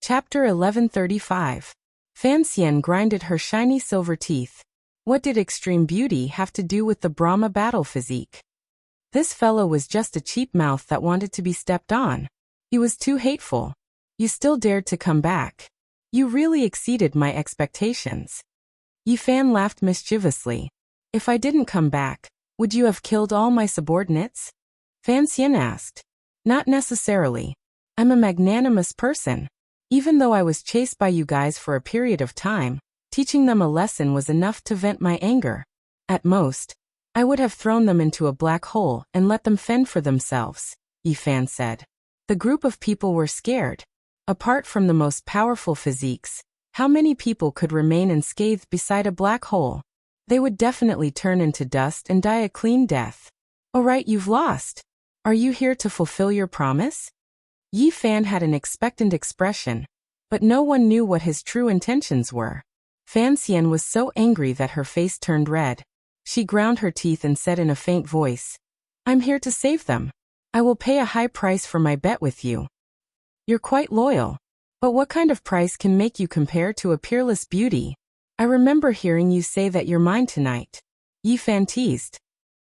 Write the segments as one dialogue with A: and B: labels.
A: Chapter 1135. Fan Xian grinded her shiny silver teeth. What did extreme beauty have to do with the Brahma battle physique? This fellow was just a cheap mouth that wanted to be stepped on. He was too hateful. You still dared to come back. You really exceeded my expectations. Yi Fan laughed mischievously. If I didn't come back, would you have killed all my subordinates? Fan Xian asked. Not necessarily. I'm a magnanimous person. Even though I was chased by you guys for a period of time, teaching them a lesson was enough to vent my anger. At most, I would have thrown them into a black hole and let them fend for themselves, Yi Fan said. The group of people were scared. Apart from the most powerful physiques, how many people could remain unscathed beside a black hole? They would definitely turn into dust and die a clean death. Alright, you've lost. Are you here to fulfill your promise? Yi Fan had an expectant expression, but no one knew what his true intentions were. Fan Xian was so angry that her face turned red. She ground her teeth and said in a faint voice, I'm here to save them. I will pay a high price for my bet with you. You're quite loyal. But what kind of price can make you compare to a peerless beauty? I remember hearing you say that you're mine tonight. Yi Fan teased.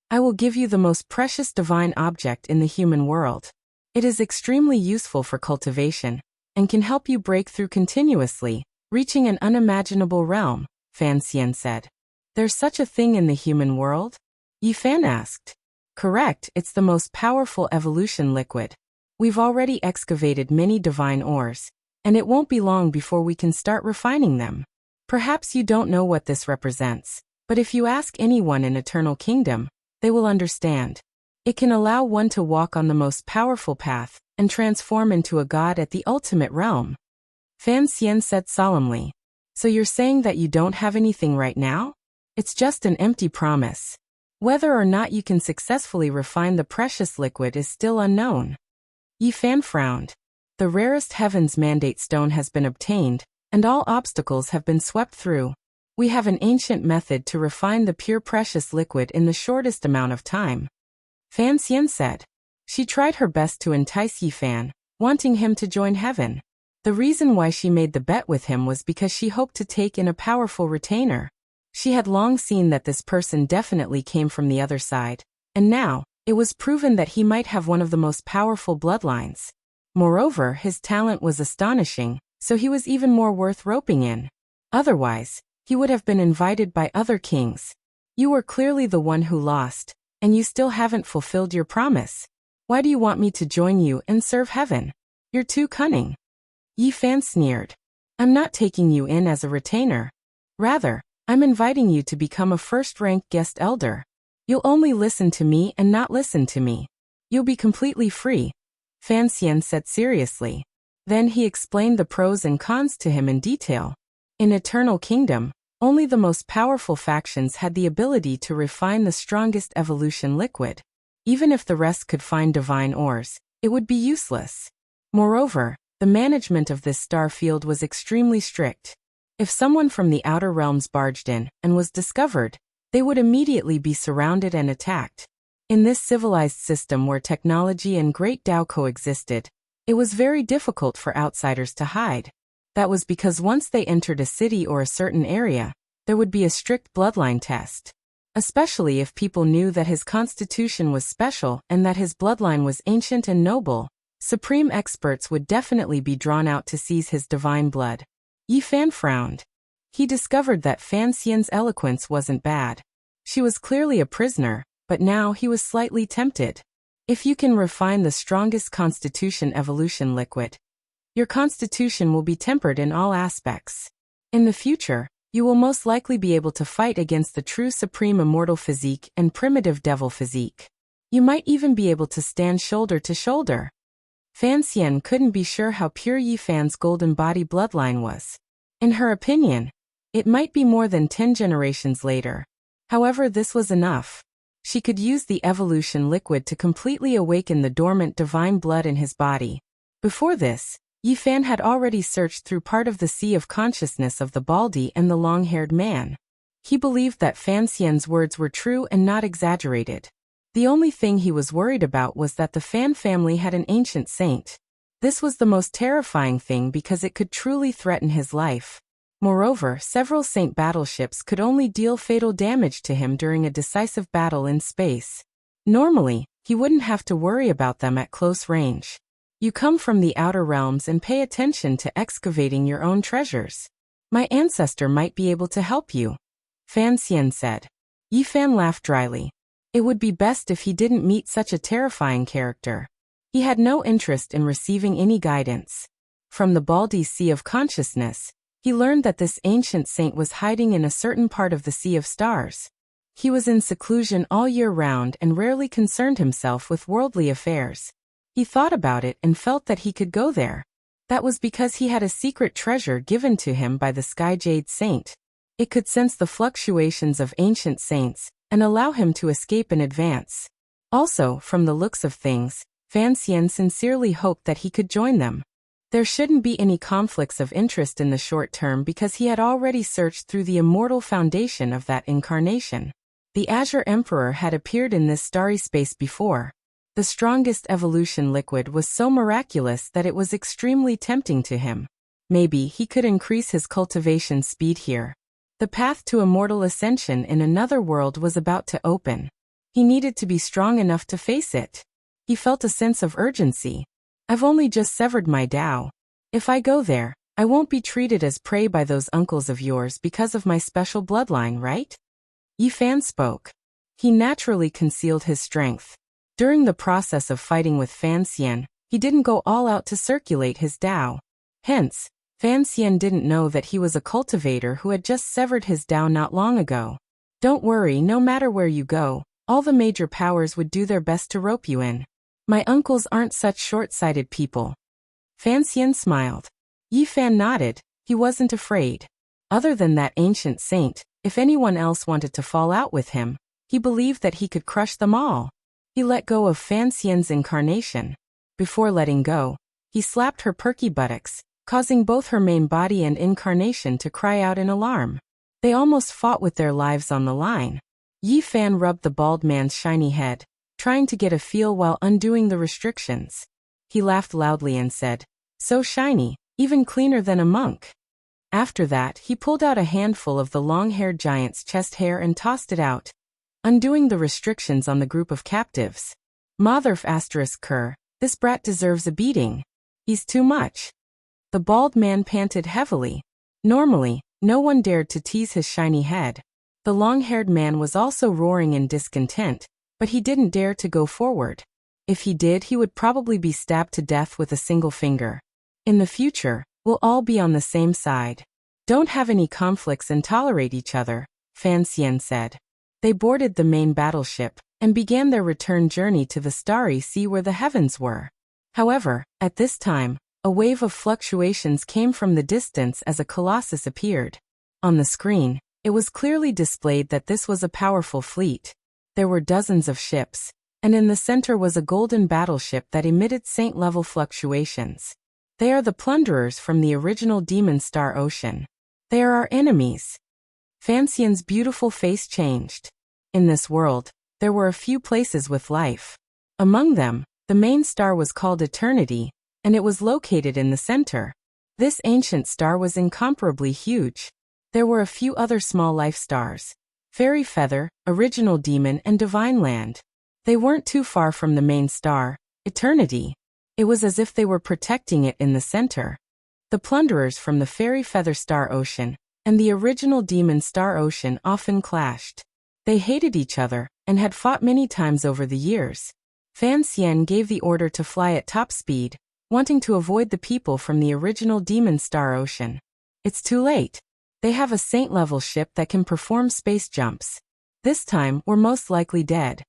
A: I will give you the most precious divine object in the human world. It is extremely useful for cultivation, and can help you break through continuously, reaching an unimaginable realm, Fan Xian said. There's such a thing in the human world? Yi Fan asked. Correct, it's the most powerful evolution liquid. We've already excavated many divine ores, and it won't be long before we can start refining them. Perhaps you don't know what this represents, but if you ask anyone in Eternal Kingdom, they will understand. It can allow one to walk on the most powerful path and transform into a god at the ultimate realm. Fan Xian said solemnly. So you're saying that you don't have anything right now? It's just an empty promise. Whether or not you can successfully refine the precious liquid is still unknown. Yi Fan frowned. The rarest Heaven's Mandate Stone has been obtained, and all obstacles have been swept through. We have an ancient method to refine the pure precious liquid in the shortest amount of time. Fan Xian said. She tried her best to entice Yi Fan, wanting him to join heaven. The reason why she made the bet with him was because she hoped to take in a powerful retainer. She had long seen that this person definitely came from the other side, and now, it was proven that he might have one of the most powerful bloodlines. Moreover, his talent was astonishing, so he was even more worth roping in. Otherwise, he would have been invited by other kings. You were clearly the one who lost, and you still haven't fulfilled your promise. Why do you want me to join you and serve heaven? You're too cunning. Yi Fan sneered. I'm not taking you in as a retainer. Rather, I'm inviting you to become a first-rank guest elder. You'll only listen to me and not listen to me. You'll be completely free, Fan Xian said seriously. Then he explained the pros and cons to him in detail. In Eternal Kingdom, only the most powerful factions had the ability to refine the strongest evolution liquid. Even if the rest could find divine ores, it would be useless. Moreover, the management of this star field was extremely strict. If someone from the outer realms barged in and was discovered, they would immediately be surrounded and attacked. In this civilized system where technology and great Tao coexisted, it was very difficult for outsiders to hide. That was because once they entered a city or a certain area, there would be a strict bloodline test. Especially if people knew that his constitution was special and that his bloodline was ancient and noble, supreme experts would definitely be drawn out to seize his divine blood. Yi Fan frowned. He discovered that Fan Xian's eloquence wasn't bad. She was clearly a prisoner, but now he was slightly tempted. If you can refine the strongest constitution evolution liquid, your constitution will be tempered in all aspects. In the future, you will most likely be able to fight against the true supreme immortal physique and primitive devil physique. You might even be able to stand shoulder to shoulder. Fan Xian couldn't be sure how pure Yi Fan's golden body bloodline was. In her opinion, it might be more than 10 generations later. However, this was enough. She could use the evolution liquid to completely awaken the dormant divine blood in his body. Before this, Yi Fan had already searched through part of the sea of consciousness of the baldy and the long-haired man. He believed that Fan Xian's words were true and not exaggerated. The only thing he was worried about was that the Fan family had an ancient saint. This was the most terrifying thing because it could truly threaten his life. Moreover, several Saint battleships could only deal fatal damage to him during a decisive battle in space. Normally, he wouldn't have to worry about them at close range. You come from the outer realms and pay attention to excavating your own treasures. My ancestor might be able to help you, Fan Xian said. Yi Fan laughed dryly. It would be best if he didn't meet such a terrifying character. He had no interest in receiving any guidance. From the Baldi Sea of Consciousness, he learned that this ancient saint was hiding in a certain part of the Sea of Stars. He was in seclusion all year round and rarely concerned himself with worldly affairs. He thought about it and felt that he could go there. That was because he had a secret treasure given to him by the Sky Jade Saint. It could sense the fluctuations of ancient saints and allow him to escape in advance. Also, from the looks of things, Fan Xian sincerely hoped that he could join them. There shouldn't be any conflicts of interest in the short term because he had already searched through the immortal foundation of that incarnation. The Azure Emperor had appeared in this starry space before. The strongest evolution liquid was so miraculous that it was extremely tempting to him. Maybe he could increase his cultivation speed here. The path to immortal ascension in another world was about to open. He needed to be strong enough to face it. He felt a sense of urgency. I've only just severed my Tao. If I go there, I won't be treated as prey by those uncles of yours because of my special bloodline, right? Yi Fan spoke. He naturally concealed his strength. During the process of fighting with Fan Xian, he didn't go all out to circulate his Tao. Hence, Fan Xian didn't know that he was a cultivator who had just severed his Tao not long ago. Don't worry, no matter where you go, all the major powers would do their best to rope you in. My uncles aren't such short-sighted people. Fan Xian smiled. Yi Fan nodded. He wasn't afraid. Other than that ancient saint, if anyone else wanted to fall out with him, he believed that he could crush them all. He let go of Fan Xian's incarnation. Before letting go, he slapped her perky buttocks, causing both her main body and incarnation to cry out in alarm. They almost fought with their lives on the line. Yi Fan rubbed the bald man's shiny head, trying to get a feel while undoing the restrictions. He laughed loudly and said, "So shiny, even cleaner than a monk." After that, he pulled out a handful of the long-haired giant's chest hair and tossed it out, undoing the restrictions on the group of captives. Motherf *Ker, this brat deserves a beating. He's too much. The bald man panted heavily. Normally, no one dared to tease his shiny head. The long-haired man was also roaring in discontent, but he didn't dare to go forward. If he did, he would probably be stabbed to death with a single finger. In the future, we'll all be on the same side. Don't have any conflicts and tolerate each other, Fan Xian said. They boarded the main battleship and began their return journey to the starry sea where the heavens were. However, at this time, a wave of fluctuations came from the distance as a colossus appeared. On the screen, it was clearly displayed that this was a powerful fleet. There were dozens of ships, and in the center was a golden battleship that emitted saint-level fluctuations. They are the plunderers from the original Demon Star Ocean. They are our enemies. Fan Xian's beautiful face changed. In this world, there were a few places with life. Among them, the main star was called Eternity, and it was located in the center. This ancient star was incomparably huge. There were a few other small life stars: Fairy Feather, Original Demon, and Divine Land. They weren't too far from the main star, Eternity. It was as if they were protecting it in the center. The plunderers from the Fairy Feather Star Ocean and the original Demon Star Ocean often clashed. They hated each other and had fought many times over the years. Fan Xian gave the order to fly at top speed, wanting to avoid the people from the original Demon Star Ocean. It's too late. They have a saint-level ship that can perform space jumps. This time, we're most likely dead.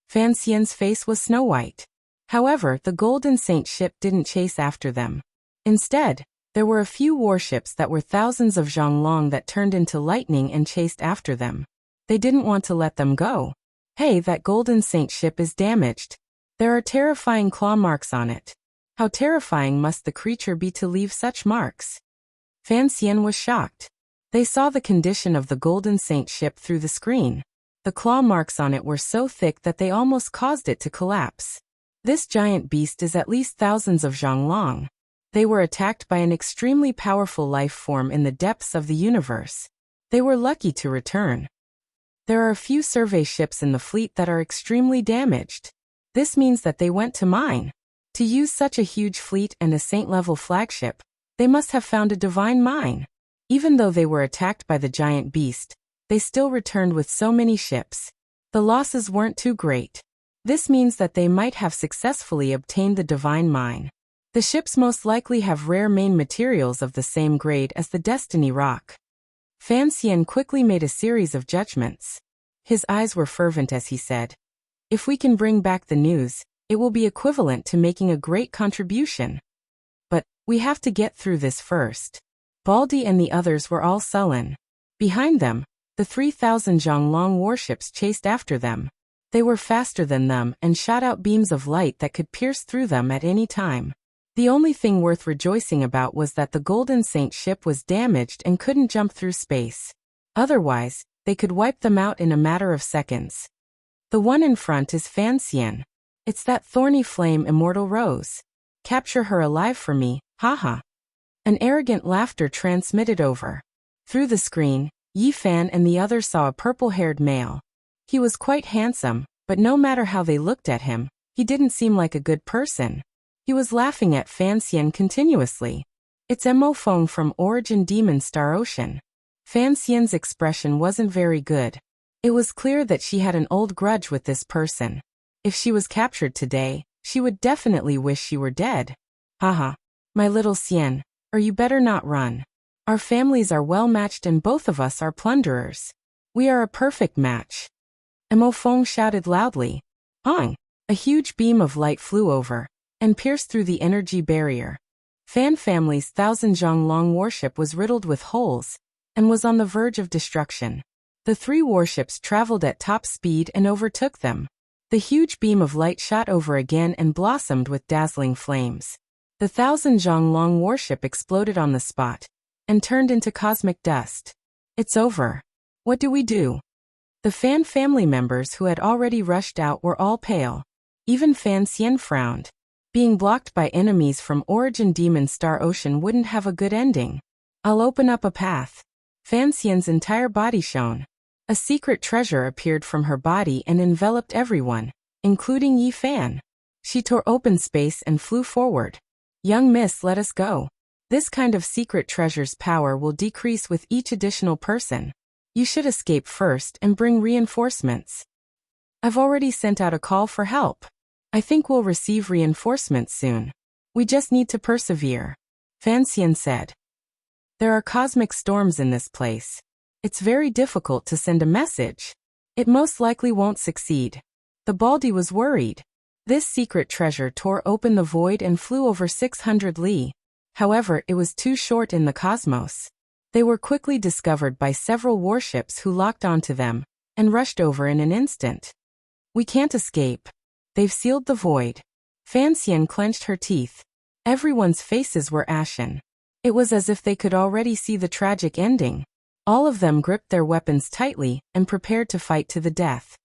A: Fan Xian's face was snow white. However, the Golden Saint ship didn't chase after them. Instead, there were a few warships that were thousands of zhonglong that turned into lightning and chased after them. They didn't want to let them go. Hey, that Golden Saint ship is damaged. There are terrifying claw marks on it. How terrifying must the creature be to leave such marks? Fan Xian was shocked. They saw the condition of the Golden Saint ship through the screen. The claw marks on it were so thick that they almost caused it to collapse. This giant beast is at least thousands of zhang long. They were attacked by an extremely powerful life form in the depths of the universe. They were lucky to return. There are a few survey ships in the fleet that are extremely damaged. This means that they went to mine. To use such a huge fleet and a saint-level flagship, they must have found a divine mine. Even though they were attacked by the giant beast, they still returned with so many ships. The losses weren't too great. This means that they might have successfully obtained the divine mine. The ships most likely have rare main materials of the same grade as the Destiny Rock. Fan Xian quickly made a series of judgments. His eyes were fervent as he said, "If we can bring back the news, it will be equivalent to making a great contribution. But we have to get through this first." Baldy and the others were all sullen. Behind them, the 3,000 Zhonglong warships chased after them. They were faster than them and shot out beams of light that could pierce through them at any time. The only thing worth rejoicing about was that the Golden Saint ship was damaged and couldn't jump through space. Otherwise, they could wipe them out in a matter of seconds. The one in front is Fan Xian. It's that thorny flame immortal rose. Capture her alive for me, haha. An arrogant laughter transmitted over. Through the screen, Yi Fan and the others saw a purple-haired male. He was quite handsome, but no matter how they looked at him, he didn't seem like a good person. He was laughing at Fan Xian continuously. "It's Mo Feng from Origin Demon Star Ocean." Fan Xian's expression wasn't very good. It was clear that she had an old grudge with this person. If she was captured today, she would definitely wish she were dead. "Haha, my little Xian, or you better not run. Our families are well matched and both of us are plunderers. We are a perfect match." Mo Feng shouted loudly. "Hong!" A huge beam of light flew over and pierced through the energy barrier. Fan Family's 1,000 Zhonglong warship was riddled with holes and was on the verge of destruction. The three warships traveled at top speed and overtook them. The huge beam of light shot over again and blossomed with dazzling flames. The 1,000 Zhonglong warship exploded on the spot and turned into cosmic dust. "It's over. What do we do?" The Fan family members who had already rushed out were all pale. Even Fan Xian frowned. Being blocked by enemies from Origin Demon Star Ocean wouldn't have a good ending. "I'll open up a path." Fan Xian's entire body shone. A secret treasure appeared from her body and enveloped everyone, including Yi Fan. She tore open space and flew forward. "Young miss, let us go. This kind of secret treasure's power will decrease with each additional person. You should escape first and bring reinforcements." "I've already sent out a call for help. I think we'll receive reinforcements soon. We just need to persevere," Fan Xian said. "There are cosmic storms in this place. It's very difficult to send a message. It most likely won't succeed." The Baldy was worried. This secret treasure tore open the void and flew over 600 li. However, it was too short in the cosmos. They were quickly discovered by several warships who locked onto them and rushed over in an instant. "We can't escape. They've sealed the void." Fan Xian clenched her teeth. Everyone's faces were ashen. It was as if they could already see the tragic ending. All of them gripped their weapons tightly and prepared to fight to the death.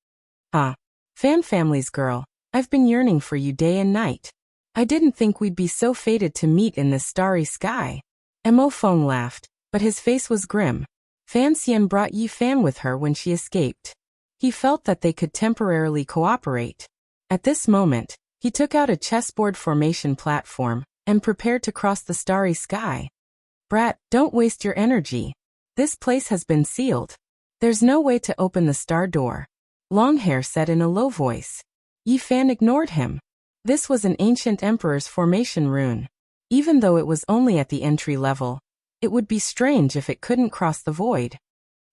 A: "Ah, Fan Family's girl, I've been yearning for you day and night. I didn't think we'd be so fated to meet in this starry sky." Mo Feng laughed, but his face was grim. Fan Xian brought Yi Fan with her when she escaped. He felt that they could temporarily cooperate. At this moment, he took out a chessboard formation platform and prepared to cross the starry sky. "Brat, don't waste your energy. This place has been sealed. There's no way to open the star door," Longhair said in a low voice. Yi Fan ignored him. This was an ancient emperor's formation rune. Even though it was only at the entry level, it would be strange if it couldn't cross the void.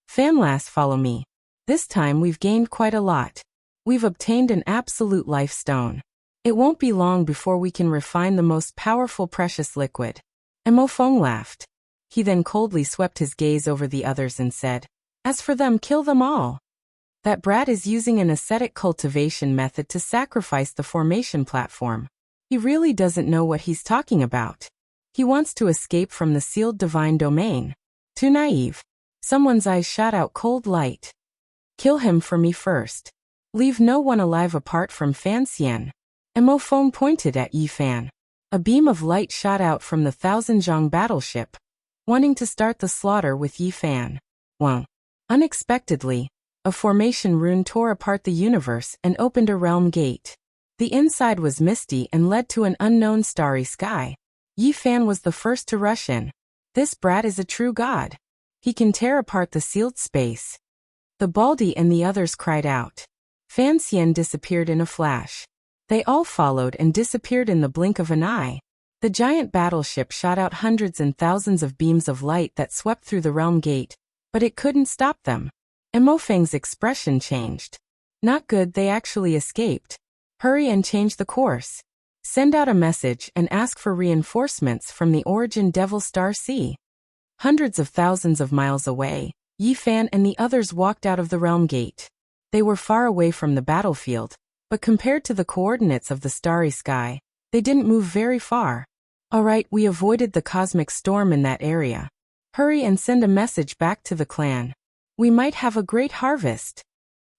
A: "Fanlass, follow me. This time we've gained quite a lot. We've obtained an absolute life stone. It won't be long before we can refine the most powerful precious liquid." Mo Feng laughed. He then coldly swept his gaze over the others and said, "As for them, kill them all. That brat is using an ascetic cultivation method to sacrifice the formation platform. He really doesn't know what he's talking about. He wants to escape from the sealed divine domain. Too naive." Someone's eyes shot out cold light. "Kill him for me first. Leave no one alive apart from Fan Xian." Emofeng pointed at Yifan. A beam of light shot out from the Thousand-Zhang battleship, wanting to start the slaughter with Yifan. Wang. Unexpectedly, a formation rune tore apart the universe and opened a realm gate. The inside was misty and led to an unknown starry sky. Yifan was the first to rush in. This brat is a true god. He can tear apart the sealed space. The Baldy and the others cried out. Fan Xian disappeared in a flash. They all followed and disappeared in the blink of an eye. The giant battleship shot out hundreds and thousands of beams of light that swept through the realm gate, but it couldn't stop them. Emofeng's expression changed. Not good, they actually escaped. Hurry and change the course. Send out a message and ask for reinforcements from the Origin Devil Star Sea. Hundreds of thousands of miles away, Yifan and the others walked out of the realm gate. They were far away from the battlefield, but compared to the coordinates of the starry sky, they didn't move very far. Alright, we avoided the cosmic storm in that area. Hurry and send a message back to the clan. We might have a great harvest.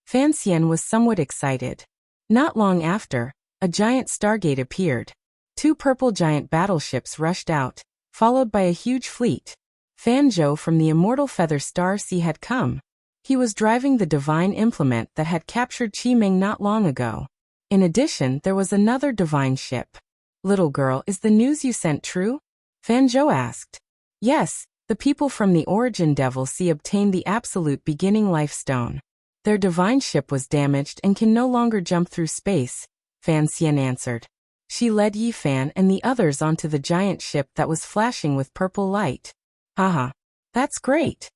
A: Fan Xian was somewhat excited. Not long after, a giant stargate appeared. 2 purple giant battleships rushed out, followed by a huge fleet. Fan Zhou from the Immortal Feather Star Sea had come. He was driving the divine implement that had captured Qi Ming not long ago. In addition, there was another divine ship. Little girl, is the news you sent true? Fan Zhou asked. Yes, the people from the Origin Devil Sea obtained the absolute beginning life stone. Their divine ship was damaged and can no longer jump through space, Fan Xian answered. She led Yifan and the others onto the giant ship that was flashing with purple light. Haha. That's great.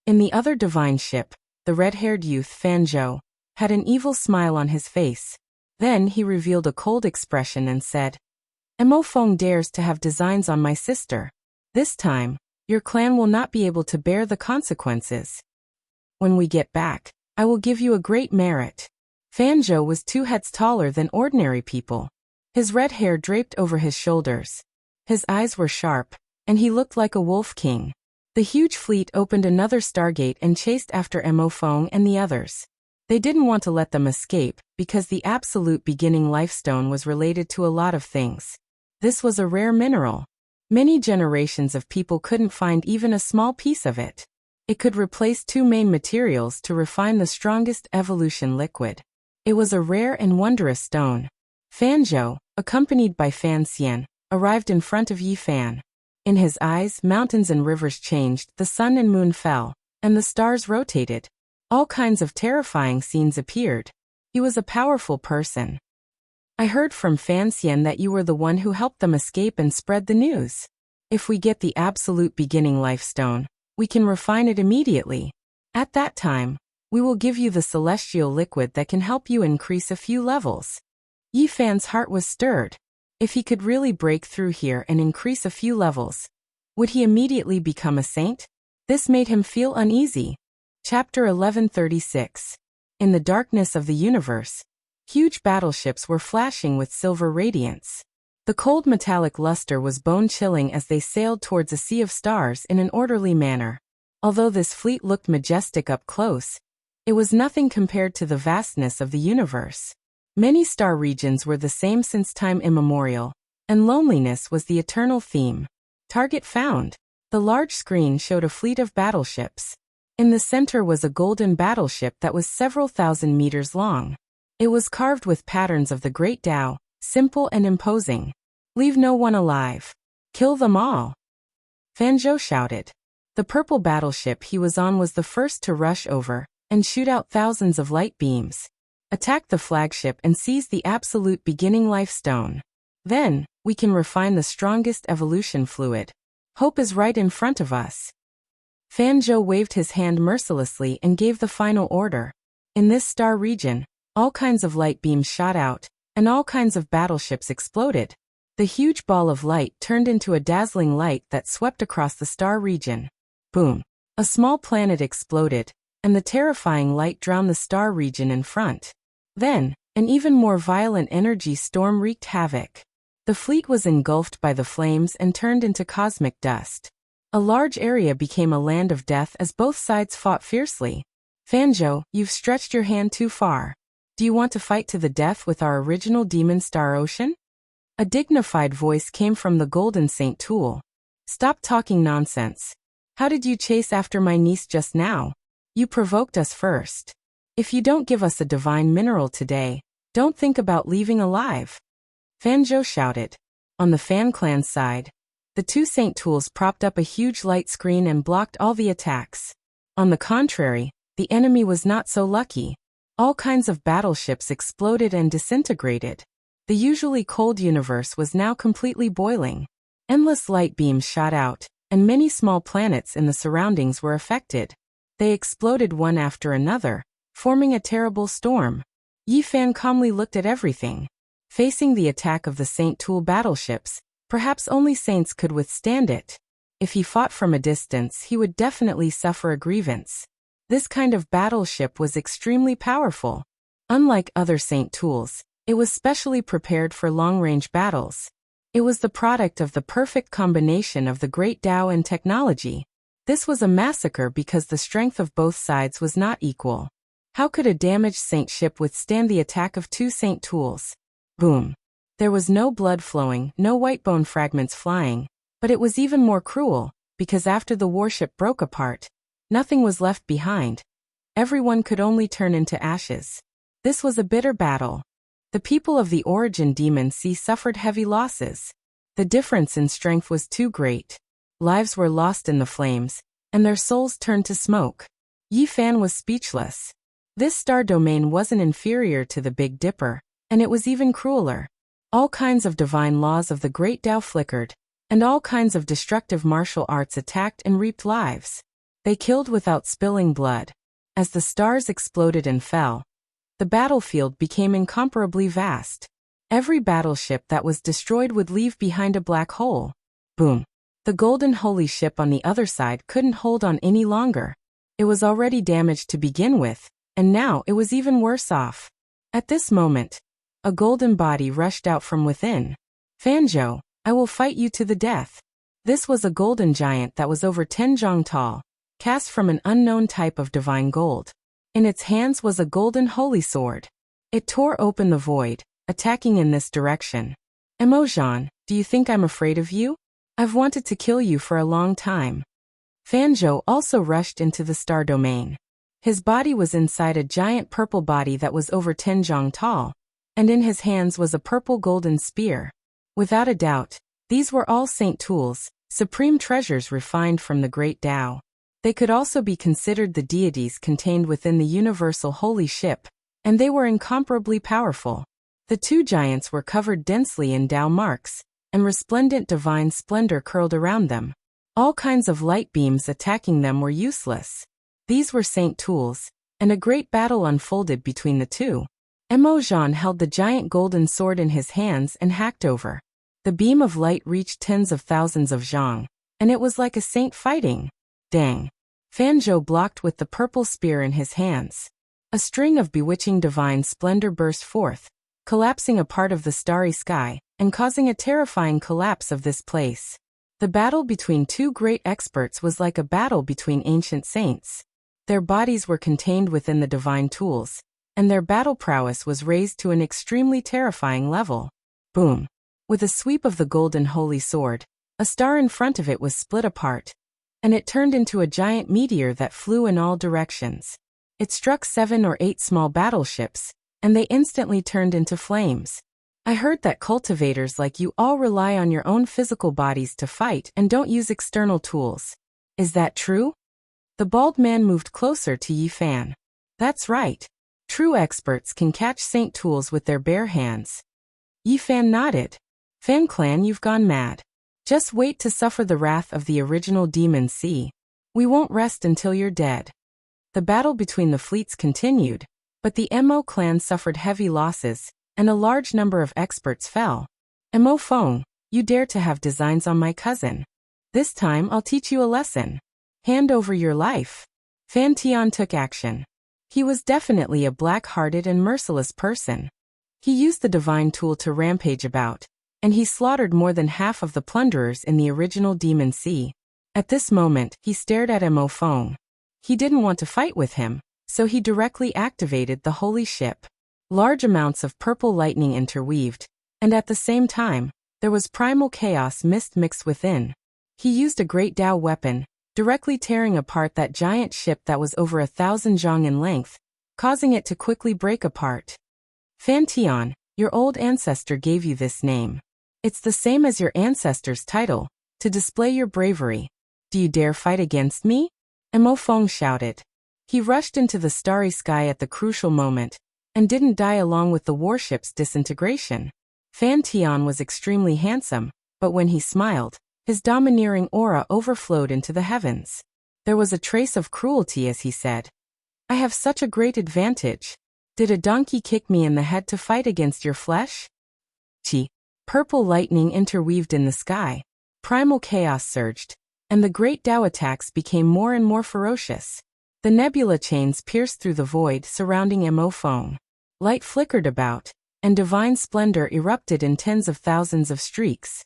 A: In the other divine ship, the red-haired youth Fan Zhou had an evil smile on his face. Then he revealed a cold expression and said, Emofeng dares to have designs on my sister. This time, your clan will not be able to bear the consequences. When we get back, I will give you a great merit. Fan Zhou was 2 heads taller than ordinary people. His red hair draped over his shoulders. His eyes were sharp, and he looked like a wolf king. The huge fleet opened another stargate and chased after Emofeng and the others. They didn't want to let them escape, because the absolute beginning life stone was related to a lot of things. This was a rare mineral. Many generations of people couldn't find even a small piece of it. It could replace 2 main materials to refine the strongest evolution liquid. It was a rare and wondrous stone. Fan Zhou, accompanied by Fan Xian, arrived in front of Yifan. In his eyes, mountains and rivers changed, the sun and moon fell, and the stars rotated. All kinds of terrifying scenes appeared. He was a powerful person. I heard from Fan Xian that you were the one who helped them escape and spread the news. If we get the absolute beginning life stone, we can refine it immediately. At that time, we will give you the celestial liquid that can help you increase a few levels. Yifan's heart was stirred. If he could really break through here and increase a few levels, would he immediately become a saint? This made him feel uneasy. Chapter 1136. In the darkness of the universe, huge battleships were flashing with silver radiance. The cold metallic luster was bone-chilling as they sailed towards a sea of stars in an orderly manner. Although this fleet looked majestic up close, it was nothing compared to the vastness of the universe. Many star regions were the same since time immemorial, and loneliness was the eternal theme. Target found. The large screen showed a fleet of battleships. In the center was a golden battleship that was several thousand meters long. It was carved with patterns of the Great Tao, simple and imposing. Leave no one alive. Kill them all. Fan Zhou shouted. The purple battleship he was on was the first to rush over and shoot out thousands of light beams. Attack the flagship and seize the absolute beginning life stone. Then, we can refine the strongest evolution fluid. Hope is right in front of us. Fan Zhou waved his hand mercilessly and gave the final order. In this star region, all kinds of light beams shot out, and all kinds of battleships exploded. The huge ball of light turned into a dazzling light that swept across the star region. Boom! A small planet exploded, and the terrifying light drowned the star region in front. Then, an even more violent energy storm wreaked havoc. The fleet was engulfed by the flames and turned into cosmic dust. A large area became a land of death as both sides fought fiercely. Fan Zhou, you've stretched your hand too far. Do you want to fight to the death with our original demon Star Ocean? A dignified voice came from the golden Saint Tool. Stop talking nonsense. How did you chase after my niece just now? You provoked us first. If you don't give us a divine mineral today, don't think about leaving alive. Fanjo shouted. On the Fan clan's side, the two Saint Tools propped up a huge light screen and blocked all the attacks. On the contrary, the enemy was not so lucky. All kinds of battleships exploded and disintegrated. The usually cold universe was now completely boiling. Endless light beams shot out, and many small planets in the surroundings were affected. They exploded one after another, forming a terrible storm. Yi Fan calmly looked at everything. Facing the attack of the Saint Tool battleships, perhaps only saints could withstand it. If he fought from a distance, he would definitely suffer a grievance. This kind of battleship was extremely powerful. Unlike other Saint Tools, it was specially prepared for long-range battles. It was the product of the perfect combination of the great Tao and technology. This was a massacre because the strength of both sides was not equal. How could a damaged Saint ship withstand the attack of two Saint Tools? Boom. There was no blood flowing, no white bone fragments flying, but it was even more cruel, because after the warship broke apart, nothing was left behind. Everyone could only turn into ashes. This was a bitter battle. The people of the Origin Demon Sea suffered heavy losses. The difference in strength was too great. Lives were lost in the flames, and their souls turned to smoke. Yi Fan was speechless. This star domain wasn't inferior to the Big Dipper, and it was even crueler. All kinds of divine laws of the Great Tao flickered, and all kinds of destructive martial arts attacked and reaped lives. They killed without spilling blood. As the stars exploded and fell, the battlefield became incomparably vast. Every battleship that was destroyed would leave behind a black hole. Boom. The golden holy ship on the other side couldn't hold on any longer. It was already damaged to begin with, and now it was even worse off. At this moment, a golden body rushed out from within. Fanjo, I will fight you to the death. This was a golden giant that was over 10 zhang tall, cast from an unknown type of divine gold. In its hands was a golden holy sword. It tore open the void, attacking in this direction. Emojan, do you think I'm afraid of you? I've wanted to kill you for a long time. Fanjo also rushed into the star domain. His body was inside a giant purple body that was over 10 zhang tall, and in his hands was a purple golden spear. Without a doubt, these were all Saint Tools, supreme treasures refined from the Great Tao. They could also be considered the deities contained within the universal holy ship, and they were incomparably powerful. The two giants were covered densely in Tao marks, and resplendent divine splendor curled around them. All kinds of light beams attacking them were useless. These were Saint Tools, and a great battle unfolded between the two. Emojan held the giant golden sword in his hands and hacked over. The beam of light reached tens of thousands of zhang, and it was like a saint fighting. Dang. Fanjo blocked with the purple spear in his hands. A string of bewitching divine splendor burst forth, collapsing a part of the starry sky, and causing a terrifying collapse of this place. The battle between two great experts was like a battle between ancient saints. Their bodies were contained within the divine tools, and their battle prowess was raised to an extremely terrifying level. Boom. With a sweep of the golden holy sword, a star in front of it was split apart, and it turned into a giant meteor that flew in all directions. It struck 7 or 8 small battleships, and they instantly turned into flames. I heard that cultivators like you all rely on your own physical bodies to fight and don't use external tools. Is that true? The bald man moved closer to Yi Fan. That's right. True experts can catch Saint Tools with their bare hands. Yi Fan nodded. Fan Clan, you've gone mad. Just wait to suffer the wrath of the original Demon Sea. We won't rest until you're dead. The battle between the fleets continued, but the Mo clan suffered heavy losses, and a large number of experts fell. Mo Feng, you dare to have designs on my cousin. This time I'll teach you a lesson. Hand over your life. Fan Tian took action. He was definitely a black-hearted and merciless person. He used the divine tool to rampage about, and he slaughtered more than half of the plunderers in the original Demon Sea. At this moment, he stared at Mo Feng. He didn't want to fight with him, so he directly activated the holy ship. Large amounts of purple lightning interweaved, and at the same time, there was primal chaos mist mixed within. He used a great Dao weapon, directly tearing apart that giant ship that was over 1,000 zhang in length, causing it to quickly break apart. Fan Tian, your old ancestor gave you this name. It's the same as your ancestor's title, to display your bravery. Do you dare fight against me? Mo Feng shouted. He rushed into the starry sky at the crucial moment, and didn't die along with the warship's disintegration. Fan Tian was extremely handsome, but when he smiled, his domineering aura overflowed into the heavens. There was a trace of cruelty as he said, I have such a great advantage. Did a donkey kick me in the head to fight against your flesh? Chi. Purple lightning interweaved in the sky. Primal chaos surged, and the great Dao attacks became more and more ferocious. The nebula chains pierced through the void surrounding Mo Feng. Light flickered about, and divine splendor erupted in tens of thousands of streaks.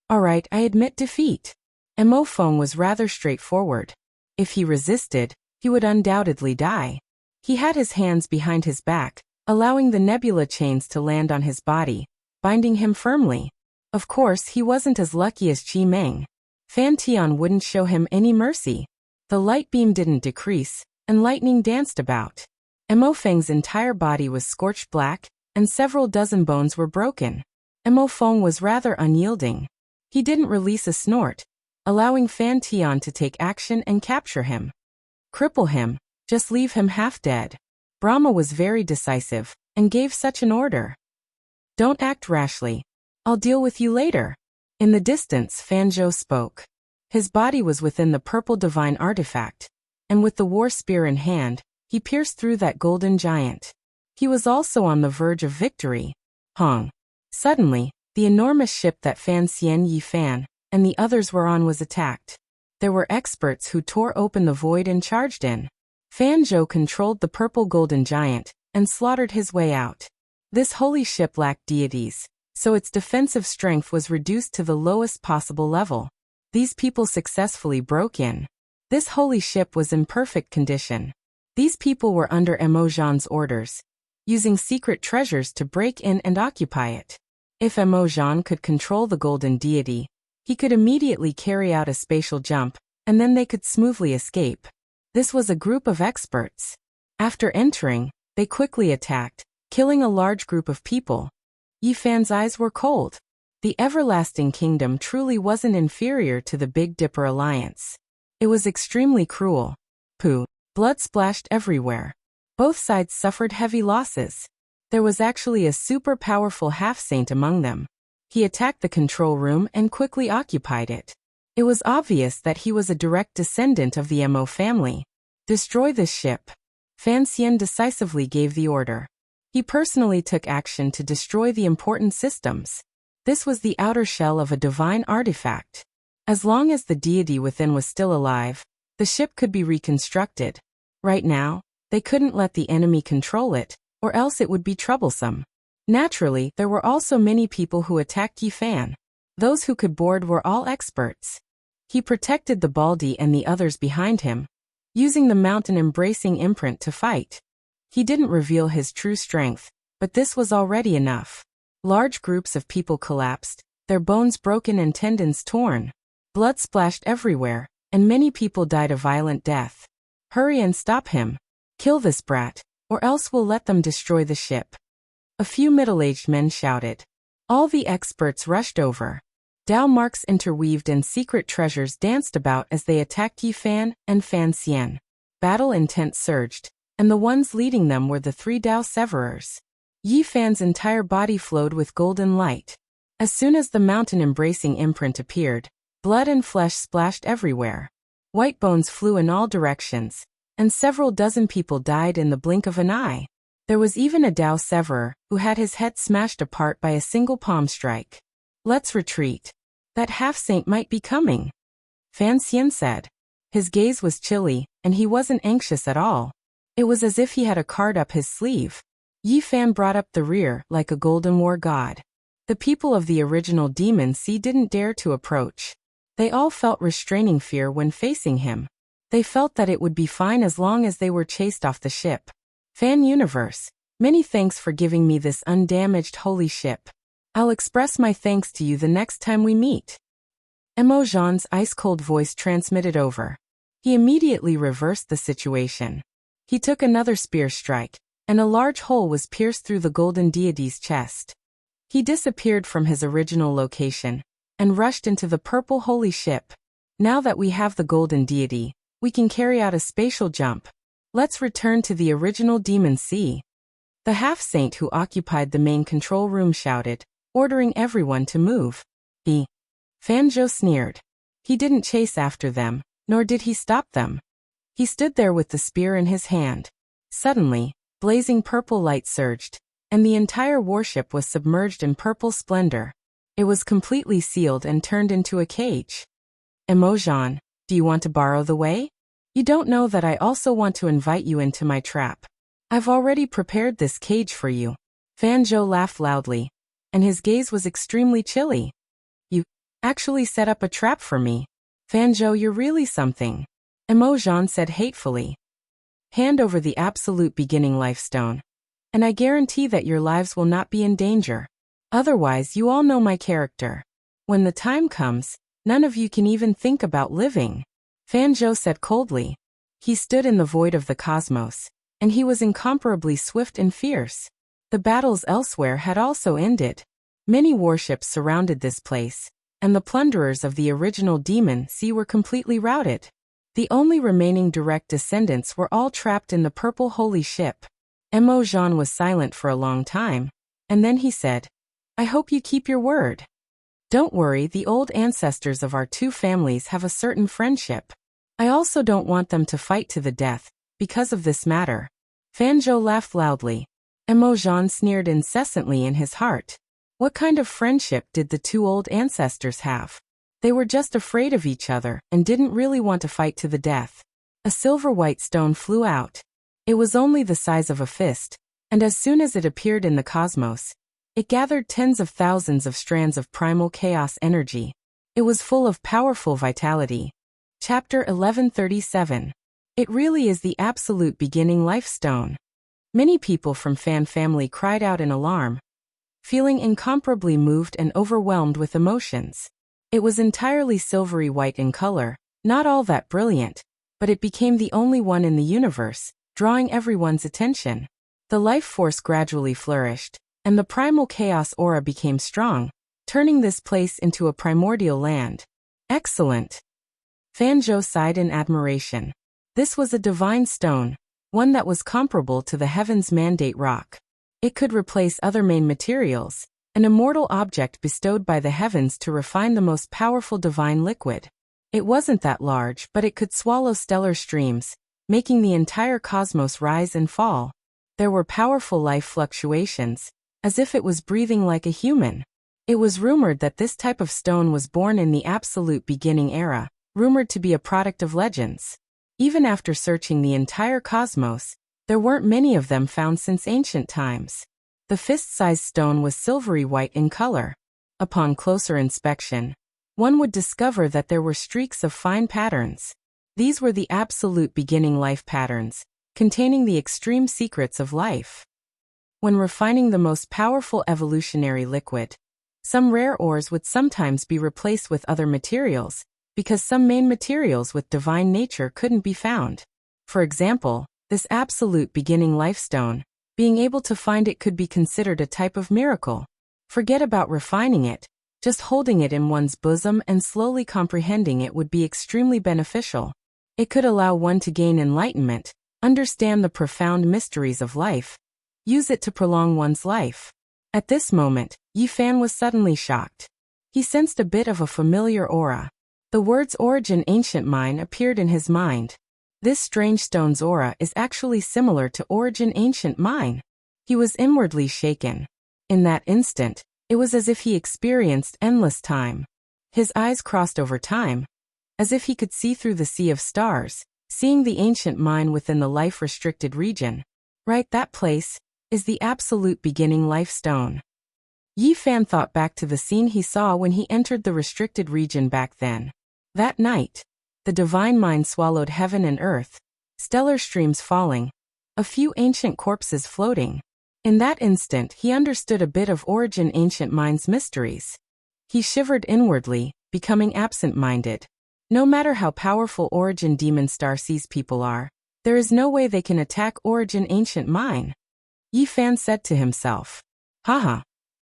A: All right, I admit defeat. Mo Feng was rather straightforward. If he resisted, he would undoubtedly die. He had his hands behind his back, allowing the nebula chains to land on his body, binding him firmly. Of course, he wasn't as lucky as Qi Meng. Fan Tian wouldn't show him any mercy. The light beam didn't decrease, and lightning danced about. Mo Feng's entire body was scorched black, and several dozen bones were broken. Mo Feng was rather unyielding. He didn't release a snort, allowing Fan Tian to take action and capture him. Cripple him, just leave him half dead. Brahma was very decisive, and gave such an order. Don't act rashly. I'll deal with you later. In the distance, Fan Zhou spoke. His body was within the purple divine artifact, and with the war spear in hand, he pierced through that golden giant. He was also on the verge of victory. Hong. Suddenly, the enormous ship that Fan Xian Yi Fan and the others were on was attacked. There were experts who tore open the void and charged in. Fan Zhou controlled the purple golden giant and slaughtered his way out. This holy ship lacked deities, so its defensive strength was reduced to the lowest possible level. These people successfully broke in. This holy ship was in perfect condition. These people were under Mo Zhan's orders, using secret treasures to break in and occupy it. If Mo Zhan could control the golden deity, he could immediately carry out a spatial jump, and then they could smoothly escape. This was a group of experts. After entering, they quickly attacked, killing a large group of people. Yi Fan's eyes were cold. The Everlasting Kingdom truly wasn't inferior to the Big Dipper Alliance. It was extremely cruel. Pooh. Blood splashed everywhere. Both sides suffered heavy losses. There was actually a super powerful half-saint among them. He attacked the control room and quickly occupied it. It was obvious that he was a direct descendant of the Mo family. Destroy this ship. Fan Xian decisively gave the order. He personally took action to destroy the important systems. This was the outer shell of a divine artifact. As long as the deity within was still alive, the ship could be reconstructed. Right now, they couldn't let the enemy control it, or else it would be troublesome. Naturally, there were also many people who attacked Yi Fan. Those who could board were all experts. He protected the Baldi and the others behind him, using the mountain embracing imprint to fight. He didn't reveal his true strength, but this was already enough. Large groups of people collapsed, their bones broken and tendons torn. Blood splashed everywhere, and many people died a violent death. Hurry and stop him. Kill this brat, or else we'll let them destroy the ship. A few middle-aged men shouted. All the experts rushed over. Dao marks interweaved and secret treasures danced about as they attacked Yi Fan and Fan Xian. Battle intent surged, and the ones leading them were the three Dao Severers. Yi Fan's entire body flowed with golden light. As soon as the mountain embracing imprint appeared, blood and flesh splashed everywhere. White bones flew in all directions, and several dozen people died in the blink of an eye. There was even a Dao Severer who had his head smashed apart by a single palm strike. Let's retreat. That half-saint might be coming, Fan Xian said. His gaze was chilly, and he wasn't anxious at all. It was as if he had a card up his sleeve. Yi Fan brought up the rear like a golden war god. The people of the original Demon Sea didn't dare to approach. They all felt restraining fear when facing him. They felt that it would be fine as long as they were chased off the ship. Fan Universe, Many thanks for giving me this undamaged holy ship. I'll express my thanks to you the next time we meet. Imogen's ice-cold voice transmitted over. He immediately reversed the situation. He took another spear strike, and a large hole was pierced through the golden deity's chest. He disappeared from his original location and rushed into the purple holy ship. Now that we have the golden deity, we can carry out a spatial jump. Let's return to the original demon sea. The half-saint who occupied the main control room shouted, ordering everyone to move. Fanjo sneered. He didn't chase after them, nor did he stop them. He stood there with the spear in his hand. Suddenly, blazing purple light surged, and the entire warship was submerged in purple splendor. It was completely sealed and turned into a cage. Imogen, do you want to borrow the way? You don't know that I also want to invite you into my trap. I've already prepared this cage for you. Fanjo laughed loudly, and his gaze was extremely chilly. You actually set up a trap for me. Fanjo, you're really something. Imogen said hatefully. Hand over the absolute beginning life stone, and I guarantee that your lives will not be in danger. Otherwise, you all know my character. When the time comes, none of you can even think about living. Fanjo said coldly. He stood in the void of the cosmos, and he was incomparably swift and fierce. The battles elsewhere had also ended. Many warships surrounded this place, and the plunderers of the original demon sea were completely routed. The only remaining direct descendants were all trapped in the purple holy ship. Imogen was silent for a long time, and then he said, I hope you keep your word. Don't worry, the old ancestors of our two families have a certain friendship. I also don't want them to fight to the death, because of this matter. Fanjo laughed loudly. Imogen sneered incessantly in his heart. What kind of friendship did the two old ancestors have? They were just afraid of each other and didn't really want to fight to the death. A silver-white stone flew out. It was only the size of a fist, and as soon as it appeared in the cosmos, it gathered tens of thousands of strands of primal chaos energy. It was full of powerful vitality. Chapter 1137. It really is the absolute beginning life stone. Many people from Fan family cried out in alarm, feeling incomparably moved and overwhelmed with emotions. It was entirely silvery white in color, not all that brilliant, but it became the only one in the universe, drawing everyone's attention. The life force gradually flourished, and the primal chaos aura became strong, turning this place into a primordial land. Excellent! Fanjo sighed in admiration. This was a divine stone, one that was comparable to the Heaven's Mandate rock. It could replace other main materials, an immortal object bestowed by the heavens to refine the most powerful divine liquid. It wasn't that large, but it could swallow stellar streams, making the entire cosmos rise and fall. There were powerful life fluctuations, as if it was breathing like a human. It was rumored that this type of stone was born in the absolute beginning era, rumored to be a product of legends. Even after searching the entire cosmos, there weren't many of them found since ancient times. The fist-sized stone was silvery white in color. Upon closer inspection, one would discover that there were streaks of fine patterns. These were the absolute beginning life patterns, containing the extreme secrets of life. When refining the most powerful evolutionary liquid, some rare ores would sometimes be replaced with other materials, because some main materials with divine nature couldn't be found. For example, this absolute beginning life stone, being able to find it could be considered a type of miracle. Forget about refining it, just holding it in one's bosom and slowly comprehending it would be extremely beneficial. It could allow one to gain enlightenment, understand the profound mysteries of life, use it to prolong one's life. At this moment, Yifan was suddenly shocked. He sensed a bit of a familiar aura. The words origin ancient mine appeared in his mind. This strange stone's aura is actually similar to origin ancient mine. He was inwardly shaken. In that instant, it was as if he experienced endless time. His eyes crossed over time, as if he could see through the sea of stars, seeing the ancient mine within the life-restricted region. Right, that place is the absolute beginning life stone. Yifan thought back to the scene he saw when he entered the restricted region back then. That night, the divine mind swallowed heaven and earth, stellar streams falling, a few ancient corpses floating. In that instant he understood a bit of Origin Ancient Mind's mysteries. He shivered inwardly, becoming absent-minded. No matter how powerful Origin Demon Star sees people are, there is no way they can attack Origin Ancient Mind. Yi Fan said to himself. Haha.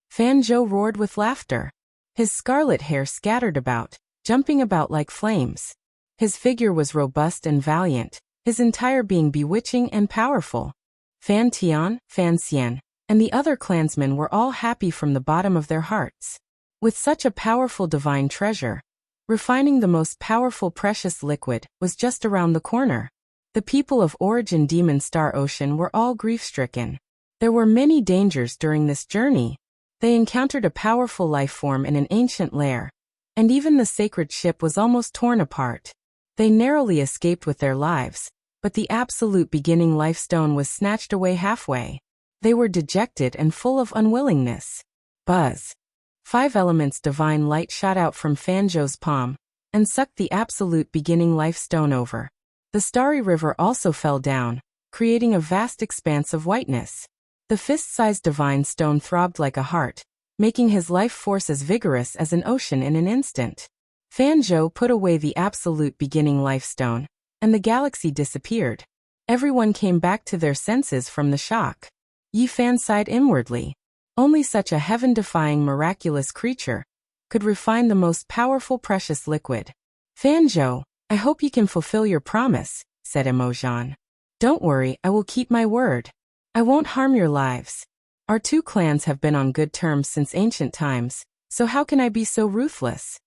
A: Fan Zhou roared with laughter. His scarlet hair scattered about, jumping about like flames. His figure was robust and valiant, his entire being bewitching and powerful. Fan Tian, Fan Xian, and the other clansmen were all happy from the bottom of their hearts. With such a powerful divine treasure, refining the most powerful precious liquid was just around the corner. The people of Origin Demon Star Ocean were all grief-stricken. There were many dangers during this journey. They encountered a powerful life form in an ancient lair, and even the sacred ship was almost torn apart. They narrowly escaped with their lives, but the absolute beginning life stone was snatched away halfway. They were dejected and full of unwillingness. Buzz. 5 elements divine light shot out from Fan Zhou's palm, and sucked the absolute beginning life stone over. The starry river also fell down, creating a vast expanse of whiteness. The fist-sized divine stone throbbed like a heart, making his life force as vigorous as an ocean in an instant. Fan Zhou put away the absolute beginning life stone, and the galaxy disappeared. Everyone came back to their senses from the shock. Yi Fan sighed inwardly. Only such a heaven-defying miraculous creature could refine the most powerful precious liquid. Fan Zhou, I hope you can fulfill your promise, said Emojan. Don't worry, I will keep my word. I won't harm your lives. Our 2 clans have been on good terms since ancient times, so how can I be so ruthless?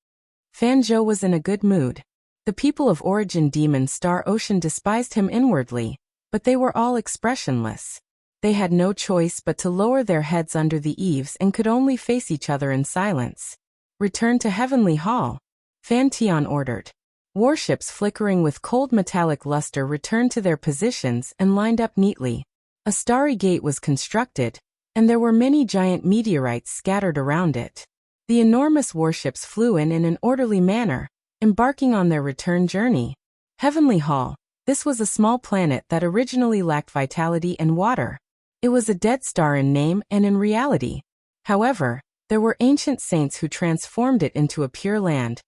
A: Fan Zhou was in a good mood. The people of Origin Demon Star Ocean despised him inwardly, but they were all expressionless. They had no choice but to lower their heads under the eaves and could only face each other in silence. Return to Heavenly Hall, Fan Tian ordered. Warships flickering with cold metallic luster returned to their positions and lined up neatly. A starry gate was constructed, and there were many giant meteorites scattered around it. The enormous warships flew in an orderly manner, embarking on their return journey. Heavenly Hall, this was a small planet that originally lacked vitality and water. It was a dead star in name and in reality. However, there were ancient saints who transformed it into a pure land,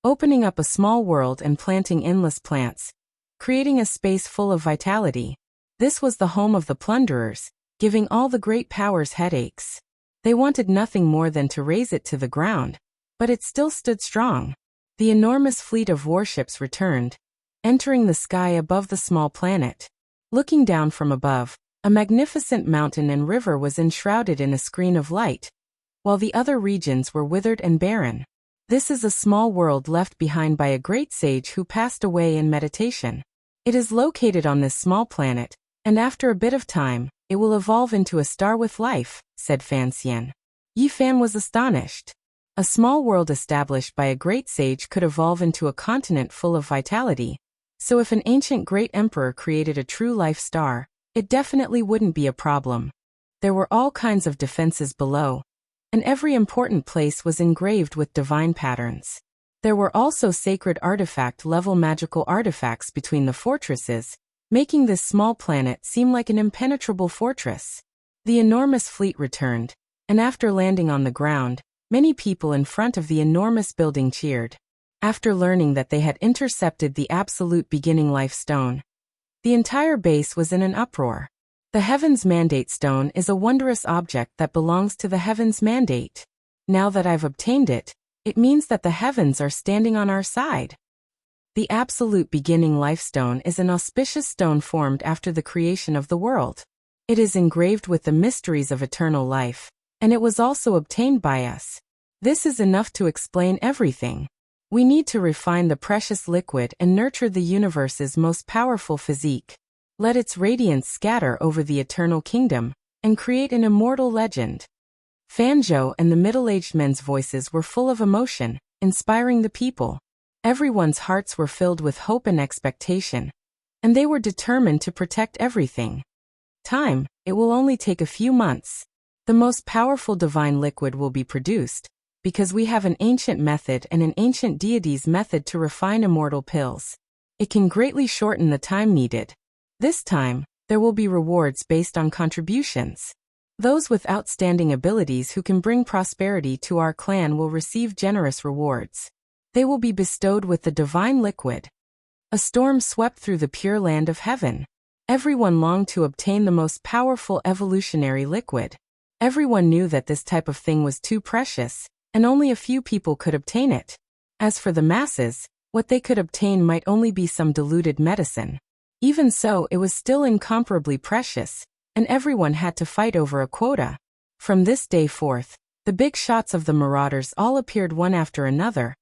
A: opening up a small world and planting endless plants, creating a space full of vitality. This was the home of the plunderers, giving all the great powers headaches. They wanted nothing more than to raze it to the ground, but it still stood strong. The enormous fleet of warships returned, entering the sky above the small planet. Looking down from above, a magnificent mountain and river was enshrouded in a screen of light, while the other regions were withered and barren. This is a small world left behind by a great sage who passed away in meditation. It is located on this small planet, and after a bit of time, it will evolve into a star with life, said Fan Xian. Yi Fan was astonished. A small world established by a great sage could evolve into a continent full of vitality. So if an ancient great emperor created a true life star, it definitely wouldn't be a problem. There were all kinds of defenses below, and every important place was engraved with divine patterns. There were also sacred artifact-level magical artifacts between the fortresses, making this small planet seem like an impenetrable fortress. The enormous fleet returned, and after landing on the ground, many people in front of the enormous building cheered. After learning that they had intercepted the absolute beginning life stone, the entire base was in an uproar. The Heaven's Mandate Stone is a wondrous object that belongs to the Heaven's Mandate. Now that I've obtained it, it means that the heavens are standing on our side. The absolute beginning life stone is an auspicious stone formed after the creation of the world. It is engraved with the mysteries of eternal life, and it was also obtained by us. This is enough to explain everything. We need to refine the precious liquid and nurture the universe's most powerful physique. Let its radiance scatter over the eternal kingdom, and create an immortal legend. Fan Zhou and the middle-aged men's voices were full of emotion, inspiring the people. Everyone's hearts were filled with hope and expectation, and they were determined to protect everything. It will only take a few months. The most powerful divine liquid will be produced, because we have an ancient method and an ancient deity's method to refine immortal pills. It can greatly shorten the time needed. This time, there will be rewards based on contributions. Those with outstanding abilities who can bring prosperity to our clan will receive generous rewards. They will be bestowed with the divine liquid. A storm swept through the pure land of heaven. Everyone longed to obtain the most powerful evolutionary liquid. Everyone knew that this type of thing was too precious, and only a few people could obtain it. As for the masses, what they could obtain might only be some diluted medicine. Even so, it was still incomparably precious, and everyone had to fight over a quota. From this day forth, the big shots of the marauders all appeared one after another,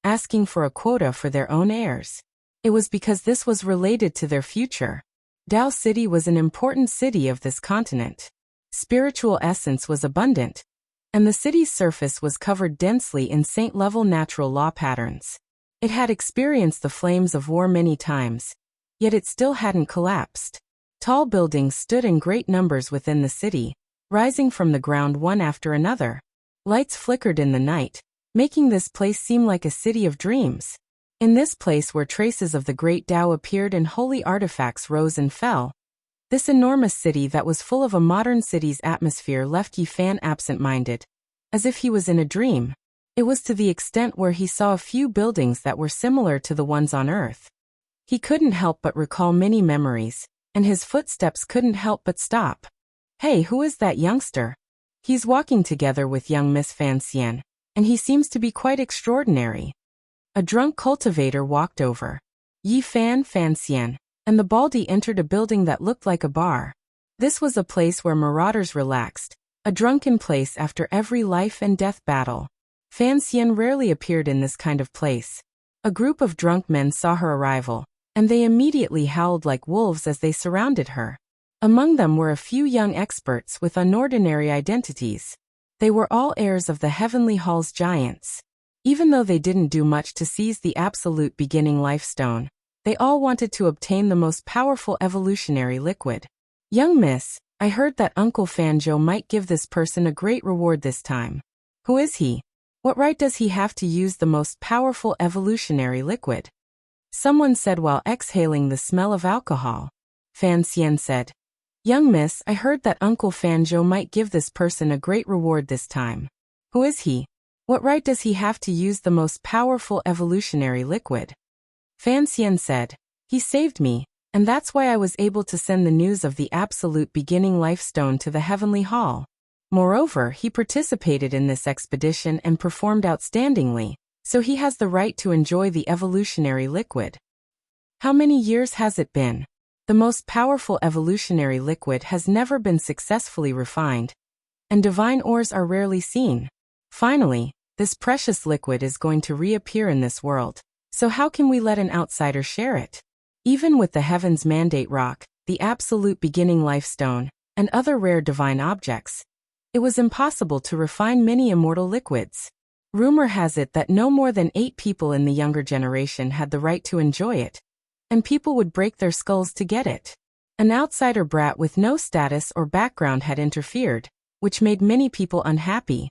A: asking for a quota for their own heirs. It was because this was related to their future. Tao City was an important city of this continent. Spiritual essence was abundant, and the city's surface was covered densely in saint-level natural law patterns. It had experienced the flames of war many times, yet it still hadn't collapsed. Tall buildings stood in great numbers within the city, rising from the ground one after another. Lights flickered in the night, making this place seem like a city of dreams. In this place where traces of the great Tao appeared and holy artifacts rose and fell, this enormous city that was full of a modern city's atmosphere left Yi Fan absent-minded, as if he was in a dream. It was to the extent where he saw a few buildings that were similar to the ones on Earth. He couldn't help but recall many memories, and his footsteps couldn't help but stop. Hey, who is that youngster? He's walking together with young Miss Fanxian, and he seems to be quite extraordinary. A drunk cultivator walked over. Yi Fan Fanxian and the Baldy entered a building that looked like a bar. This was a place where marauders relaxed, a drunken place after every life and death battle. Fanxian rarely appeared in this kind of place. A group of drunk men saw her arrival, and they immediately howled like wolves as they surrounded her. Among them were a few young experts with unordinary identities. They were all heirs of the Heavenly Hall's giants. Even though they didn't do much to seize the absolute beginning life stone, they all wanted to obtain the most powerful evolutionary liquid. Young miss, I heard that Uncle Fanjo might give this person a great reward this time. Who is he? What right does he have to use the most powerful evolutionary liquid? Someone said while exhaling the smell of alcohol. Fanxian said, Young miss, I heard that Uncle Fanjo might give this person a great reward this time. Who is he? What right does he have to use the most powerful evolutionary liquid? Fanxian said, He saved me, and that's why I was able to send the news of the absolute beginning life stone to the Heavenly Hall. Moreover, he participated in this expedition and performed outstandingly, so he has the right to enjoy the evolutionary liquid. How many years has it been? The most powerful evolutionary liquid has never been successfully refined, and divine ores are rarely seen. Finally, this precious liquid is going to reappear in this world, so how can we let an outsider share it? Even with the Heaven's Mandate Rock, the absolute beginning life stone, and other rare divine objects, it was impossible to refine many immortal liquids. Rumor has it that no more than 8 people in the younger generation had the right to enjoy it, and people would break their skulls to get it. An outsider brat with no status or background had interfered, which made many people unhappy.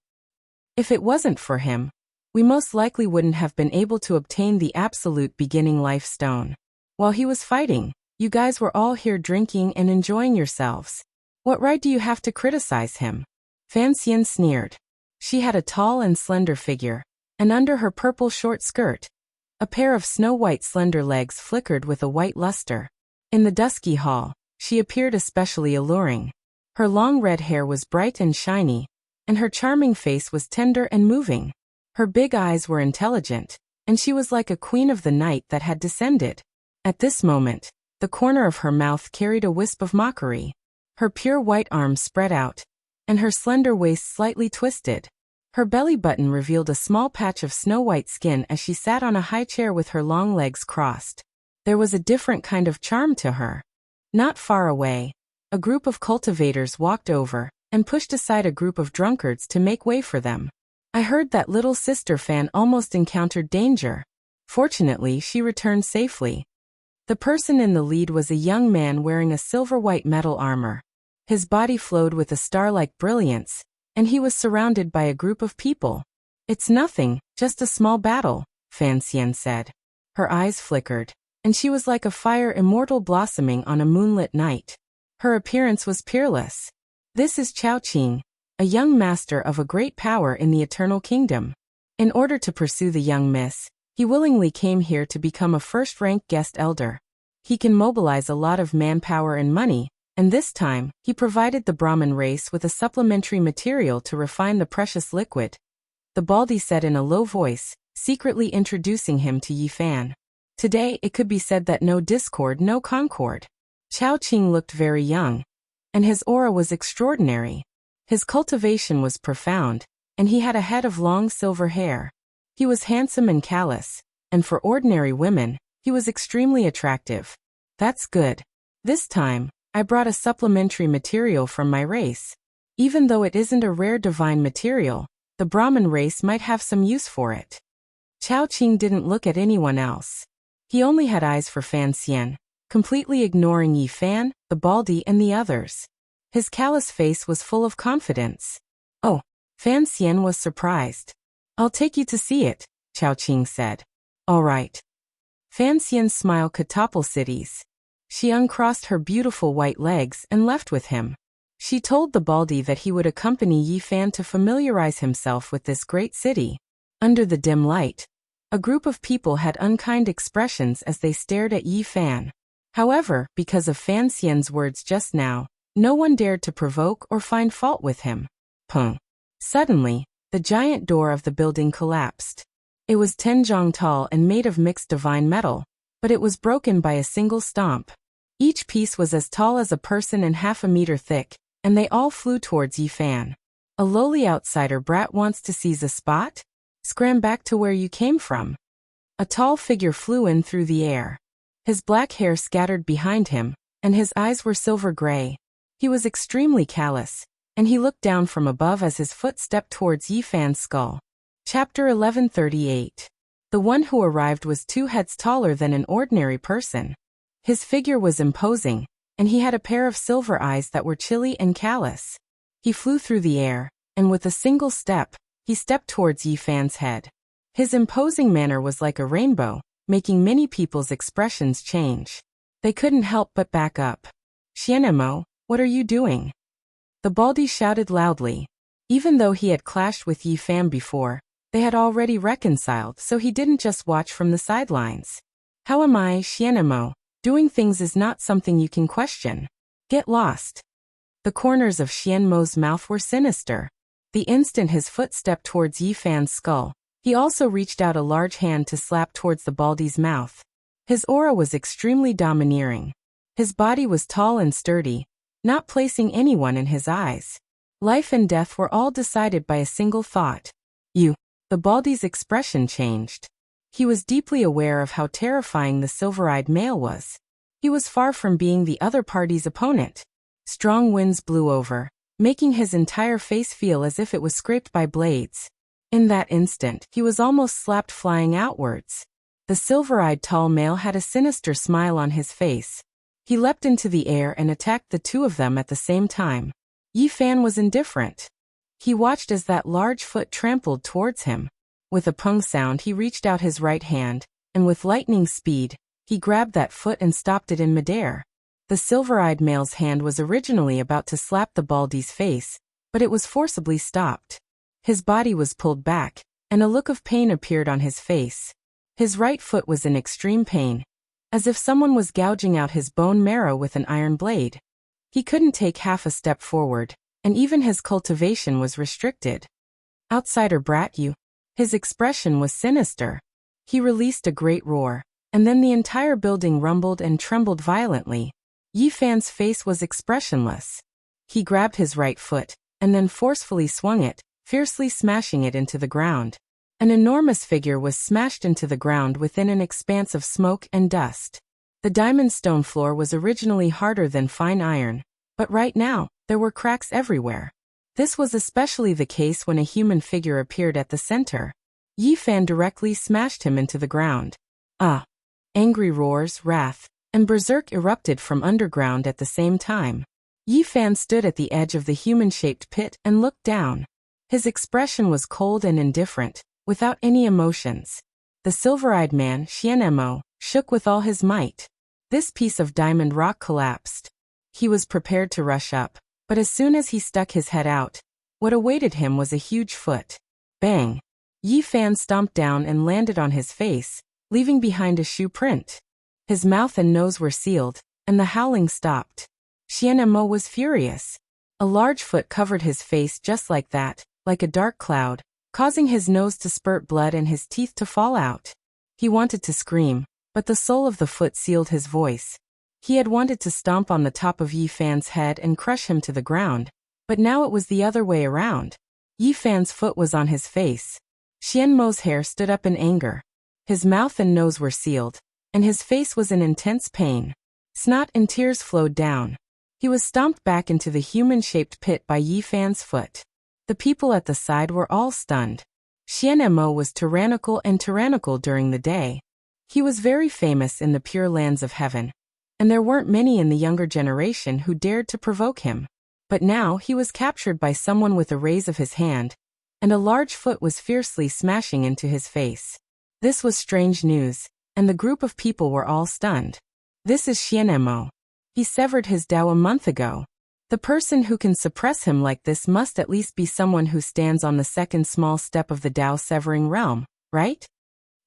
A: If it wasn't for him, we most likely wouldn't have been able to obtain the absolute beginning life stone. While he was fighting, you guys were all here drinking and enjoying yourselves. What right do you have to criticize him? Fanxian sneered. She had a tall and slender figure, and under her purple short skirt, a pair of snow-white slender legs flickered with a white luster. In the dusky hall, she appeared especially alluring. Her long red hair was bright and shiny, and her charming face was tender and moving. Her big eyes were intelligent, and she was like a queen of the night that had descended. At this moment, the corner of her mouth carried a wisp of mockery. Her pure white arms spread out, and her slender waist slightly twisted. Her belly button revealed a small patch of snow-white skin as she sat on a high chair with her long legs crossed. There was a different kind of charm to her. Not far away, a group of cultivators walked over and pushed aside a group of drunkards to make way for them. I heard that little sister Fan almost encountered danger. Fortunately, she returned safely. The person in the lead was a young man wearing a silver-white metal armor. His body flowed with a star-like brilliance, and he was surrounded by a group of people. It's nothing, just a small battle, Fanxian said. Her eyes flickered, and she was like a fire immortal blossoming on a moonlit night. Her appearance was peerless. This is Chao Qing, a young master of a great power in the Eternal Kingdom. In order to pursue the young miss, he willingly came here to become a first-rank guest elder. He can mobilize a lot of manpower and money, and this time, he provided the Brahmin race with a supplementary material to refine the precious liquid. The Baldy said in a low voice, secretly introducing him to Yi Fan. Today, it could be said that no discord, no concord. Chao Qing looked very young, and his aura was extraordinary. His cultivation was profound, and he had a head of long silver hair. He was handsome and callous, and for ordinary women, he was extremely attractive. That's good. This time, I brought a supplementary material from my race. Even though it isn't a rare divine material, the Brahmin race might have some use for it. Chao Qing didn't look at anyone else. He only had eyes for Fan Xian, completely ignoring Yi Fan, the Baldy, and the others. His callous face was full of confidence. Oh, Fan Xian was surprised. I'll take you to see it, Chao Qing said. All right. Fan Xian's smile could topple cities. She uncrossed her beautiful white legs and left with him. She told the Baldy that he would accompany Yi Fan to familiarize himself with this great city. Under the dim light, a group of people had unkind expressions as they stared at Yi Fan. However, because of Fan Xian's words just now, no one dared to provoke or find fault with him. Pung. Suddenly, the giant door of the building collapsed. It was 10 zhang tall and made of mixed divine metal, but it was broken by a single stomp. Each piece was as tall as a person and half a meter thick, and they all flew towards Yi Fan. A lowly outsider brat wants to seize a spot? Scram back to where you came from. A tall figure flew in through the air. His black hair scattered behind him, and his eyes were silver gray. He was extremely callous, and he looked down from above as his foot stepped towards Yi Fan's skull. Chapter 1138. The one who arrived was 2 heads taller than an ordinary person. His figure was imposing, and he had a pair of silver eyes that were chilly and callous. He flew through the air, and with a single step, he stepped towards Yi Fan's head. His imposing manner was like a rainbow, making many people's expressions change. They couldn't help but back up. Xianemo, what are you doing? The Baldy shouted loudly. Even though he had clashed with Yi Fan before, they had already reconciled, so he didn't just watch from the sidelines. How am I, Xianemo? Doing things is not something you can question. Get lost. The corners of Xianmo's mouth were sinister. The instant his foot stepped towards Yi Fan's skull, he also reached out a large hand to slap towards the Baldy's mouth. His aura was extremely domineering. His body was tall and sturdy, not placing anyone in his eyes. Life and death were all decided by a single thought. You. The Baldy's expression changed. He was deeply aware of how terrifying the silver-eyed male was. He was far from being the other party's opponent. Strong winds blew over, making his entire face feel as if it was scraped by blades. In that instant, he was almost slapped flying outwards. The silver-eyed tall male had a sinister smile on his face. He leapt into the air and attacked the 2 of them at the same time. Yi Fan was indifferent. He watched as that large foot trampled towards him. With a pung sound, he reached out his right hand, and with lightning speed, he grabbed that foot and stopped it in midair. The silver-eyed male's hand was originally about to slap the Baldy's face, but it was forcibly stopped. His body was pulled back, and a look of pain appeared on his face. His right foot was in extreme pain, as if someone was gouging out his bone marrow with an iron blade. He couldn't take half a step forward, and even his cultivation was restricted. Outsider brat, you. His expression was sinister. He released a great roar, and then the entire building rumbled and trembled violently. Yi Fan's face was expressionless. He grabbed his right foot, and then forcefully swung it, fiercely smashing it into the ground. An enormous figure was smashed into the ground within an expanse of smoke and dust. The diamond stone floor was originally harder than fine iron, but right now, there were cracks everywhere. This was especially the case when a human figure appeared at the center. Yi Fan directly smashed him into the ground. Ah! Angry roars, wrath, and berserk erupted from underground at the same time. Yi Fan stood at the edge of the human-shaped pit and looked down. His expression was cold and indifferent, without any emotions. The silver-eyed man, Xianemo, shook with all his might. This piece of diamond rock collapsed. He was prepared to rush up, But as soon as he stuck his head out, what awaited him was a huge foot. Bang! Yi Fan stomped down and landed on his face, leaving behind a shoe print. His mouth and nose were sealed, and the howling stopped. Xian Mo was furious. A large foot covered his face just like that, like a dark cloud, causing his nose to spurt blood and his teeth to fall out. He wanted to scream, but the sole of the foot sealed his voice. He had wanted to stomp on the top of Yi Fan's head and crush him to the ground, but now it was the other way around. Yi Fan's foot was on his face. Xian Mo's hair stood up in anger. His mouth and nose were sealed, and his face was in intense pain. Snot and tears flowed down. He was stomped back into the human-shaped pit by Yi Fan's foot. The people at the side were all stunned. Xian Mo was tyrannical during the day. He was very famous in the pure lands of heaven, and there weren't many in the younger generation who dared to provoke him. But now he was captured by someone with a raise of his hand, and a large foot was fiercely smashing into his face. This was strange news, and the group of people were all stunned. This is Xian Mo. He severed his Tao a month ago. The person who can suppress him like this must at least be someone who stands on the second small step of the Tao severing realm, right?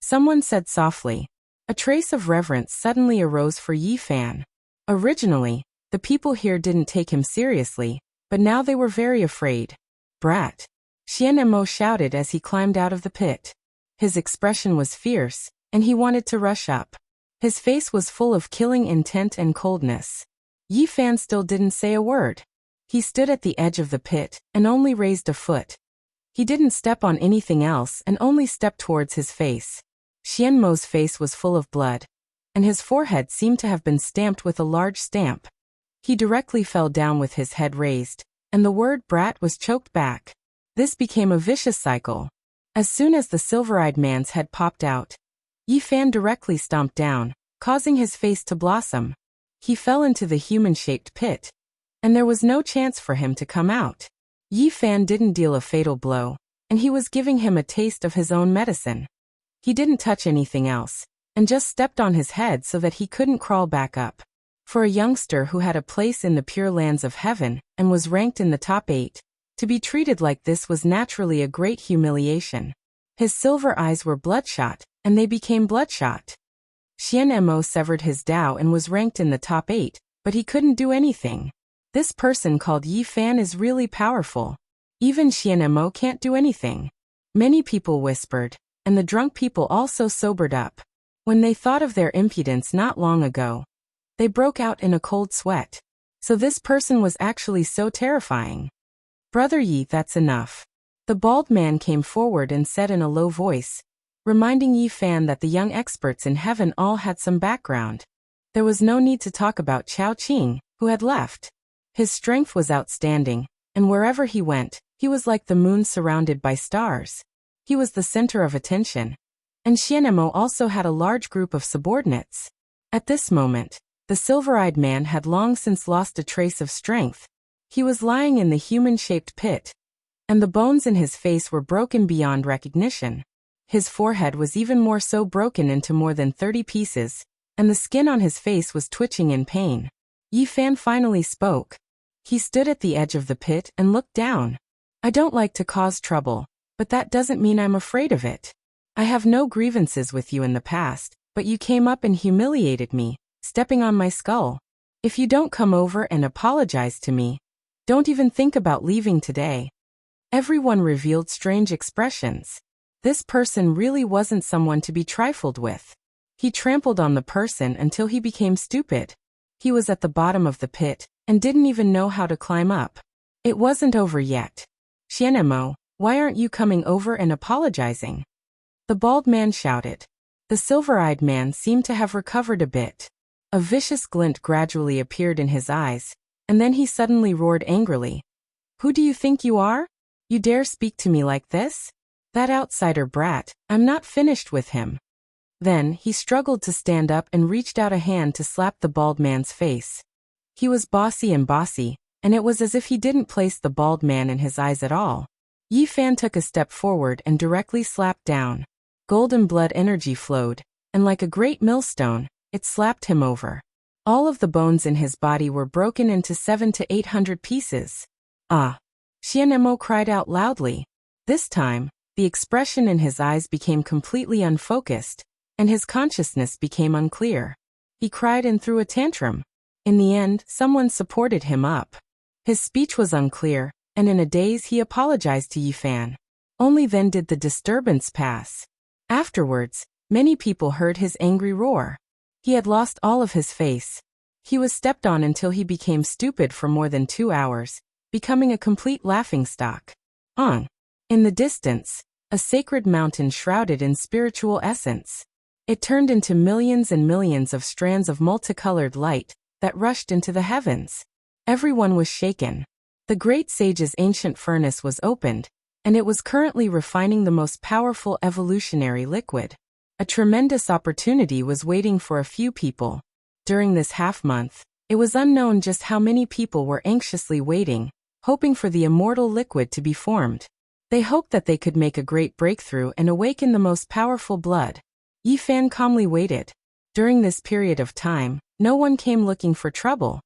A: Someone said softly. A trace of reverence suddenly arose for Yi Fan. Originally, the people here didn't take him seriously, but now they were very afraid. Brat! Xian Mo shouted as he climbed out of the pit. His expression was fierce, and he wanted to rush up. His face was full of killing intent and coldness. Yi Fan still didn't say a word. He stood at the edge of the pit and only raised a foot. He didn't step on anything else and only stepped towards his face. Xian Mo's face was full of blood, and his forehead seemed to have been stamped with a large stamp. He directly fell down with his head raised, and the word brat was choked back. This became a vicious cycle. As soon as the silver-eyed man's head popped out, Yi Fan directly stomped down, causing his face to blossom. He fell into the human-shaped pit, and there was no chance for him to come out. Yi Fan didn't deal a fatal blow, and he was giving him a taste of his own medicine. He didn't touch anything else, and just stepped on his head so that he couldn't crawl back up. For a youngster who had a place in the pure lands of heaven and was ranked in the top 8, to be treated like this was naturally a great humiliation. His silver eyes were bloodshot, and they became bloodshot. Xian Mo severed his Tao and was ranked in the top 8, but he couldn't do anything. This person called Yi Fan is really powerful. Even Xian Mo can't do anything. Many people whispered, and the drunk people also sobered up. When they thought of their impudence not long ago, they broke out in a cold sweat. So this person was actually so terrifying. Brother Yi, that's enough. The bald man came forward and said in a low voice, reminding Yi Fan that the young experts in heaven all had some background. There was no need to talk about Chao Qing, who had left. His strength was outstanding, and wherever he went, he was like the moon surrounded by stars. He was the center of attention. And Xian Mo also had a large group of subordinates. At this moment, the silver-eyed man had long since lost a trace of strength. He was lying in the human-shaped pit, and the bones in his face were broken beyond recognition. His forehead was even more so broken into more than 30 pieces, and the skin on his face was twitching in pain. Yi Fan finally spoke. He stood at the edge of the pit and looked down. I don't like to cause trouble, but that doesn't mean I'm afraid of it. I have no grievances with you in the past, but you came up and humiliated me, stepping on my skull. If you don't come over and apologize to me, don't even think about leaving today. Everyone revealed strange expressions. This person really wasn't someone to be trifled with. He trampled on the person until he became stupid. He was at the bottom of the pit and didn't even know how to climb up. It wasn't over yet. Xian Mo, why aren't you coming over and apologizing? The bald man shouted. The silver-eyed man seemed to have recovered a bit. A vicious glint gradually appeared in his eyes, and then he suddenly roared angrily. Who do you think you are? You dare speak to me like this? That outsider brat, I'm not finished with him. Then he struggled to stand up and reached out a hand to slap the bald man's face. He was bossy, and it was as if he didn't place the bald man in his eyes at all. Yi Fan took a step forward and directly slapped down. Golden blood energy flowed, and like a great millstone, it slapped him over. All of the bones in his body were broken into 700 to 800 pieces. Ah! Xianemo cried out loudly. This time, the expression in his eyes became completely unfocused, and his consciousness became unclear. He cried and threw a tantrum. In the end, someone supported him up. His speech was unclear, and in a daze he apologized to Yifan. Only then did the disturbance pass. Afterwards, many people heard his angry roar. He had lost all of his face. He was stepped on until he became stupid for more than 2 hours, becoming a complete laughingstock. In the distance, a sacred mountain shrouded in spiritual essence. It turned into millions and millions of strands of multicolored light that rushed into the heavens. Everyone was shaken. The great sage's ancient furnace was opened, and it was currently refining the most powerful evolutionary liquid. A tremendous opportunity was waiting for a few people. During this half-month, it was unknown just how many people were anxiously waiting, hoping for the immortal liquid to be formed. They hoped that they could make a great breakthrough and awaken the most powerful blood. Yifan calmly waited. During this period of time, no one came looking for trouble.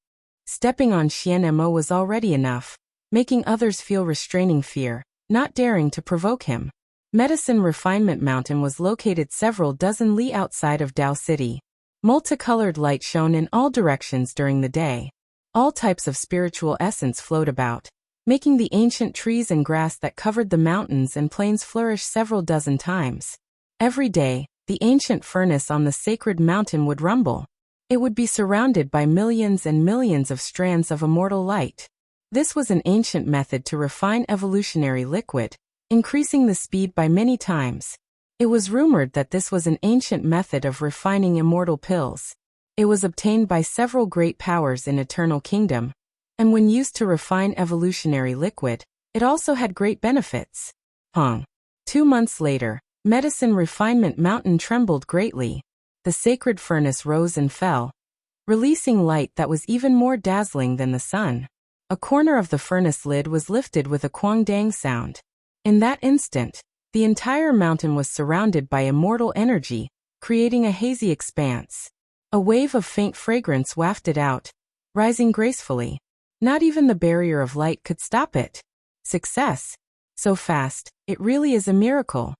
A: Stepping on Xianemo was already enough, making others feel restraining fear, not daring to provoke him. Medicine Refinement Mountain was located several dozen li outside of Dao City. Multicolored light shone in all directions during the day. All types of spiritual essence flowed about, making the ancient trees and grass that covered the mountains and plains flourish several dozen times. Every day, the ancient furnace on the sacred mountain would rumble. It would be surrounded by millions and millions of strands of immortal light. This was an ancient method to refine evolutionary liquid, increasing the speed by many times. It was rumored that this was an ancient method of refining immortal pills. It was obtained by several great powers in Eternal Kingdom, and when used to refine evolutionary liquid, it also had great benefits. 2 months later, Medicine Refinement Mountain trembled greatly. The sacred furnace rose and fell, releasing light that was even more dazzling than the sun. A corner of the furnace lid was lifted with a quang-dang sound. In that instant, the entire mountain was surrounded by immortal energy, creating a hazy expanse. A wave of faint fragrance wafted out, rising gracefully. Not even the barrier of light could stop it. Success! So fast, it really is a miracle.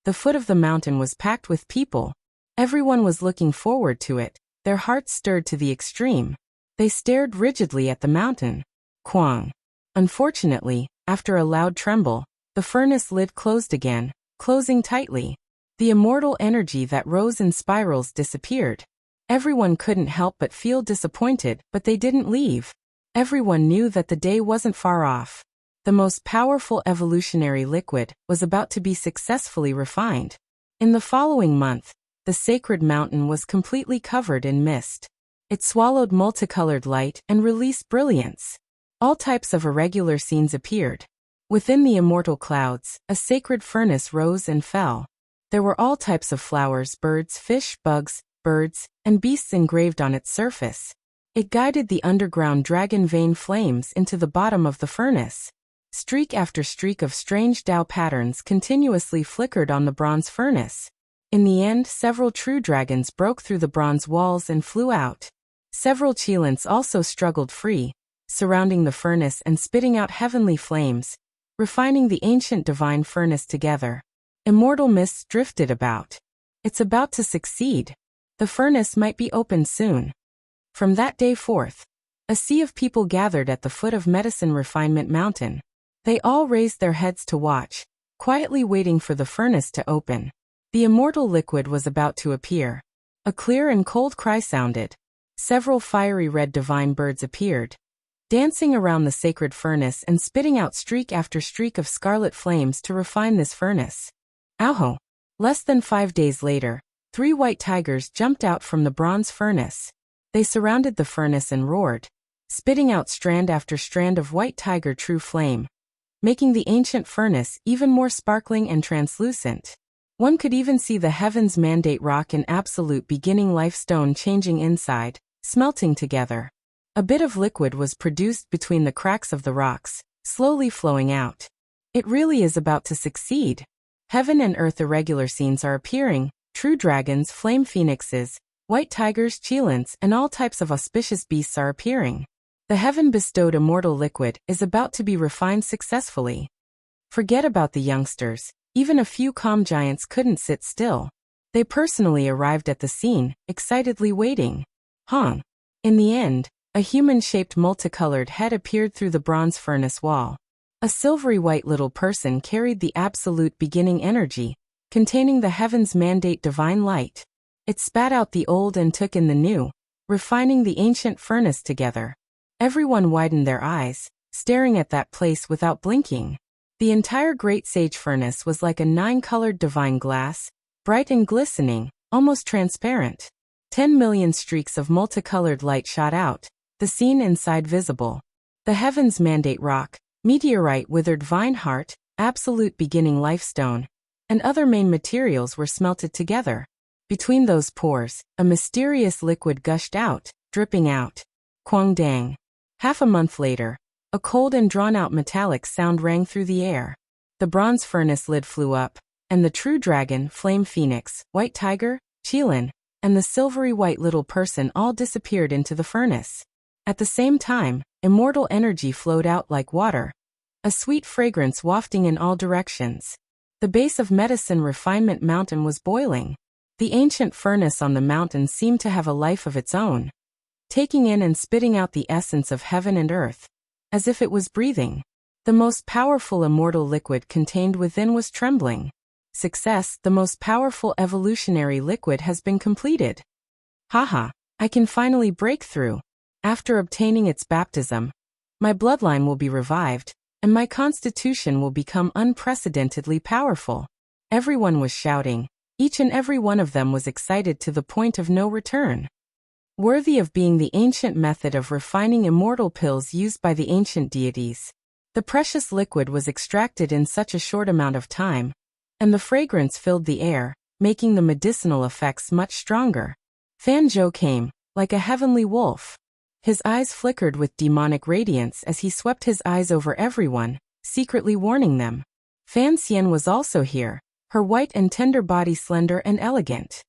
A: The foot of the mountain was packed with people. Everyone was looking forward to it, their hearts stirred to the extreme. They stared rigidly at the mountain. Quang! Unfortunately, after a loud tremble, the furnace lid closed again, closing tightly. The immortal energy that rose in spirals disappeared. Everyone couldn't help but feel disappointed, but they didn't leave. Everyone knew that the day wasn't far off. The most powerful evolutionary liquid was about to be successfully refined. In the following month, the sacred mountain was completely covered in mist. It swallowed multicolored light and released brilliance. All types of irregular scenes appeared. Within the immortal clouds, a sacred furnace rose and fell. There were all types of flowers, birds, fish, bugs, birds, and beasts engraved on its surface. It guided the underground dragon vein flames into the bottom of the furnace. Streak after streak of strange Tao patterns continuously flickered on the bronze furnace. In the end, several true dragons broke through the bronze walls and flew out. Several Qilins also struggled free, surrounding the furnace and spitting out heavenly flames, refining the ancient divine furnace together. Immortal mists drifted about. It's about to succeed. The furnace might be opened soon. From that day forth, a sea of people gathered at the foot of Medicine Refinement Mountain. They all raised their heads to watch, quietly waiting for the furnace to open. The immortal liquid was about to appear. A clear and cold cry sounded. Several fiery red divine birds appeared, dancing around the sacred furnace and spitting out streak after streak of scarlet flames to refine this furnace. Ow! Less than 5 days later, 3 white tigers jumped out from the bronze furnace. They surrounded the furnace and roared, spitting out strand after strand of white tiger true flame, making the ancient furnace even more sparkling and translucent. One could even see the heavens mandate rock and absolute beginning life stone changing inside, smelting together. A bit of liquid was produced between the cracks of the rocks, slowly flowing out. It really is about to succeed. Heaven and earth irregular scenes are appearing, true dragons, flame phoenixes, White tigers, cheelins, and all types of auspicious beasts are appearing. The heaven-bestowed immortal liquid is about to be refined successfully. Forget about the youngsters. Even a few calm giants couldn't sit still. They personally arrived at the scene, excitedly waiting. In the end, a human-shaped multicolored head appeared through the bronze furnace wall. A silvery white little person carried the absolute beginning energy, containing the heaven's mandate divine light. It spat out the old and took in the new, refining the ancient furnace together. Everyone widened their eyes, staring at that place without blinking. The entire great sage furnace was like a 9-colored divine glass, bright and glistening, almost transparent. 10 million streaks of multicolored light shot out, the scene inside visible. The heaven's mandate rock, meteorite, withered vine heart, absolute beginning lifestone, and other main materials were smelted together. Between those pores, a mysterious liquid gushed out, dripping out. Quang dang. Half a month later, a cold and drawn-out metallic sound rang through the air. The bronze furnace lid flew up, and the true dragon, flame phoenix, white tiger, cheelin, and the silvery white little person all disappeared into the furnace. At the same time, immortal energy flowed out like water, a sweet fragrance wafting in all directions. The base of Medicine Refinement Mountain was boiling. The ancient furnace on the mountain seemed to have a life of its own, taking in and spitting out the essence of heaven and earth, as if it was breathing. The most powerful immortal liquid contained within was trembling. Success, the most powerful evolutionary liquid has been completed. Haha, I can finally break through. After obtaining its baptism, my bloodline will be revived, and my constitution will become unprecedentedly powerful. Everyone was shouting. Each and every one of them was excited to the point of no return. Worthy of being the ancient method of refining immortal pills used by the ancient deities. The precious liquid was extracted in such a short amount of time, and the fragrance filled the air, making the medicinal effects much stronger. Fan Zhou came, like a heavenly wolf. His eyes flickered with demonic radiance as he swept his eyes over everyone, secretly warning them. Fan Xian was also here, her white and tender body slender and elegant.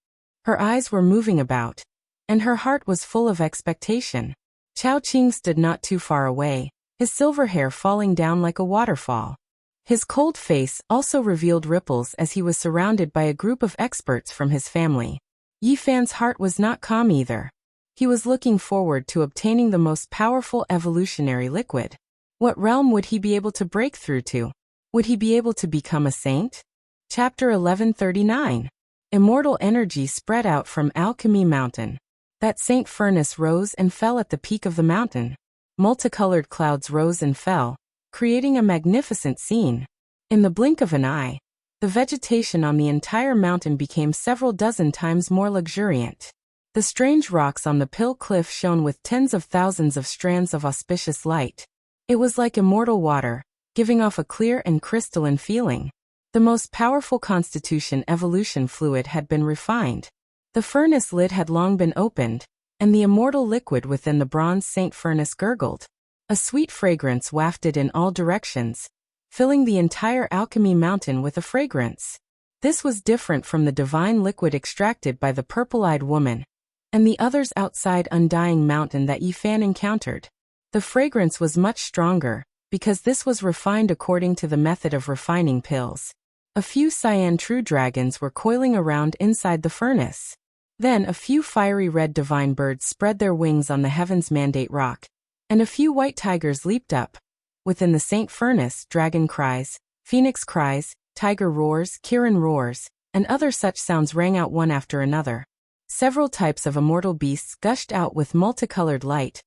A: Her eyes were moving about, and her heart was full of expectation. Chao Qing stood not too far away, his silver hair falling down like a waterfall. His cold face also revealed ripples as he was surrounded by a group of experts from his family. Yi Fan's heart was not calm either. He was looking forward to obtaining the most powerful evolutionary liquid. What realm would he be able to break through to? Would he be able to become a saint? Chapter 1139. Immortal energy spread out from Alchemy Mountain. That saint furnace rose and fell at the peak of the mountain. Multicolored clouds rose and fell, creating a magnificent scene. In the blink of an eye, the vegetation on the entire mountain became several dozen times more luxuriant. The strange rocks on the Pill Cliff shone with tens of thousands of strands of auspicious light. It was like immortal water, giving off a clear and crystalline feeling. The most powerful constitution evolution fluid had been refined. The furnace lid had long been opened, and the immortal liquid within the bronze saint furnace gurgled. A sweet fragrance wafted in all directions, filling the entire Alchemy Mountain with a fragrance. This was different from the divine liquid extracted by the purple-eyed woman and the others outside Undying Mountain that Yi Fan encountered. The fragrance was much stronger, because this was refined according to the method of refining pills. A few cyan true dragons were coiling around inside the furnace. Then a few fiery red divine birds spread their wings on the heaven's mandate rock, and a few white tigers leaped up. Within the saint furnace, dragon cries, phoenix cries, tiger roars, Kirin roars, and other such sounds rang out one after another. Several types of immortal beasts gushed out with multicolored light,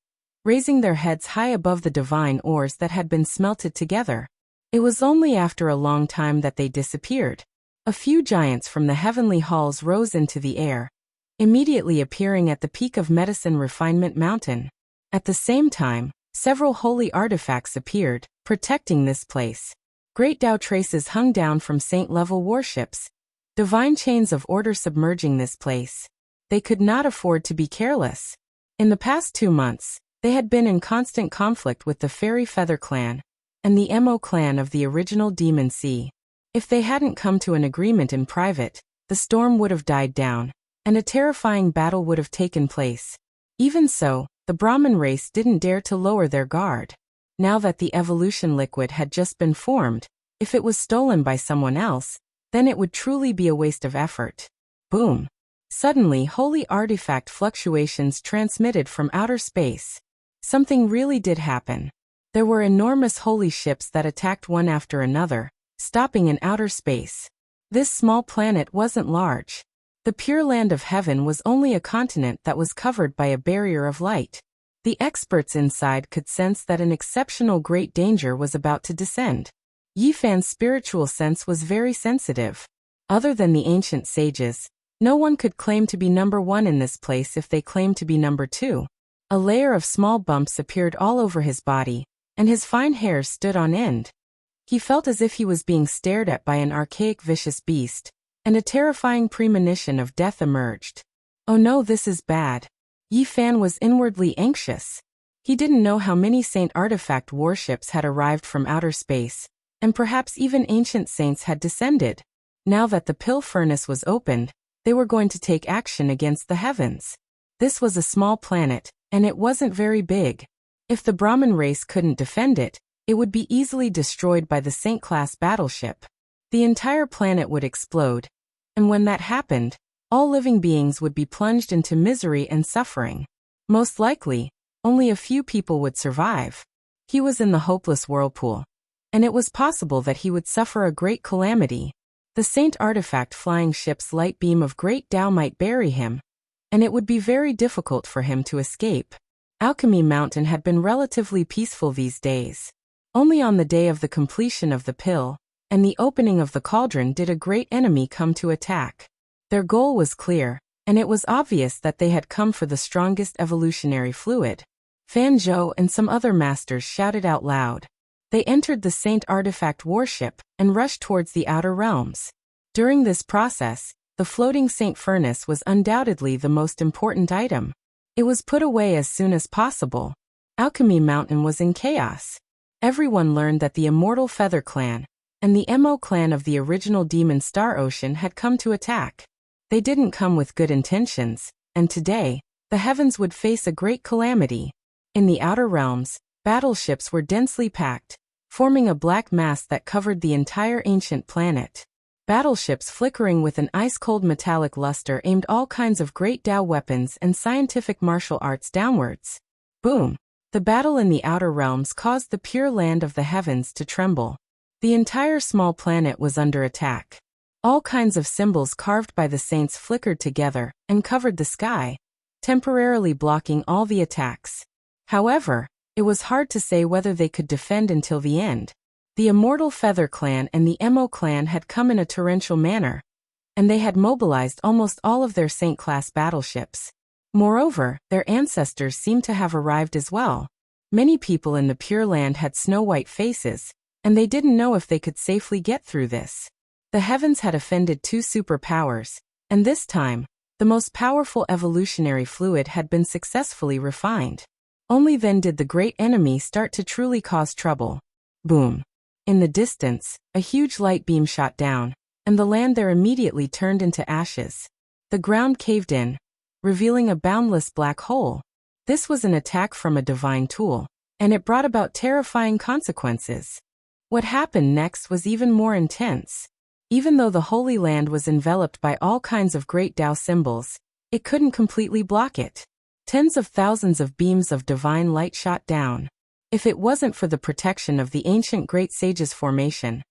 A: raising their heads high above the divine ores that had been smelted together. It was only after a long time that they disappeared. A few giants from the heavenly halls rose into the air, immediately appearing at the peak of Medicine Refinement Mountain. At the same time, several holy artifacts appeared, protecting this place. Great Tao traces hung down from saint-level warships, divine chains of order submerging this place. They could not afford to be careless. In the past 2 months, they had been in constant conflict with the Fairy Feather clan and the Mo clan of the original Demon Sea. If they hadn't come to an agreement in private, the storm would have died down, and a terrifying battle would have taken place. Even so, the Brahmin race didn't dare to lower their guard. Now that the evolution liquid had just been formed, if it was stolen by someone else, then it would truly be a waste of effort. Boom! Suddenly, holy artifact fluctuations transmitted from outer space. Something really did happen. There were enormous holy ships that attacked one after another, stopping in outer space. This small planet wasn't large. The pure land of heaven was only a continent that was covered by a barrier of light. The experts inside could sense that an exceptional great danger was about to descend. Yifan's spiritual sense was very sensitive. Other than the ancient sages, no one could claim to be number one in this place if they claimed to be number two. A layer of small bumps appeared all over his body, and his fine hairs stood on end. He felt as if he was being stared at by an archaic vicious beast, and a terrifying premonition of death emerged. Oh no, this is bad. Yifan was inwardly anxious. He didn't know how many saint artifact warships had arrived from outer space, and perhaps even ancient saints had descended. Now that the pill furnace was opened, they were going to take action against the heavens. This was a small planet, and it wasn't very big. If the Brahmin race couldn't defend it, it would be easily destroyed by the Saint-class battleship. The entire planet would explode, and when that happened, all living beings would be plunged into misery and suffering. Most likely, only a few people would survive. He was in the hopeless whirlpool, and it was possible that he would suffer a great calamity. The Saint artifact flying ship's light beam of great Tao might bury him, and it would be very difficult for him to escape. Alchemy Mountain had been relatively peaceful these days. Only on the day of the completion of the pill and the opening of the cauldron did a great enemy come to attack. Their goal was clear, and it was obvious that they had come for the strongest evolutionary fluid. Fan Zhou and some other masters shouted out loud. They entered the Saint artifact warship and rushed towards the outer realms. During this process, the floating Saint furnace was undoubtedly the most important item. It was put away as soon as possible. Alchemy Mountain was in chaos. Everyone learned that the Immortal Feather Clan and the Mo clan of the original Demon Star Ocean had come to attack. They didn't come with good intentions, and today, the heavens would face a great calamity. In the outer realms, battleships were densely packed, forming a black mass that covered the entire ancient planet. Battleships flickering with an ice-cold metallic luster aimed all kinds of great Tao weapons and scientific martial arts downwards. Boom! The battle in the outer realms caused the pure land of the heavens to tremble. The entire small planet was under attack. All kinds of symbols carved by the saints flickered together and covered the sky, temporarily blocking all the attacks. However, it was hard to say whether they could defend until the end. The Immortal Feather Clan and the Mo clan had come in a torrential manner, and they had mobilized almost all of their Saint-class battleships. Moreover, their ancestors seemed to have arrived as well. Many people in the Pure Land had snow-white faces, and they didn't know if they could safely get through this. The heavens had offended two superpowers, and this time, the most powerful evolutionary fluid had been successfully refined. Only then did the great enemy start to truly cause trouble. Boom! In the distance, a huge light beam shot down, and the land there immediately turned into ashes. The ground caved in, revealing a boundless black hole. This was an attack from a divine tool, and it brought about terrifying consequences. What happened next was even more intense. Even though the Holy Land was enveloped by all kinds of great Tao symbols, it couldn't completely block it. Tens of thousands of beams of divine light shot down. If it wasn't for the protection of the ancient Great Sage's formation,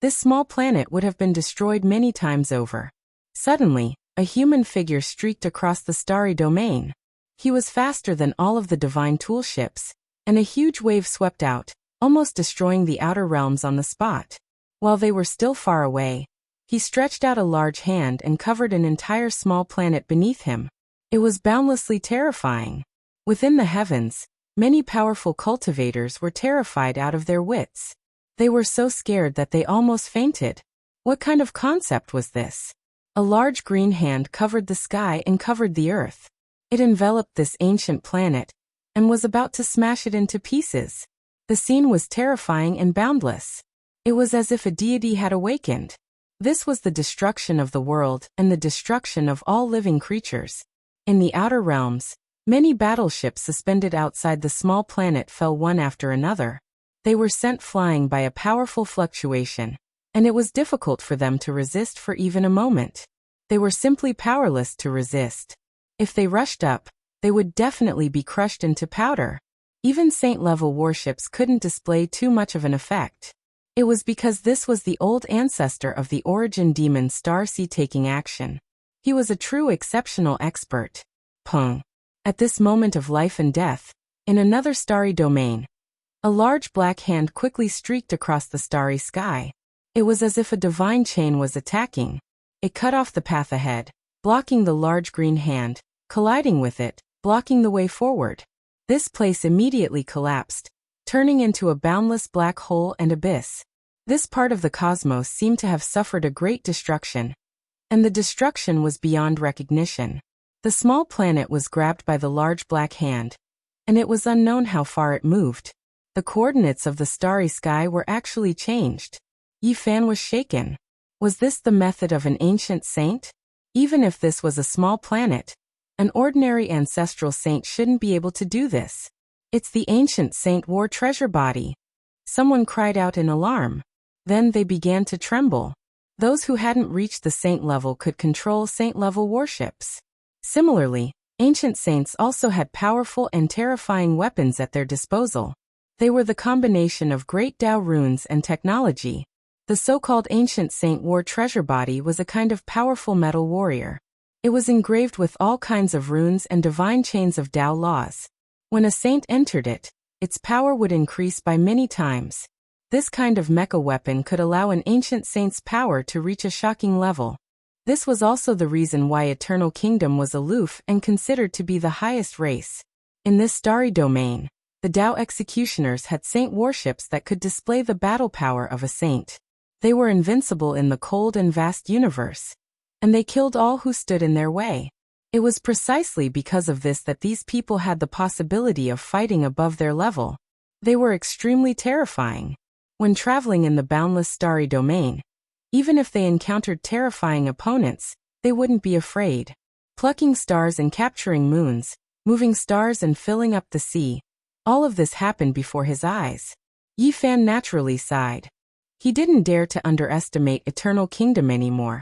A: this small planet would have been destroyed many times over. Suddenly, a human figure streaked across the starry domain. He was faster than all of the divine tool ships, and a huge wave swept out, almost destroying the outer realms on the spot. While they were still far away, he stretched out a large hand and covered an entire small planet beneath him. It was boundlessly terrifying. Within the heavens, many powerful cultivators were terrified out of their wits. They were so scared that they almost fainted. What kind of concept was this? A large green hand covered the sky and covered the earth. It enveloped this ancient planet, and was about to smash it into pieces. The scene was terrifying and boundless. It was as if a deity had awakened. This was the destruction of the world and the destruction of all living creatures. In the outer realms, many battleships suspended outside the small planet fell one after another. They were sent flying by a powerful fluctuation, and it was difficult for them to resist for even a moment. They were simply powerless to resist. If they rushed up, they would definitely be crushed into powder. Even saint-level warships couldn't display too much of an effect. It was because this was the old ancestor of the origin demon Star Sea taking action. He was a true exceptional expert. Pung. At this moment of life and death, in another starry domain, a large black hand quickly streaked across the starry sky. It was as if a divine chain was attacking. It cut off the path ahead, blocking the large green hand, colliding with it, blocking the way forward. This place immediately collapsed, turning into a boundless black hole and abyss. This part of the cosmos seemed to have suffered a great destruction, and the destruction was beyond recognition. The small planet was grabbed by the large black hand, and it was unknown how far it moved. The coordinates of the starry sky were actually changed. Yi Fan was shaken. Was this the method of an ancient saint? Even if this was a small planet, an ordinary ancestral saint shouldn't be able to do this. It's the ancient saint war treasure body. Someone cried out in alarm. Then they began to tremble. Those who hadn't reached the saint level could control saint-level warships. Similarly, ancient saints also had powerful and terrifying weapons at their disposal. They were the combination of great Tao runes and technology. The so-called ancient saint war treasure body was a kind of powerful metal warrior. It was engraved with all kinds of runes and divine chains of Tao laws. When a saint entered it, its power would increase by many times. This kind of mecha weapon could allow an ancient saint's power to reach a shocking level. This was also the reason why Eternal Kingdom was aloof and considered to be the highest race. In this starry domain, the Tao executioners had saint warships that could display the battle power of a saint. They were invincible in the cold and vast universe, and they killed all who stood in their way. It was precisely because of this that these people had the possibility of fighting above their level. They were extremely terrifying. When traveling in the boundless starry domain, even if they encountered terrifying opponents, they wouldn't be afraid. Plucking stars and capturing moons, moving stars and filling up the sea, all of this happened before his eyes. Yi Fan naturally sighed. He didn't dare to underestimate Eternal Kingdom anymore,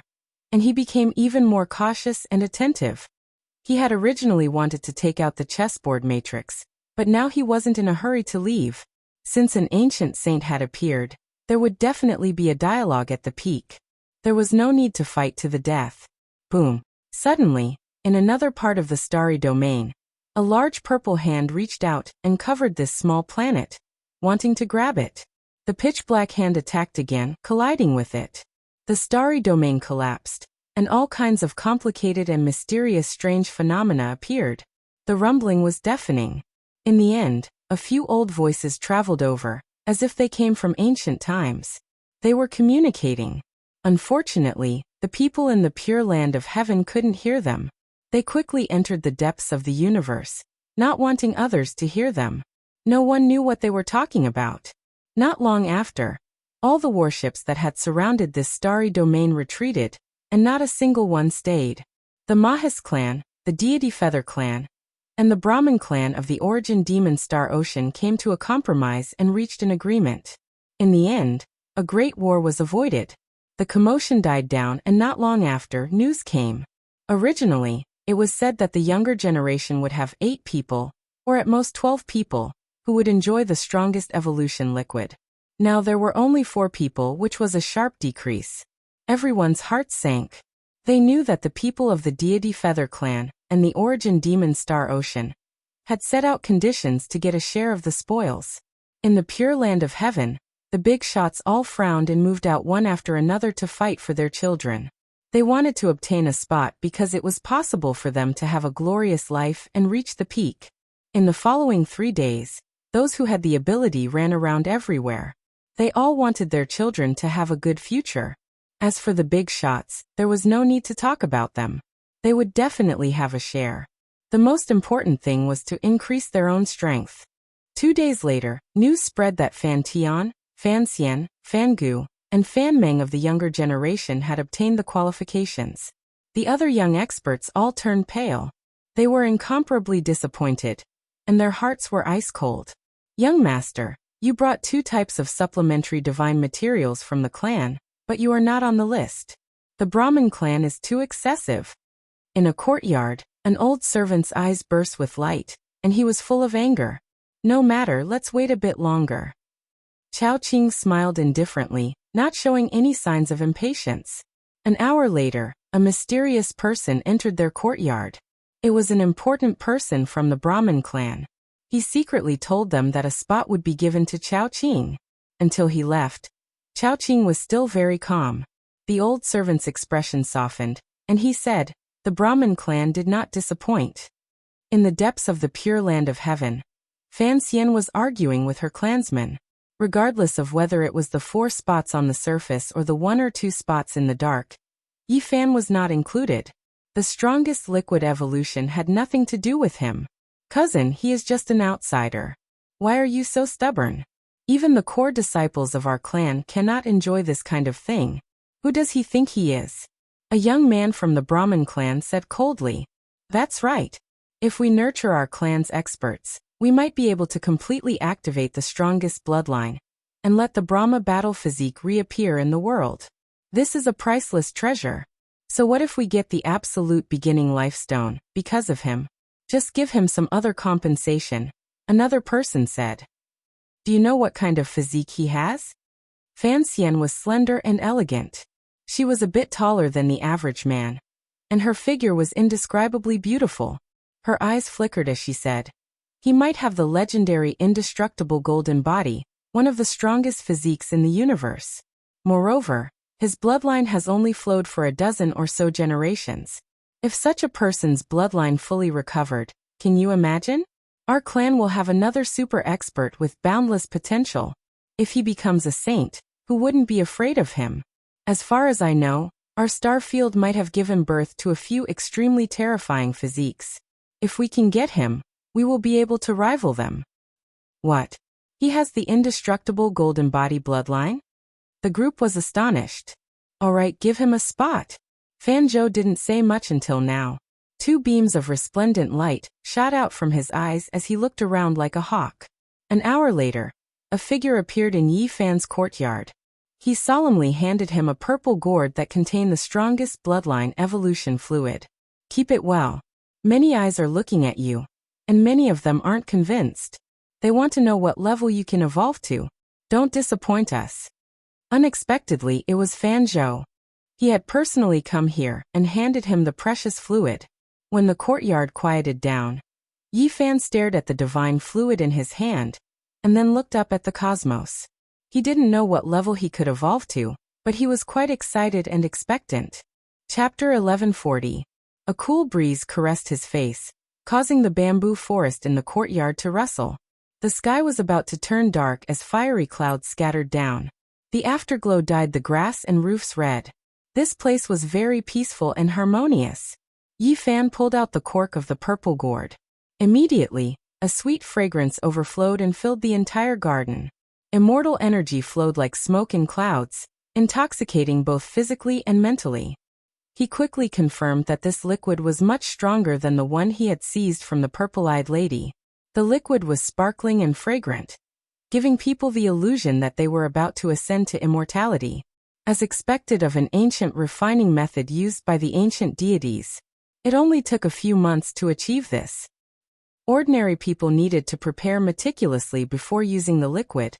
A: and he became even more cautious and attentive. He had originally wanted to take out the chessboard matrix, but now he wasn't in a hurry to leave. Since an ancient saint had appeared, there would definitely be a dialogue at the peak. There was no need to fight to the death. Boom. Suddenly, in another part of the starry domain, a large purple hand reached out and covered this small planet, wanting to grab it. The pitch-black hand attacked again, colliding with it. The starry domain collapsed, and all kinds of complicated and mysterious strange phenomena appeared. The rumbling was deafening. In the end, a few old voices traveled over, as if they came from ancient times. They were communicating. Unfortunately, the people in the pure land of heaven couldn't hear them. They quickly entered the depths of the universe, not wanting others to hear them. No one knew what they were talking about. Not long after, all the warships that had surrounded this starry domain retreated, and not a single one stayed. The Mahis clan, the Deity Feather clan, and the Brahmin clan of the origin demon Star Ocean came to a compromise and reached an agreement. In the end, a great war was avoided. The commotion died down, and not long after, news came. Originally, it was said that the younger generation would have 8 people, or at most 12 people, who would enjoy the strongest evolution liquid. Now there were only 4 people, which was a sharp decrease. Everyone's hearts sank. They knew that the people of the Deity Feather clan and the origin demon Star Ocean had set out conditions to get a share of the spoils. In the pure land of heaven, the big shots all frowned and moved out one after another to fight for their children. They wanted to obtain a spot because it was possible for them to have a glorious life and reach the peak. In the following 3 days, those who had the ability ran around everywhere. They all wanted their children to have a good future. As for the big shots, there was no need to talk about them. They would definitely have a share. The most important thing was to increase their own strength. 2 days later, news spread that Fan Tian, Fan Xian, Fan Gu, and Fan Meng of the younger generation had obtained the qualifications. The other young experts all turned pale. They were incomparably disappointed, and their hearts were ice cold. Young master, you brought 2 types of supplementary divine materials from the clan, but you are not on the list. The Brahmin clan is too excessive. In a courtyard, an old servant's eyes burst with light, and he was full of anger. No matter, let's wait a bit longer. Chao Qing smiled indifferently, not showing any signs of impatience. An hour later, a mysterious person entered their courtyard. It was an important person from the Brahmin clan. He secretly told them that a spot would be given to Chao Qing. Until he left, Chao Qing was still very calm. The old servant's expression softened, and he said, "The Brahmin clan did not disappoint." In the depths of the pure land of heaven, Fan Xian was arguing with her clansmen. Regardless of whether it was the 4 spots on the surface or the 1 or 2 spots in the dark, Yi Fan was not included. The strongest liquid evolution had nothing to do with him. Cousin, he is just an outsider. Why are you so stubborn? Even the core disciples of our clan cannot enjoy this kind of thing. Who does he think he is? A young man from the Brahmin clan said coldly. That's right. If we nurture our clan's experts, we might be able to completely activate the strongest bloodline and let the Brahma battle physique reappear in the world. This is a priceless treasure. So what if we get the absolute beginning life stone because of him? Just give him some other compensation, another person said. Do you know what kind of physique he has? Fan Xian was slender and elegant. She was a bit taller than the average man, and her figure was indescribably beautiful. Her eyes flickered as she said, he might have the legendary indestructible golden body, one of the strongest physiques in the universe. Moreover, his bloodline has only flowed for a dozen or so generations. If such a person's bloodline fully recovered, can you imagine? Our clan will have another super expert with boundless potential. If he becomes a saint, who wouldn't be afraid of him? As far as I know, our star field might have given birth to a few extremely terrifying physiques. If we can get him, we will be able to rival them. What? He has the indestructible golden body bloodline? The group was astonished. All right, give him a spot. Fan Zhou didn't say much until now. 2 beams of resplendent light shot out from his eyes as he looked around like a hawk. An hour later, a figure appeared in Yi Fan's courtyard. He solemnly handed him a purple gourd that contained the strongest bloodline evolution fluid. Keep it well. Many eyes are looking at you, and many of them aren't convinced. They want to know what level you can evolve to. Don't disappoint us. Unexpectedly, it was Fan Zhou. He had personally come here and handed him the precious fluid. When the courtyard quieted down, Yi Fan stared at the divine fluid in his hand, and then looked up at the cosmos. He didn't know what level he could evolve to, but he was quite excited and expectant. Chapter 1140. A cool breeze caressed his face, causing the bamboo forest in the courtyard to rustle. The sky was about to turn dark as fiery clouds scattered down. The afterglow dyed the grass and roofs red. This place was very peaceful and harmonious. Yi Fan pulled out the cork of the purple gourd. Immediately, a sweet fragrance overflowed and filled the entire garden. Immortal energy flowed like smoke in clouds, intoxicating both physically and mentally. He quickly confirmed that this liquid was much stronger than the one he had seized from the purple-eyed lady. The liquid was sparkling and fragrant, giving people the illusion that they were about to ascend to immortality. As expected of an ancient refining method used by the ancient deities, it only took a few months to achieve this. Ordinary people needed to prepare meticulously before using the liquid,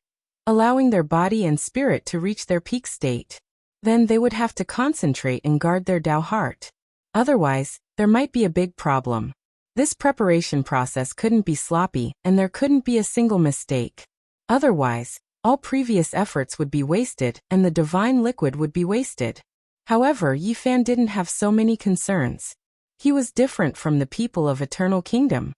A: allowing their body and spirit to reach their peak state. Then they would have to concentrate and guard their Tao heart. Otherwise, there might be a big problem. This preparation process couldn't be sloppy, and there couldn't be a single mistake. Otherwise, all previous efforts would be wasted, and the divine liquid would be wasted. However, Yi Fan didn't have so many concerns. He was different from the people of Eternal Kingdom.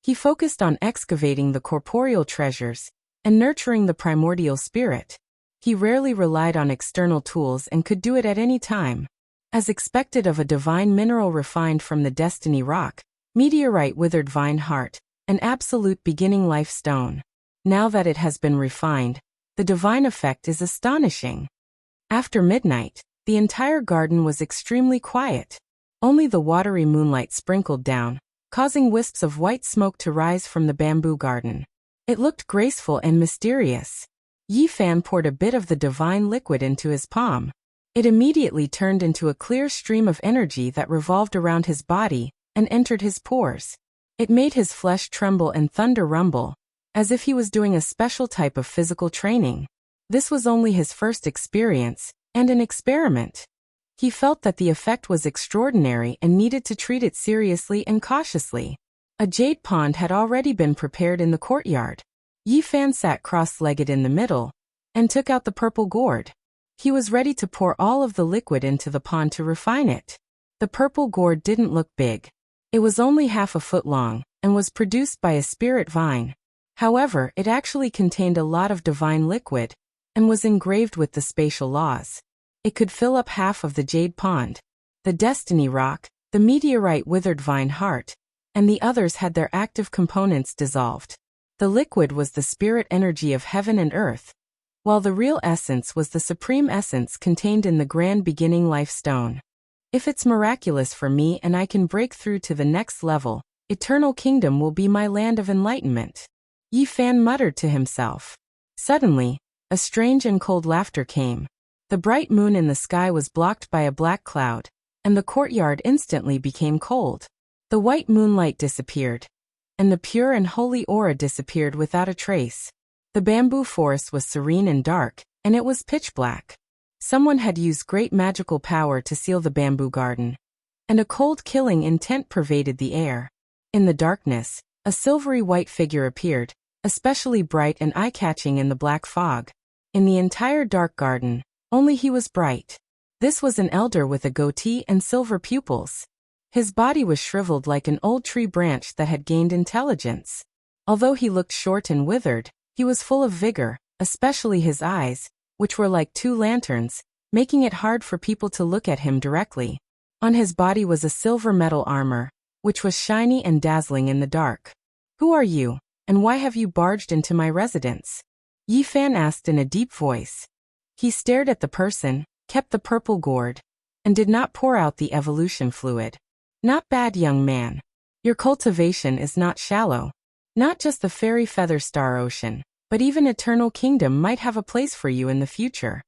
A: He focused on excavating the corporeal treasures and nurturing the primordial spirit. He rarely relied on external tools and could do it at any time. As expected of a divine mineral refined from the destiny rock, meteorite withered vine heart, an absolute beginning life stone. Now that it has been refined, the divine effect is astonishing. After midnight, the entire garden was extremely quiet. Only the watery moonlight sprinkled down, causing wisps of white smoke to rise from the bamboo garden. It looked graceful and mysterious. Yi Fan poured a bit of the divine liquid into his palm. It immediately turned into a clear stream of energy that revolved around his body and entered his pores. It made his flesh tremble and thunder rumble, as if he was doing a special type of physical training. This was only his first experience, and an experiment. He felt that the effect was extraordinary and needed to treat it seriously and cautiously. A jade pond had already been prepared in the courtyard. Yi Fan sat cross-legged in the middle, and took out the purple gourd. He was ready to pour all of the liquid into the pond to refine it. The purple gourd didn't look big. It was only half a foot long, and was produced by a spirit vine. However, it actually contained a lot of divine liquid, and was engraved with the spatial laws. It could fill up half of the jade pond. The destiny rock, the meteorite withered vine heart, and the others had their active components dissolved. The liquid was the spirit energy of heaven and earth, while the real essence was the supreme essence contained in the grand beginning life stone. If it's miraculous for me and I can break through to the next level, eternal kingdom will be my land of enlightenment. Yi Fan muttered to himself. Suddenly, a strange and cold laughter came. The bright moon in the sky was blocked by a black cloud, and the courtyard instantly became cold. The white moonlight disappeared, and the pure and holy aura disappeared without a trace. The bamboo forest was serene and dark, and it was pitch black. Someone had used great magical power to seal the bamboo garden, and a cold killing intent pervaded the air. In the darkness, a silvery white figure appeared, especially bright and eye-catching in the black fog. In the entire dark garden, only he was bright. This was an elder with a goatee and silver pupils. His body was shriveled like an old tree branch that had gained intelligence. Although he looked short and withered, he was full of vigor, especially his eyes, which were like two lanterns, making it hard for people to look at him directly. On his body was a silver metal armor, which was shiny and dazzling in the dark. "Who are you, and why have you barged into my residence?" Yi Fan asked in a deep voice. He stared at the person, kept the purple gourd, and did not pour out the evolution fluid. "Not bad, young man. Your cultivation is not shallow. Not just the fairy feather star ocean, but even eternal kingdom might have a place for you in the future."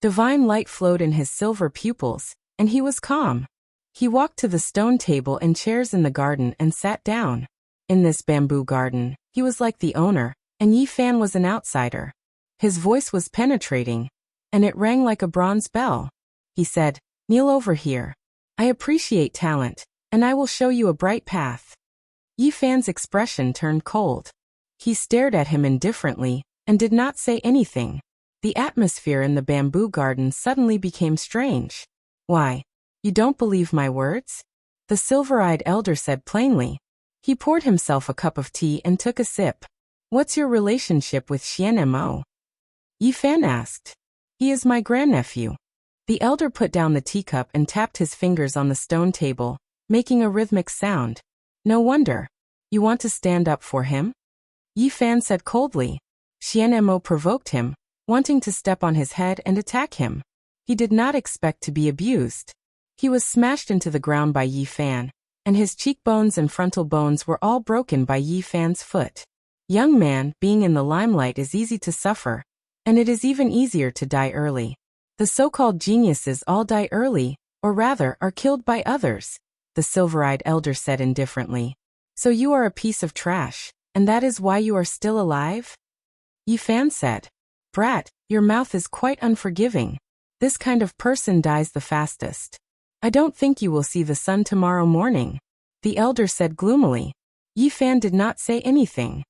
A: Divine light flowed in his silver pupils, and he was calm. He walked to the stone table and chairs in the garden and sat down. In this bamboo garden, he was like the owner, and Yi Fan was an outsider. His voice was penetrating, and it rang like a bronze bell. He said, "Kneel over here. I appreciate talent, and I will show you a bright path." Yi Fan's expression turned cold. He stared at him indifferently, and did not say anything. The atmosphere in the bamboo garden suddenly became strange. "Why, you don't believe my words?" the silver-eyed elder said plainly. He poured himself a cup of tea and took a sip. "What's your relationship with Xian Mo?" Yi Fan asked. "He is my grandnephew." The elder put down the teacup and tapped his fingers on the stone table, making a rhythmic sound. "No wonder. You want to stand up for him?" Yi Fan said coldly. Xian Mo provoked him, wanting to step on his head and attack him. He did not expect to be abused. He was smashed into the ground by Yi Fan, and his cheekbones and frontal bones were all broken by Yi Fan's foot. Young man, being in the limelight is easy to suffer, and it is even easier to die early. The so-called geniuses all die early, or rather are killed by others, the silver-eyed elder said indifferently. "So you are a piece of trash, and that is why you are still alive?" Yi Fan said. "Brat, your mouth is quite unforgiving. This kind of person dies the fastest. I don't think you will see the sun tomorrow morning," the elder said gloomily. Yi Fan did not say anything.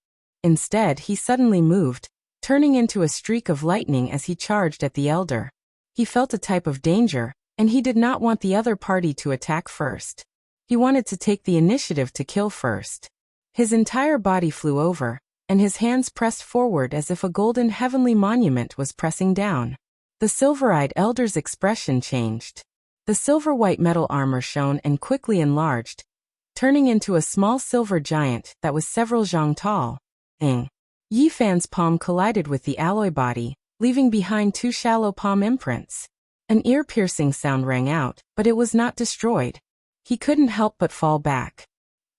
A: Instead, he suddenly moved, turning into a streak of lightning as he charged at the elder. He felt a type of danger, and he did not want the other party to attack first. He wanted to take the initiative to kill first. His entire body flew over, and his hands pressed forward as if a golden heavenly monument was pressing down. The silver-eyed elder's expression changed. The silver-white metal armor shone and quickly enlarged, turning into a small silver giant that was several zhang tall. Yi Fan's palm collided with the alloy body, leaving behind 2 shallow palm imprints. An ear-piercing sound rang out, but it was not destroyed. He couldn't help but fall back.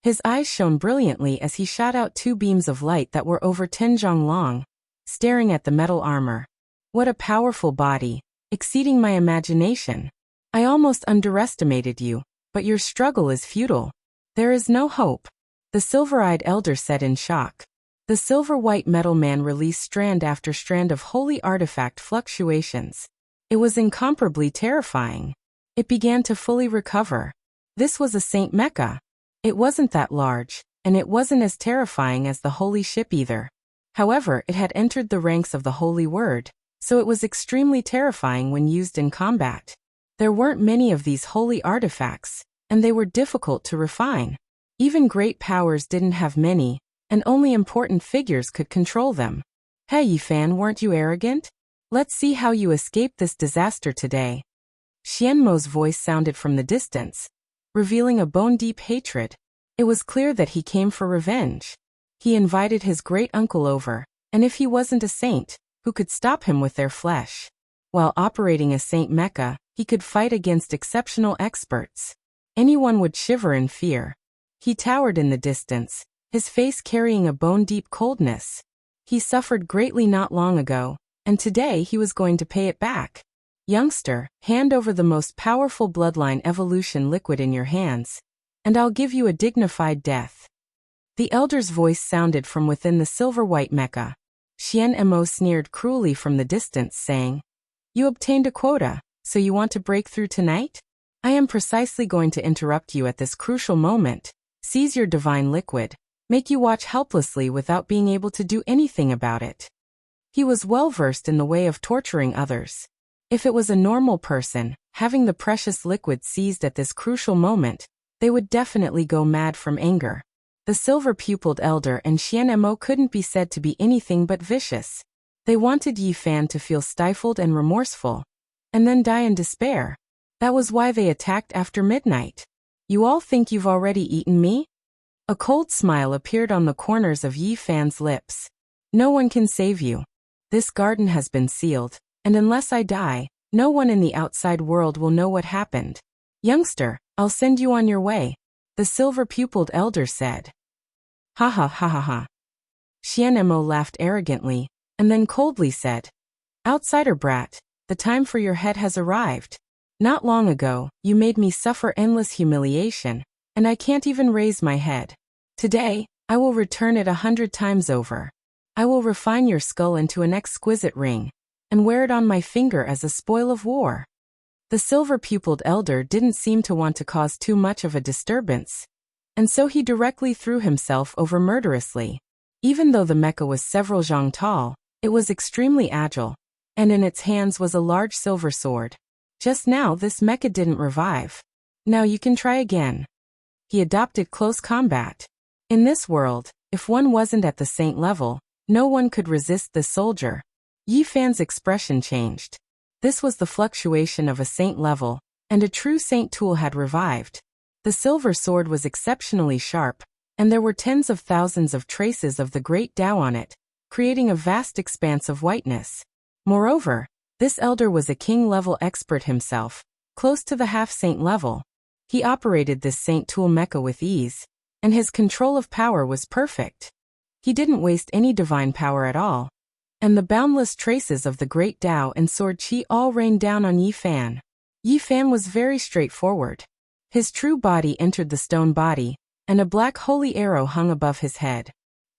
A: His eyes shone brilliantly as he shot out 2 beams of light that were over 10 zhang long, staring at the metal armor. What a powerful body, exceeding my imagination. I almost underestimated you, but your struggle is futile. There is no hope, the silver-eyed elder said in shock. The silver-white metal man released strand after strand of holy artifact fluctuations. It was incomparably terrifying. It began to fully recover. This was a Saint Mecha. It wasn't that large, and it wasn't as terrifying as the holy ship either. However, it had entered the ranks of the holy word, so it was extremely terrifying when used in combat. There weren't many of these holy artifacts, and they were difficult to refine. Even great powers didn't have many, and only important figures could control them. Hey Yifan, weren't you arrogant? Let's see how you escape this disaster today. Xianmo's voice sounded from the distance, revealing a bone-deep hatred. It was clear that he came for revenge. He invited his great-uncle over, and if he wasn't a saint, who could stop him with their flesh? While operating a Saint Mecha, he could fight against exceptional experts. Anyone would shiver in fear. He towered in the distance, his face carrying a bone-deep coldness. He suffered greatly not long ago, and today he was going to pay it back. Youngster, hand over the most powerful bloodline evolution liquid in your hands, and I'll give you a dignified death. The elder's voice sounded from within the silver-white mecha. Xianmo sneered cruelly from the distance, saying, You obtained a quota, so you want to break through tonight? I am precisely going to interrupt you at this crucial moment, seize your divine liquid, make you watch helplessly without being able to do anything about it. He was well versed in the way of torturing others. If it was a normal person, having the precious liquid seized at this crucial moment, they would definitely go mad from anger. The silver-pupiled elder and Xianmo couldn't be said to be anything but vicious. They wanted Yifan to feel stifled and remorseful, and then die in despair. That was why they attacked after midnight. You all think you've already eaten me? A cold smile appeared on the corners of Yifan's lips. No one can save you. This garden has been sealed, and unless I die, no one in the outside world will know what happened. Youngster, I'll send you on your way, the silver-pupiled elder said. Ha ha ha ha ha. Xianmo laughed arrogantly, and then coldly said, Outsider brat, the time for your head has arrived. Not long ago, you made me suffer endless humiliation, and I can't even raise my head. Today, I will return it 100 times over. I will refine your skull into an exquisite ring, and wear it on my finger as a spoil of war. The silver-pupiled elder didn't seem to want to cause too much of a disturbance, and so he directly threw himself over murderously. Even though the mecha was several zhang tall, it was extremely agile, and in its hands was a large silver sword. Just now this mecha didn't revive. Now you can try again. He adopted close combat. In this world, if one wasn't at the saint level, no one could resist this soldier. Yifan's expression changed. This was the fluctuation of a saint level, and a true saint tool had revived. The silver sword was exceptionally sharp, and there were tens of thousands of traces of the great Tao on it, creating a vast expanse of whiteness. Moreover, this elder was a king-level expert himself, close to the half-saint level. He operated this saint tool mecha with ease, and his control of power was perfect. He didn't waste any divine power at all, and the boundless traces of the great Tao and sword qi all rained down on Yifan. Yifan was very straightforward. His true body entered the stone body, and a black holy arrow hung above his head.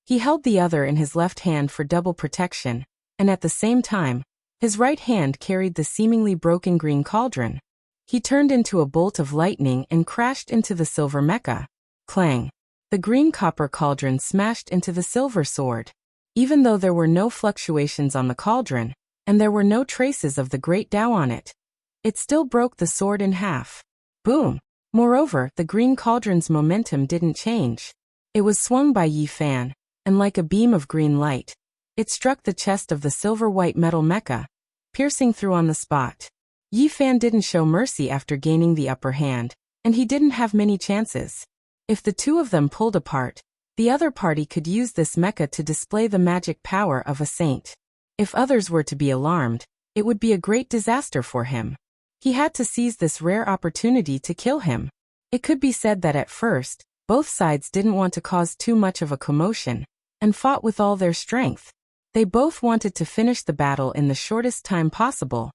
A: He held the other in his left hand for double protection, and at the same time, his right hand carried the seemingly broken green cauldron. He turned into a bolt of lightning and crashed into the silver mecha. Clang! The green copper cauldron smashed into the silver sword. Even though there were no fluctuations on the cauldron, and there were no traces of the great Tao on it, it still broke the sword in half. Boom! Moreover, the green cauldron's momentum didn't change. It was swung by Yifan, and like a beam of green light, it struck the chest of the silver-white metal mecha, piercing through on the spot. Yifan didn't show mercy after gaining the upper hand, and he didn't have many chances. If the two of them pulled apart, the other party could use this mecha to display the magic power of a saint. If others were to be alarmed, it would be a great disaster for him. He had to seize this rare opportunity to kill him. It could be said that at first, both sides didn't want to cause too much of a commotion, and fought with all their strength. They both wanted to finish the battle in the shortest time possible,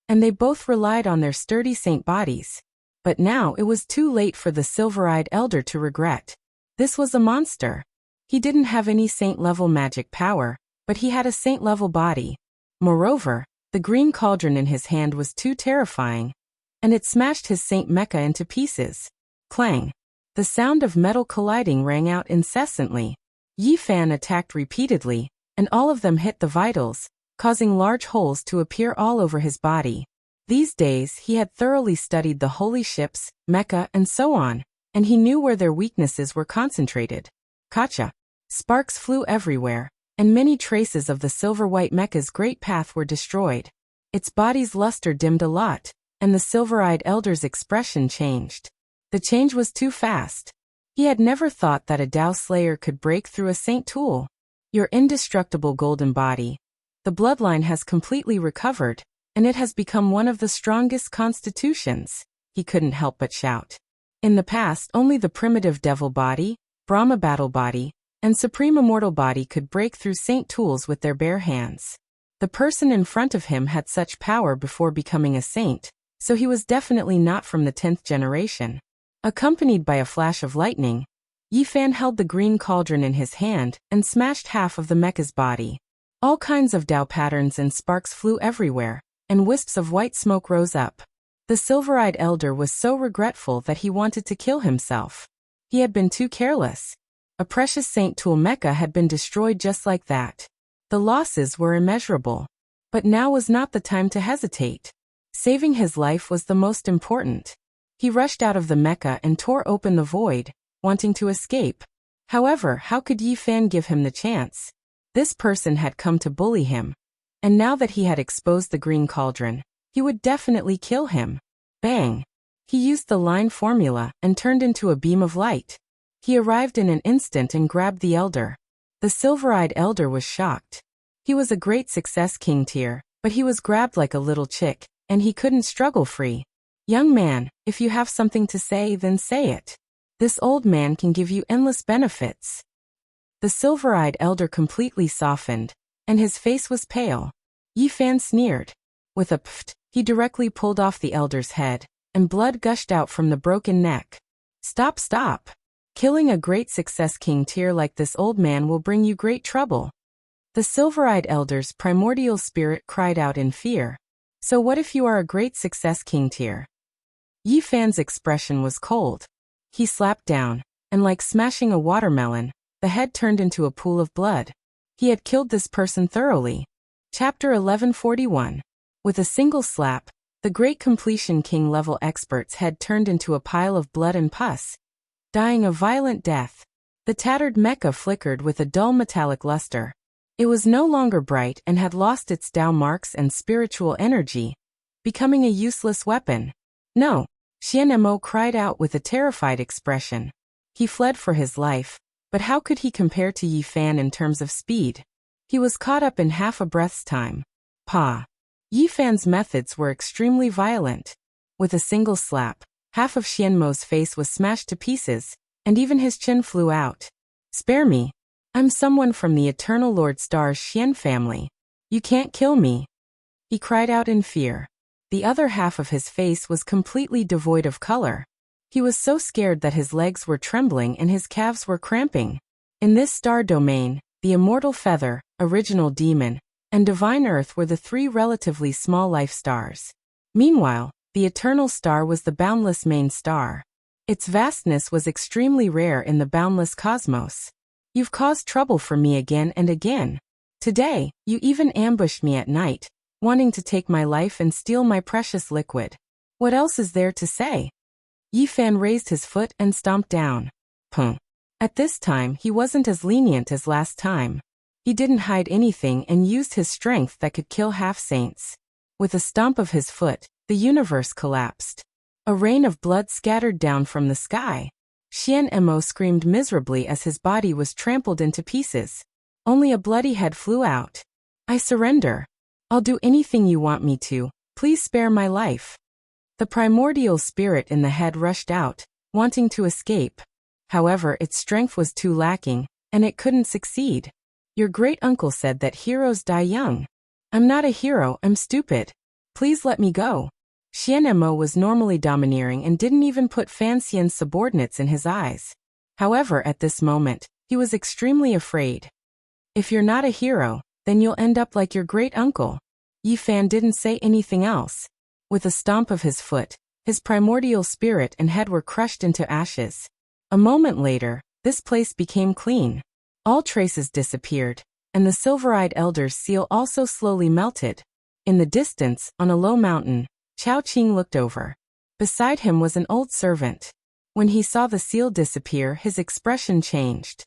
A: and they both relied on their sturdy saint bodies. But now it was too late for the silver-eyed elder to regret. This was a monster. He didn't have any saint-level magic power, but he had a saint-level body. Moreover, the green cauldron in his hand was too terrifying, and it smashed his Saint Mecha into pieces. Clang! The sound of metal colliding rang out incessantly. Yi Fan attacked repeatedly, and all of them hit the vitals, causing large holes to appear all over his body. These days he had thoroughly studied the holy ships, mecha, and so on, and he knew where their weaknesses were concentrated. Kacha! Sparks flew everywhere, and many traces of the silver-white mecha's great path were destroyed. Its body's luster dimmed a lot, and the silver-eyed elder's expression changed. The change was too fast. He had never thought that a Tao Slayer could break through a saint tool. Your indestructible golden body. The bloodline has completely recovered, and it has become one of the strongest constitutions, he couldn't help but shout. In the past, only the primitive devil body, Brahma battle body, and supreme immortal body could break through saint tools with their bare hands. The person in front of him had such power before becoming a saint, so he was definitely not from the 10th generation. Accompanied by a flash of lightning, Yi Fan held the green cauldron in his hand and smashed half of the mecha's body. All kinds of Tao patterns and sparks flew everywhere, and wisps of white smoke rose up. The silver-eyed elder was so regretful that he wanted to kill himself. He had been too careless. A precious saint tool mecha had been destroyed just like that. The losses were immeasurable. But now was not the time to hesitate. Saving his life was the most important. He rushed out of the mecha and tore open the void, wanting to escape. However, how could Yi Fan give him the chance? This person had come to bully him. And now that he had exposed the green cauldron, he would definitely kill him. Bang! He used the line formula and turned into a beam of light. He arrived in an instant and grabbed the elder. The silver-eyed elder was shocked. He was a great success king tier, but he was grabbed like a little chick, and he couldn't struggle free. Young man, if you have something to say, then say it. This old man can give you endless benefits. The silver-eyed elder completely softened, and his face was pale. Yi Fan sneered. With a pft, he directly pulled off the elder's head, and blood gushed out from the broken neck. Stop, stop. Killing a great success king tier like this old man will bring you great trouble. The silver-eyed elder's primordial spirit cried out in fear. So what if you are a great success king tier? Yi Fan's expression was cold. He slapped down, and like smashing a watermelon, the head turned into a pool of blood. He had killed this person thoroughly. Chapter 1141. With a single slap, the great completion king level expert's head turned into a pile of blood and pus. Dying a violent death. The tattered mecha flickered with a dull metallic luster. It was no longer bright and had lost its Tao marks and spiritual energy, becoming a useless weapon. No, Xian Mo cried out with a terrified expression. He fled for his life, but how could he compare to Yi Fan in terms of speed? He was caught up in half a breath's time. Pa! Yi Fan's methods were extremely violent. With a single slap, half of Xian Mo's face was smashed to pieces, and even his chin flew out. Spare me. I'm someone from the Eternal Lord Star's Xian family. You can't kill me. He cried out in fear. The other half of his face was completely devoid of color. He was so scared that his legs were trembling and his calves were cramping. In this star domain, the Immortal Feather, Original Demon, and Divine Earth were the three relatively small life stars. Meanwhile, the Eternal Star was the boundless main star. Its vastness was extremely rare in the boundless cosmos. You've caused trouble for me again and again. Today, you even ambushed me at night, wanting to take my life and steal my precious liquid. What else is there to say? Yi Fan raised his foot and stomped down. Puh. At this time, he wasn't as lenient as last time. He didn't hide anything and used his strength that could kill half-saints. With a stomp of his foot, the universe collapsed. A rain of blood scattered down from the sky. Xian Mo screamed miserably as his body was trampled into pieces. Only a bloody head flew out. I surrender. I'll do anything you want me to. Please spare my life. The primordial spirit in the head rushed out, wanting to escape. However, its strength was too lacking, and it couldn't succeed. Your great-uncle said that heroes die young. I'm not a hero, I'm stupid. Please let me go. Xian Mo was normally domineering and didn't even put Fan Xian's subordinates in his eyes. However, at this moment, he was extremely afraid. If you're not a hero, then you'll end up like your great-uncle. Yi Fan didn't say anything else. With a stomp of his foot, his primordial spirit and head were crushed into ashes. A moment later, this place became clean. All traces disappeared, and the silver-eyed elder's seal also slowly melted. In the distance, on a low mountain, Chao Qing looked over. Beside him was an old servant. When he saw the seal disappear, his expression changed.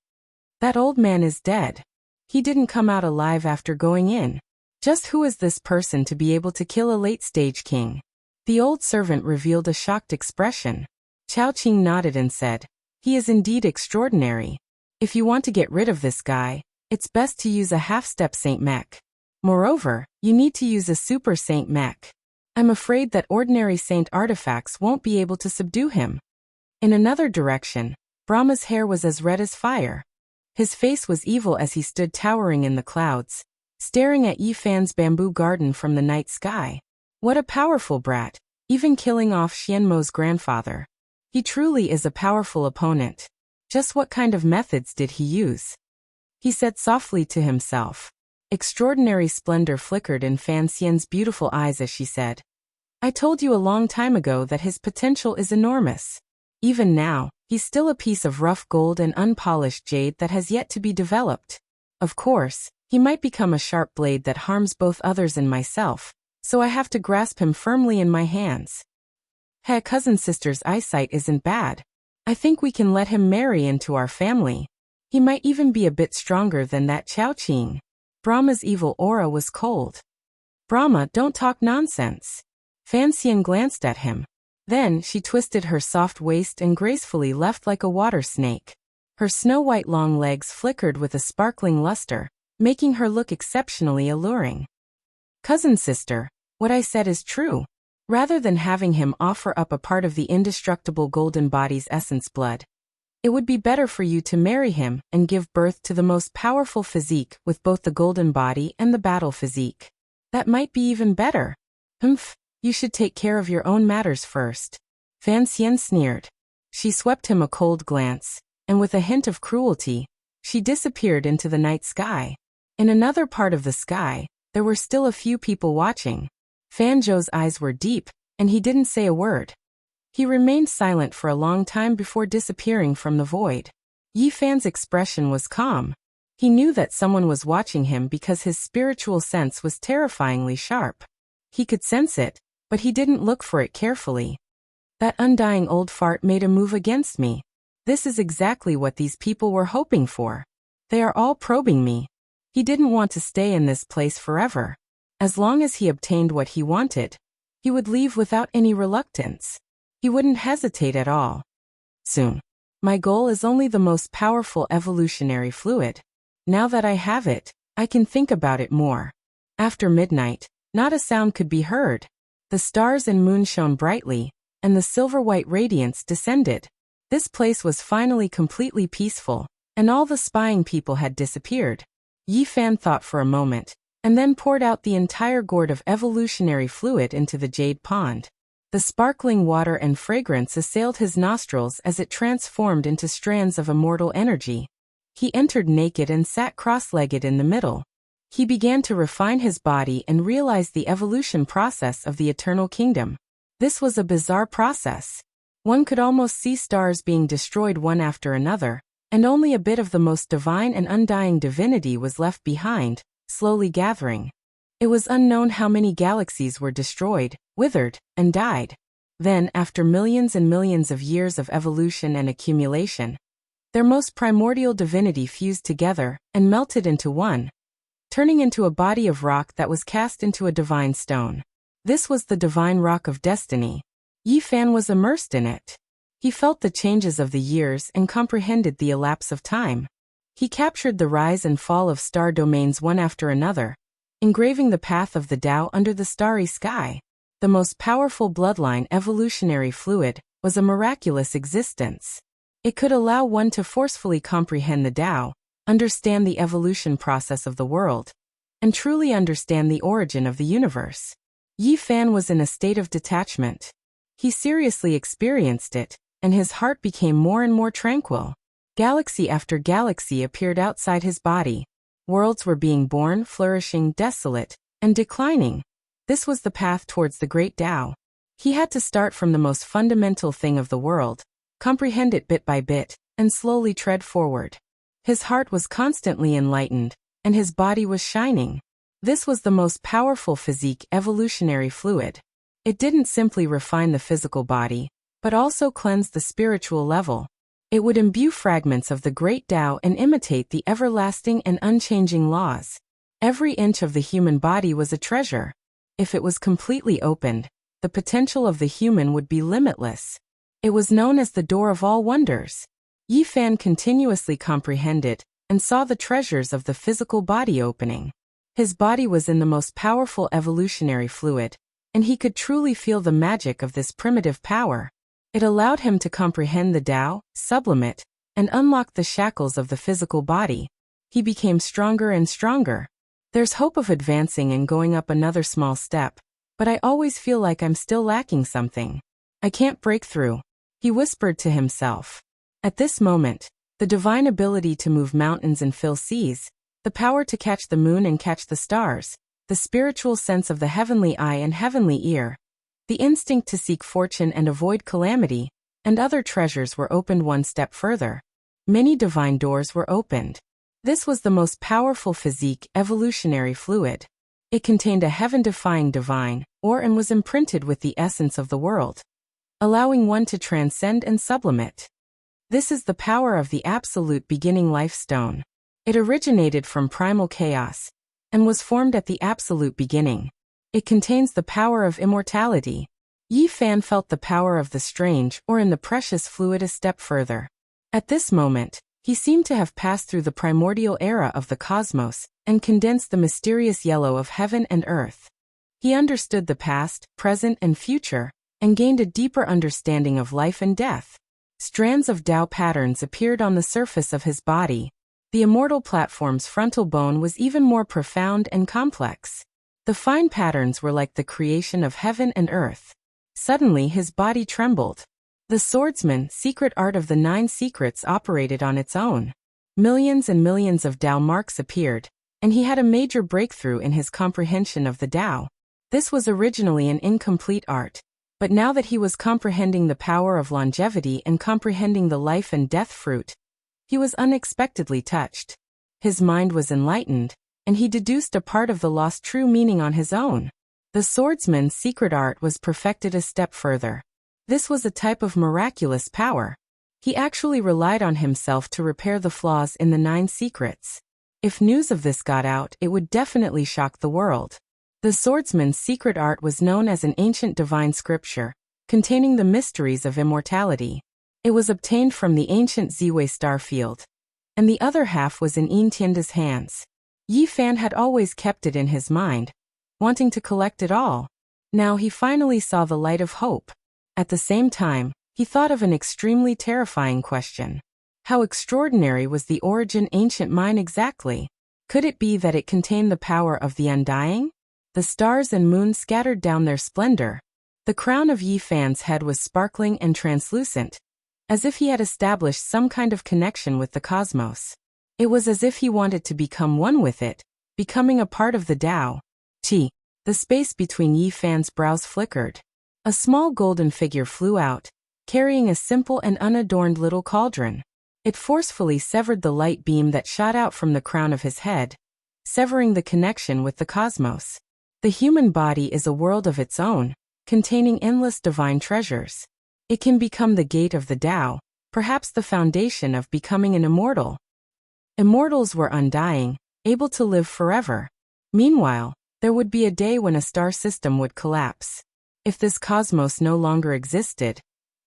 A: That old man is dead. He didn't come out alive after going in. Just who is this person to be able to kill a late-stage king? The old servant revealed a shocked expression. Chao Qing nodded and said, he is indeed extraordinary. If you want to get rid of this guy, it's best to use a half-step Saint Mech. Moreover, you need to use a super Saint Mech. I'm afraid that ordinary saint artifacts won't be able to subdue him. In another direction, Brahma's hair was as red as fire. His face was evil as he stood towering in the clouds, staring at Yi Fan's bamboo garden from the night sky. What a powerful brat, even killing off Xian Mo's grandfather. He truly is a powerful opponent. Just what kind of methods did he use? He said softly to himself. Extraordinary splendor flickered in Fan Xian's beautiful eyes as she said, I told you a long time ago that his potential is enormous. Even now, he's still a piece of rough gold and unpolished jade that has yet to be developed. Of course, he might become a sharp blade that harms both others and myself, so I have to grasp him firmly in my hands. Hey, cousin sister's eyesight isn't bad. I think we can let him marry into our family. He might even be a bit stronger than that Chao Qing. Brahma's evil aura was cold. Brahma, don't talk nonsense. Fan Xian glanced at him. Then she twisted her soft waist and gracefully left like a water snake. Her snow-white long legs flickered with a sparkling luster, making her look exceptionally alluring. Cousin sister, what I said is true. Rather than having him offer up a part of the indestructible golden body's essence blood, it would be better for you to marry him and give birth to the most powerful physique with both the golden body and the battle physique. That might be even better. You should take care of your own matters first. Fan Xian sneered. She swept him a cold glance, and with a hint of cruelty, she disappeared into the night sky. In another part of the sky, there were still a few people watching. Fan Zhou's eyes were deep, and he didn't say a word. He remained silent for a long time before disappearing from the void. Yi Fan's expression was calm. He knew that someone was watching him because his spiritual sense was terrifyingly sharp. He could sense it, but he didn't look for it carefully. That undying old fart made a move against me. This is exactly what these people were hoping for. They are all probing me. He didn't want to stay in this place forever. As long as he obtained what he wanted, he would leave without any reluctance. He wouldn't hesitate at all. Soon. My goal is only the most powerful evolutionary fluid. Now that I have it, I can think about it more. After midnight, not a sound could be heard. The stars and moon shone brightly, and the silver-white radiance descended. This place was finally completely peaceful, and all the spying people had disappeared. Yi Fan thought for a moment, and then poured out the entire gourd of evolutionary fluid into the jade pond. The sparkling water and fragrance assailed his nostrils as it transformed into strands of immortal energy. He entered naked and sat cross-legged in the middle. He began to refine his body and realized the evolution process of the Eternal Kingdom. This was a bizarre process. One could almost see stars being destroyed one after another, and only a bit of the most divine and undying divinity was left behind, slowly gathering. It was unknown how many galaxies were destroyed, withered, and died. Then, after millions and millions of years of evolution and accumulation, their most primordial divinity fused together and melted into one, turning into a body of rock that was cast into a divine stone. This was the divine rock of destiny. Yi Fan was immersed in it. He felt the changes of the years and comprehended the elapse of time. He captured the rise and fall of star domains one after another, engraving the path of the Tao under the starry sky. The most powerful bloodline evolutionary fluid was a miraculous existence. It could allow one to forcefully comprehend the Tao, understand the evolution process of the world, and truly understand the origin of the universe. Yi Fan was in a state of detachment. He seriously experienced it, and his heart became more and more tranquil. Galaxy after galaxy appeared outside his body. Worlds were being born, flourishing, desolate, and declining. This was the path towards the great Tao. He had to start from the most fundamental thing of the world, comprehend it bit by bit, and slowly tread forward. His heart was constantly enlightened, and his body was shining. This was the most powerful physique evolutionary fluid. It didn't simply refine the physical body, but also cleanse the spiritual level. It would imbue fragments of the great Tao and imitate the everlasting and unchanging laws. Every inch of the human body was a treasure. If it was completely opened, the potential of the human would be limitless. It was known as the door of all wonders. Yi Fan continuously comprehended and saw the treasures of the physical body opening. His body was in the most powerful evolutionary fluid, and he could truly feel the magic of this primitive power. It allowed him to comprehend the Tao, sublimate, and unlock the shackles of the physical body. He became stronger and stronger. There's hope of advancing and going up another small step, but I always feel like I'm still lacking something. I can't break through, he whispered to himself. At this moment, the divine ability to move mountains and fill seas, the power to catch the moon and catch the stars, the spiritual sense of the heavenly eye and heavenly ear, the instinct to seek fortune and avoid calamity, and other treasures were opened one step further. Many divine doors were opened. This was the most powerful physique evolutionary fluid. It contained a heaven-defying divine, and was imprinted with the essence of the world, allowing one to transcend and sublimate. This is the power of the absolute beginning life stone. It originated from primal chaos, and was formed at the absolute beginning. It contains the power of immortality. Yi Fan felt the power of the strange in the precious fluid a step further. At this moment, he seemed to have passed through the primordial era of the cosmos and condensed the mysterious yellow of heaven and earth. He understood the past, present, and future, and gained a deeper understanding of life and death. Strands of Tao patterns appeared on the surface of his body. The immortal platform's frontal bone was even more profound and complex. The fine patterns were like the creation of heaven and earth. Suddenly his body trembled. The swordsman, secret art of the 9 secrets operated on its own. Millions and millions of Tao marks appeared, and he had a major breakthrough in his comprehension of the Tao. This was originally an incomplete art, but now that he was comprehending the power of longevity and comprehending the life and death fruit, he was unexpectedly touched. His mind was enlightened, and he deduced a part of the lost true meaning on his own. The swordsman's secret art was perfected a step further. This was a type of miraculous power. He actually relied on himself to repair the flaws in the 9 secrets. If news of this got out, it would definitely shock the world. The swordsman's secret art was known as an ancient divine scripture, containing the mysteries of immortality. It was obtained from the ancient Ziwei star field, and the other half was in Yin Tianda's hands. Yi Fan had always kept it in his mind, wanting to collect it all. Now he finally saw the light of hope. At the same time, he thought of an extremely terrifying question. How extraordinary was the origin ancient mine exactly? Could it be that it contained the power of the undying? The stars and moon scattered down their splendor. The crown of Yi Fan's head was sparkling and translucent, as if he had established some kind of connection with the cosmos. It was as if he wanted to become one with it, becoming a part of the Tao. The space between Yi Fan's brows flickered. A small golden figure flew out, carrying a simple and unadorned little cauldron. It forcefully severed the light beam that shot out from the crown of his head, severing the connection with the cosmos. The human body is a world of its own, containing endless divine treasures. It can become the gate of the Tao, perhaps the foundation of becoming an immortal. Immortals were undying, able to live forever. Meanwhile, there would be a day when a star system would collapse. If this cosmos no longer existed,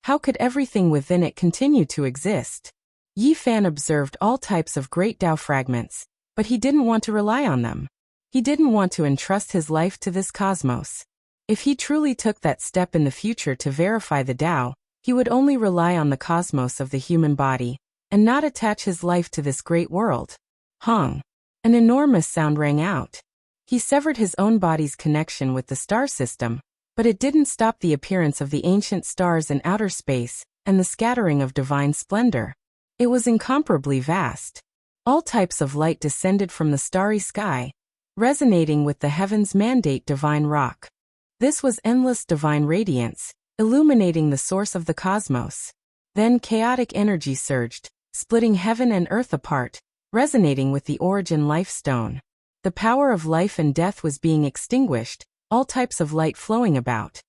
A: how could everything within it continue to exist? Yi Fan observed all types of great Tao fragments, but he didn't want to rely on them. He didn't want to entrust his life to this cosmos. If he truly took that step in the future to verify the Tao, he would only rely on the cosmos of the human body, and not attach his life to this great world. Hong. An enormous sound rang out. He severed his own body's connection with the star system, but it didn't stop the appearance of the ancient stars in outer space, and the scattering of divine splendor. It was incomparably vast. All types of light descended from the starry sky, resonating with the heavens' mandate divine rock. This was endless divine radiance, illuminating the source of the cosmos. Then chaotic energy surged, splitting heaven and earth apart, resonating with the origin life stone. The power of life and death was being extinguished, all types of light flowing about.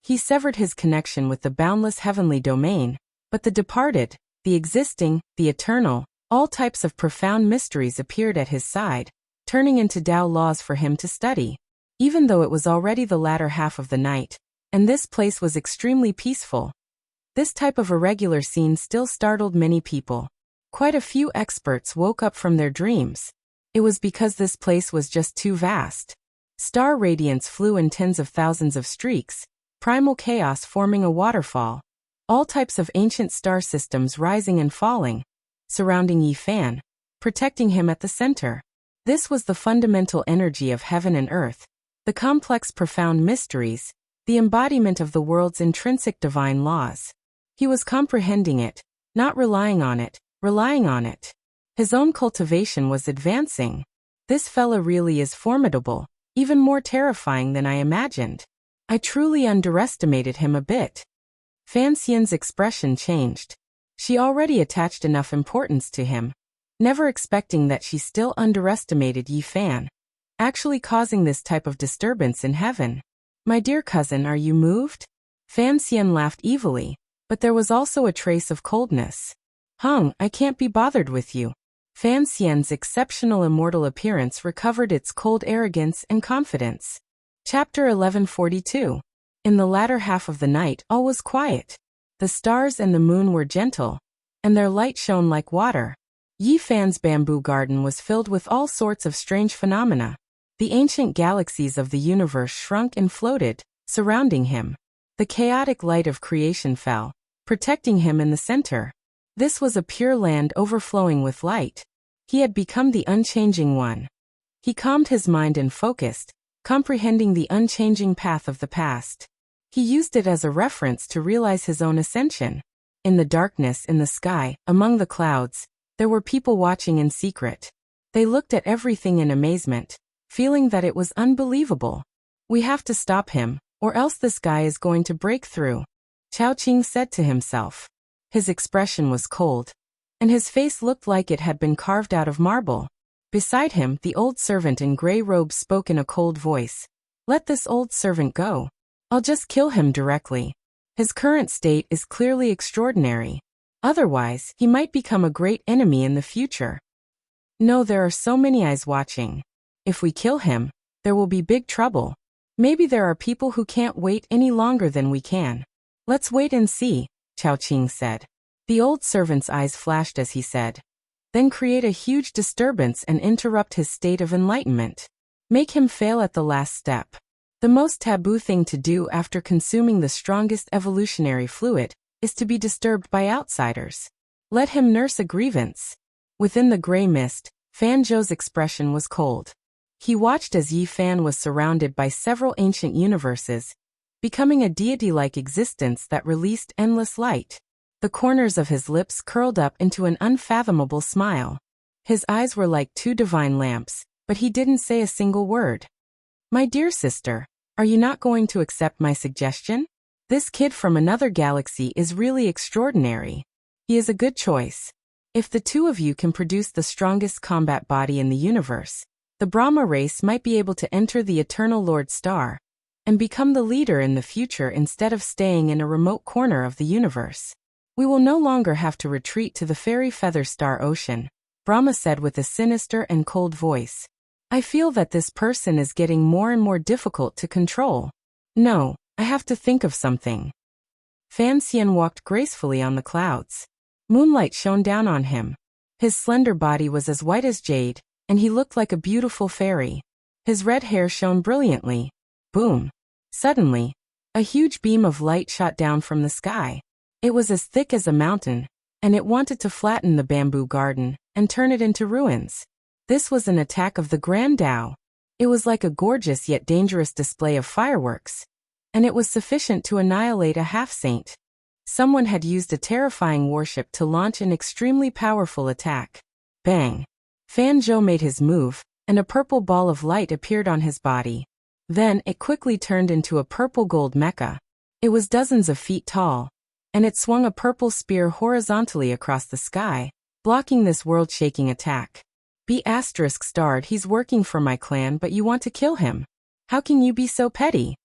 A: He severed his connection with the boundless heavenly domain, but the departed, the existing, the eternal, all types of profound mysteries appeared at his side, turning into Tao laws for him to study. Even though it was already the latter half of the night, and this place was extremely peaceful, this type of irregular scene still startled many people. Quite a few experts woke up from their dreams. It was because this place was just too vast. Star radiance flew in tens of thousands of streaks, primal chaos forming a waterfall. All types of ancient star systems rising and falling, surrounding Yi Fan, protecting him at the center. This was the fundamental energy of heaven and earth, the complex profound mysteries, the embodiment of the world's intrinsic divine laws. He was comprehending it, not relying on it, relying on it. His own cultivation was advancing. This fella really is formidable, even more terrifying than I imagined. I truly underestimated him a bit. Fan Xian's expression changed. She already attached enough importance to him, never expecting that she still underestimated Yi Fan, actually causing this type of disturbance in heaven. My dear cousin, are you moved? Fan Xian laughed evilly, but there was also a trace of coldness. Hung, I can't be bothered with you. Fan Xian's exceptional immortal appearance recovered its cold arrogance and confidence. Chapter 1142. In the latter half of the night, all was quiet. The stars and the moon were gentle, and their light shone like water. Yi Fan's bamboo garden was filled with all sorts of strange phenomena. The ancient galaxies of the universe shrunk and floated, surrounding him. The chaotic light of creation fell, protecting him in the center. This was a pure land overflowing with light. He had become the unchanging one. He calmed his mind and focused, comprehending the unchanging path of the past. He used it as a reference to realize his own ascension. In the darkness in the sky, among the clouds, there were people watching in secret. They looked at everything in amazement, feeling that it was unbelievable. We have to stop him, or else this guy is going to break through, Chao Qing said to himself. His expression was cold, and his face looked like it had been carved out of marble. Beside him, the old servant in gray robes spoke in a cold voice. Let this old servant go. I'll just kill him directly. His current state is clearly extraordinary. Otherwise, he might become a great enemy in the future. No, there are so many eyes watching. If we kill him, there will be big trouble. Maybe there are people who can't wait any longer than we can. Let's wait and see, Chao Qing said. The old servant's eyes flashed as he said. Then create a huge disturbance and interrupt his state of enlightenment. Make him fail at the last step. The most taboo thing to do after consuming the strongest evolutionary fluid is to be disturbed by outsiders. Let him nurse a grievance. Within the gray mist, Fan Zhou's expression was cold. He watched as Yi Fan was surrounded by several ancient universes, becoming a deity-like existence that released endless light. The corners of his lips curled up into an unfathomable smile. His eyes were like two divine lamps, but he didn't say a single word. My dear sister, are you not going to accept my suggestion? This kid from another galaxy is really extraordinary. He is a good choice. If the two of you can produce the strongest combat body in the universe, the Brahma race might be able to enter the Eternal Lord Star and become the leader in the future instead of staying in a remote corner of the universe. We will no longer have to retreat to the fairy feather star ocean, Brahma said with a sinister and cold voice. I feel that this person is getting more and more difficult to control. No, I have to think of something. Fan Xian walked gracefully on the clouds. Moonlight shone down on him. His slender body was as white as jade, and he looked like a beautiful fairy. His red hair shone brilliantly. Boom! Suddenly, a huge beam of light shot down from the sky. It was as thick as a mountain, and it wanted to flatten the bamboo garden and turn it into ruins. This was an attack of the Grand Tao. It was like a gorgeous yet dangerous display of fireworks, and it was sufficient to annihilate a half-saint. Someone had used a terrifying warship to launch an extremely powerful attack. Bang! Fan Zhou made his move, and a purple ball of light appeared on his body. Then it quickly turned into a purple-gold mecha. It was dozens of feet tall, and it swung a purple spear horizontally across the sky, blocking this world-shaking attack. B****, he's working for my clan, but you want to kill him. How can you be so petty?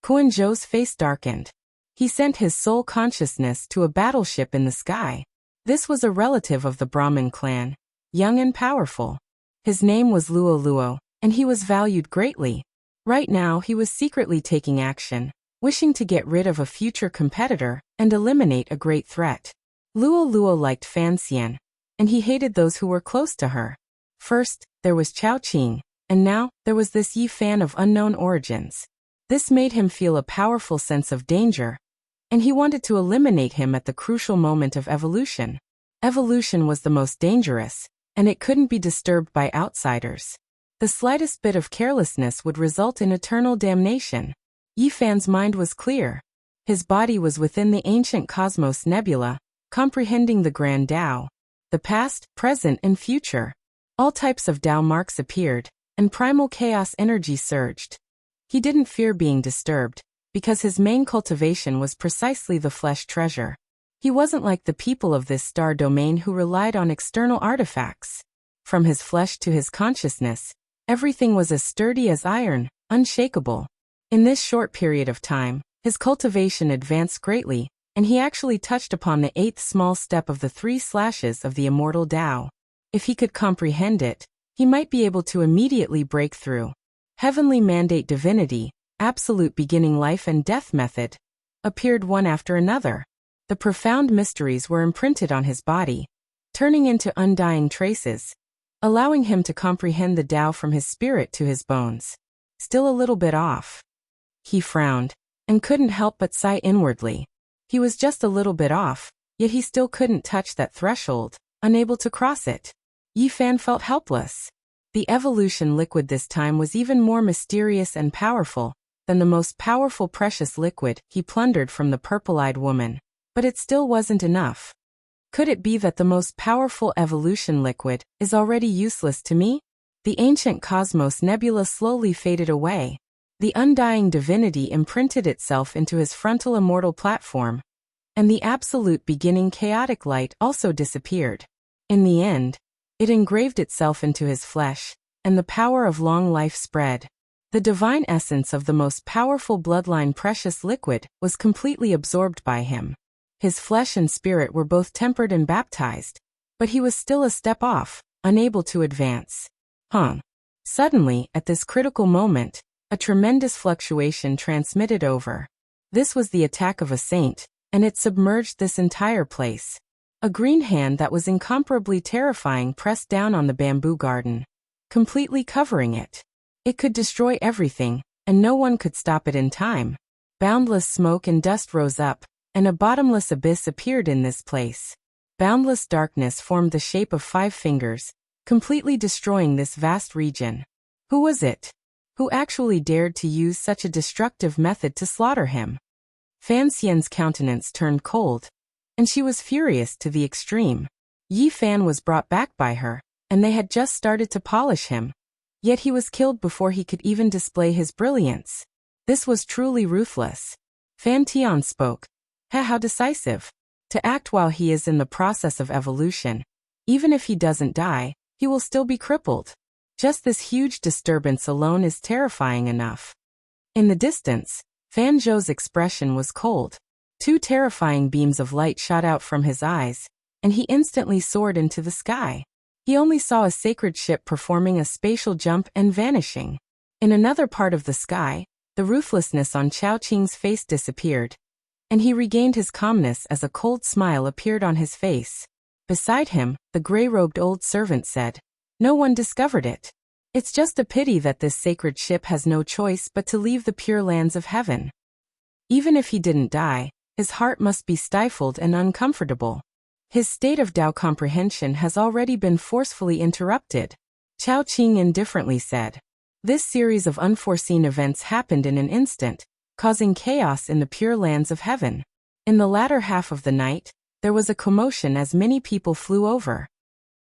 A: Kuan Zhou's face darkened. He sent his soul consciousness to a battleship in the sky. This was a relative of the Brahmin clan, young and powerful. His name was Luo Luo, and he was valued greatly. Right now he was secretly taking action, wishing to get rid of a future competitor and eliminate a great threat. Luo Luo liked Fan Xian, and he hated those who were close to her. First, there was Chao Qing, and now there was this Yi Fan of unknown origins. This made him feel a powerful sense of danger, and he wanted to eliminate him at the crucial moment of evolution. Evolution was the most dangerous, and it couldn't be disturbed by outsiders. The slightest bit of carelessness would result in eternal damnation. Yi Fan's mind was clear. His body was within the ancient cosmos nebula, comprehending the Grand Tao, the past, present, and future. All types of Tao marks appeared, and primal chaos energy surged. He didn't fear being disturbed, because his main cultivation was precisely the flesh treasure. He wasn't like the people of this star domain who relied on external artifacts. From his flesh to his consciousness, everything was as sturdy as iron, unshakable. In this short period of time, his cultivation advanced greatly, and he actually touched upon the 8th small step of the 3 slashes of the immortal Tao. If he could comprehend it, he might be able to immediately break through. Heavenly Mandate Divinity, Absolute Beginning Life and Death Method, appeared one after another. The profound mysteries were imprinted on his body, turning into undying traces, allowing him to comprehend the Tao from his spirit to his bones. Still a little bit off. He frowned, and couldn't help but sigh inwardly. He was just a little bit off, yet he still couldn't touch that threshold, unable to cross it. Yi Fan felt helpless. The evolution liquid this time was even more mysterious and powerful than the most powerful precious liquid he plundered from the purple-eyed woman. But it still wasn't enough. Could it be that the most powerful evolution liquid is already useless to me? The ancient cosmos nebula slowly faded away. The undying divinity imprinted itself into his frontal immortal platform, and the absolute beginning chaotic light also disappeared. In the end, it engraved itself into his flesh, and the power of long life spread. The divine essence of the most powerful bloodline precious liquid was completely absorbed by him. His flesh and spirit were both tempered and baptized, but he was still a step off, unable to advance. Suddenly, at this critical moment, a tremendous fluctuation transmitted over. This was the attack of a saint, and it submerged this entire place. A green hand that was incomparably terrifying pressed down on the bamboo garden, completely covering it. It could destroy everything, and no one could stop it in time. Boundless smoke and dust rose up, and a bottomless abyss appeared in this place. Boundless darkness formed the shape of 5 fingers, completely destroying this vast region. Who was it? Who actually dared to use such a destructive method to slaughter him? Fan Xian's countenance turned cold, and she was furious to the extreme. Yi Fan was brought back by her, and they had just started to polish him. Yet he was killed before he could even display his brilliance. This was truly ruthless. Fan Tian spoke. How decisive. To act while he is in the process of evolution. Even if he doesn't die, he will still be crippled. Just this huge disturbance alone is terrifying enough. In the distance, Fan Zhou's expression was cold. 2 terrifying beams of light shot out from his eyes, and he instantly soared into the sky. He only saw a sacred ship performing a spatial jump and vanishing. In another part of the sky, the ruthlessness on Chao Qing's face disappeared, and he regained his calmness as a cold smile appeared on his face. Beside him, the gray-robed old servant said, "No one discovered it. It's just a pity that this sacred ship has no choice but to leave the pure lands of heaven. Even if he didn't die, his heart must be stifled and uncomfortable. His state of Tao comprehension has already been forcefully interrupted. Chao Qing indifferently said. This series of unforeseen events happened in an instant, causing chaos in the pure lands of heaven. In the latter half of the night, there was a commotion as many people flew over.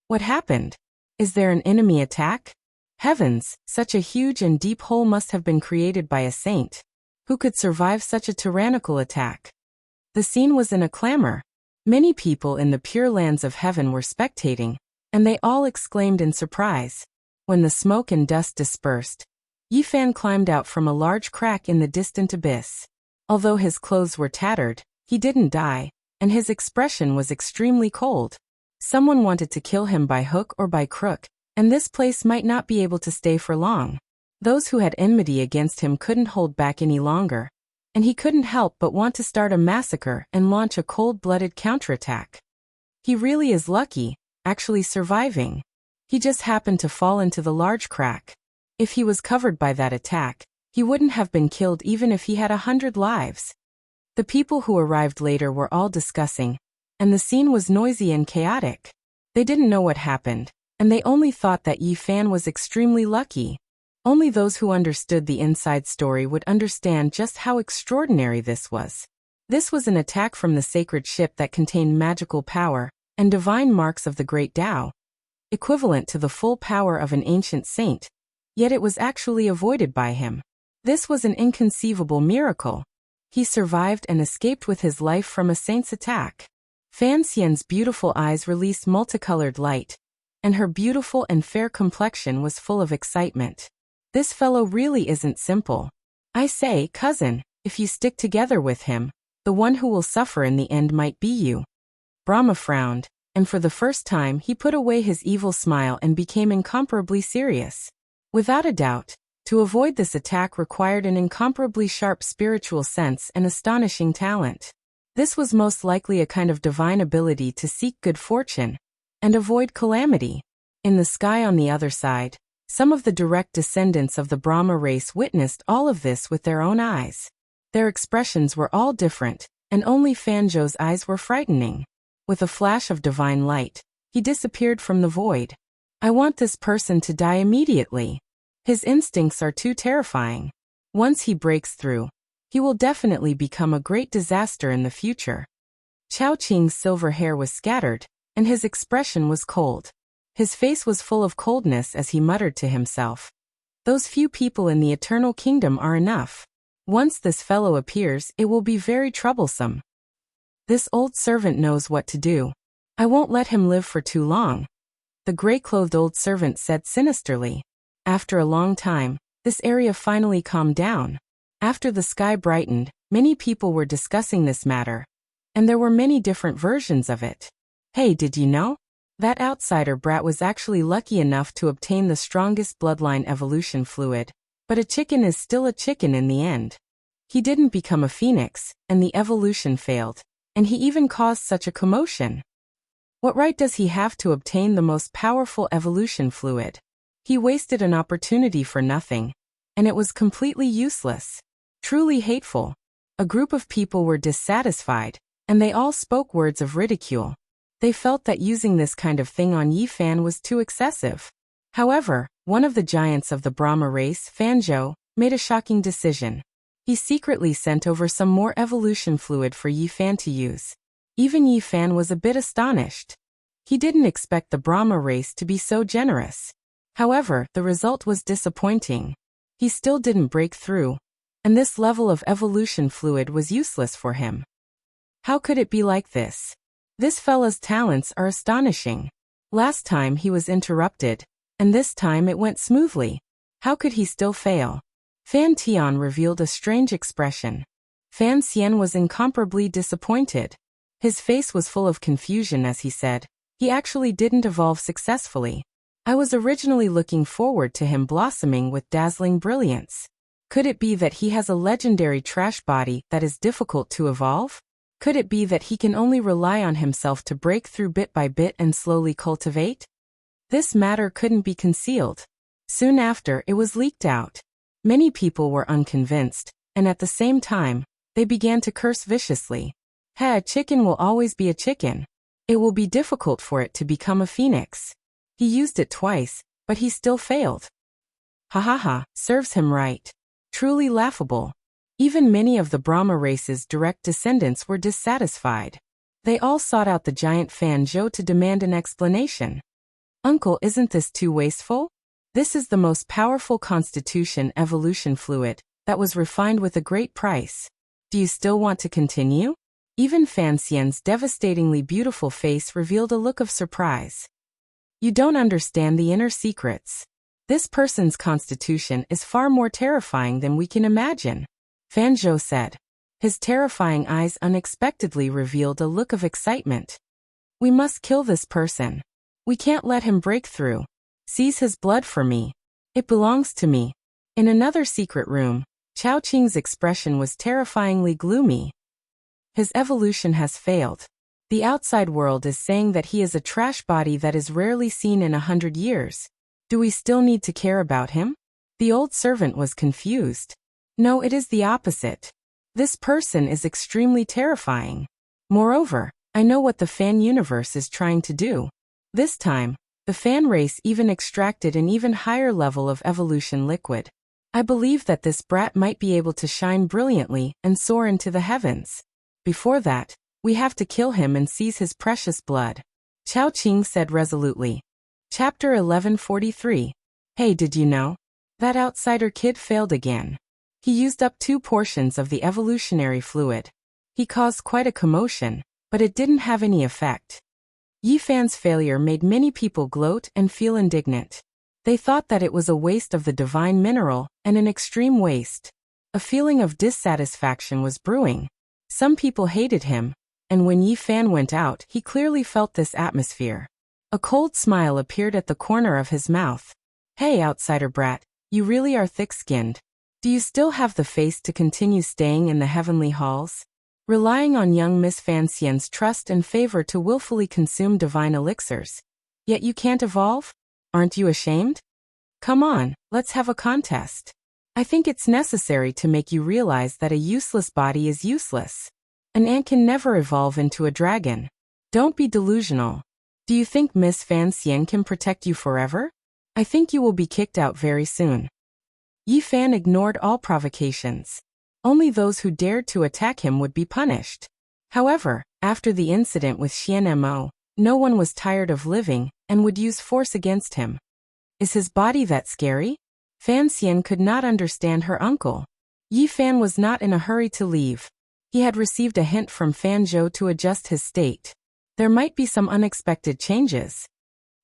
A: What happened? Is there an enemy attack? Heavens, such a huge and deep hole must have been created by a saint. Who could survive such a tyrannical attack? The scene was in a clamor. Many people in the pure lands of heaven were spectating, and they all exclaimed in surprise. When the smoke and dust dispersed, Yifan climbed out from a large crack in the distant abyss. Although his clothes were tattered, he didn't die, and his expression was extremely cold. Someone wanted to kill him by hook or by crook, and this place might not be able to stay for long. Those who had enmity against him couldn't hold back any longer, and he couldn't help but want to start a massacre and launch a cold-blooded counterattack. He really is lucky, actually surviving. He just happened to fall into the large crack. If he was covered by that attack, he wouldn't have been killed even if he had 100 lives. The people who arrived later were all discussing, and the scene was noisy and chaotic. They didn't know what happened, and they only thought that Yifan was extremely lucky. Only those who understood the inside story would understand just how extraordinary this was. This was an attack from the sacred ship that contained magical power and divine marks of the great Tao, equivalent to the full power of an ancient saint, yet it was actually avoided by him. This was an inconceivable miracle. He survived and escaped with his life from a saint's attack. Fan Xian's beautiful eyes released multicolored light, and her beautiful and fair complexion was full of excitement. This fellow really isn't simple. I say, cousin, if you stick together with him, the one who will suffer in the end might be you. Brahma frowned, and for the first time he put away his evil smile and became incomparably serious. Without a doubt, to avoid this attack required an incomparably sharp spiritual sense and astonishing talent. This was most likely a kind of divine ability to seek good fortune and avoid calamity. In the sky on the other side, some of the direct descendants of the Brahma race witnessed all of this with their own eyes. Their expressions were all different, and only Fanzhou's eyes were frightening. With a flash of divine light, he disappeared from the void. I want this person to die immediately. His instincts are too terrifying. Once he breaks through, he will definitely become a great disaster in the future. Chao Qing's silver hair was scattered, and his expression was cold. His face was full of coldness as he muttered to himself. Those few people in the eternal kingdom are enough. Once this fellow appears, it will be very troublesome. This old servant knows what to do. I won't let him live for too long. The gray-clothed old servant said sinisterly. After a long time, this area finally calmed down. After the sky brightened, many people were discussing this matter, and there were many different versions of it. Hey, did you know? That outsider brat was actually lucky enough to obtain the strongest bloodline evolution fluid, but a chicken is still a chicken in the end. He didn't become a phoenix, and the evolution failed, and he even caused such a commotion. What right does he have to obtain the most powerful evolution fluid? He wasted an opportunity for nothing, and it was completely useless. Truly hateful. A group of people were dissatisfied, and they all spoke words of ridicule. They felt that using this kind of thing on Yifan was too excessive. However, one of the giants of the Brahma race, Fanzhou, made a shocking decision. He secretly sent over some more evolution fluid for Yifan to use. Even Yifan was a bit astonished. He didn't expect the Brahma race to be so generous. However, the result was disappointing. He still didn't break through, and this level of evolution fluid was useless for him. How could it be like this? This fella's talents are astonishing. Last time he was interrupted, and this time it went smoothly. How could he still fail? Fan Tian revealed a strange expression. Fan Xian was incomparably disappointed. His face was full of confusion as he said, he actually didn't evolve successfully. I was originally looking forward to him blossoming with dazzling brilliance. Could it be that he has a legendary trash body that is difficult to evolve? Could it be that he can only rely on himself to break through bit by bit and slowly cultivate? This matter couldn't be concealed. Soon after, it was leaked out. Many people were unconvinced, and at the same time, they began to curse viciously. A chicken will always be a chicken. It will be difficult for it to become a phoenix. He used it twice, but he still failed. Ha ha ha, serves him right. Truly laughable. Even many of the Brahma race's direct descendants were dissatisfied. They all sought out the giant Fan Zhou to demand an explanation. Uncle, isn't this too wasteful? This is the most powerful constitution evolution fluid that was refined with a great price. Do you still want to continue? Even Fan Xian's devastatingly beautiful face revealed a look of surprise. You don't understand the inner secrets. This person's constitution is far more terrifying than we can imagine, Fan Zhou said. His terrifying eyes unexpectedly revealed a look of excitement. We must kill this person. We can't let him break through. Seize his blood for me. It belongs to me. In another secret room, Chao Qing's expression was terrifyingly gloomy. His evolution has failed. The outside world is saying that he is a trash body that is rarely seen in 100 years. Do we still need to care about him? The old servant was confused. No, it is the opposite. This person is extremely terrifying. Moreover, I know what the fan universe is trying to do. This time, the fan race even extracted an even higher level of evolution liquid. I believe that this brat might be able to shine brilliantly and soar into the heavens. Before that, we have to kill him and seize his precious blood, Chao Qing said resolutely. Chapter 1143. Hey, did you know? That outsider kid failed again. He used up 2 portions of the evolutionary fluid. He caused quite a commotion, but it didn't have any effect. Yi Fan's failure made many people gloat and feel indignant. They thought that it was a waste of the divine mineral and an extreme waste. A feeling of dissatisfaction was brewing. Some people hated him, and when Yi Fan went out, he clearly felt this atmosphere. A cold smile appeared at the corner of his mouth. Hey, outsider brat, you really are thick-skinned. Do you still have the face to continue staying in the heavenly halls? Relying on young Miss Fan Xian's trust and favor to willfully consume divine elixirs. Yet you can't evolve? Aren't you ashamed? Come on, let's have a contest. I think it's necessary to make you realize that a useless body is useless. An ant can never evolve into a dragon. Don't be delusional. Do you think Miss Fan Xian can protect you forever? I think you will be kicked out very soon. Yi Fan ignored all provocations. Only those who dared to attack him would be punished. However, after the incident with Xian Mo, no one was tired of living and would use force against him. Is his body that scary? Fan Xian could not understand her uncle. Yi Fan was not in a hurry to leave. He had received a hint from Fan Zhou to adjust his state. There might be some unexpected changes.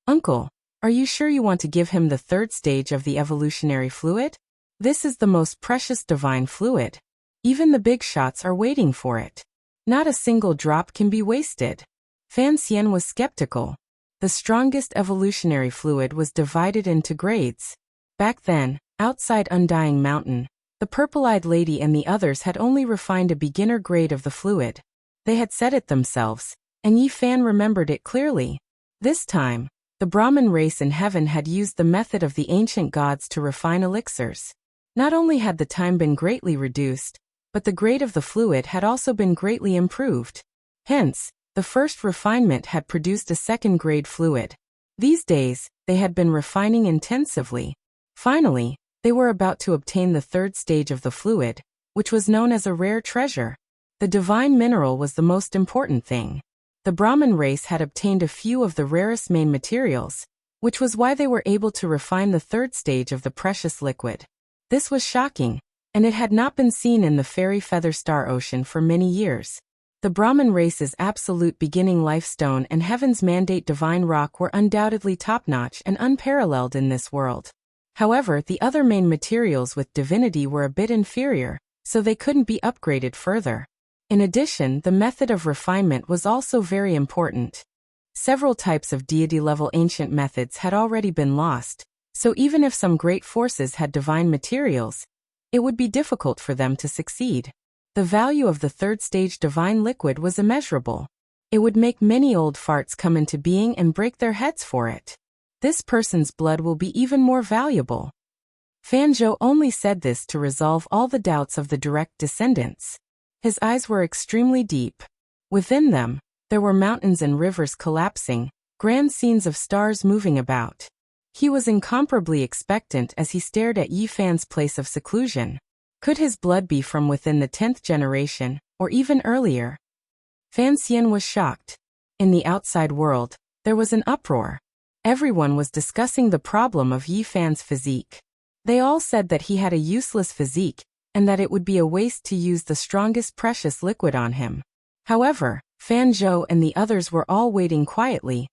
A: Uncle, are you sure you want to give him the 3rd stage of the evolutionary fluid? This is the most precious divine fluid. Even the big shots are waiting for it. Not a single drop can be wasted. Fan Xian was skeptical. The strongest evolutionary fluid was divided into grades. Back then, outside Undying Mountain, the purple-eyed lady and the others had only refined a beginner grade of the fluid. They had said it themselves, and Yi Fan remembered it clearly. This time, the Brahmin race in heaven had used the method of the ancient gods to refine elixirs. Not only had the time been greatly reduced, but the grade of the fluid had also been greatly improved. Hence, the first refinement had produced a 2nd grade fluid. These days, they had been refining intensively. Finally, they were about to obtain the 3rd stage of the fluid, which was known as a rare treasure. The divine mineral was the most important thing. The Brahmin race had obtained a few of the rarest main materials, which was why they were able to refine the 3rd stage of the precious liquid. This was shocking, and it had not been seen in the fairy feather star ocean for many years. The Brahmin race's absolute beginning lifestone and heaven's mandate divine rock were undoubtedly top-notch and unparalleled in this world. However, the other main materials with divinity were a bit inferior, so they couldn't be upgraded further. In addition, the method of refinement was also very important. Several types of deity-level ancient methods had already been lost, so even if some great forces had divine materials, it would be difficult for them to succeed. The value of the 3rd stage divine liquid was immeasurable. It would make many old farts come into being and break their heads for it. This person's blood will be even more valuable. Fanzhou only said this to resolve all the doubts of the direct descendants. His eyes were extremely deep. Within them, there were mountains and rivers collapsing, grand scenes of stars moving about. He was incomparably expectant as he stared at Yi Fan's place of seclusion. Could his blood be from within the 10th generation, or even earlier? Fan Xian was shocked. In the outside world, there was an uproar. Everyone was discussing the problem of Yi Fan's physique. They all said that he had a useless physique, and that it would be a waste to use the strongest precious liquid on him. However, Fan Zhou and the others were all waiting quietly,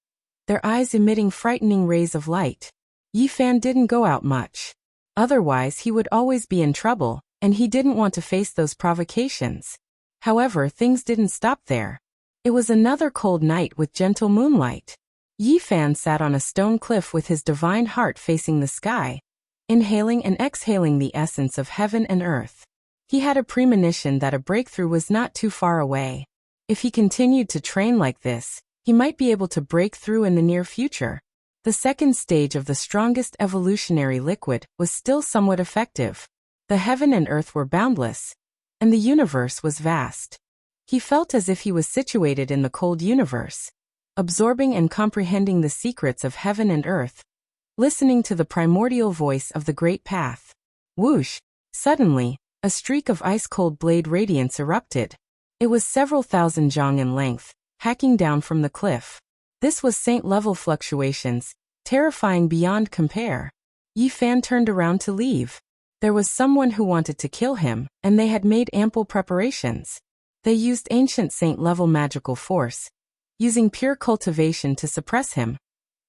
A: their eyes emitting frightening rays of light. Yi Fan didn't go out much. Otherwise he would always be in trouble, and he didn't want to face those provocations. However, things didn't stop there. It was another cold night with gentle moonlight. Yi Fan sat on a stone cliff with his divine heart facing the sky, inhaling and exhaling the essence of heaven and earth. He had a premonition that a breakthrough was not too far away. If he continued to train like this, he might be able to break through in the near future. The second stage of the strongest evolutionary liquid was still somewhat effective. The heaven and earth were boundless, and the universe was vast. He felt as if he was situated in the cold universe, absorbing and comprehending the secrets of heaven and earth, listening to the primordial voice of the great path. Whoosh! Suddenly, a streak of ice-cold blade radiance erupted. It was several thousand zhang in length, hacking down from the cliff. This was saint-level fluctuations, terrifying beyond compare. Yi Fan turned around to leave. There was someone who wanted to kill him, and they had made ample preparations. They used ancient saint-level magical force, using pure cultivation to suppress him,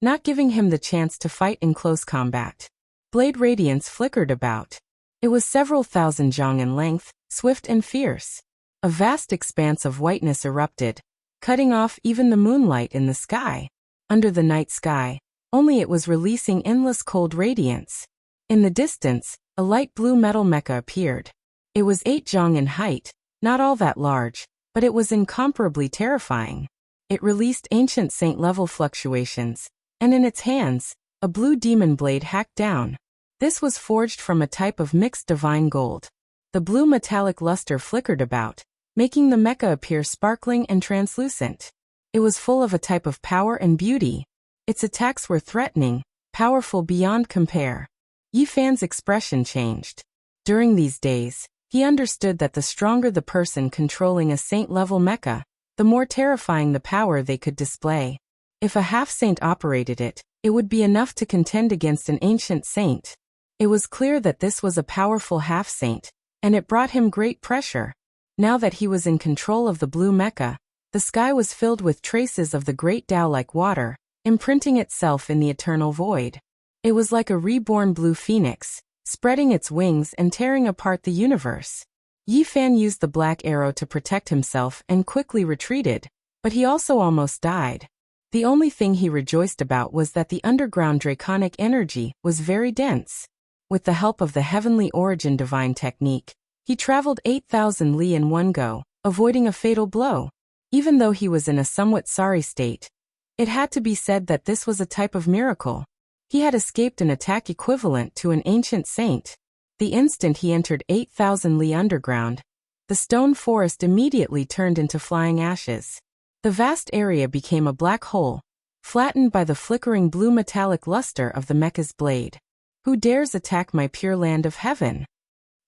A: not giving him the chance to fight in close combat. Blade radiance flickered about. It was several thousand zhang in length, swift and fierce. A vast expanse of whiteness erupted, cutting off even the moonlight in the sky. Under the night sky, only it was releasing endless cold radiance. In the distance, a light blue metal mecha appeared. It was 8 zhang in height, not all that large, but it was incomparably terrifying. It released ancient saint-level fluctuations, and in its hands, a blue demon blade hacked down. This was forged from a type of mixed divine gold. The blue metallic luster flickered about, making the mecha appear sparkling and translucent. It was full of a type of power and beauty. Its attacks were threatening, powerful beyond compare. Yi Fan's expression changed. During these days, he understood that the stronger the person controlling a saint-level mecha, the more terrifying the power they could display. If a half-saint operated it, it would be enough to contend against an ancient saint. It was clear that this was a powerful half-saint, and it brought him great pressure. Now that he was in control of the blue mecha, the sky was filled with traces of the great Tao like water, imprinting itself in the eternal void. It was like a reborn blue phoenix, spreading its wings and tearing apart the universe. Yi Fan used the black arrow to protect himself and quickly retreated, but he also almost died. The only thing he rejoiced about was that the underground draconic energy was very dense. With the help of the heavenly origin divine technique, he traveled 8,000 li in one go, avoiding a fatal blow. Even though he was in a somewhat sorry state, it had to be said that this was a type of miracle. He had escaped an attack equivalent to an ancient saint. The instant he entered 8,000 li underground, the stone forest immediately turned into flying ashes. The vast area became a black hole, flattened by the flickering blue metallic luster of the mecha's blade. Who dares attack my pure land of heaven?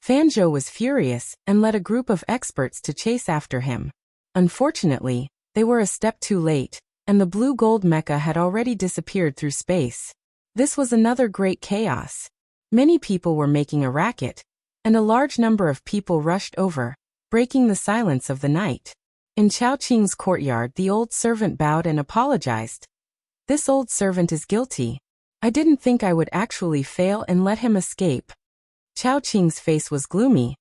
A: Fanzhou was furious and led a group of experts to chase after him. Unfortunately, they were a step too late, and the blue gold mecha had already disappeared through space. This was another great chaos. Many people were making a racket, and a large number of people rushed over, breaking the silence of the night. In Chao Qing's courtyard, the old servant bowed and apologized. This old servant is guilty. I didn't think I would actually fail and let him escape. Chao Qing's face was gloomy.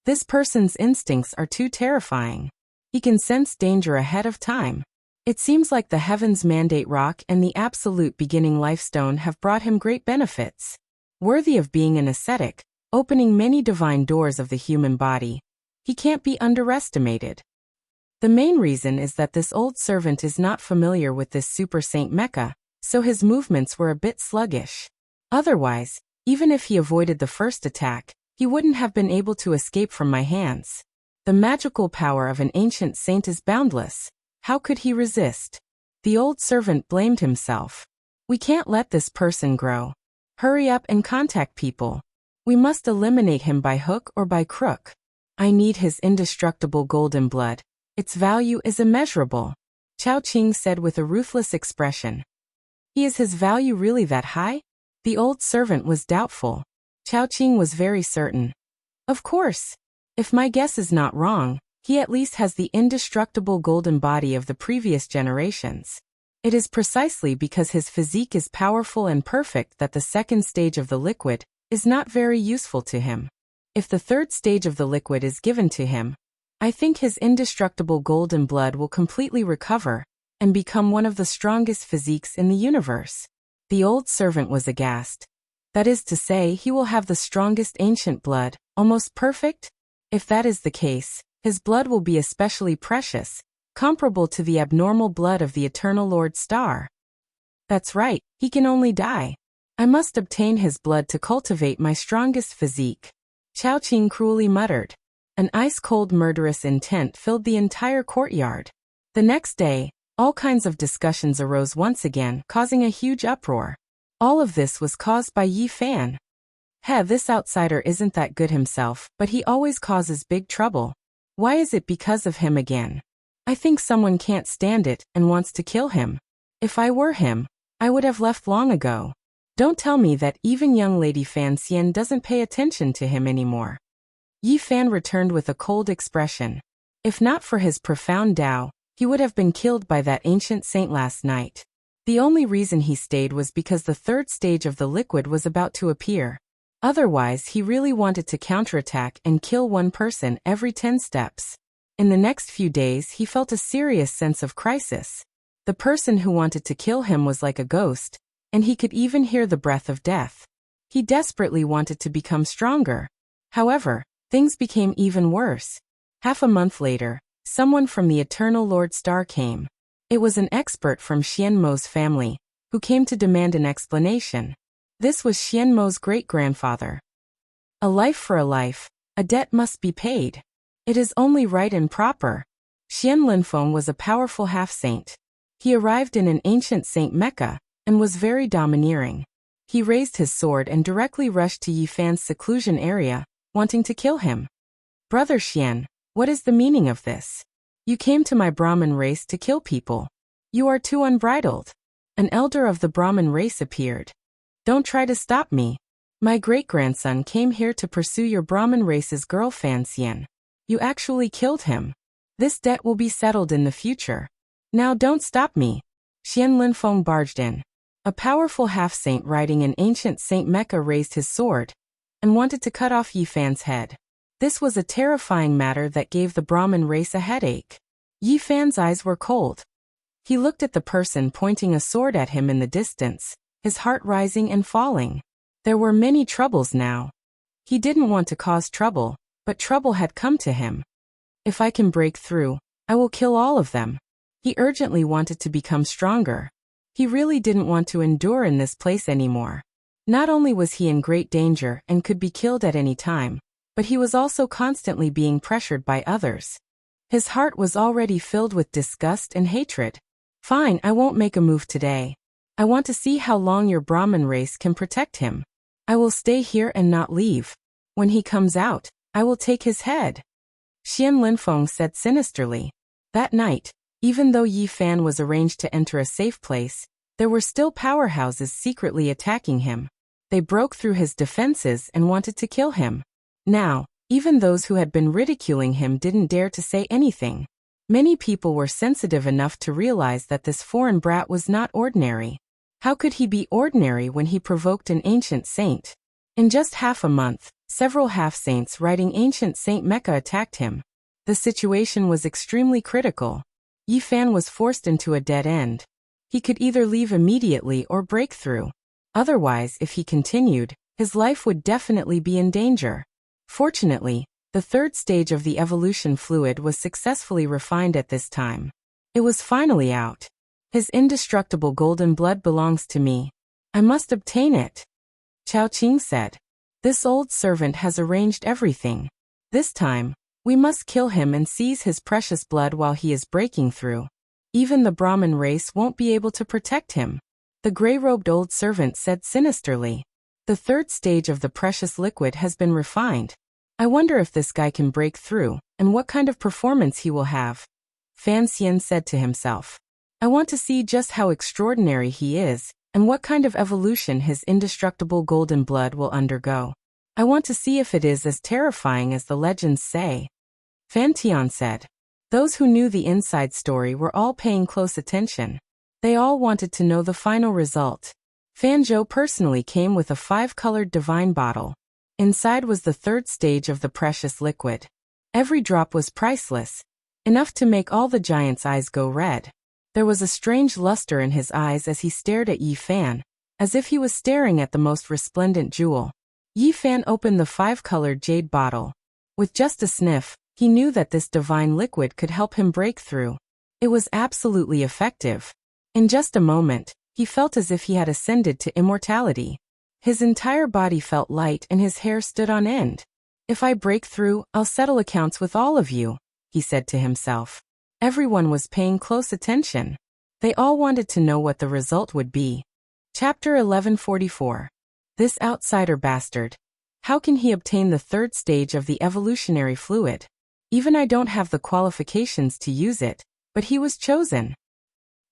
A: This person's instincts are too terrifying. He can sense danger ahead of time. It seems like the Heaven's Mandate Rock and the Absolute Beginning Lifestone have brought him great benefits. Worthy of being an ascetic, opening many divine doors of the human body. He can't be underestimated. The main reason is that this old servant is not familiar with this super saint mecha, so his movements were a bit sluggish. Otherwise, even if he avoided the first attack, he wouldn't have been able to escape from my hands. The magical power of an ancient saint is boundless. How could he resist? The old servant blamed himself. We can't let this person grow. Hurry up and contact people. We must eliminate him by hook or by crook. I need his indestructible golden blood. Its value is immeasurable, Chao Qing said with a ruthless expression. Is his value really that high? The old servant was doubtful. Chao Qing was very certain. Of course. If my guess is not wrong, he at least has the indestructible golden body of the previous generations. It is precisely because his physique is powerful and perfect that the second stage of the liquid is not very useful to him. If the third stage of the liquid is given to him, I think his indestructible golden blood will completely recover and become one of the strongest physiques in the universe. The old servant was aghast. That is to say, he will have the strongest ancient blood, almost perfect? If that is the case, his blood will be especially precious, comparable to the abnormal blood of the eternal Lord Star. That's right, he can only die. I must obtain his blood to cultivate my strongest physique. Chao Qing cruelly muttered. An ice-cold murderous intent filled the entire courtyard. The next day, all kinds of discussions arose once again, causing a huge uproar. All of this was caused by Yi Fan. This outsider isn't that good himself, but he always causes big trouble. Why is it because of him again? I think someone can't stand it and wants to kill him. If I were him, I would have left long ago. Don't tell me that even young Lady Fan Xian doesn't pay attention to him anymore. Yi Fan returned with a cold expression. If not for his profound Tao, he would have been killed by that ancient saint last night. The only reason he stayed was because the third stage of the liquid was about to appear. Otherwise, he really wanted to counterattack and kill one person every 10 steps. In the next few days, he felt a serious sense of crisis. The person who wanted to kill him was like a ghost, and he could even hear the breath of death. He desperately wanted to become stronger. However, things became even worse. Half a month later, someone from the Eternal Lord Star came. It was an expert from Xian Mo's family, who came to demand an explanation. This was Xian Mo's great-grandfather. A life for a life, a debt must be paid. It is only right and proper. Xian Linfeng was a powerful half-saint. He arrived in an ancient Saint Mecca, and was very domineering. He raised his sword and directly rushed to Yi Fan's seclusion area, wanting to kill him. Brother Xian, what is the meaning of this? You came to my Brahmin race to kill people. You are too unbridled. An elder of the Brahmin race appeared. Don't try to stop me. My great-grandson came here to pursue your Brahmin race's girl Fan Xian. You actually killed him. This debt will be settled in the future. Now don't stop me. Xian Linfeng barged in. A powerful half-saint riding an ancient Saint Mecca raised his sword and wanted to cut off Yi Fan's head. This was a terrifying matter that gave the Brahmin race a headache. Yi Fan's eyes were cold. He looked at the person pointing a sword at him in the distance, his heart rising and falling. There were many troubles now. He didn't want to cause trouble, but trouble had come to him. If I can break through, I will kill all of them. He urgently wanted to become stronger. He really didn't want to endure in this place anymore. Not only was he in great danger and could be killed at any time, but he was also constantly being pressured by others. His heart was already filled with disgust and hatred. Fine, I won't make a move today. I want to see how long your Brahmin race can protect him. I will stay here and not leave. When he comes out, I will take his head. Xian Linfeng said sinisterly. That night, even though Yi Fan was arranged to enter a safe place, there were still powerhouses secretly attacking him. They broke through his defenses and wanted to kill him. Now, even those who had been ridiculing him didn't dare to say anything. Many people were sensitive enough to realize that this foreign brat was not ordinary. How could he be ordinary when he provoked an ancient saint? In just half a month, several half-saints riding ancient Saint Mecca attacked him. The situation was extremely critical. Yi Fan was forced into a dead end. He could either leave immediately or break through. Otherwise, if he continued, his life would definitely be in danger. Fortunately, the third stage of the evolution fluid was successfully refined at this time. It was finally out. His indestructible golden blood belongs to me. I must obtain it. Chao Qing said. This old servant has arranged everything. This time, we must kill him and seize his precious blood while he is breaking through. Even the Brahmin race won't be able to protect him. The gray-robed old servant said sinisterly. The third stage of the precious liquid has been refined. I wonder if this guy can break through, and what kind of performance he will have. Fan Xian said to himself. I want to see just how extraordinary he is, and what kind of evolution his indestructible golden blood will undergo. I want to see if it is as terrifying as the legends say. Fan Tian said. Those who knew the inside story were all paying close attention. They all wanted to know the final result. Fan Zhou personally came with a 5-colored divine bottle. Inside was the third stage of the precious liquid. Every drop was priceless, enough to make all the giant's eyes go red. There was a strange luster in his eyes as he stared at Yi Fan, as if he was staring at the most resplendent jewel. Yi Fan opened the 5-colored jade bottle. With just a sniff, he knew that this divine liquid could help him break through. It was absolutely effective. In just a moment, he felt as if he had ascended to immortality. His entire body felt light and his hair stood on end. If I break through, I'll settle accounts with all of you, he said to himself. Everyone was paying close attention. They all wanted to know what the result would be. Chapter 1144. This outsider bastard. How can he obtain the third stage of the evolutionary fluid? Even I don't have the qualifications to use it, but he was chosen.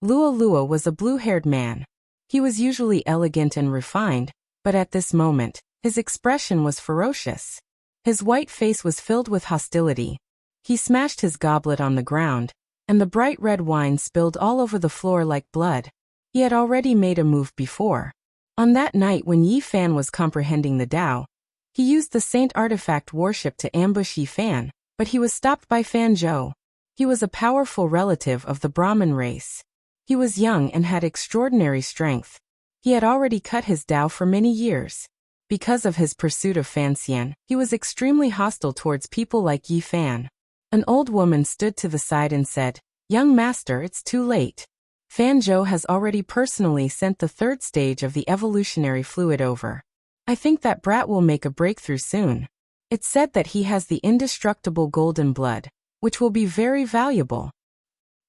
A: Lua Lua was a blue-haired man. He was usually elegant and refined, but at this moment, his expression was ferocious. His white face was filled with hostility. He smashed his goblet on the ground, and the bright red wine spilled all over the floor like blood. He had already made a move before. On that night when Yi Fan was comprehending the Tao, he used the saint artifact worship to ambush Yi Fan, but he was stopped by Fan Zhou. He was a powerful relative of the Brahmin race. He was young and had extraordinary strength. He had already cut his Tao for many years. Because of his pursuit of Fan Xian, he was extremely hostile towards people like Yi Fan. An old woman stood to the side and said, Young master, it's too late. Fan Zhou has already personally sent the third stage of the evolutionary fluid over. I think that brat will make a breakthrough soon. It's said that he has the indestructible golden blood, which will be very valuable.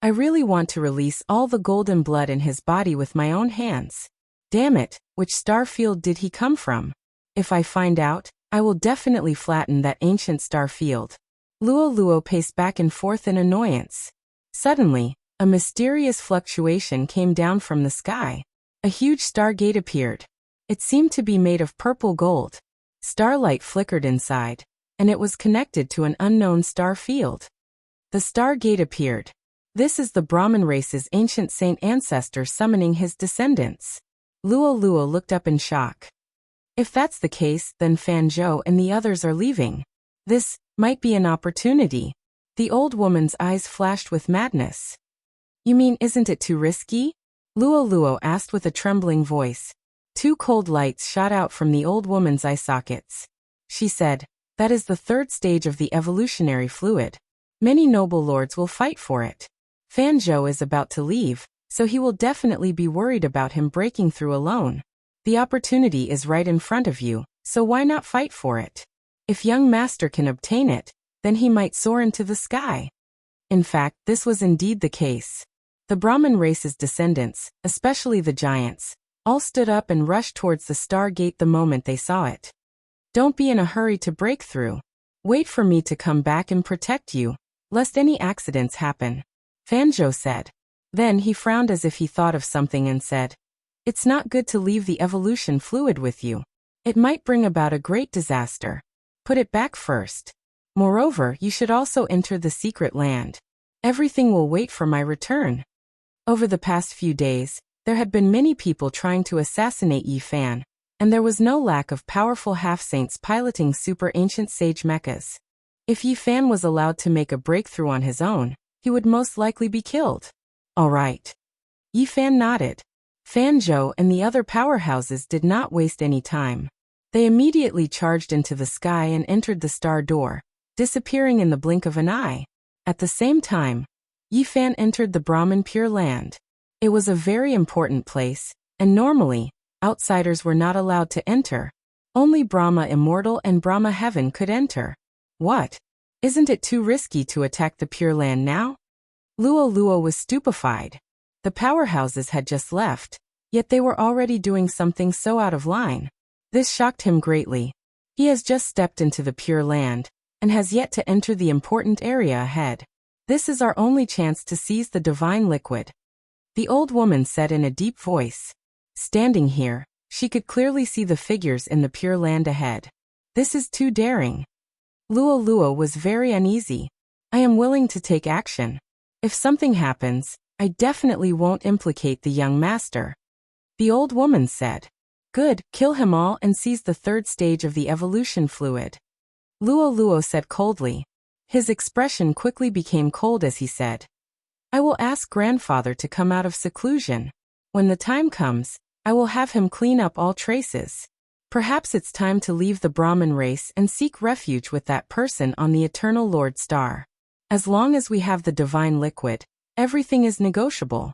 A: I really want to release all the golden blood in his body with my own hands. Damn it, which star field did he come from? If I find out, I will definitely flatten that ancient star field. Luo Luo paced back and forth in annoyance. Suddenly, a mysterious fluctuation came down from the sky. A huge stargate appeared. It seemed to be made of purple gold. Starlight flickered inside, and it was connected to an unknown star field. The stargate appeared. This is the Brahmin race's ancient saint ancestor summoning his descendants. Luo Luo looked up in shock. If that's the case, then Fan Zhou and the others are leaving. This might be an opportunity. The old woman's eyes flashed with madness. You mean, isn't it too risky? Luo Luo asked with a trembling voice. Two cold lights shot out from the old woman's eye sockets. She said, that is the third stage of the evolutionary fluid. Many noble lords will fight for it. Fan Zhou is about to leave, so he will definitely be worried about him breaking through alone. The opportunity is right in front of you, so why not fight for it? If young master can obtain it, then he might soar into the sky. In fact, this was indeed the case. The Brahmin race's descendants, especially the giants, all stood up and rushed towards the stargate the moment they saw it. Don't be in a hurry to break through. Wait for me to come back and protect you, lest any accidents happen, Fan Zhou said. Then he frowned as if he thought of something and said, It's not good to leave the evolution fluid with you. It might bring about a great disaster. Put it back first. Moreover, you should also enter the secret land. Everything will wait for my return. Over the past few days, there had been many people trying to assassinate Yi Fan, and there was no lack of powerful half-saints piloting super ancient sage mechas. If Yi Fan was allowed to make a breakthrough on his own, he would most likely be killed. All right. Yi Fan nodded. Fan Zhou and the other powerhouses did not waste any time. They immediately charged into the sky and entered the star door, disappearing in the blink of an eye. At the same time, Yi Fan entered the Brahmin Pure Land. It was a very important place, and normally, outsiders were not allowed to enter. Only Brahma Immortal and Brahma Heaven could enter. What? Isn't it too risky to attack the Pure Land now? Luo Luo was stupefied. The powerhouses had just left, yet they were already doing something so out of line. This shocked him greatly. He has just stepped into the Pure Land, and has yet to enter the important area ahead. This is our only chance to seize the divine liquid. The old woman said in a deep voice. Standing here, she could clearly see the figures in the Pure Land ahead. This is too daring. Luo Luo was very uneasy. I am willing to take action. If something happens, I definitely won't implicate the young master. The old woman said. Good, kill him all and seize the third stage of the evolution fluid. Luo Luo said coldly. His expression quickly became cold as he said. I will ask grandfather to come out of seclusion. When the time comes, I will have him clean up all traces. Perhaps it's time to leave the Brahmin race and seek refuge with that person on the eternal Lord Star. As long as we have the divine liquid, everything is negotiable.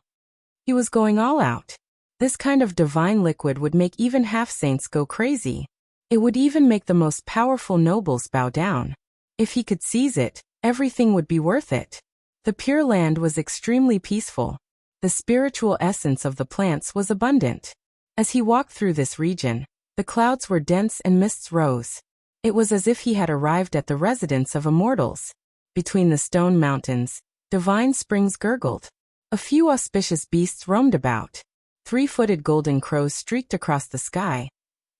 A: He was going all out. This kind of divine liquid would make even half-saints go crazy. It would even make the most powerful nobles bow down. If he could seize it, everything would be worth it. The Pure Land was extremely peaceful. The spiritual essence of the plants was abundant. As he walked through this region, the clouds were dense and mists rose. It was as if he had arrived at the residence of immortals. Between the stone mountains, divine springs gurgled. A few auspicious beasts roamed about. 3-footed golden crows streaked across the sky,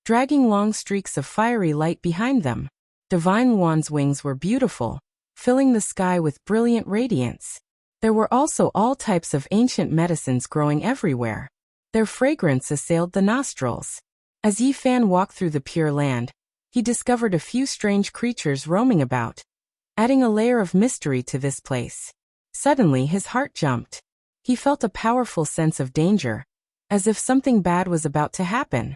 A: dragging long streaks of fiery light behind them. Divine wands' wings were beautiful, filling the sky with brilliant radiance. There were also all types of ancient medicines growing everywhere. Their fragrance assailed the nostrils. As Yi Fan walked through the Pure Land, he discovered a few strange creatures roaming about, adding a layer of mystery to this place. Suddenly his heart jumped. He felt a powerful sense of danger, as if something bad was about to happen.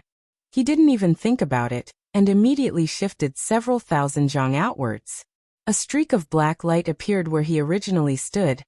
A: He didn't even think about it, and immediately shifted several thousand zhang outwards. A streak of black light appeared where he originally stood,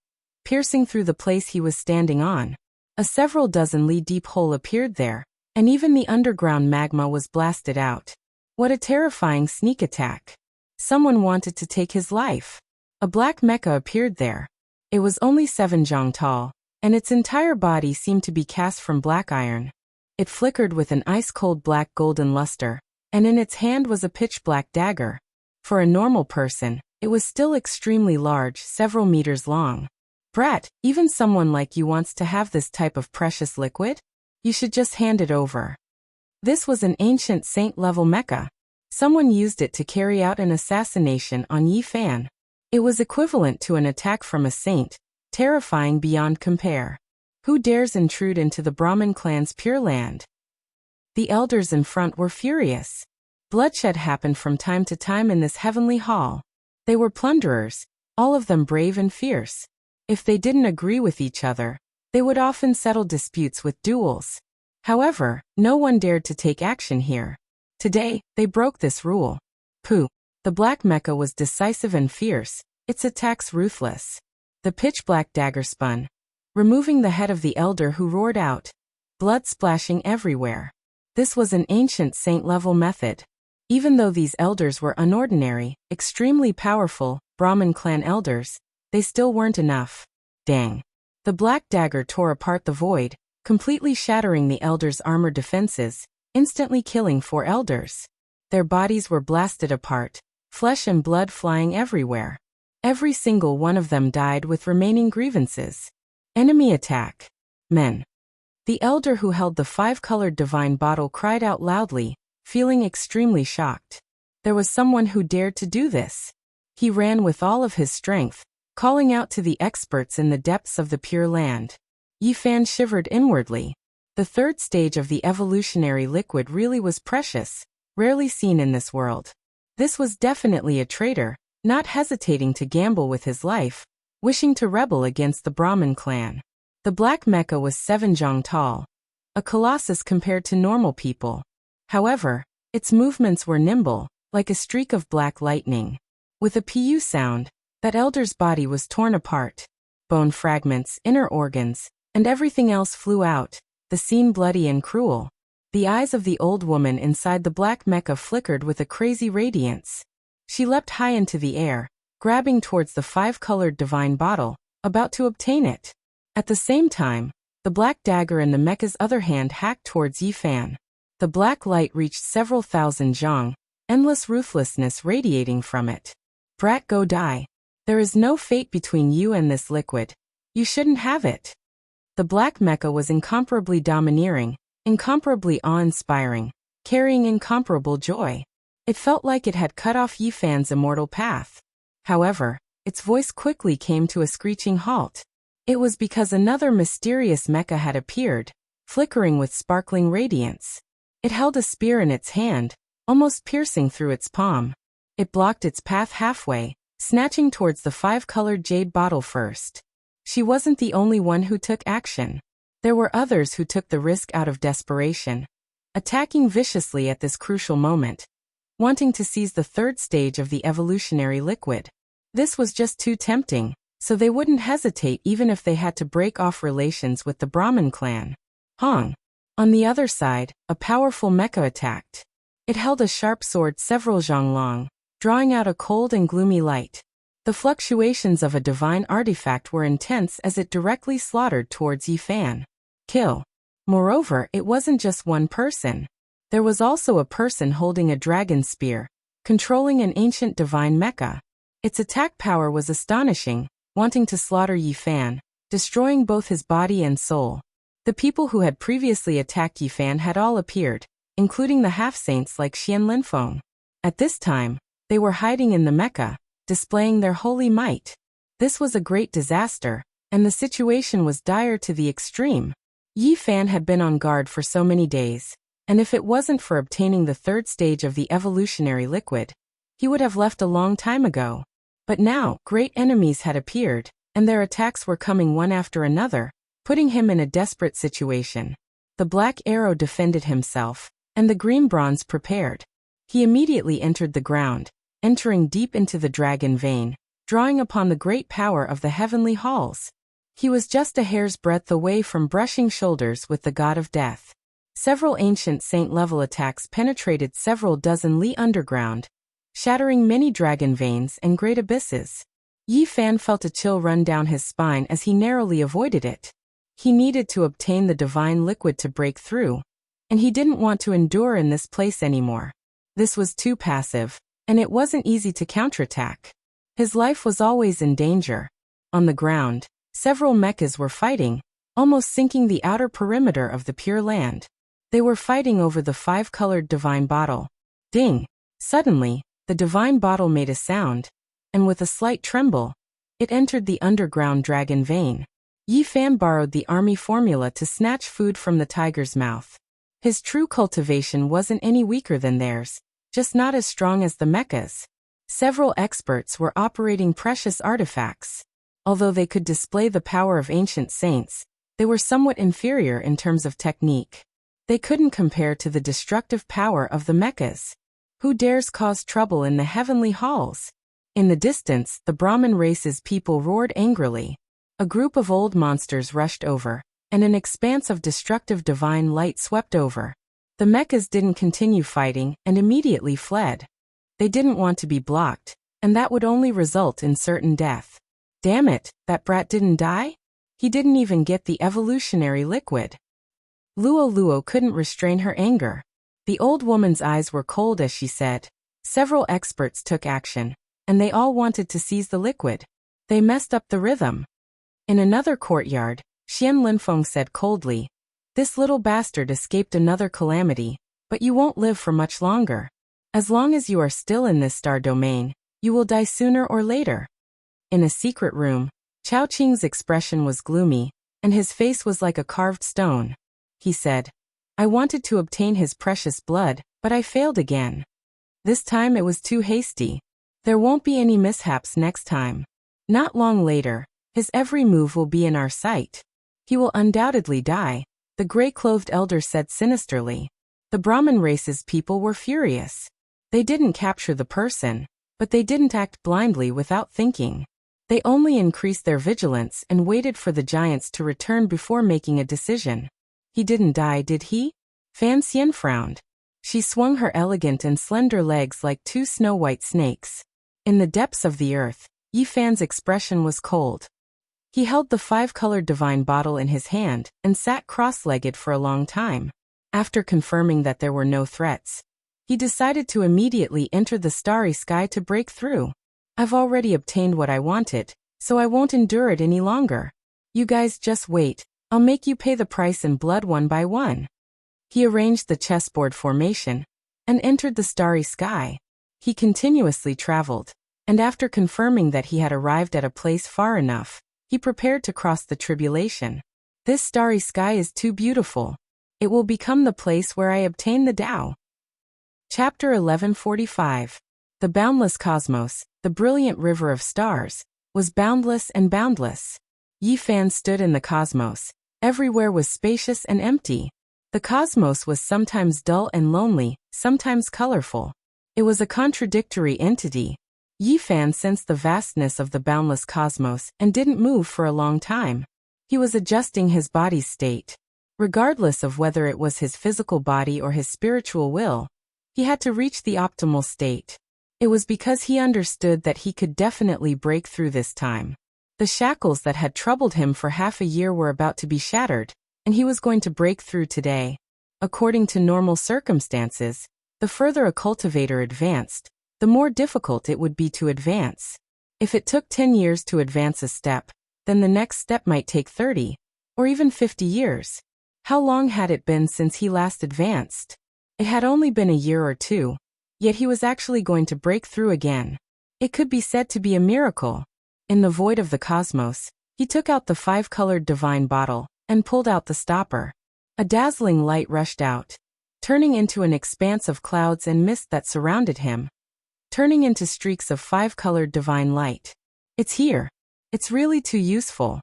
A: piercing through the place he was standing on. A several dozen li deep hole appeared there, and even the underground magma was blasted out. What a terrifying sneak attack. Someone wanted to take his life. A black mecha appeared there. It was only 7 zhang tall, and its entire body seemed to be cast from black iron. It flickered with an ice-cold black golden luster, and in its hand was a pitch-black dagger. For a normal person, it was still extremely large, several meters long. Brat, even someone like you wants to have this type of precious liquid? You should just hand it over. This was an ancient saint-level mecha. Someone used it to carry out an assassination on Yi Fan. It was equivalent to an attack from a saint, terrifying beyond compare. Who dares intrude into the Brahmin clan's Pure Land? The elders in front were furious. Bloodshed happened from time to time in this heavenly hall. They were plunderers, all of them brave and fierce. If they didn't agree with each other, they would often settle disputes with duels. However, no one dared to take action here. Today, they broke this rule. Pooh! The black mecha was decisive and fierce, its attacks ruthless. The pitch-black dagger spun, removing the head of the elder who roared out, blood splashing everywhere. This was an ancient saint-level method. Even though these elders were unordinary, extremely powerful, Brahmin clan elders, they still weren't enough. Dang. The black dagger tore apart the void, completely shattering the elders' armor defenses, instantly killing 4 elders. Their bodies were blasted apart, flesh and blood flying everywhere. Every single one of them died with remaining grievances. Enemy attack. Men. The elder who held the 5-colored divine bottle cried out loudly, feeling extremely shocked. There was someone who dared to do this. He ran with all of his strength, calling out to the experts in the depths of the Pure Land. Yi Fan shivered inwardly. The third stage of the evolutionary liquid really was precious, rarely seen in this world. This was definitely a traitor, not hesitating to gamble with his life, wishing to rebel against the Brahmin clan. The black mecha was 7 zhang tall, a colossus compared to normal people. However, its movements were nimble, like a streak of black lightning. With a pu sound, that elder's body was torn apart. Bone fragments, inner organs, and everything else flew out, the scene bloody and cruel. The eyes of the old woman inside the black mecha flickered with a crazy radiance. She leapt high into the air, grabbing towards the 5-colored divine bottle, about to obtain it. At the same time, the black dagger in the mecha's other hand hacked towards Yi Fan. The black light reached several thousand zhang, endless ruthlessness radiating from it. Brat, go die. There is no fate between you and this liquid. You shouldn't have it. The black mecha was incomparably domineering, incomparably awe-inspiring, carrying incomparable joy. It felt like it had cut off Yi Fan's immortal path. However, its voice quickly came to a screeching halt. It was because another mysterious mecha had appeared, flickering with sparkling radiance. It held a spear in its hand, almost piercing through its palm. It blocked its path halfway, snatching towards the 5-colored jade bottle first. She wasn't the only one who took action. There were others who took the risk out of desperation, attacking viciously at this crucial moment, wanting to seize the 3rd stage of the evolutionary liquid. This was just too tempting, so they wouldn't hesitate even if they had to break off relations with the Brahmin clan. Hong. On the other side, a powerful mecha attacked. It held a sharp sword several zhang long, drawing out a cold and gloomy light. The fluctuations of a divine artifact were intense as it directly slaughtered towards Yi Fan. Kill. Moreover, it wasn't just one person. There was also a person holding a dragon spear, controlling an ancient divine mecha. Its attack power was astonishing, wanting to slaughter Yi Fan, destroying both his body and soul. The people who had previously attacked Yi Fan had all appeared, including the half-saints like Xian Linfeng. At this time, they were hiding in the mecha, displaying their holy might. This was a great disaster, and the situation was dire to the extreme. Yi Fan had been on guard for so many days, and if it wasn't for obtaining the 3rd stage of the evolutionary liquid, he would have left a long time ago. But now, great enemies had appeared, and their attacks were coming one after another, putting him in a desperate situation. The black arrow defended himself, and the green bronze prepared. He immediately entered the ground, entering deep into the dragon vein, drawing upon the great power of the heavenly halls. He was just a hair's breadth away from brushing shoulders with the god of death. Several ancient saint-level attacks penetrated several dozen li underground, shattering many dragon veins and great abysses. Yi Fan felt a chill run down his spine as he narrowly avoided it. He needed to obtain the divine liquid to break through, and he didn't want to endure in this place anymore. This was too passive, and it wasn't easy to counterattack. His life was always in danger. On the ground, several mechas were fighting, almost sinking the outer perimeter of the Pure Land. They were fighting over the 5-colored divine bottle. Ding! Suddenly, the divine bottle made a sound, and with a slight tremble, it entered the underground dragon vein. Yi Fan borrowed the army formula to snatch food from the tiger's mouth. His true cultivation wasn't any weaker than theirs, just not as strong as the mechas. Several experts were operating precious artifacts. Although they could display the power of ancient saints, they were somewhat inferior in terms of technique. They couldn't compare to the destructive power of the mechas. Who dares cause trouble in the heavenly halls? In the distance, the Brahmin race's people roared angrily. A group of old monsters rushed over, and an expanse of destructive divine light swept over. The mechas didn't continue fighting and immediately fled. They didn't want to be blocked, and that would only result in certain death. Damn it, that brat didn't die? He didn't even get the evolutionary liquid. Luo couldn't restrain her anger. The old woman's eyes were cold as she said. Several experts took action, and they all wanted to seize the liquid. They messed up the rhythm. In another courtyard, Xian Linfeng said coldly, "This little bastard escaped another calamity, but you won't live for much longer. As long as you are still in this star domain, you will die sooner or later." In a secret room, Chao Qing's expression was gloomy, and his face was like a carved stone. He said, "I wanted to obtain his precious blood, but I failed again. This time it was too hasty. There won't be any mishaps next time. Not long later, his every move will be in our sight. He will undoubtedly die," the gray-clothed elder said sinisterly. The Brahmin race's people were furious. They didn't capture the person, but they didn't act blindly without thinking. They only increased their vigilance and waited for the giants to return before making a decision. He didn't die, did he? Fan Xian frowned. She swung her elegant and slender legs like two snow-white snakes. In the depths of the earth, Yi Fan's expression was cold. He held the 5-colored divine bottle in his hand and sat cross-legged for a long time. After confirming that there were no threats, he decided to immediately enter the starry sky to break through. I've already obtained what I wanted, so I won't endure it any longer. You guys just wait, I'll make you pay the price in blood one by one. He arranged the chessboard formation and entered the starry sky. He continuously traveled, and after confirming that he had arrived at a place far enough, he prepared to cross the tribulation. This starry sky is too beautiful. It will become the place where I obtain the Tao. Chapter 1145. The boundless cosmos, the brilliant river of stars, was boundless and boundless. Yi Fan stood in the cosmos. Everywhere was spacious and empty. The cosmos was sometimes dull and lonely, sometimes colorful. It was a contradictory entity. Yi Fan sensed the vastness of the boundless cosmos and didn't move for a long time. He was adjusting his body's state. Regardless of whether it was his physical body or his spiritual will, he had to reach the optimal state. It was because he understood that he could definitely break through this time. The shackles that had troubled him for half a year were about to be shattered, and he was going to break through today. According to normal circumstances, the further a cultivator advanced, the more difficult it would be to advance. If it took 10 years to advance a step, then the next step might take 30, or even 50 years. How long had it been since he last advanced? It had only been a year or two, yet he was actually going to break through again. It could be said to be a miracle. In the void of the cosmos, he took out the 5-colored divine bottle and pulled out the stopper. A dazzling light rushed out, turning into an expanse of clouds and mist that surrounded him, turning into streaks of 5-colored divine light. It's here. It's really too useful.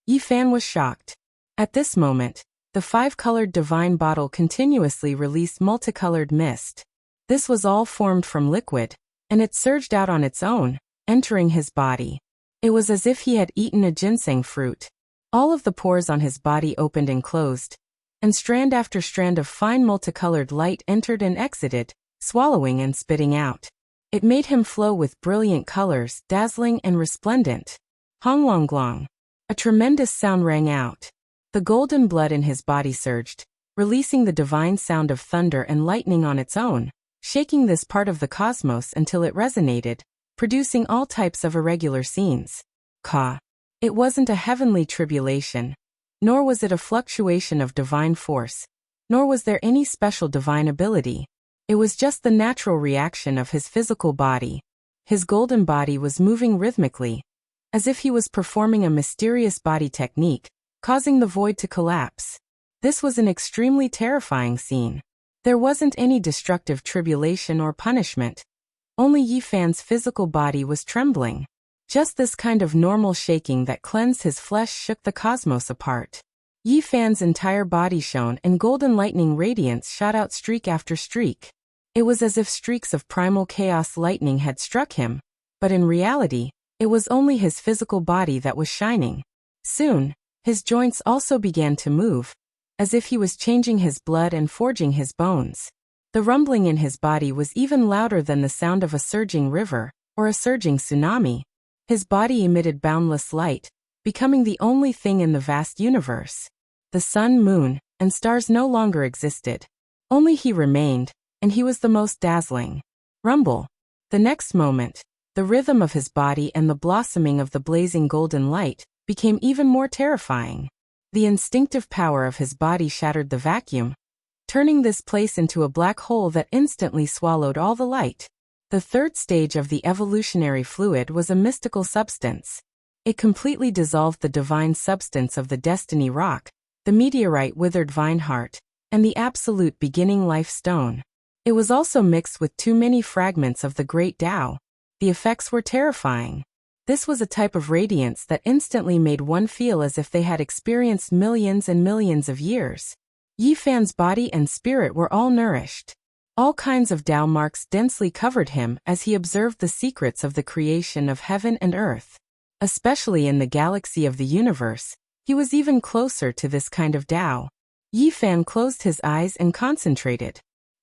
A: Yi Fan was shocked. At this moment, the 5-colored divine bottle continuously released multicolored mist. This was all formed from liquid, and it surged out on its own, entering his body. It was as if he had eaten a ginseng fruit. All of the pores on his body opened and closed, and strand after strand of fine multicolored light entered and exited, swallowing and spitting out. It made him flow with brilliant colors, dazzling and resplendent. Honglonglong. A tremendous sound rang out. The golden blood in his body surged, releasing the divine sound of thunder and lightning on its own, shaking this part of the cosmos until it resonated, producing all types of irregular scenes. Ka. It wasn't a heavenly tribulation, nor was it a fluctuation of divine force, nor was there any special divine ability. It was just the natural reaction of his physical body. His golden body was moving rhythmically, as if he was performing a mysterious body technique, causing the void to collapse. This was an extremely terrifying scene. There wasn't any destructive tribulation or punishment. Only Yi Fan's physical body was trembling. Just this kind of normal shaking that cleansed his flesh shook the cosmos apart. Yi Fan's entire body shone and golden lightning radiance shot out streak after streak. It was as if streaks of primal chaos lightning had struck him, but in reality, it was only his physical body that was shining. Soon, his joints also began to move, as if he was changing his blood and forging his bones. The rumbling in his body was even louder than the sound of a surging river or a surging tsunami. His body emitted boundless light, becoming the only thing in the vast universe. The sun, moon, and stars no longer existed. Only he remained, and he was the most dazzling. Rumble. The next moment, the rhythm of his body and the blossoming of the blazing golden light became even more terrifying. The instinctive power of his body shattered the vacuum, turning this place into a black hole that instantly swallowed all the light. The third stage of the evolutionary fluid was a mystical substance. It completely dissolved the divine substance of the destiny rock, the meteorite withered vine heart, and the absolute beginning life stone. It was also mixed with too many fragments of the great Tao. The effects were terrifying. This was a type of radiance that instantly made one feel as if they had experienced millions and millions of years. Yi Fan's body and spirit were all nourished. All kinds of Tao marks densely covered him as he observed the secrets of the creation of heaven and earth. Especially in the galaxy of the universe, he was even closer to this kind of Tao. Yi Fan closed his eyes and concentrated.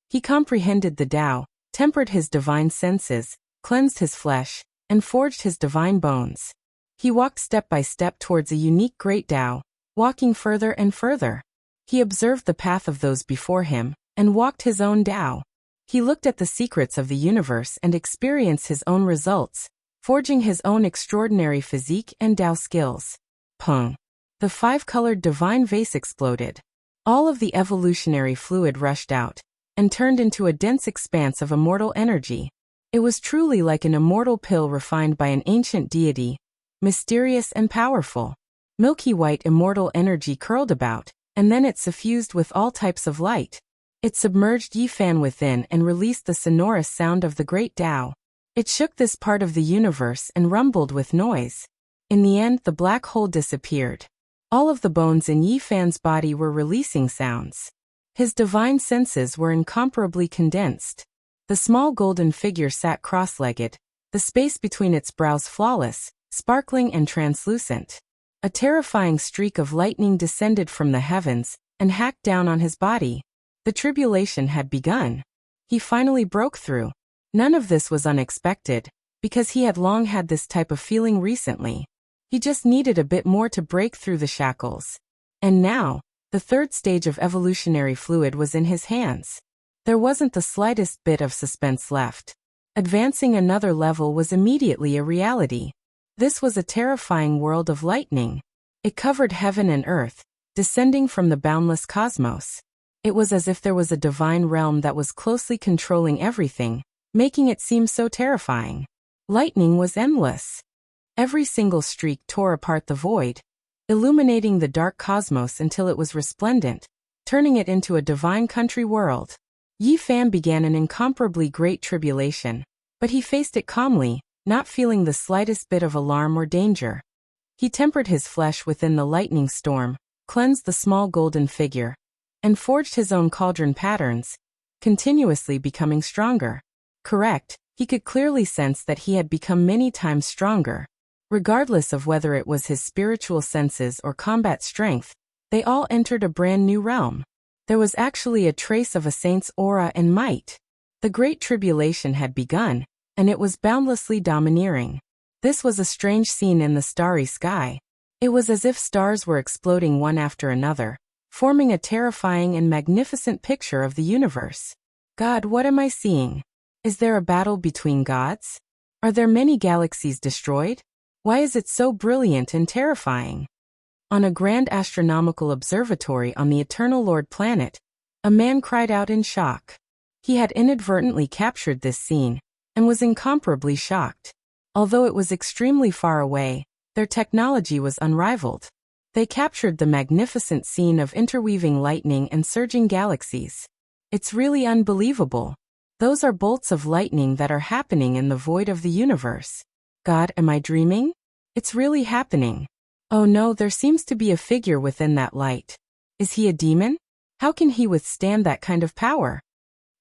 A: He comprehended the Tao, tempered his divine senses, cleansed his flesh, and forged his divine bones. He walked step by step towards a unique great Tao, walking further and further. He observed the path of those before him, and walked his own Tao. He looked at the secrets of the universe and experienced his own results, forging his own extraordinary physique and Tao skills. Pung! The five-colored divine vase exploded. All of the evolutionary fluid rushed out, and turned into a dense expanse of immortal energy. It was truly like an immortal pill refined by an ancient deity, mysterious and powerful. Milky white immortal energy curled about, and then it suffused with all types of light. It submerged Yi Fan within and released the sonorous sound of the great Tao. It shook this part of the universe and rumbled with noise. In the end, the black hole disappeared. All of the bones in Yi Fan's body were releasing sounds. His divine senses were incomparably condensed. The small golden figure sat cross-legged, the space between its brows flawless, sparkling and translucent. A terrifying streak of lightning descended from the heavens and hacked down on his body. The tribulation had begun. He finally broke through. None of this was unexpected, because he had long had this type of feeling recently. He just needed a bit more to break through the shackles. And now, the third stage of evolutionary fluid was in his hands. There wasn't the slightest bit of suspense left. Advancing another level was immediately a reality. This was a terrifying world of lightning. It covered heaven and earth, descending from the boundless cosmos. It was as if there was a divine realm that was closely controlling everything, making it seem so terrifying. Lightning was endless. Every single streak tore apart the void, illuminating the dark cosmos until it was resplendent, turning it into a divine country world. Yi Fan began an incomparably great tribulation, but he faced it calmly, not feeling the slightest bit of alarm or danger. He tempered his flesh within the lightning storm, cleansed the small golden figure, and forged his own cauldron patterns, continuously becoming stronger. Correct, he could clearly sense that he had become many times stronger. Regardless of whether it was his spiritual senses or combat strength, they all entered a brand new realm. There was actually a trace of a saint's aura and might. The Great Tribulation had begun, and it was boundlessly domineering. This was a strange scene in the starry sky. It was as if stars were exploding one after another, forming a terrifying and magnificent picture of the universe. God, what am I seeing? Is there a battle between gods? Are there many galaxies destroyed? Why is it so brilliant and terrifying? On a grand astronomical observatory on the Eternal Lord planet, a man cried out in shock. He had inadvertently captured this scene, and was incomparably shocked. Although it was extremely far away, their technology was unrivaled. They captured the magnificent scene of interweaving lightning and surging galaxies. It's really unbelievable. Those are bolts of lightning that are happening in the void of the universe. God, am I dreaming? It's really happening. Oh no, there seems to be a figure within that light. Is he a demon? How can he withstand that kind of power?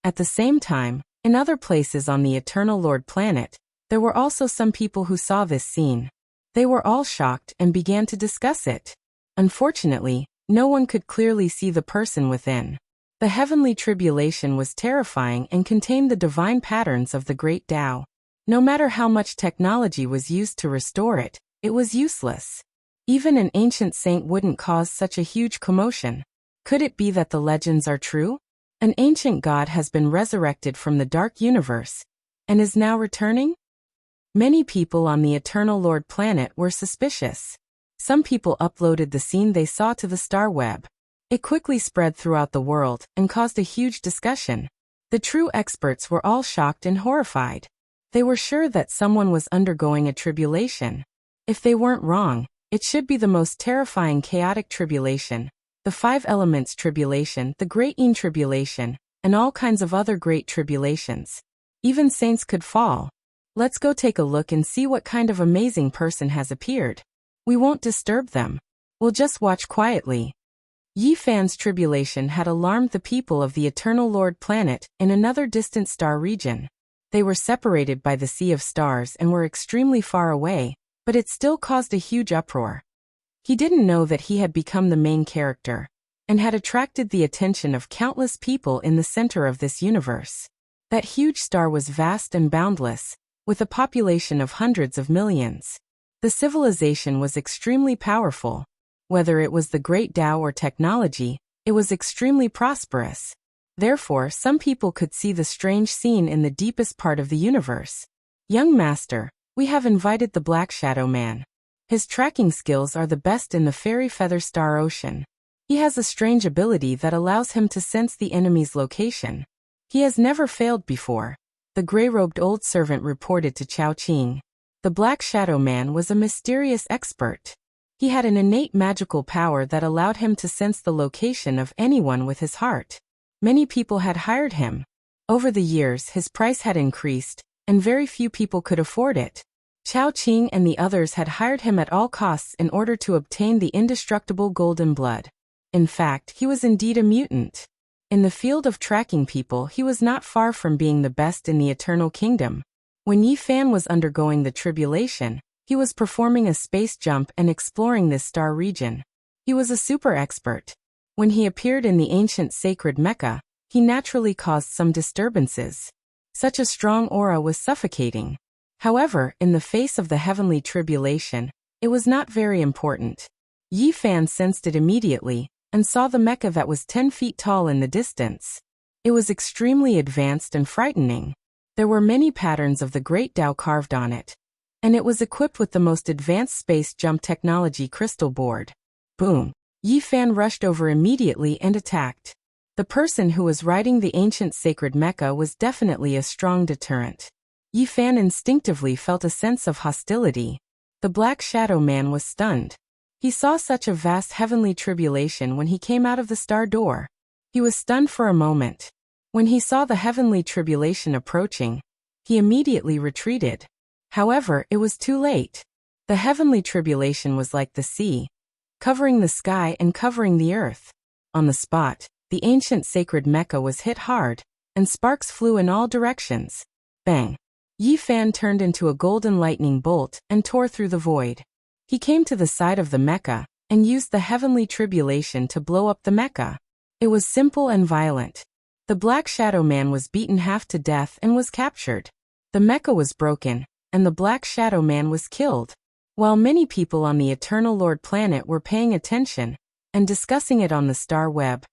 A: At the same time, in other places on the Eternal Lord planet, there were also some people who saw this scene. They were all shocked and began to discuss it. Unfortunately, no one could clearly see the person within. The heavenly tribulation was terrifying and contained the divine patterns of the great Tao. No matter how much technology was used to restore it, it was useless. Even an ancient saint wouldn't cause such a huge commotion. Could it be that the legends are true? An ancient god has been resurrected from the dark universe, and is now returning? Many people on the Eternal Lord planet were suspicious. Some people uploaded the scene they saw to the star web. It quickly spread throughout the world and caused a huge discussion. The true experts were all shocked and horrified. They were sure that someone was undergoing a tribulation. If they weren't wrong, it should be the most terrifying chaotic tribulation, the 5 elements tribulation, the Great Tribulation, and all kinds of other great tribulations. Even saints could fall. Let's go take a look and see what kind of amazing person has appeared. We won't disturb them. We'll just watch quietly. Yi Fan's tribulation had alarmed the people of the Eternal Lord planet in another distant star region. They were separated by the sea of stars and were extremely far away, but it still caused a huge uproar. He didn't know that he had become the main character, and had attracted the attention of countless people in the center of this universe. That huge star was vast and boundless, with a population of hundreds of millions. The civilization was extremely powerful. Whether it was the great Tao or technology, it was extremely prosperous. Therefore, some people could see the strange scene in the deepest part of the universe. Young master, we have invited the Black Shadow Man. His tracking skills are the best in the Fairy Feather Star Ocean. He has a strange ability that allows him to sense the enemy's location. He has never failed before, the gray-robed old servant reported to Chao Qing. The Black Shadow Man was a mysterious expert. He had an innate magical power that allowed him to sense the location of anyone with his heart. Many people had hired him. Over the years, his price had increased, and very few people could afford it. Chao Qing and the others had hired him at all costs in order to obtain the indestructible golden blood. In fact, he was indeed a mutant. In the field of tracking people, he was not far from being the best in the Eternal Kingdom. When Yi Fan was undergoing the tribulation, he was performing a space jump and exploring this star region. He was a super expert. When he appeared in the ancient sacred Mecca, he naturally caused some disturbances. Such a strong aura was suffocating. However, in the face of the heavenly tribulation, it was not very important. Yi Fan sensed it immediately, and saw the Mecca that was 10 feet tall in the distance. It was extremely advanced and frightening. There were many patterns of the Great Tao carved on it, and it was equipped with the most advanced space jump technology crystal board. Boom! Yi Fan rushed over immediately and attacked. The person who was riding the ancient sacred Mecca was definitely a strong deterrent. Yi Fan instinctively felt a sense of hostility. The Black Shadow Man was stunned. He saw such a vast heavenly tribulation when he came out of the star door. He was stunned for a moment. When he saw the heavenly tribulation approaching, he immediately retreated. However, it was too late. The heavenly tribulation was like the sea, covering the sky and covering the earth. On the spot, the ancient sacred Mecca was hit hard, and sparks flew in all directions. Bang! Yi Fan turned into a golden lightning bolt and tore through the void. He came to the side of the Mecca, and used the heavenly tribulation to blow up the Mecca. It was simple and violent. The Black Shadow Man was beaten half to death and was captured. The Mecca was broken, and the Black Shadow Man was killed. While many people on the Eternal Lord planet were paying attention, and discussing it on the star web,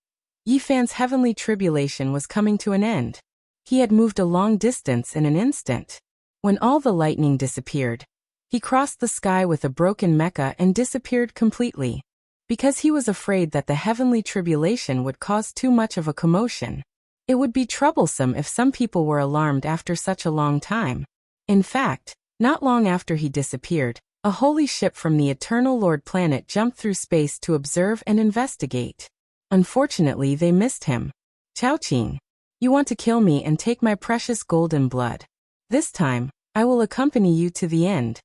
A: Yi Fan's heavenly tribulation was coming to an end. He had moved a long distance in an instant. When all the lightning disappeared, he crossed the sky with a broken Mecca and disappeared completely. Because he was afraid that the heavenly tribulation would cause too much of a commotion. It would be troublesome if some people were alarmed after such a long time. In fact, not long after he disappeared, a holy ship from the Eternal Lord planet jumped through space to observe and investigate. Unfortunately, they missed him. Chao Qing, you want to kill me and take my precious golden blood. This time, I will accompany you to the end.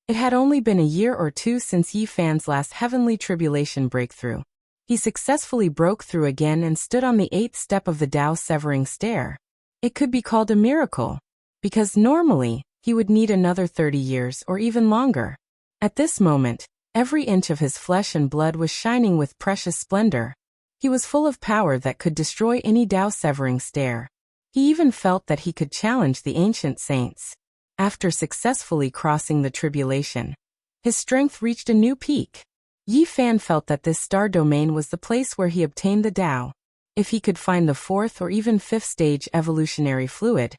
A: It had only been a year or two since Yi Fan's last heavenly tribulation breakthrough. He successfully broke through again and stood on the 8th step of the Tao severing stair. It could be called a miracle, because normally, he would need another 30 years or even longer. At this moment, every inch of his flesh and blood was shining with precious splendor. He was full of power that could destroy any Tao severing stair. He even felt that he could challenge the ancient saints. After successfully crossing the tribulation, his strength reached a new peak. Yi Fan felt that this star domain was the place where he obtained the Tao. If he could find the 4th or even 5th stage evolutionary fluid,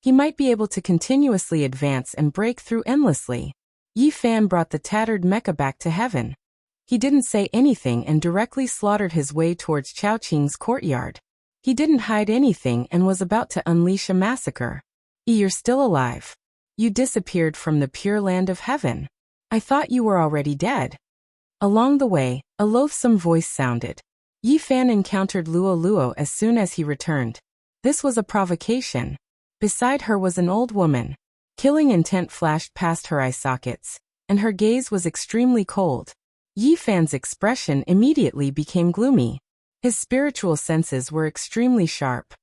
A: he might be able to continuously advance and break through endlessly. Yi Fan brought the tattered Mecca back to heaven. He didn't say anything and directly slaughtered his way towards Chao Qing's courtyard. He didn't hide anything and was about to unleash a massacre. You're still alive. You disappeared from the pure land of heaven. I thought you were already dead. Along the way, a loathsome voice sounded. Yi Fan encountered Luo Luo as soon as he returned. This was a provocation. Beside her was an old woman. Killing intent flashed past her eye sockets, and her gaze was extremely cold. Yi Fan's expression immediately became gloomy. His spiritual senses were extremely sharp.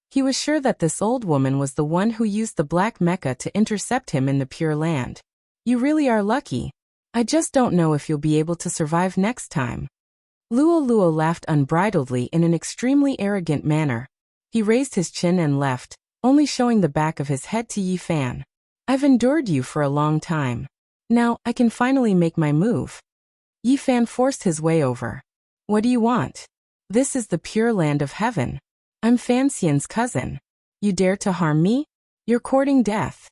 A: He was sure that this old woman was the one who used the Black Mecca to intercept him in the Pure Land. You really are lucky. I just don't know if you'll be able to survive next time. Luo Luo laughed unbridledly in an extremely arrogant manner. He raised his chin and left, only showing the back of his head to Yi Fan. I've endured you for a long time. Now, I can finally make my move. Yi Fan forced his way over. What do you want? This is the pure land of heaven. I'm Fan Xian's cousin. You dare to harm me? You're courting death.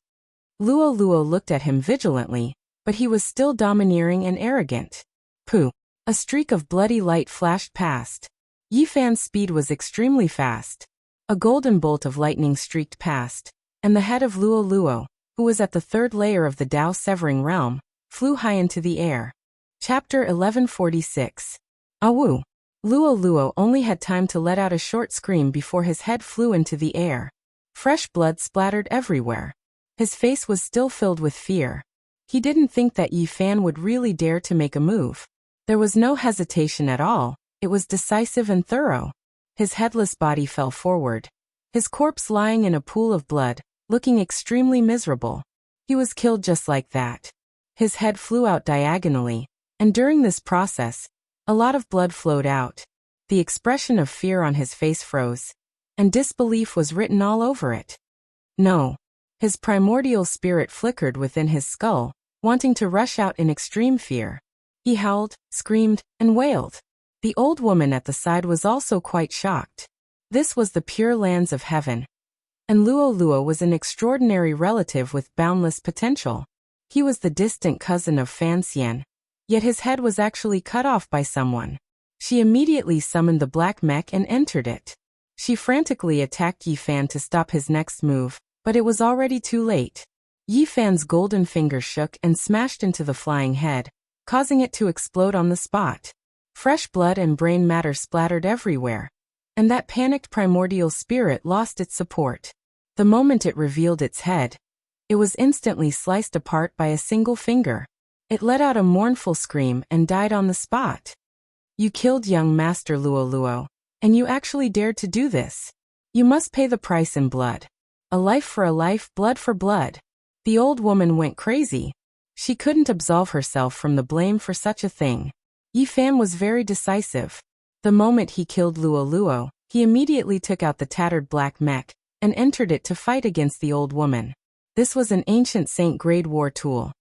A: Luo Luo looked at him vigilantly, but he was still domineering and arrogant. Pooh! A streak of bloody light flashed past. Yi Fan's speed was extremely fast. A golden bolt of lightning streaked past, and the head of Luo Luo, who was at the third layer of the Tao Severing Realm, flew high into the air. Chapter 1146. Awu! Luo Luo only had time to let out a short scream before his head flew into the air. Fresh blood splattered everywhere. His face was still filled with fear. He didn't think that Yi Fan would really dare to make a move. There was no hesitation at all, it was decisive and thorough. His headless body fell forward. His corpse lying in a pool of blood, looking extremely miserable. He was killed just like that. His head flew out diagonally, and during this process, a lot of blood flowed out. The expression of fear on his face froze, and disbelief was written all over it. No. His primordial spirit flickered within his skull, wanting to rush out in extreme fear. He howled, screamed, and wailed. The old woman at the side was also quite shocked. This was the pure lands of heaven. And Luo Luo was an extraordinary relative with boundless potential. He was the distant cousin of Fan Xian. Yet his head was actually cut off by someone. She immediately summoned the black mech and entered it. She frantically attacked Yi Fan to stop his next move, but it was already too late. Yi Fan's golden finger shook and smashed into the flying head, causing it to explode on the spot. Fresh blood and brain matter splattered everywhere, and that panicked primordial spirit lost its support. The moment it revealed its head, it was instantly sliced apart by a single finger. It let out a mournful scream and died on the spot. You killed young Master Luo Luo, and you actually dared to do this. You must pay the price in blood. A life for a life, blood for blood. The old woman went crazy. She couldn't absolve herself from the blame for such a thing. Yi Fan was very decisive. The moment he killed Luo Luo, he immediately took out the tattered black mech and entered it to fight against the old woman. This was an ancient saint-grade war tool,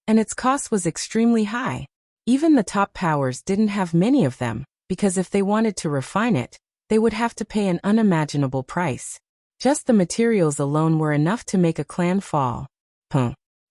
A: and its cost was extremely high. Even the top powers didn't have many of them, because if they wanted to refine it, they would have to pay an unimaginable price. Just the materials alone were enough to make a clan fall.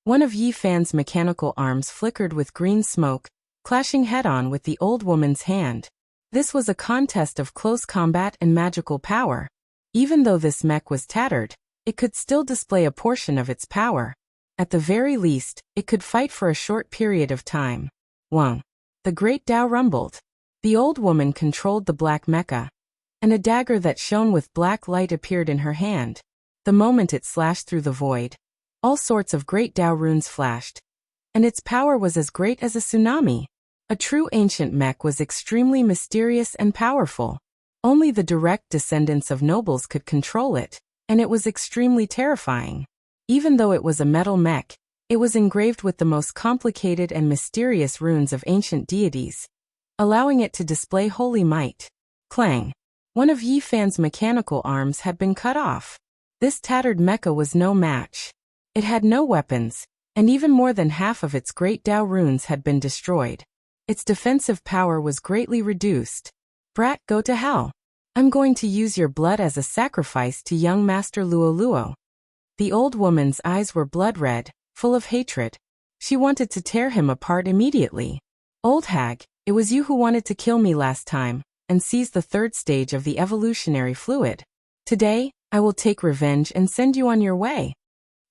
A: One of Yi Fan's mechanical arms flickered with green smoke, clashing head-on with the old woman's hand. This was a contest of close combat and magical power. Even though this mech was tattered, it could still display a portion of its power. At the very least, it could fight for a short period of time. Wang. The great Tao rumbled. The old woman controlled the black mecha, and a dagger that shone with black light appeared in her hand. The moment it slashed through the void, all sorts of great Tao runes flashed, and its power was as great as a tsunami. A true ancient mech was extremely mysterious and powerful. Only the direct descendants of nobles could control it, and it was extremely terrifying. Even though it was a metal mech, it was engraved with the most complicated and mysterious runes of ancient deities, allowing it to display holy might. Clang! One of Yi Fan's mechanical arms had been cut off. This tattered mecha was no match. It had no weapons, and even more than half of its great Tao runes had been destroyed. Its defensive power was greatly reduced. Brat, go to hell. I'm going to use your blood as a sacrifice to young Master Luo Luo. The old woman's eyes were blood red, full of hatred. She wanted to tear him apart immediately. Old hag, it was you who wanted to kill me last time, and seize the third stage of the evolutionary fluid. Today, I will take revenge and send you on your way.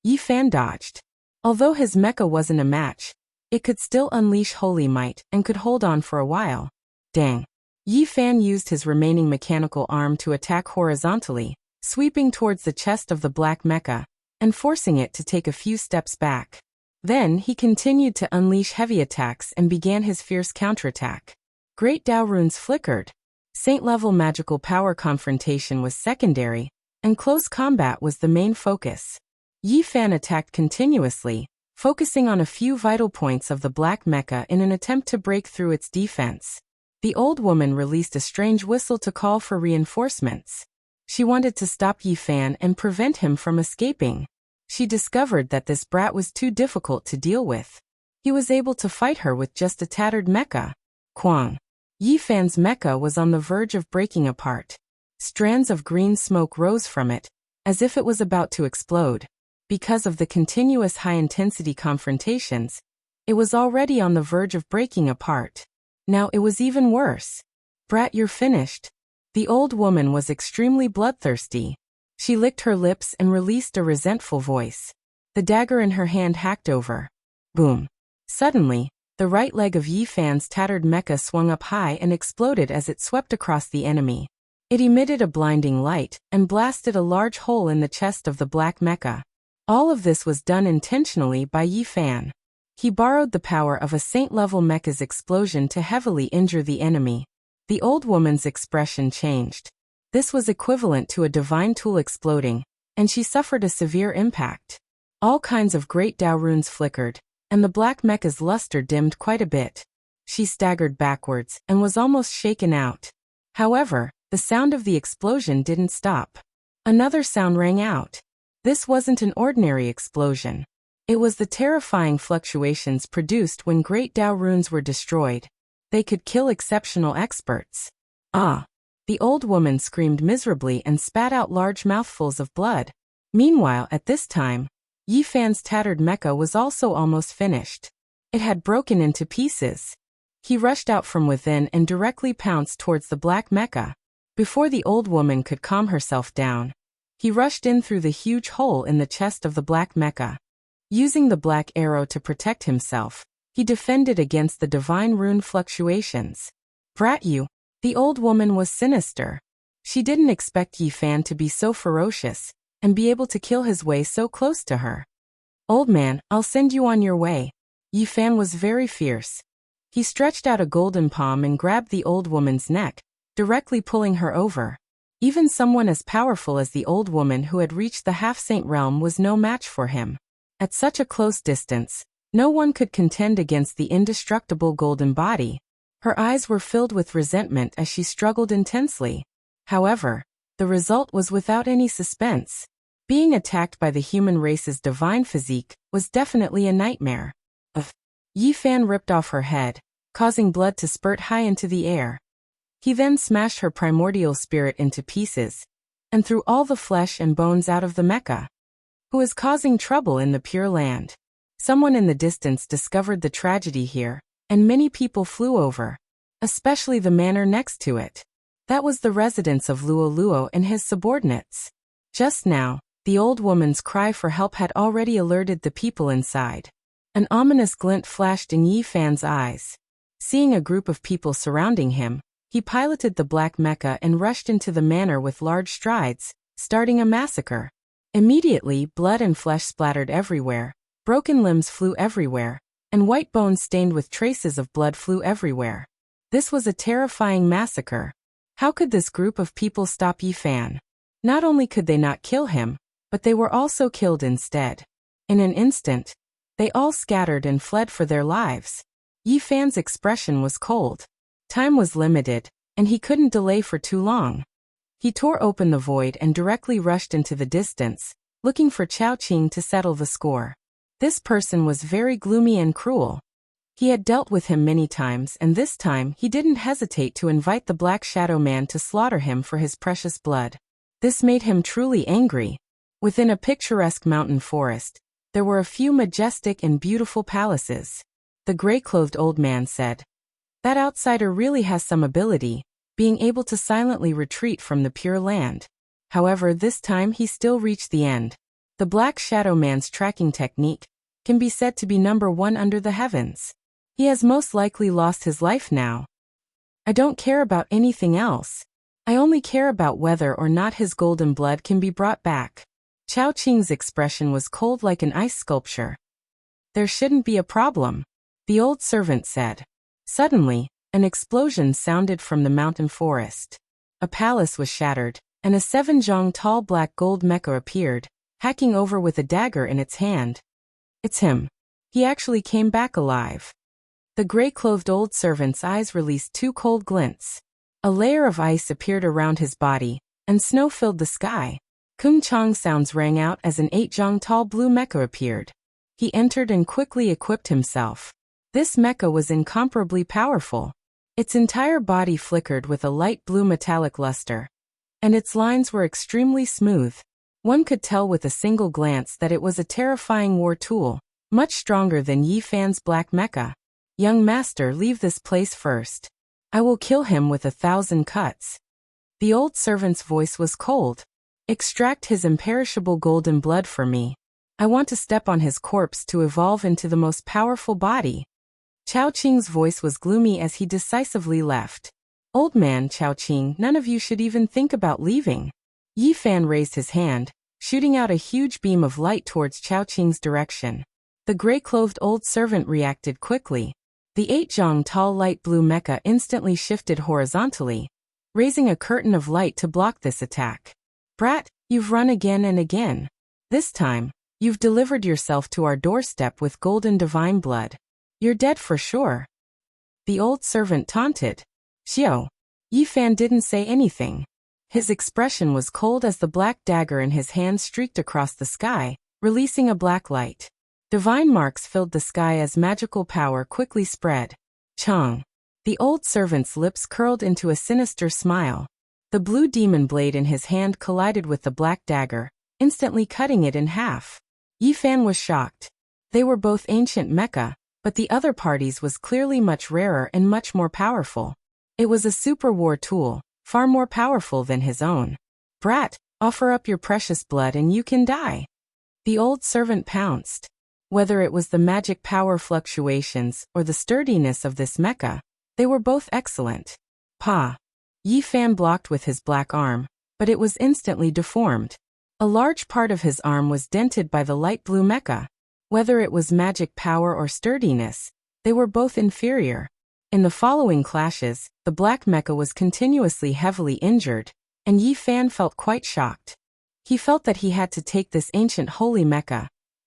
A: Yi Fan dodged. Although his mecha wasn't a match, it could still unleash holy might and could hold on for a while. Dang. Yi Fan used his remaining mechanical arm to attack horizontally, sweeping towards the chest of the black mecha, and forcing it to take a few steps back. Then he continued to unleash heavy attacks and began his fierce counterattack. Great Tao runes flickered. Saint-level magical power confrontation was secondary, and close combat was the main focus. Yi Fan attacked continuously, focusing on a few vital points of the black mecha in an attempt to break through its defense. The old woman released a strange whistle to call for reinforcements. She wanted to stop Yi Fan and prevent him from escaping. She discovered that this brat was too difficult to deal with. He was able to fight her with just a tattered mecha. Quang. Yi Fan's mecha was on the verge of breaking apart. Strands of green smoke rose from it, as if it was about to explode. Because of the continuous high-intensity confrontations, it was already on the verge of breaking apart. Now it was even worse. Brat, you're finished. The old woman was extremely bloodthirsty. She licked her lips and released a resentful voice. The dagger in her hand hacked over. Boom. Suddenly, the right leg of Yi Fan's tattered mecha swung up high and exploded as it swept across the enemy. It emitted a blinding light and blasted a large hole in the chest of the black mecha. All of this was done intentionally by Yi Fan. He borrowed the power of a saint-level mecha's explosion to heavily injure the enemy. The old woman's expression changed. This was equivalent to a divine tool exploding, and she suffered a severe impact. All kinds of great Dao runes flickered, and the black mecha's luster dimmed quite a bit. She staggered backwards and was almost shaken out. However, the sound of the explosion didn't stop. Another sound rang out. This wasn't an ordinary explosion. It was the terrifying fluctuations produced when great Dao runes were destroyed. They could kill exceptional experts. Ah! The old woman screamed miserably and spat out large mouthfuls of blood. Meanwhile, at this time, Yi Fan's tattered mecha was also almost finished. It had broken into pieces. He rushed out from within and directly pounced towards the black mecha. Before the old woman could calm herself down, he rushed in through the huge hole in the chest of the black mecha. Using the black arrow to protect himself, he defended against the divine rune fluctuations. Brat you! The old woman was sinister. She didn't expect Yi Fan to be so ferocious and be able to kill his way so close to her. Old man, I'll send you on your way. Yi Fan was very fierce. He stretched out a golden palm and grabbed the old woman's neck, directly pulling her over. Even someone as powerful as the old woman who had reached the half-saint realm was no match for him. At such a close distance, no one could contend against the indestructible golden body. Her eyes were filled with resentment as she struggled intensely. However, the result was without any suspense. Being attacked by the human race's divine physique was definitely a nightmare. Yi Fan ripped off her head, causing blood to spurt high into the air. He then smashed her primordial spirit into pieces, and threw all the flesh and bones out of the mecha. Who is causing trouble in the Pure Land? Someone in the distance discovered the tragedy here, and many people flew over, especially the manor next to it. That was the residence of Luo Luo and his subordinates. Just now, the old woman's cry for help had already alerted the people inside. An ominous glint flashed in Yi Fan's eyes. Seeing a group of people surrounding him, he piloted the black mecha and rushed into the manor with large strides, starting a massacre. Immediately, blood and flesh splattered everywhere, broken limbs flew everywhere, and white bones stained with traces of blood flew everywhere. This was a terrifying massacre. How could this group of people stop Yi Fan? Not only could they not kill him, but they were also killed instead. In an instant, they all scattered and fled for their lives. Yi Fan's expression was cold. Time was limited, and he couldn't delay for too long. He tore open the void and directly rushed into the distance, looking for Chao Qing to settle the score. This person was very gloomy and cruel. He had dealt with him many times, and this time he didn't hesitate to invite the Black Shadow Man to slaughter him for his precious blood. This made him truly angry. Within a picturesque mountain forest, there were a few majestic and beautiful palaces. The gray-clothed old man said, "That outsider really has some ability, being able to silently retreat from the Pure Land." However, this time he still reached the end. The Black Shadow Man's tracking technique can be said to be #1 under the heavens. He has most likely lost his life now. I don't care about anything else. I only care about whether or not his golden blood can be brought back. Chao Qing's expression was cold like an ice sculpture. "There shouldn't be a problem," the old servant said. Suddenly, an explosion sounded from the mountain forest. A palace was shattered, and a 7-zhong tall black gold mecha appeared, hacking over with a dagger in its hand. "It's him." He actually came back alive. The gray-clothed old servant's eyes released two cold glints. A layer of ice appeared around his body, and snow filled the sky. Kung Chang sounds rang out as an 8-jong tall blue mecha appeared. He entered and quickly equipped himself. This mecha was incomparably powerful. Its entire body flickered with a light blue metallic luster, and its lines were extremely smooth. One could tell with a single glance that it was a terrifying war tool, much stronger than Yi Fan's black mecha. Young master, leave this place first. I will kill him with 1,000 cuts. The old servant's voice was cold. Extract his imperishable golden blood for me. I want to step on his corpse to evolve into the most powerful body. Chao Qing's voice was gloomy as he decisively left. Old man Chao Qing, none of you should even think about leaving. Yi Fan raised his hand, shooting out a huge beam of light towards Chao Qing's direction. The gray-clothed old servant reacted quickly. The 8-jong tall light blue mecha instantly shifted horizontally, raising a curtain of light to block this attack. Brat, you've run again and again. This time, you've delivered yourself to our doorstep with golden divine blood. You're dead for sure. The old servant taunted. Xiao. Yi Fan didn't say anything. His expression was cold as the black dagger in his hand streaked across the sky, releasing a black light. Divine marks filled the sky as magical power quickly spread. Chang. The old servant's lips curled into a sinister smile. The blue demon blade in his hand collided with the black dagger, instantly cutting it in half. Yi Fan was shocked. They were both ancient mecha, but the other party's was clearly much rarer and much more powerful. It was a super war tool, far more powerful than his own. Brat, offer up your precious blood and you can die. The old servant pounced. Whether it was the magic power fluctuations or the sturdiness of this mecha, they were both excellent. Pa. Yi Fan blocked with his black arm, but it was instantly deformed. A large part of his arm was dented by the light blue mecha. Whether it was magic power or sturdiness, they were both inferior. In the following clashes, the black mecha was continuously heavily injured, and Yi Fan felt quite shocked. He felt that he had to take this ancient holy mecha,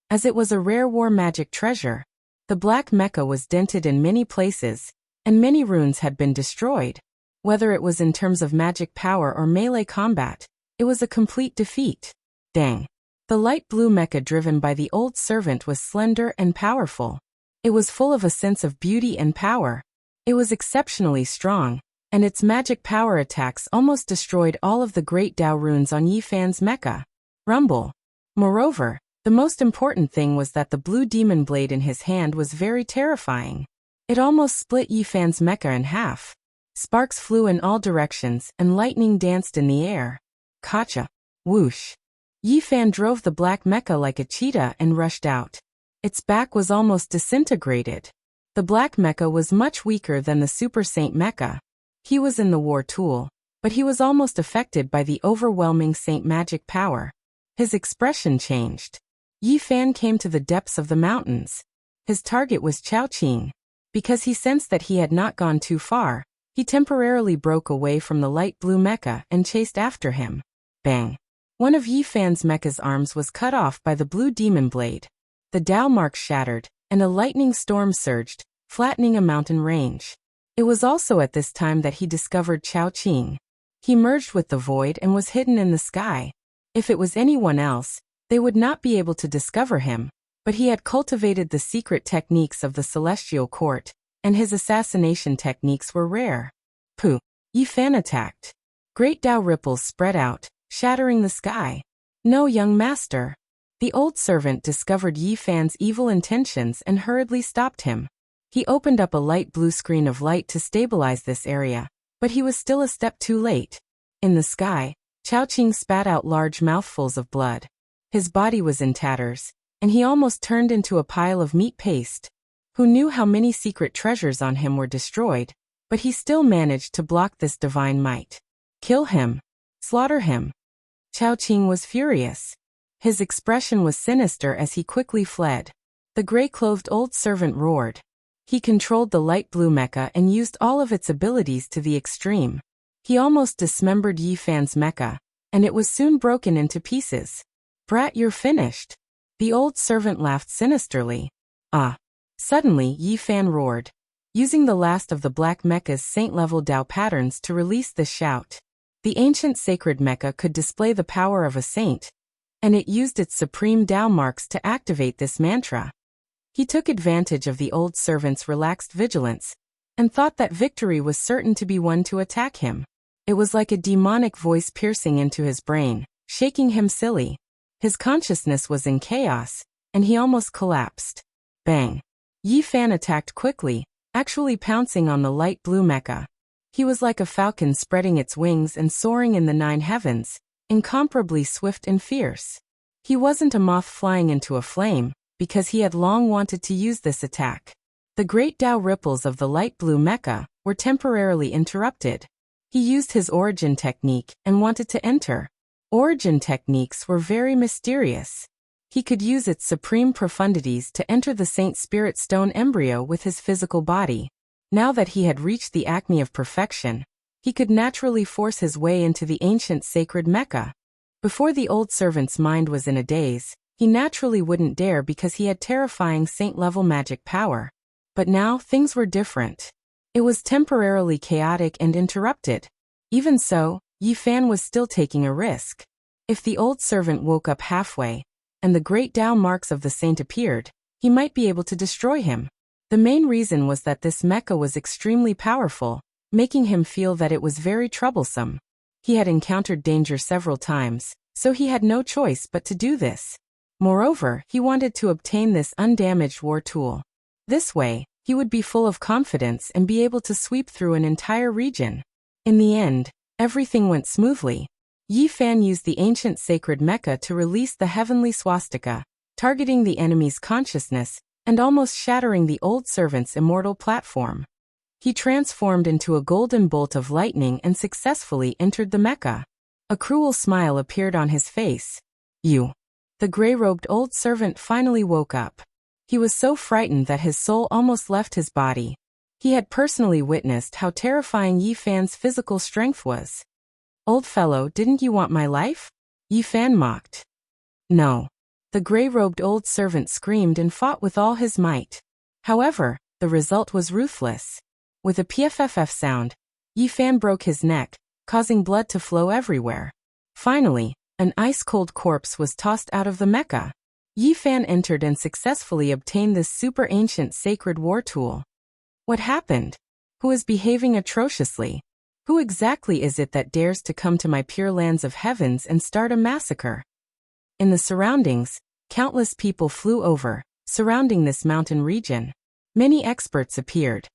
A: as it was a rare war magic treasure. The black mecha was dented in many places, and many runes had been destroyed. Whether it was in terms of magic power or melee combat, it was a complete defeat. Dang. The light blue mecha driven by the old servant was slender and powerful. It was full of a sense of beauty and power. It was exceptionally strong, and its magic power attacks almost destroyed all of the great Dao runes on Yi Fan's mecha. Rumble. Moreover, the most important thing was that the blue demon blade in his hand was very terrifying. It almost split Yi Fan's mecha in half. Sparks flew in all directions and lightning danced in the air. Kacha. Whoosh. Yi Fan drove the black mecha like a cheetah and rushed out. Its back was almost disintegrated. The black mecha was much weaker than the Super Saint mecha. He was in the war tool, but he was almost affected by the overwhelming saint magic power. His expression changed. Yi Fan came to the depths of the mountains. His target was Chao Qing. Because he sensed that he had not gone too far, he temporarily broke away from the light blue mecha and chased after him. Bang. One of Yi Fan's mecha's arms was cut off by the blue demon blade. The Dao mark shattered, and a lightning storm surged, flattening a mountain range. It was also at this time that he discovered Chao Qing. He merged with the void and was hidden in the sky. If it was anyone else, they would not be able to discover him, but he had cultivated the secret techniques of the celestial court, and his assassination techniques were rare. Pooh! Yi Fan attacked. Great Dao ripples spread out, shattering the sky. No, young master. The old servant discovered Yi Fan's evil intentions and hurriedly stopped him. He opened up a light blue screen of light to stabilize this area, but he was still a step too late. In the sky, Chao Qing spat out large mouthfuls of blood. His body was in tatters, and he almost turned into a pile of meat paste. Who knew how many secret treasures on him were destroyed, but he still managed to block this divine might. Kill him. Slaughter him. Chao Qing was furious. His expression was sinister as he quickly fled. The gray-clothed old servant roared. He controlled the light blue mecha and used all of its abilities to the extreme. He almost dismembered Yi Fan's mecha, and it was soon broken into pieces. Brat, you're finished. The old servant laughed sinisterly. Ah! Suddenly, Yi Fan roared, using the last of the black mecha's saint-level Dao patterns to release this shout. The ancient sacred mecha could display the power of a saint, and it used its supreme Dao marks to activate this mantra. He took advantage of the old servant's relaxed vigilance, and thought that victory was certain to be won to attack him. It was like a demonic voice piercing into his brain, shaking him silly. His consciousness was in chaos, and he almost collapsed. Bang! Yi Fan attacked quickly, actually pouncing on the light blue mecha. He was like a falcon spreading its wings and soaring in the 9 heavens, incomparably swift and fierce. He wasn't a moth flying into a flame, because he had long wanted to use this attack. The great Dao ripples of the light blue mecha were temporarily interrupted. He used his origin technique and wanted to enter. Origin techniques were very mysterious. He could use its supreme profundities to enter the Saint Spirit Stone embryo with his physical body. Now that he had reached the acme of perfection, he could naturally force his way into the ancient sacred mecha. Before the old servant's mind was in a daze, he naturally wouldn't dare because he had terrifying saint-level magic power. But now things were different. It was temporarily chaotic and interrupted. Even so, Yi Fan was still taking a risk. If the old servant woke up halfway, and the great Dao marks of the saint appeared, he might be able to destroy him. The main reason was that this mecha was extremely powerful, making him feel that it was very troublesome. He had encountered danger several times, so he had no choice but to do this. Moreover, he wanted to obtain this undamaged war tool. This way, he would be full of confidence and be able to sweep through an entire region. In the end, everything went smoothly. Yi Fan used the ancient sacred mecha to release the heavenly swastika, targeting the enemy's consciousness and almost shattering the old servant's immortal platform. He transformed into a golden bolt of lightning and successfully entered the mecha. A cruel smile appeared on his face. You. The gray-robed old servant finally woke up. He was so frightened that his soul almost left his body. He had personally witnessed how terrifying Yi Fan's physical strength was. Old fellow, didn't you want my life? Yi Fan mocked. No. The gray-robed old servant screamed and fought with all his might. However, the result was ruthless. With a pfff sound, Yi Fan broke his neck, causing blood to flow everywhere. Finally, an ice-cold corpse was tossed out of the mecha. Yi Fan entered and successfully obtained this super ancient sacred war tool. What happened? Who is behaving atrociously? Who exactly is it that dares to come to my pure lands of heavens and start a massacre? In the surroundings, countless people flew over, surrounding this mountain region. Many experts appeared.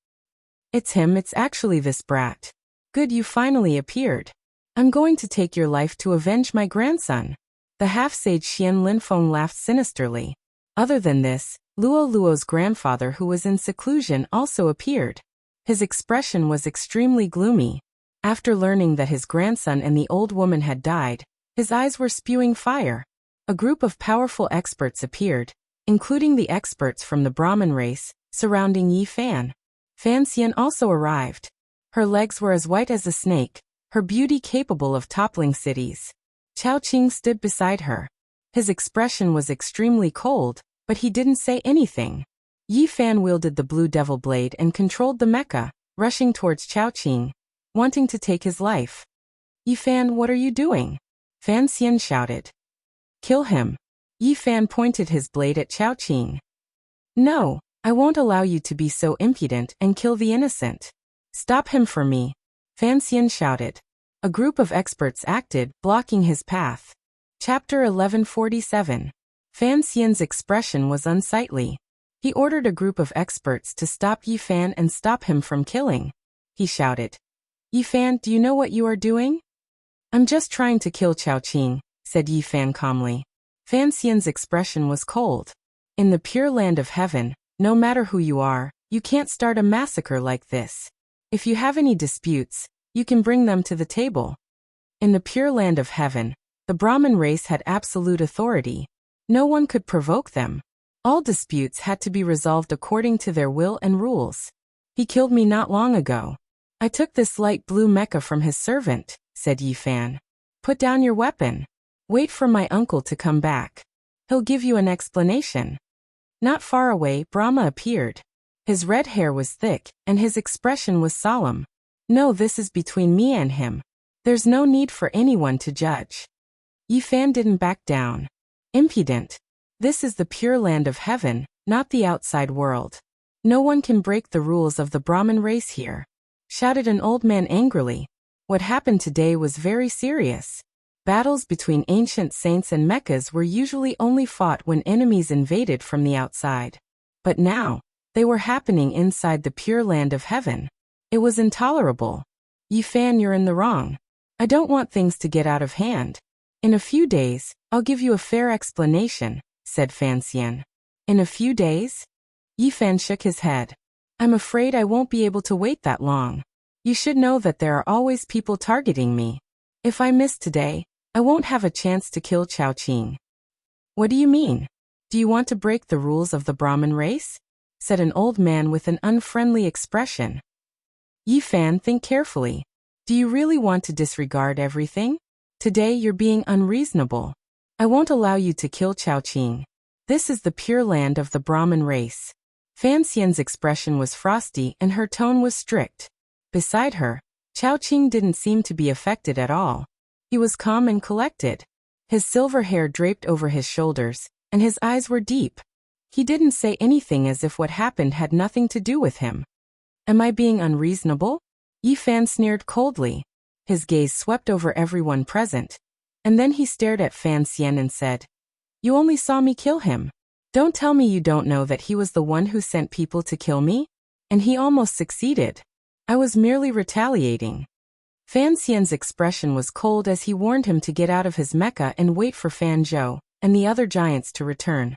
A: It's him, it's actually this brat. Good, you finally appeared. I'm going to take your life to avenge my grandson. The half-sage Xian Linfeng laughed sinisterly. Other than this, Luo Luo's grandfather, who was in seclusion, also appeared. His expression was extremely gloomy. After learning that his grandson and the old woman had died, his eyes were spewing fire. A group of powerful experts appeared, including the experts from the Brahmin race, surrounding Yi Fan. Fan Xian also arrived. Her legs were as white as a snake, her beauty capable of toppling cities. Chao Qing stood beside her. His expression was extremely cold, but he didn't say anything. Yi Fan wielded the blue devil blade and controlled the mecha, rushing towards Chao Qing, wanting to take his life. Yi Fan, what are you doing? Fan Xian shouted. Kill him. Yi Fan pointed his blade at Chao Qing. No, I won't allow you to be so impudent and kill the innocent. Stop him for me. Fan Xian shouted. A group of experts acted, blocking his path. Chapter 1147. Fan Xian's expression was unsightly. He ordered a group of experts to stop Yi Fan and stop him from killing. He shouted. Yi Fan, do you know what you are doing? I'm just trying to kill Chao Qing, said Yi Fan calmly. Fan Xian's expression was cold. In the pure land of heaven, no matter who you are, you can't start a massacre like this. If you have any disputes, you can bring them to the table. In the pure land of heaven, the Brahmin race had absolute authority. No one could provoke them. All disputes had to be resolved according to their will and rules. He killed me not long ago. I took this light blue mecha from his servant, said Yi Fan. Put down your weapon. Wait for my uncle to come back. He'll give you an explanation. Not far away, Brahma appeared. His red hair was thick, and his expression was solemn. No, this is between me and him. There's no need for anyone to judge. Yifan didn't back down. Impudent. This is the pure land of heaven, not the outside world. No one can break the rules of the Brahmin race here, shouted an old man angrily. What happened today was very serious. Battles between ancient saints and mechas were usually only fought when enemies invaded from the outside. But now, they were happening inside the pure land of heaven. It was intolerable. Yifan, you're in the wrong. I don't want things to get out of hand. In a few days, I'll give you a fair explanation, said Fanxian. In a few days? Yifan shook his head. I'm afraid I won't be able to wait that long. You should know that there are always people targeting me. If I miss today, I won't have a chance to kill Chao Qing. What do you mean? Do you want to break the rules of the Brahmin race? Said an old man with an unfriendly expression. Yifan, think carefully. Do you really want to disregard everything? Today you're being unreasonable. I won't allow you to kill Chao Qing. This is the pure land of the Brahmin race. Fanxian's expression was frosty and her tone was strict. Beside her, Chao Qing didn't seem to be affected at all. He was calm and collected. His silver hair draped over his shoulders, and his eyes were deep. He didn't say anything, as if what happened had nothing to do with him. Am I being unreasonable? Yifan sneered coldly. His gaze swept over everyone present, and then he stared at Fanxian and said, You only saw me kill him. Don't tell me you don't know that he was the one who sent people to kill me? And he almost succeeded. I was merely retaliating. Fanxian's expression was cold as he warned him to get out of his mecha and wait for Fan Zhou and the other giants to return.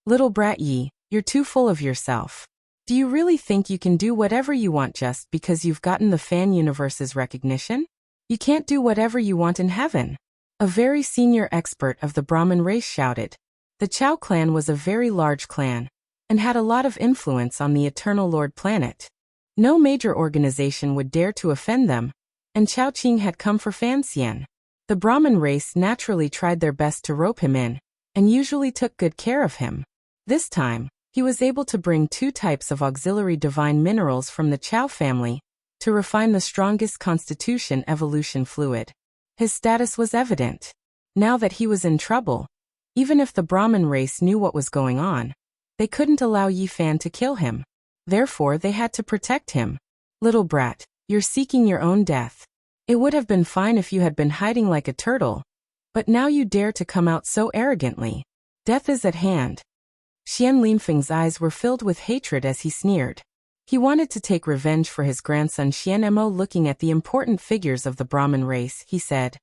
A: Little brat Yi, you're too full of yourself. Do you really think you can do whatever you want just because you've gotten the fan universe's recognition? You can't do whatever you want in heaven. A very senior expert of the Brahmin race shouted. The Chao clan was a very large clan, and had a lot of influence on the Eternal Lord planet. No major organization would dare to offend them, and Chao Qing had come for Fanxian. The Brahmin race naturally tried their best to rope him in, and usually took good care of him. This time, he was able to bring 2 types of auxiliary divine minerals from the Chao family to refine the strongest constitution evolution fluid. His status was evident. Now that he was in trouble, even if the Brahmin race knew what was going on, they couldn't allow Yifan to kill him. Therefore, they had to protect him. Little brat, you're seeking your own death. It would have been fine if you had been hiding like a turtle, but now you dare to come out so arrogantly. Death is at hand. Xian Linfeng's eyes were filled with hatred as he sneered. He wanted to take revenge for his grandson Xian Mo. Looking at the important figures of the Brahmin race, he said,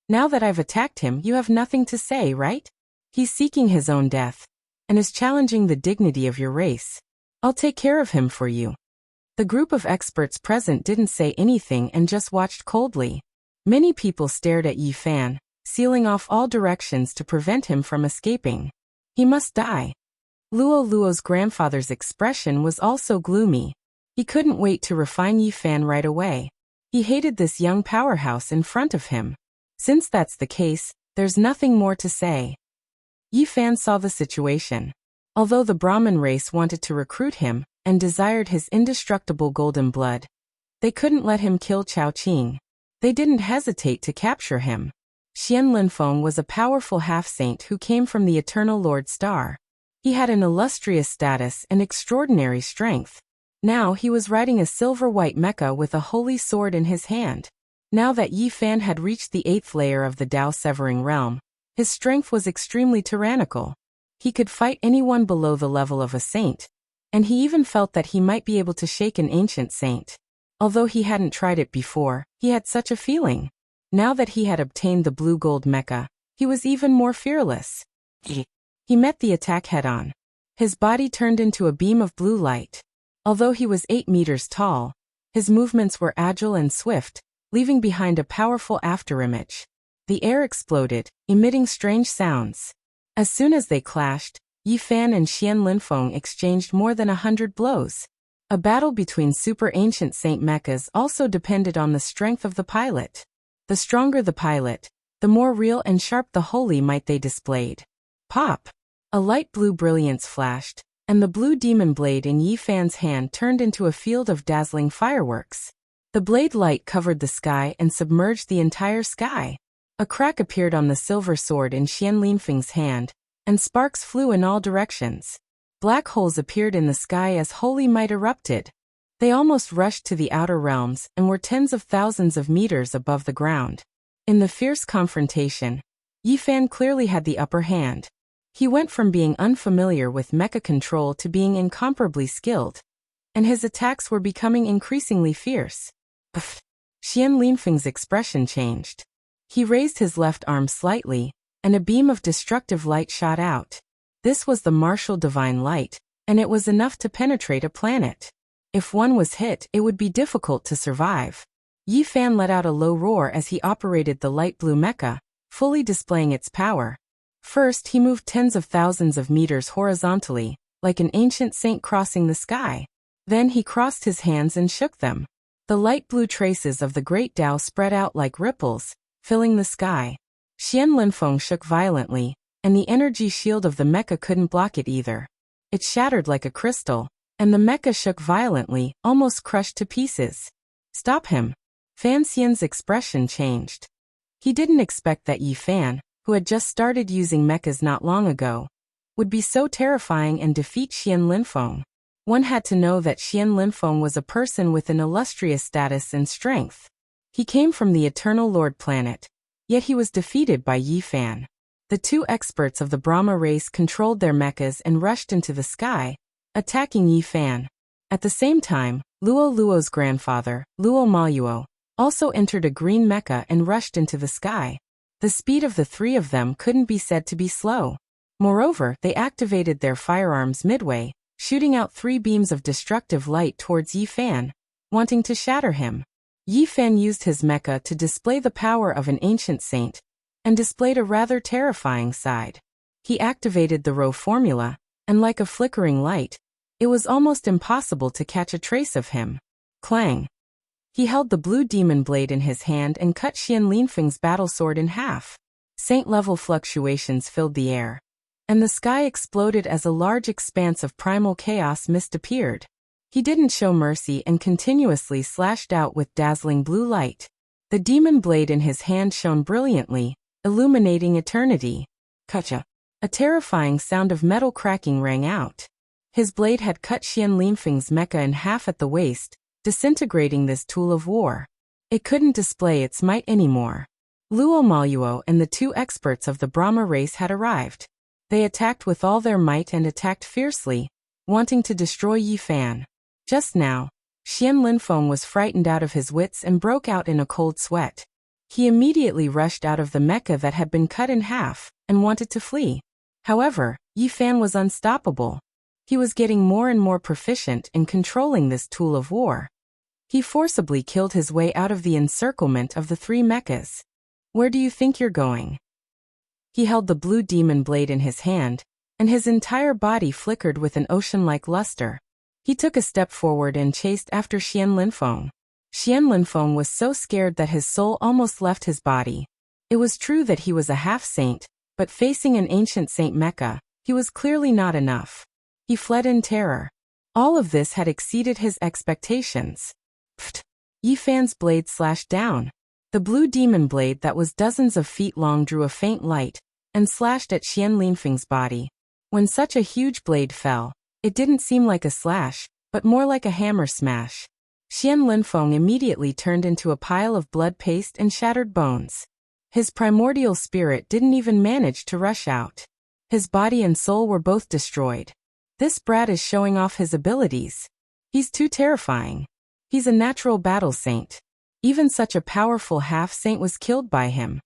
A: Now that I've attacked him, you have nothing to say, right? He's seeking his own death, and is challenging the dignity of your race. I'll take care of him for you. The group of experts present didn't say anything and just watched coldly. Many people stared at Yifan, sealing off all directions to prevent him from escaping. He must die. Luo's grandfather's expression was also gloomy. He couldn't wait to refine Yifan right away. He hated this young powerhouse in front of him. Since that's the case, there's nothing more to say. Yifan saw the situation. Although the Brahmin race wanted to recruit him and desired his indestructible golden blood, they couldn't let him kill Chao Qing. They didn't hesitate to capture him. Xian Linfeng was a powerful half-saint who came from the Eternal Lord Star. He had an illustrious status and extraordinary strength. Now he was riding a silver-white mecha with a holy sword in his hand. Now that Yifan had reached the 8th layer of the Tao-severing realm, his strength was extremely tyrannical. He could fight anyone below the level of a saint, and he even felt that he might be able to shake an ancient saint. Although he hadn't tried it before, he had such a feeling. Now that he had obtained the blue gold mecha, he was even more fearless. He met the attack head-on. His body turned into a beam of blue light. Although he was 8 meters tall, his movements were agile and swift, leaving behind a powerful afterimage. The air exploded, emitting strange sounds. As soon as they clashed, Yifan and Xian Linfeng exchanged more than 100 blows. A battle between super ancient saint mechas also depended on the strength of the pilot. The stronger the pilot, the more real and sharp the holy might they displayed. Pop! A light blue brilliance flashed, and the blue demon blade in Yi Fan's hand turned into a field of dazzling fireworks. The blade light covered the sky and submerged the entire sky. A crack appeared on the silver sword in Xian Linfeng's hand, and sparks flew in all directions. Black holes appeared in the sky as holy might erupted. They almost rushed to the outer realms and were tens of thousands of meters above the ground. In the fierce confrontation, Yi Fan clearly had the upper hand. He went from being unfamiliar with mecha control to being incomparably skilled, and his attacks were becoming increasingly fierce. Xian Linfeng's expression changed. He raised his left arm slightly, and a beam of destructive light shot out. This was the martial divine light, and it was enough to penetrate a planet. If one was hit, it would be difficult to survive. Yi Fan let out a low roar as he operated the light blue mecha, fully displaying its power. First, he moved tens of thousands of meters horizontally, like an ancient saint crossing the sky. Then he crossed his hands and shook them. The light blue traces of the great Tao spread out like ripples, filling the sky. Xian Linfeng shook violently, and the energy shield of the mecha couldn't block it either. It shattered like a crystal, and the mecha shook violently, almost crushed to pieces. Stop him. Fan Xian's expression changed. He didn't expect that Yi Fan, who had just started using mechas not long ago, would be so terrifying and defeat Xian Linfeng. One had to know that Xian Linfeng was a person with an illustrious status and strength. He came from the Eternal Lord planet, yet he was defeated by Yi Fan. The two experts of the Brahma race controlled their mechas and rushed into the sky, attacking Yi Fan. At the same time, Luo Luo's grandfather, Luo Maluo, also entered a green mecha and rushed into the sky. The speed of the three of them couldn't be said to be slow. Moreover, they activated their firearms midway, shooting out 3 beams of destructive light towards Yi Fan, wanting to shatter him. Yi Fan used his mecha to display the power of an ancient saint, and displayed a rather terrifying side. He activated the Rho formula, and like a flickering light, it was almost impossible to catch a trace of him. Clang! He held the blue demon blade in his hand and cut Xian Linfeng's battle sword in half. Saint-level fluctuations filled the air, and the sky exploded as a large expanse of primal chaos mist appeared. He didn't show mercy and continuously slashed out with dazzling blue light. The demon blade in his hand shone brilliantly, illuminating eternity. Kacha! A terrifying sound of metal cracking rang out. His blade had cut Xian Linfeng's mecha in half at the waist, disintegrating this tool of war. It couldn't display its might anymore. Luo Maluo and the 2 experts of the Brahma race had arrived. They attacked with all their might and attacked fiercely, wanting to destroy Yi Fan. Just now, Xian Linfeng was frightened out of his wits and broke out in a cold sweat. He immediately rushed out of the mecha that had been cut in half, and wanted to flee. However, Yi Fan was unstoppable. He was getting more and more proficient in controlling this tool of war. He forcibly killed his way out of the encirclement of the 3 mechas. Where do you think you're going? He held the blue demon blade in his hand, and his entire body flickered with an ocean-like luster. He took a step forward and chased after Xian Linfeng. Xian Linfeng was so scared that his soul almost left his body. It was true that he was a half-saint, but facing an ancient saint mecha, he was clearly not enough. He fled in terror. All of this had exceeded his expectations. Pfft! Yi Fan's blade slashed down. The blue demon blade that was dozens of feet long drew a faint light, and slashed at Xian Linfeng's body. When such a huge blade fell, it didn't seem like a slash, but more like a hammer smash. Xian Linfeng immediately turned into a pile of blood paste and shattered bones. His primordial spirit didn't even manage to rush out. His body and soul were both destroyed. This brat is showing off his abilities. He's too terrifying. He's a natural battle saint. Even such a powerful half-saint was killed by him.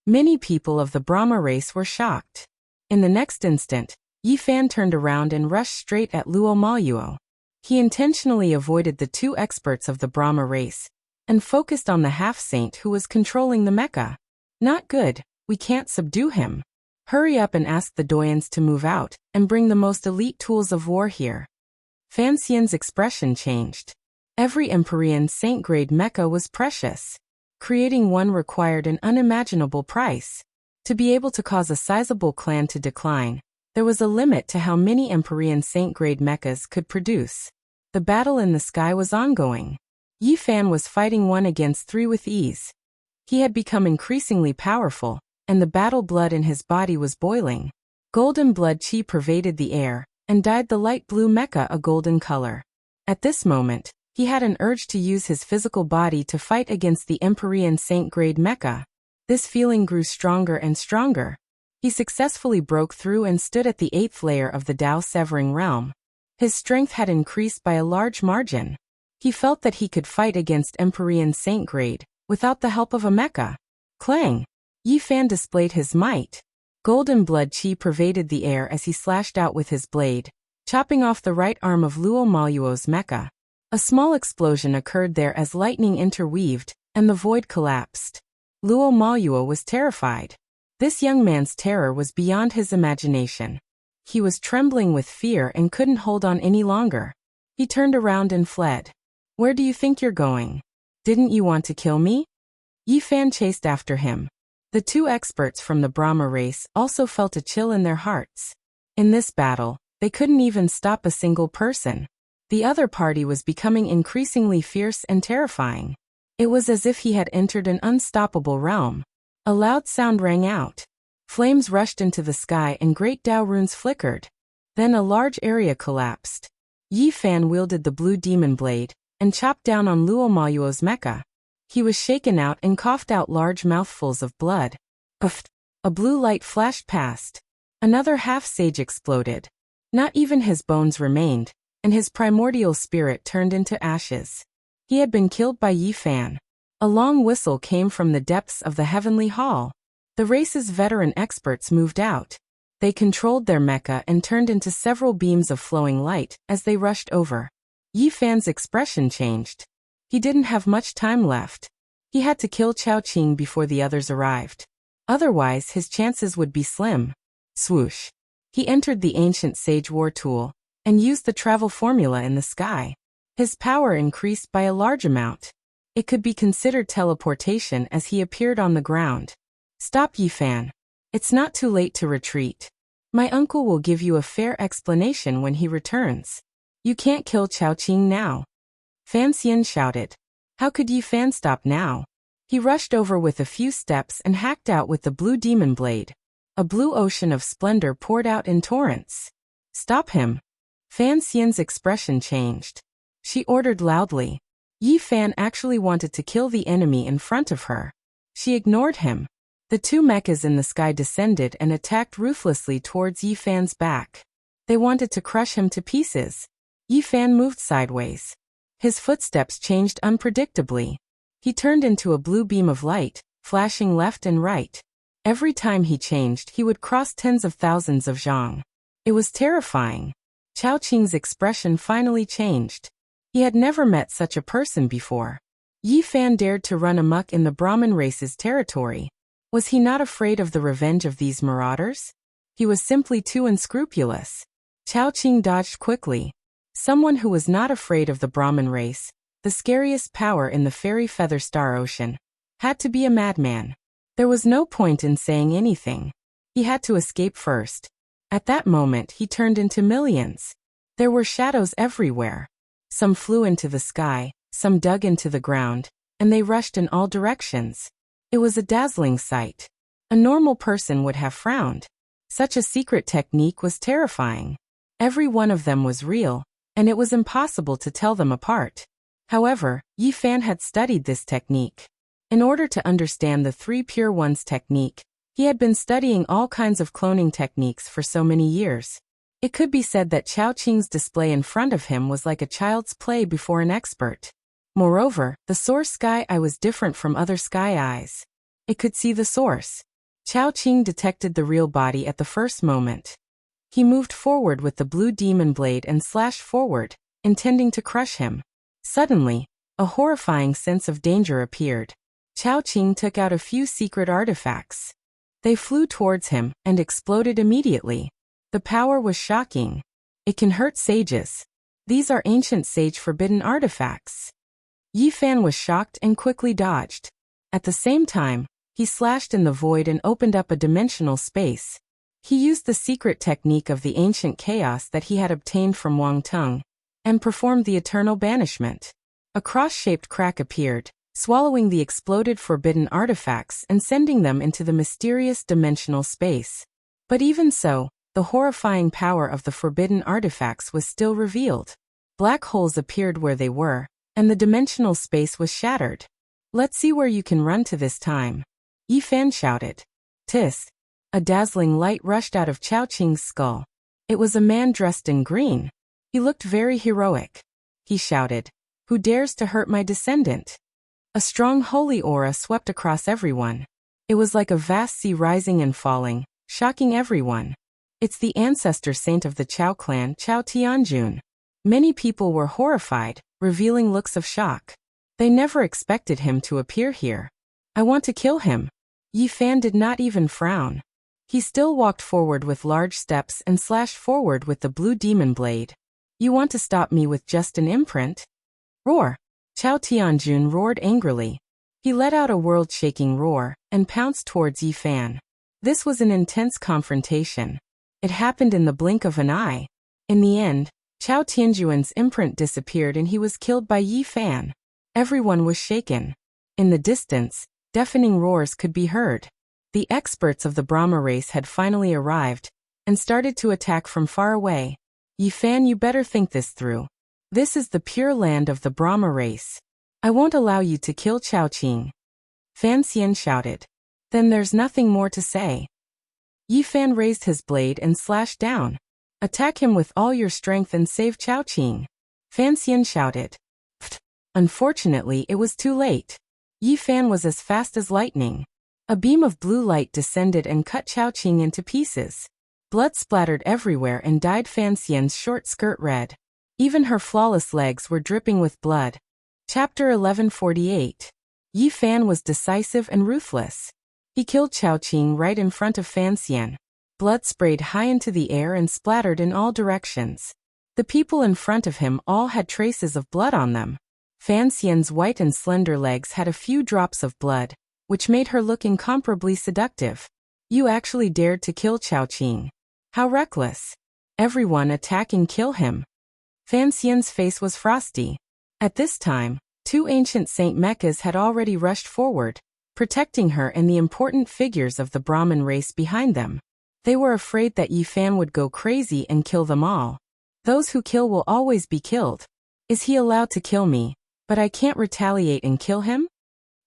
A: Many people of the Brahma race were shocked. In the next instant, Yi Fan turned around and rushed straight at Luo Maluo. He intentionally avoided the 2 experts of the Brahma race, and focused on the half-saint who was controlling the mecha. Not good, we can't subdue him. Hurry up and ask the doyens to move out, and bring the most elite tools of war here. Fan Xian's expression changed. Every Empyrean saint-grade mecha was precious. Creating one required an unimaginable price. To be able to cause a sizable clan to decline, There was a limit to how many Empyrean Saint-grade mechas could produce. The battle in the sky was ongoing. Yi Fan was fighting 1 against 3 with ease. He had become increasingly powerful, and the battle blood in his body was boiling. Golden blood chi pervaded the air, and dyed the light blue mecha a golden color. At this moment, he had an urge to use his physical body to fight against the Empyrean Saint-grade mecha. This feeling grew stronger and stronger. He successfully broke through and stood at the 8th layer of the Tao-severing realm. His strength had increased by a large margin. He felt that he could fight against Empyrean Saint-grade, without the help of a mecha. Clang! Yi Fan displayed his might. Golden blood chi pervaded the air as he slashed out with his blade, chopping off the right arm of Luo Maluo's mecha. A small explosion occurred there as lightning interweaved, and the void collapsed. Luo Maluo was terrified. This young man's terror was beyond his imagination. He was trembling with fear and couldn't hold on any longer. He turned around and fled. Where do you think you're going? Didn't you want to kill me? Yi Fan chased after him. The 2 experts from the Brahma race also felt a chill in their hearts. In this battle, they couldn't even stop a single person. The other party was becoming increasingly fierce and terrifying. It was as if he had entered an unstoppable realm. A loud sound rang out. Flames rushed into the sky and great Tao runes flickered. Then a large area collapsed. Yi Fan wielded the blue demon blade and chopped down on Luo Maluo's mecha. He was shaken out and coughed out large mouthfuls of blood. Puff! A blue light flashed past. Another half-sage exploded. Not even his bones remained, and his primordial spirit turned into ashes. He had been killed by Yi Fan. A long whistle came from the depths of the heavenly hall. The race's veteran experts moved out. They controlled their mecha and turned into several beams of flowing light as they rushed over. Yi Fan's expression changed. He didn't have much time left. He had to kill Chao Qing before the others arrived. Otherwise, his chances would be slim. Swoosh. He entered the ancient sage war tool and used the travel formula in the sky. His power increased by a large amount. It could be considered teleportation as he appeared on the ground. Stop, Yi Fan. It's not too late to retreat. My uncle will give you a fair explanation when he returns. You can't kill Chao Qing now. Fan Xian shouted. How could Yi Fan stop now? He rushed over with a few steps and hacked out with the blue demon blade. A blue ocean of splendor poured out in torrents. Stop him. Fan Xian's expression changed. She ordered loudly. Yi Fan actually wanted to kill the enemy in front of her. She ignored him. The 2 mechas in the sky descended and attacked ruthlessly towards Yi Fan's back. They wanted to crush him to pieces. Yi Fan moved sideways. His footsteps changed unpredictably. He turned into a blue beam of light, flashing left and right. Every time he changed, he would cross tens of thousands of zhang. It was terrifying. Chao Qing's expression finally changed. He had never met such a person before. Yi Fan dared to run amok in the Brahmin race's territory. Was he not afraid of the revenge of these marauders? He was simply too unscrupulous. Chao Qing dodged quickly. Someone who was not afraid of the Brahmin race, the scariest power in the fairy feather star ocean, had to be a madman. There was no point in saying anything. He had to escape first. At that moment he turned into millions. There were shadows everywhere. Some flew into the sky, some dug into the ground, and they rushed in all directions. It was a dazzling sight. A normal person would have frowned. Such a secret technique was terrifying. Every one of them was real, and it was impossible to tell them apart. However, Yi Fan had studied this technique. In order to understand the 3 Pure Ones technique, he had been studying all kinds of cloning techniques for so many years. It could be said that Chao Qing's display in front of him was like a child's play before an expert. Moreover, the source sky eye was different from other sky eyes. It could see the source. Chao Qing detected the real body at the first moment. He moved forward with the blue demon blade and slashed forward, intending to crush him. Suddenly, a horrifying sense of danger appeared. Chao Qing took out a few secret artifacts. They flew towards him and exploded immediately. The power was shocking. It can hurt sages. These are ancient sage forbidden artifacts. Yi Fan was shocked and quickly dodged. At the same time, he slashed in the void and opened up a dimensional space. He used the secret technique of the ancient chaos that he had obtained from Wang Tung, and performed the eternal banishment. A cross-shaped crack appeared, swallowing the exploded forbidden artifacts and sending them into the mysterious dimensional space. But even so, the horrifying power of the forbidden artifacts was still revealed. Black holes appeared where they were, and the dimensional space was shattered. Let's see where you can run to this time. Yi Fan shouted. Tis. A dazzling light rushed out of Chao Qing's skull. It was a man dressed in green. He looked very heroic. He shouted, "Who dares to hurt my descendant?" A strong holy aura swept across everyone. It was like a vast sea rising and falling, shocking everyone. It's the ancestor saint of the Chao clan, Chao Tianjun. Many people were horrified, revealing looks of shock. They never expected him to appear here. I want to kill him. Yi Fan did not even frown. He still walked forward with large steps and slashed forward with the blue demon blade. You want to stop me with just an imprint? Roar! Chao Tianjun roared angrily. He let out a world-shaking roar and pounced towards Yi Fan. This was an intense confrontation. It happened in the blink of an eye. In the end, Chao Tianjuan's imprint disappeared and he was killed by Yi Fan. Everyone was shaken. In the distance, deafening roars could be heard. The experts of the Brahma race had finally arrived and started to attack from far away. Yi Fan, you better think this through. This is the pure land of the Brahma race. I won't allow you to kill Chao Qing. Fan Xian shouted. Then there's nothing more to say. Yi Fan raised his blade and slashed down. Attack him with all your strength and save Chao Qing. Fan Xian shouted. Pfft. Unfortunately, it was too late. Yi Fan was as fast as lightning. A beam of blue light descended and cut Chao Qing into pieces. Blood splattered everywhere and dyed Fan Xian's short skirt red. Even her flawless legs were dripping with blood. Chapter 1148. Yi Fan was decisive and ruthless. He killed Chao Qing right in front of Fan Xian. Blood sprayed high into the air and splattered in all directions. The people in front of him all had traces of blood on them. Fan Xian's white and slender legs had a few drops of blood, which made her look incomparably seductive. You actually dared to kill Chao Qing. How reckless. Everyone attack and kill him. Fan Xian's face was frosty. At this time, two ancient Saint Mechas had already rushed forward, protecting her and the important figures of the Brahmin race behind them. They were afraid that Yi Fan would go crazy and kill them all. Those who kill will always be killed. Is he allowed to kill me, but I can't retaliate and kill him?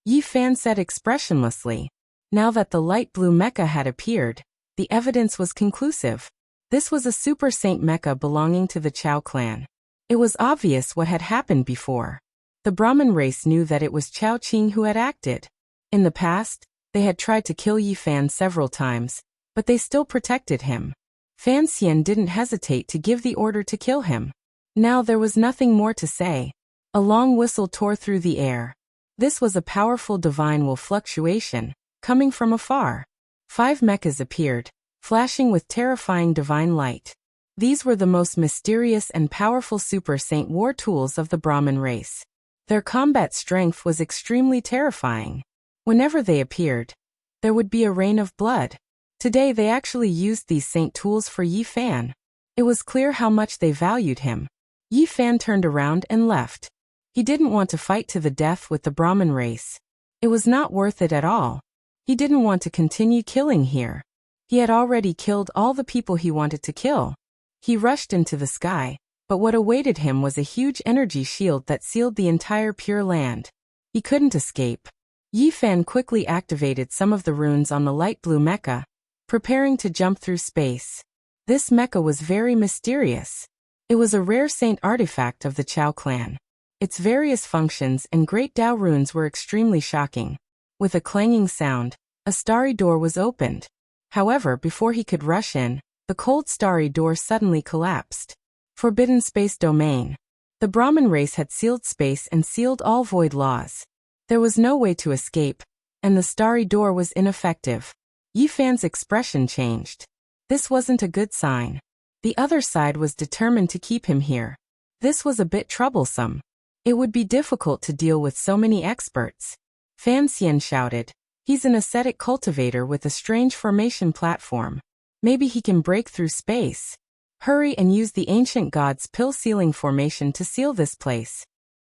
A: Yi Fan said expressionlessly. Now that the light blue mecha had appeared, the evidence was conclusive. This was a super saint mecha belonging to the Chao clan. It was obvious what had happened before. The Brahmin race knew that it was Chao Qing who had acted. In the past, they had tried to kill Yi Fan several times, but they still protected him. Fan Xian didn't hesitate to give the order to kill him. Now there was nothing more to say. A long whistle tore through the air. This was a powerful divine will fluctuation, coming from afar. 5 mechas appeared, flashing with terrifying divine light. These were the most mysterious and powerful super saint war tools of the Brahmin race. Their combat strength was extremely terrifying. Whenever they appeared, there would be a rain of blood. Today they actually used these saint tools for Yi Fan. It was clear how much they valued him. Yi Fan turned around and left. He didn't want to fight to the death with the Brahmin race. It was not worth it at all. He didn't want to continue killing here. He had already killed all the people he wanted to kill. He rushed into the sky, but what awaited him was a huge energy shield that sealed the entire Pure Land. He couldn't escape. Yi Fan quickly activated some of the runes on the light blue mecha, preparing to jump through space. This mecha was very mysterious. It was a rare saint artifact of the Chao clan. Its various functions and great Dao runes were extremely shocking. With a clanging sound, a starry door was opened. However, before he could rush in, the cold starry door suddenly collapsed. Forbidden space domain. The Brahmin race had sealed space and sealed all void laws. There was no way to escape, and the starry door was ineffective. Yi Fan's expression changed. This wasn't a good sign. The other side was determined to keep him here. This was a bit troublesome. It would be difficult to deal with so many experts. Fan Xian shouted. He's an ascetic cultivator with a strange formation platform. Maybe he can break through space. Hurry and use the ancient god's pill sealing formation to seal this place.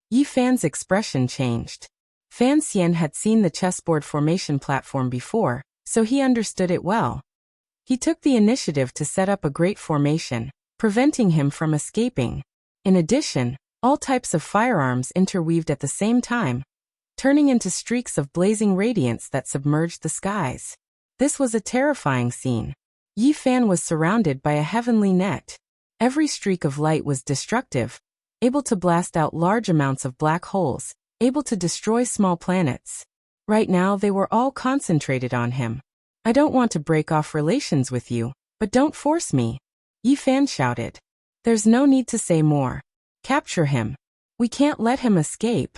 A: Yi Fan's expression changed. Fan Xian had seen the chessboard formation platform before, so he understood it well. He took the initiative to set up a great formation, preventing him from escaping. In addition, all types of firearms interweaved at the same time, turning into streaks of blazing radiance that submerged the skies. This was a terrifying scene. Yi Fan was surrounded by a heavenly net. Every streak of light was destructive, able to blast out large amounts of black holes, able to destroy small planets. Right now they were all concentrated on him. I don't want to break off relations with you, but don't force me. Yi Fan shouted. There's no need to say more. Capture him. We can't let him escape.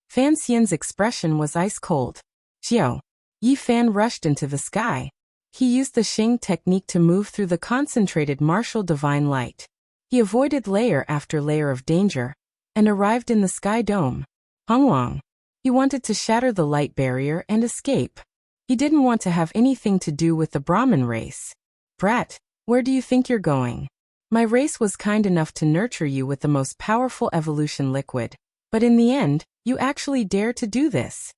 A: Fan Xian's expression was ice cold. Xiao. Yi Fan rushed into the sky. He used the Xing technique to move through the concentrated martial divine light. He avoided layer after layer of danger, and arrived in the sky dome. Hongwang. He wanted to shatter the light barrier and escape. He didn't want to have anything to do with the Brahmin race. Brat, where do you think you're going? My race was kind enough to nurture you with the most powerful evolution liquid, but in the end, you actually dare to do this.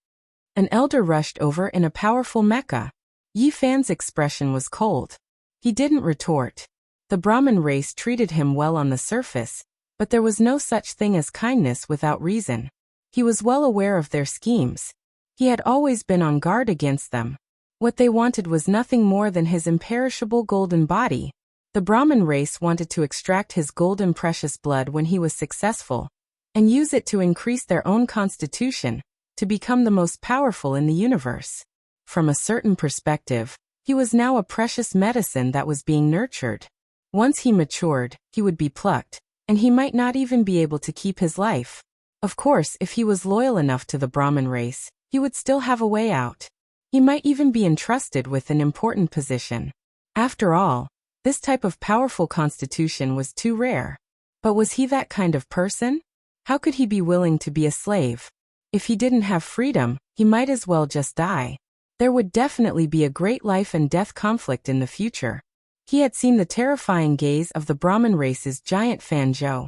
A: An elder rushed over in a powerful mecha. Yi Fan's expression was cold. He didn't retort. The Brahmin race treated him well on the surface, but there was no such thing as kindness without reason. He was well aware of their schemes. He had always been on guard against them. What they wanted was nothing more than his imperishable golden body. The Brahmin race wanted to extract his golden precious blood when he was successful, and use it to increase their own constitution, to become the most powerful in the universe. From a certain perspective, he was now a precious medicine that was being nurtured. Once he matured, he would be plucked, and he might not even be able to keep his life. Of course, if he was loyal enough to the Brahmin race, he would still have a way out. He might even be entrusted with an important position. After all, this type of powerful constitution was too rare. But was he that kind of person? How could he be willing to be a slave? If he didn't have freedom, he might as well just die. There would definitely be a great life and death conflict in the future. He had seen the terrifying gaze of the Brahmin race's giant Fan Zhou.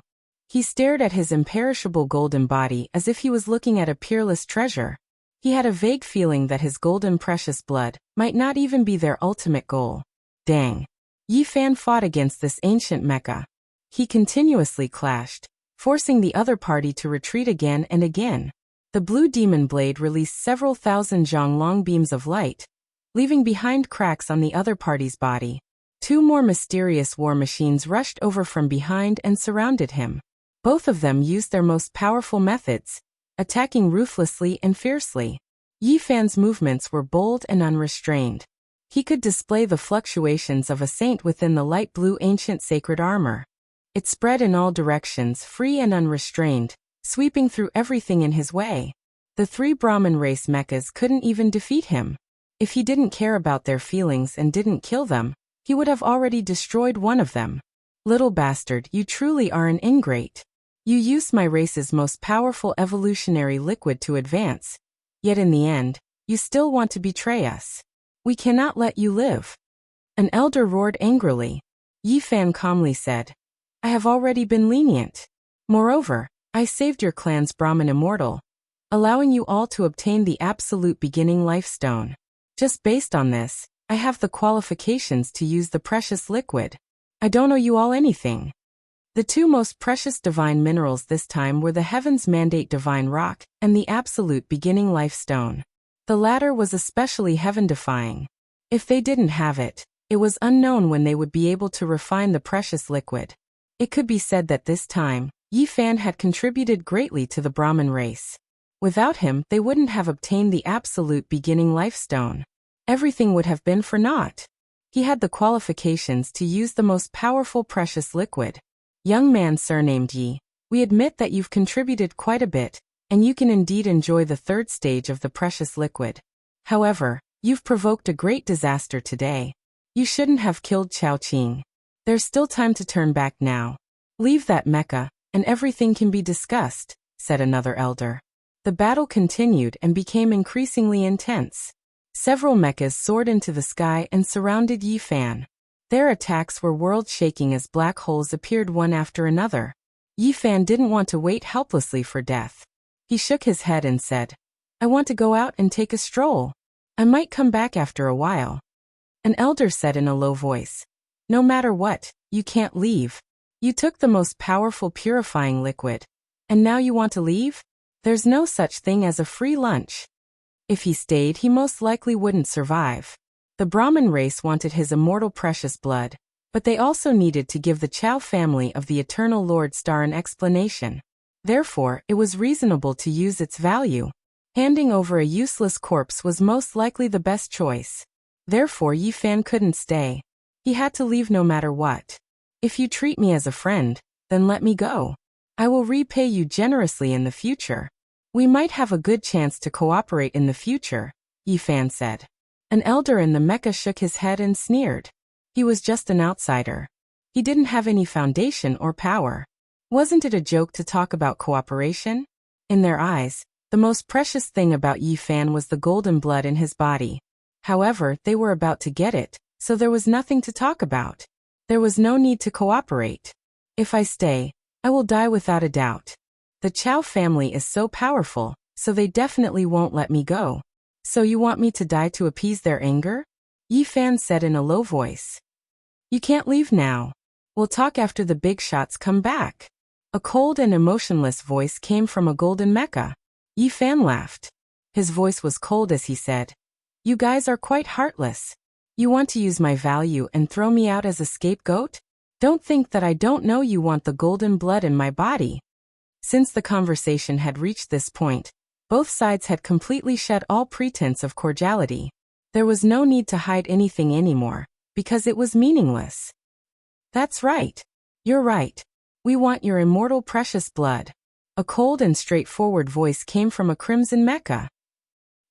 A: He stared at his imperishable golden body as if he was looking at a peerless treasure. He had a vague feeling that his golden precious blood might not even be their ultimate goal. Dang. Yi Fan fought against this ancient mecha. He continuously clashed, forcing the other party to retreat again and again. The blue demon blade released several thousand zhonglong beams of light, leaving behind cracks on the other party's body. Two more mysterious war machines rushed over from behind and surrounded him. Both of them used their most powerful methods, attacking ruthlessly and fiercely. Yi Fan's movements were bold and unrestrained. He could display the fluctuations of a saint within the light blue ancient sacred armor. It spread in all directions, free and unrestrained, sweeping through everything in his way. The three Brahmin race mechas couldn't even defeat him. If he didn't care about their feelings and didn't kill them, he would have already destroyed one of them. Little bastard, you truly are an ingrate. You used my race's most powerful evolutionary liquid to advance, yet in the end, you still want to betray us. We cannot let you live. An elder roared angrily. Yi Fan calmly said, I have already been lenient. Moreover, I saved your clan's Brahmin immortal, allowing you all to obtain the absolute beginning life stone. Just based on this, I have the qualifications to use the precious liquid. I don't owe you all anything. The two most precious divine minerals this time were the Heaven's Mandate Divine Rock and the Absolute Beginning Life Stone. The latter was especially heaven-defying. If they didn't have it, it was unknown when they would be able to refine the precious liquid. It could be said that this time, Yi Fan had contributed greatly to the Brahmin race. Without him, they wouldn't have obtained the Absolute Beginning Life Stone. Everything would have been for naught. He had the qualifications to use the most powerful precious liquid. Young man surnamed Yi, we admit that you've contributed quite a bit, and you can indeed enjoy the third stage of the precious liquid. However, you've provoked a great disaster today. You shouldn't have killed Chao Qing. There's still time to turn back now. Leave that mecha, and everything can be discussed, said another elder. The battle continued and became increasingly intense. Several mechas soared into the sky and surrounded Yi Fan. Their attacks were world-shaking as black holes appeared one after another. Yi Fan didn't want to wait helplessly for death. He shook his head and said, "I want to go out and take a stroll. I might come back after a while." An elder said in a low voice, "No matter what, you can't leave. You took the most powerful purifying liquid. And now you want to leave? There's no such thing as a free lunch." If he stayed, he most likely wouldn't survive. The Brahmin race wanted his immortal precious blood, but they also needed to give the Chow family of the Eternal Lord Star an explanation. Therefore, it was reasonable to use its value. Handing over a useless corpse was most likely the best choice. Therefore, Yi Fan couldn't stay. He had to leave no matter what. "If you treat me as a friend, then let me go. I will repay you generously in the future. We might have a good chance to cooperate in the future," Yi Fan said. An elder in the Mecca shook his head and sneered. He was just an outsider. He didn't have any foundation or power. Wasn't it a joke to talk about cooperation? In their eyes, the most precious thing about Yi Fan was the golden blood in his body. However, they were about to get it, so there was nothing to talk about. There was no need to cooperate. "If I stay, I will die without a doubt. The Chow family is so powerful, so they definitely won't let me go. So you want me to die to appease their anger?" Yi Fan said in a low voice. "You can't leave now. We'll talk after the big shots come back." A cold and emotionless voice came from a golden Mecca. Yi Fan laughed. His voice was cold as he said, "You guys are quite heartless. You want to use my value and throw me out as a scapegoat? Don't think that I don't know you want the golden blood in my body." Since the conversation had reached this point, both sides had completely shed all pretense of cordiality. There was no need to hide anything anymore, because it was meaningless. "That's right. You're right. We want your immortal precious blood." A cold and straightforward voice came from a crimson Mecca.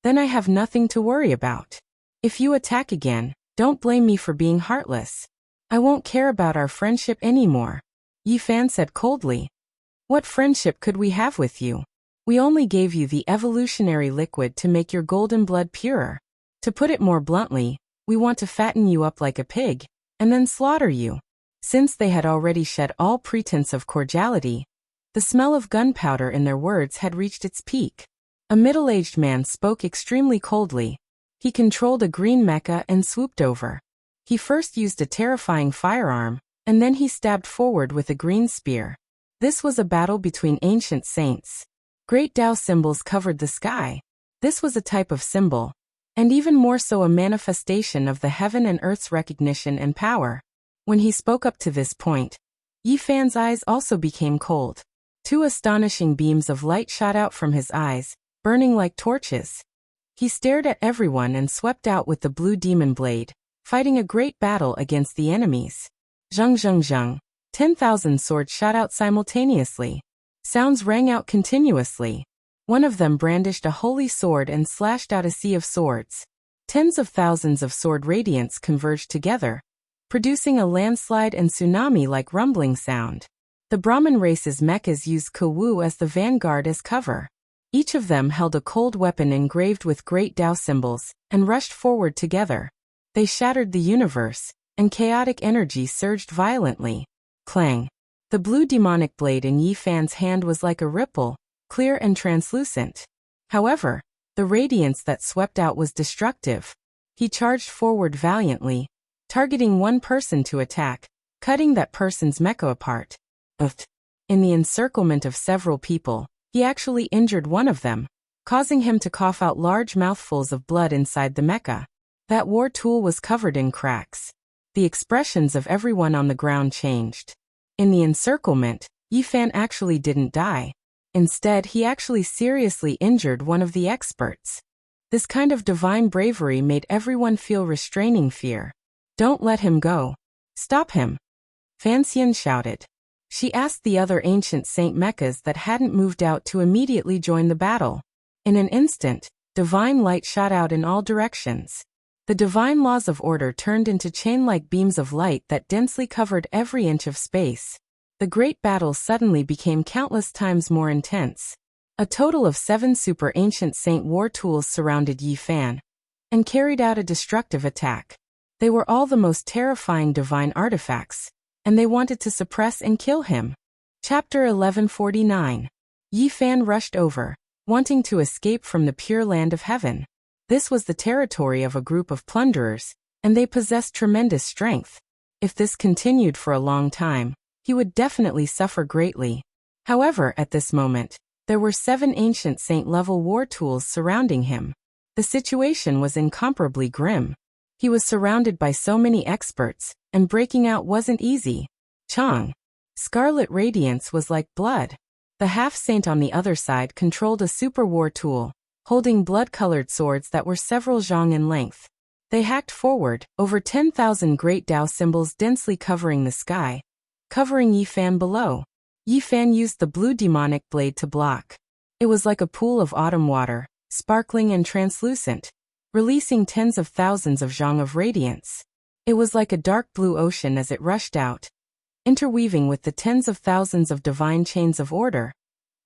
A: "Then I have nothing to worry about. If you attack again, don't blame me for being heartless. I won't care about our friendship anymore," Yi Fan said coldly. "What friendship could we have with you? We only gave you the evolutionary liquid to make your golden blood purer. To put it more bluntly, we want to fatten you up like a pig, and then slaughter you." Since they had already shed all pretense of cordiality, the smell of gunpowder in their words had reached its peak. A middle-aged man spoke extremely coldly. He controlled a green mecha and swooped over. He first used a terrifying firearm, and then he stabbed forward with a green spear. This was a battle between ancient saints. Great Tao symbols covered the sky. This was a type of symbol, and even more so a manifestation of the heaven and earth's recognition and power. When he spoke up to this point, Yi Fan's eyes also became cold. Two astonishing beams of light shot out from his eyes, burning like torches. He stared at everyone and swept out with the blue demon blade, fighting a great battle against the enemies. Zheng zheng zheng. 10,000 swords shot out simultaneously. Sounds rang out continuously. One of them brandished a holy sword and slashed out a sea of swords. Tens of thousands of sword radiants converged together, producing a landslide and tsunami-like rumbling sound. The Brahmin race's mechas used Kawu as the vanguard as cover. Each of them held a cold weapon engraved with great Tao symbols, and rushed forward together. They shattered the universe, and chaotic energy surged violently. Clang. The blue demonic blade in Yi Fan's hand was like a ripple, clear and translucent. However, the radiance that swept out was destructive. He charged forward valiantly, targeting one person to attack, cutting that person's mecha apart. In the encirclement of several people, he actually injured one of them, causing him to cough out large mouthfuls of blood inside the mecha. That war tool was covered in cracks. The expressions of everyone on the ground changed. In the encirclement, Yi Fan actually didn't die. Instead, he actually seriously injured one of the experts. This kind of divine bravery made everyone feel restraining fear. "Don't let him go. Stop him," Fan Xian shouted. She asked the other ancient saint mechas that hadn't moved out to immediately join the battle. In an instant, divine light shot out in all directions. The divine laws of order turned into chain-like beams of light that densely covered every inch of space. The great battle suddenly became countless times more intense. A total of 7 super ancient saint war tools surrounded Yi Fan and carried out a destructive attack. They were all the most terrifying divine artifacts, and they wanted to suppress and kill him. Chapter 1149. Yi Fan rushed over, wanting to escape from the pure land of heaven. This was the territory of a group of plunderers, and they possessed tremendous strength. If this continued for a long time, he would definitely suffer greatly. However, at this moment, there were 7 ancient saint-level war tools surrounding him. The situation was incomparably grim. He was surrounded by so many experts, and breaking out wasn't easy. Chang. Scarlet radiance was like blood. The half-saint on the other side controlled a super war tool, holding blood-colored swords that were several zhang in length. They hacked forward, over 10,000 great Tao symbols densely covering the sky, covering Yi Fan below. Yi Fan used the blue demonic blade to block. It was like a pool of autumn water, sparkling and translucent, releasing tens of thousands of zhang of radiance. It was like a dark blue ocean as it rushed out, interweaving with the tens of thousands of divine chains of order.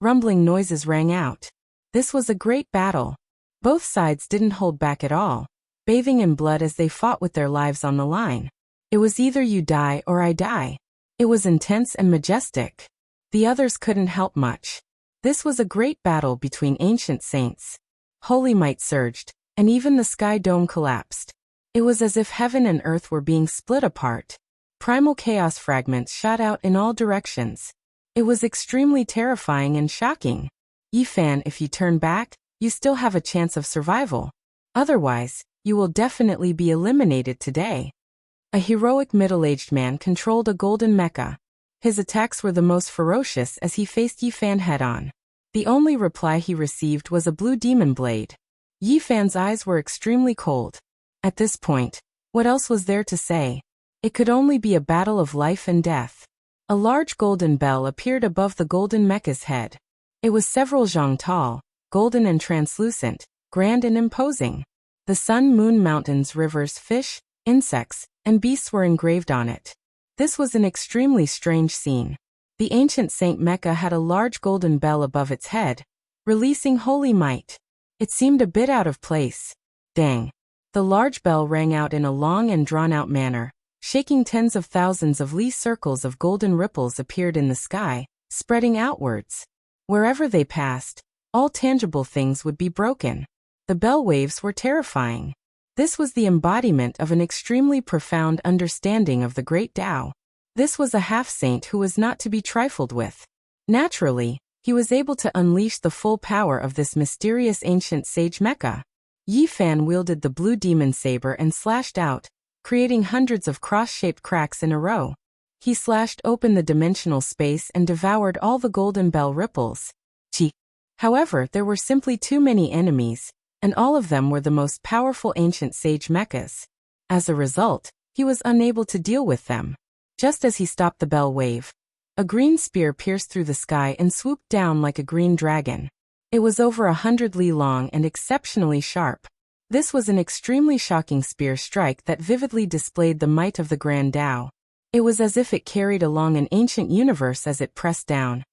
A: Rumbling noises rang out. This was a great battle. Both sides didn't hold back at all, bathing in blood as they fought with their lives on the line. It was either you die or I die. It was intense and majestic. The others couldn't help much. This was a great battle between ancient saints. Holy might surged, and even the sky dome collapsed. It was as if heaven and earth were being split apart. Primal chaos fragments shot out in all directions. It was extremely terrifying and shocking. Yi Fan, if you turn back, you still have a chance of survival. Otherwise, you will definitely be eliminated today. A heroic middle-aged man controlled a golden mecha. His attacks were the most ferocious as he faced Yi Fan head-on. The only reply he received was a blue demon blade. Yi Fan's eyes were extremely cold. At this point, what else was there to say? It could only be a battle of life and death. A large golden bell appeared above the golden mecha's head. It was several zhang tall, golden and translucent, grand and imposing. The sun, moon, mountains, rivers, fish, insects, and beasts were engraved on it. This was an extremely strange scene. The ancient Saint Mecha had a large golden bell above its head, releasing holy might. It seemed a bit out of place. Dang. The large bell rang out in a long and drawn-out manner, shaking tens of thousands of Li circles of golden ripples appeared in the sky, spreading outwards. Wherever they passed, all tangible things would be broken. The bell waves were terrifying. This was the embodiment of an extremely profound understanding of the great Tao. This was a half-saint who was not to be trifled with. Naturally, he was able to unleash the full power of this mysterious ancient sage mecha. Yi Fan wielded the blue demon saber and slashed out, creating hundreds of cross-shaped cracks in a row. He slashed open the dimensional space and devoured all the golden bell ripples. Chi. However, there were simply too many enemies, and all of them were the most powerful ancient sage mechas. As a result, he was unable to deal with them. Just as he stopped the bell wave, a green spear pierced through the sky and swooped down like a green dragon. It was over 100 li long and exceptionally sharp. This was an extremely shocking spear strike that vividly displayed the might of the Grand Tao. It was as if it carried along an ancient universe as it pressed down.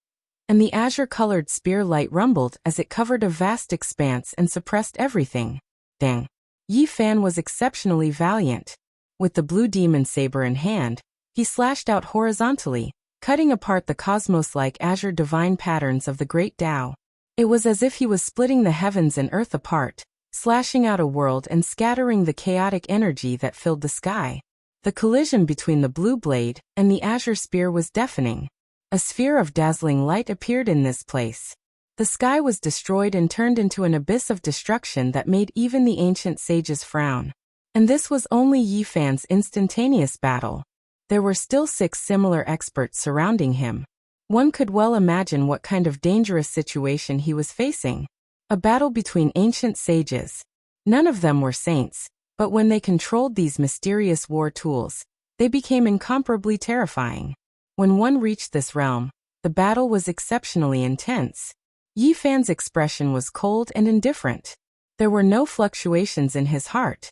A: And the azure-colored spear light rumbled as it covered a vast expanse and suppressed everything. Dang. Yi Fan was exceptionally valiant. With the blue demon saber in hand, he slashed out horizontally, cutting apart the cosmos-like azure divine patterns of the great Tao. It was as if he was splitting the heavens and earth apart, slashing out a world and scattering the chaotic energy that filled the sky. The collision between the blue blade and the azure spear was deafening. A sphere of dazzling light appeared in this place. The sky was destroyed and turned into an abyss of destruction that made even the ancient sages frown. And this was only Yi Fan's instantaneous battle. There were still 6 similar experts surrounding him. One could well imagine what kind of dangerous situation he was facing. A battle between ancient sages. None of them were saints, but when they controlled these mysterious war tools, they became incomparably terrifying. When one reached this realm, the battle was exceptionally intense. Yi Fan's expression was cold and indifferent. There were no fluctuations in his heart.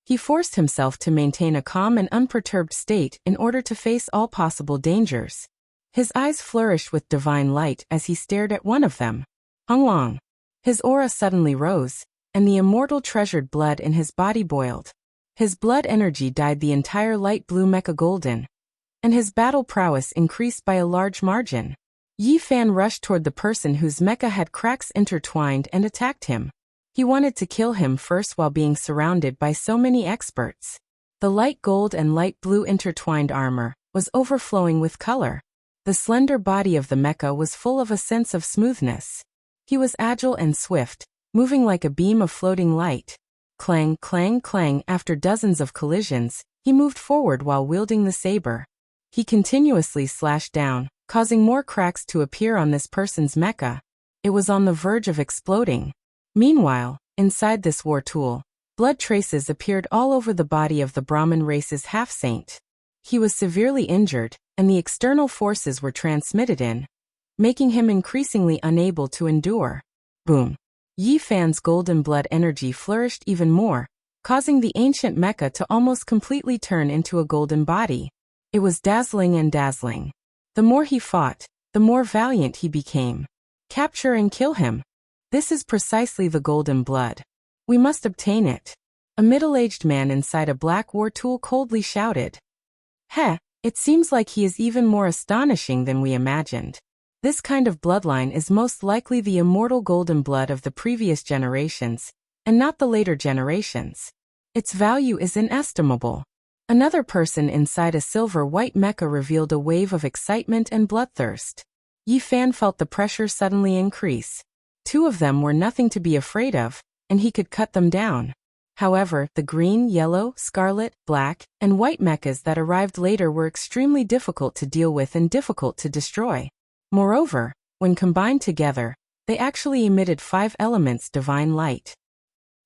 A: He forced himself to maintain a calm and unperturbed state in order to face all possible dangers. His eyes flourished with divine light as he stared at one of them. Hong. His aura suddenly rose, and the immortal treasured blood in his body boiled. His blood energy dyed the entire light blue mecha golden, and his battle prowess increased by a large margin. Yi Fan rushed toward the person whose mecha had cracks intertwined and attacked him. He wanted to kill him first while being surrounded by so many experts. The light gold and light blue intertwined armor was overflowing with color. The slender body of the mecha was full of a sense of smoothness. He was agile and swift, moving like a beam of floating light. Clang, clang, clang. After dozens of collisions, he moved forward while wielding the saber. He continuously slashed down, causing more cracks to appear on this person's mecha. It was on the verge of exploding. Meanwhile, inside this war tool, blood traces appeared all over the body of the Brahmin race's half-saint. He was severely injured, and the external forces were transmitted in, making him increasingly unable to endure. Boom. Yi Fan's golden blood energy flourished even more, causing the ancient mecha to almost completely turn into a golden body. It was dazzling and dazzling. The more he fought, the more valiant he became. Capture and kill him. This is precisely the golden blood. We must obtain it. A middle-aged man inside a black war tool coldly shouted. Heh, it seems like he is even more astonishing than we imagined. This kind of bloodline is most likely the immortal golden blood of the previous generations, and not the later generations. Its value is inestimable. Another person inside a silver-white mecha revealed a wave of excitement and bloodthirst. Yi Fan felt the pressure suddenly increase. Two of them were nothing to be afraid of, and he could cut them down. However, the green, yellow, scarlet, black, and white mechas that arrived later were extremely difficult to deal with and difficult to destroy. Moreover, when combined together, they actually emitted 5 elements divine light.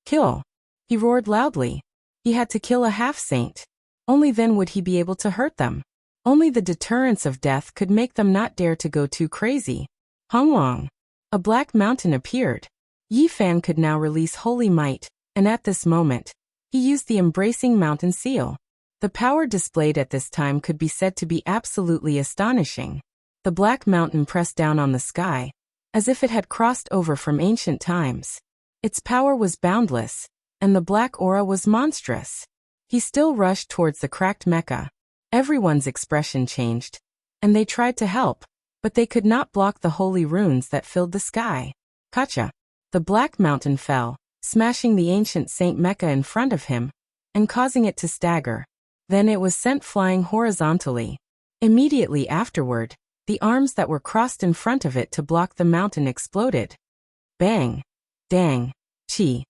A: Kill! He roared loudly. He had to kill a half-saint. Only then would he be able to hurt them. Only the deterrence of death could make them not dare to go too crazy. Honglong! A black mountain appeared. Yi Fan could now release holy might, and at this moment, he used the embracing mountain seal. The power displayed at this time could be said to be absolutely astonishing. The black mountain pressed down on the sky, as if it had crossed over from ancient times. Its power was boundless, and the black aura was monstrous. He still rushed towards the cracked mecha. Everyone's expression changed, and they tried to help, but they could not block the holy runes that filled the sky. Kacha! The black mountain fell, smashing the ancient saint mecha in front of him, and causing it to stagger. Then it was sent flying horizontally. Immediately afterward, the arms that were crossed in front of it to block the mountain exploded. Bang! Dang! Chi!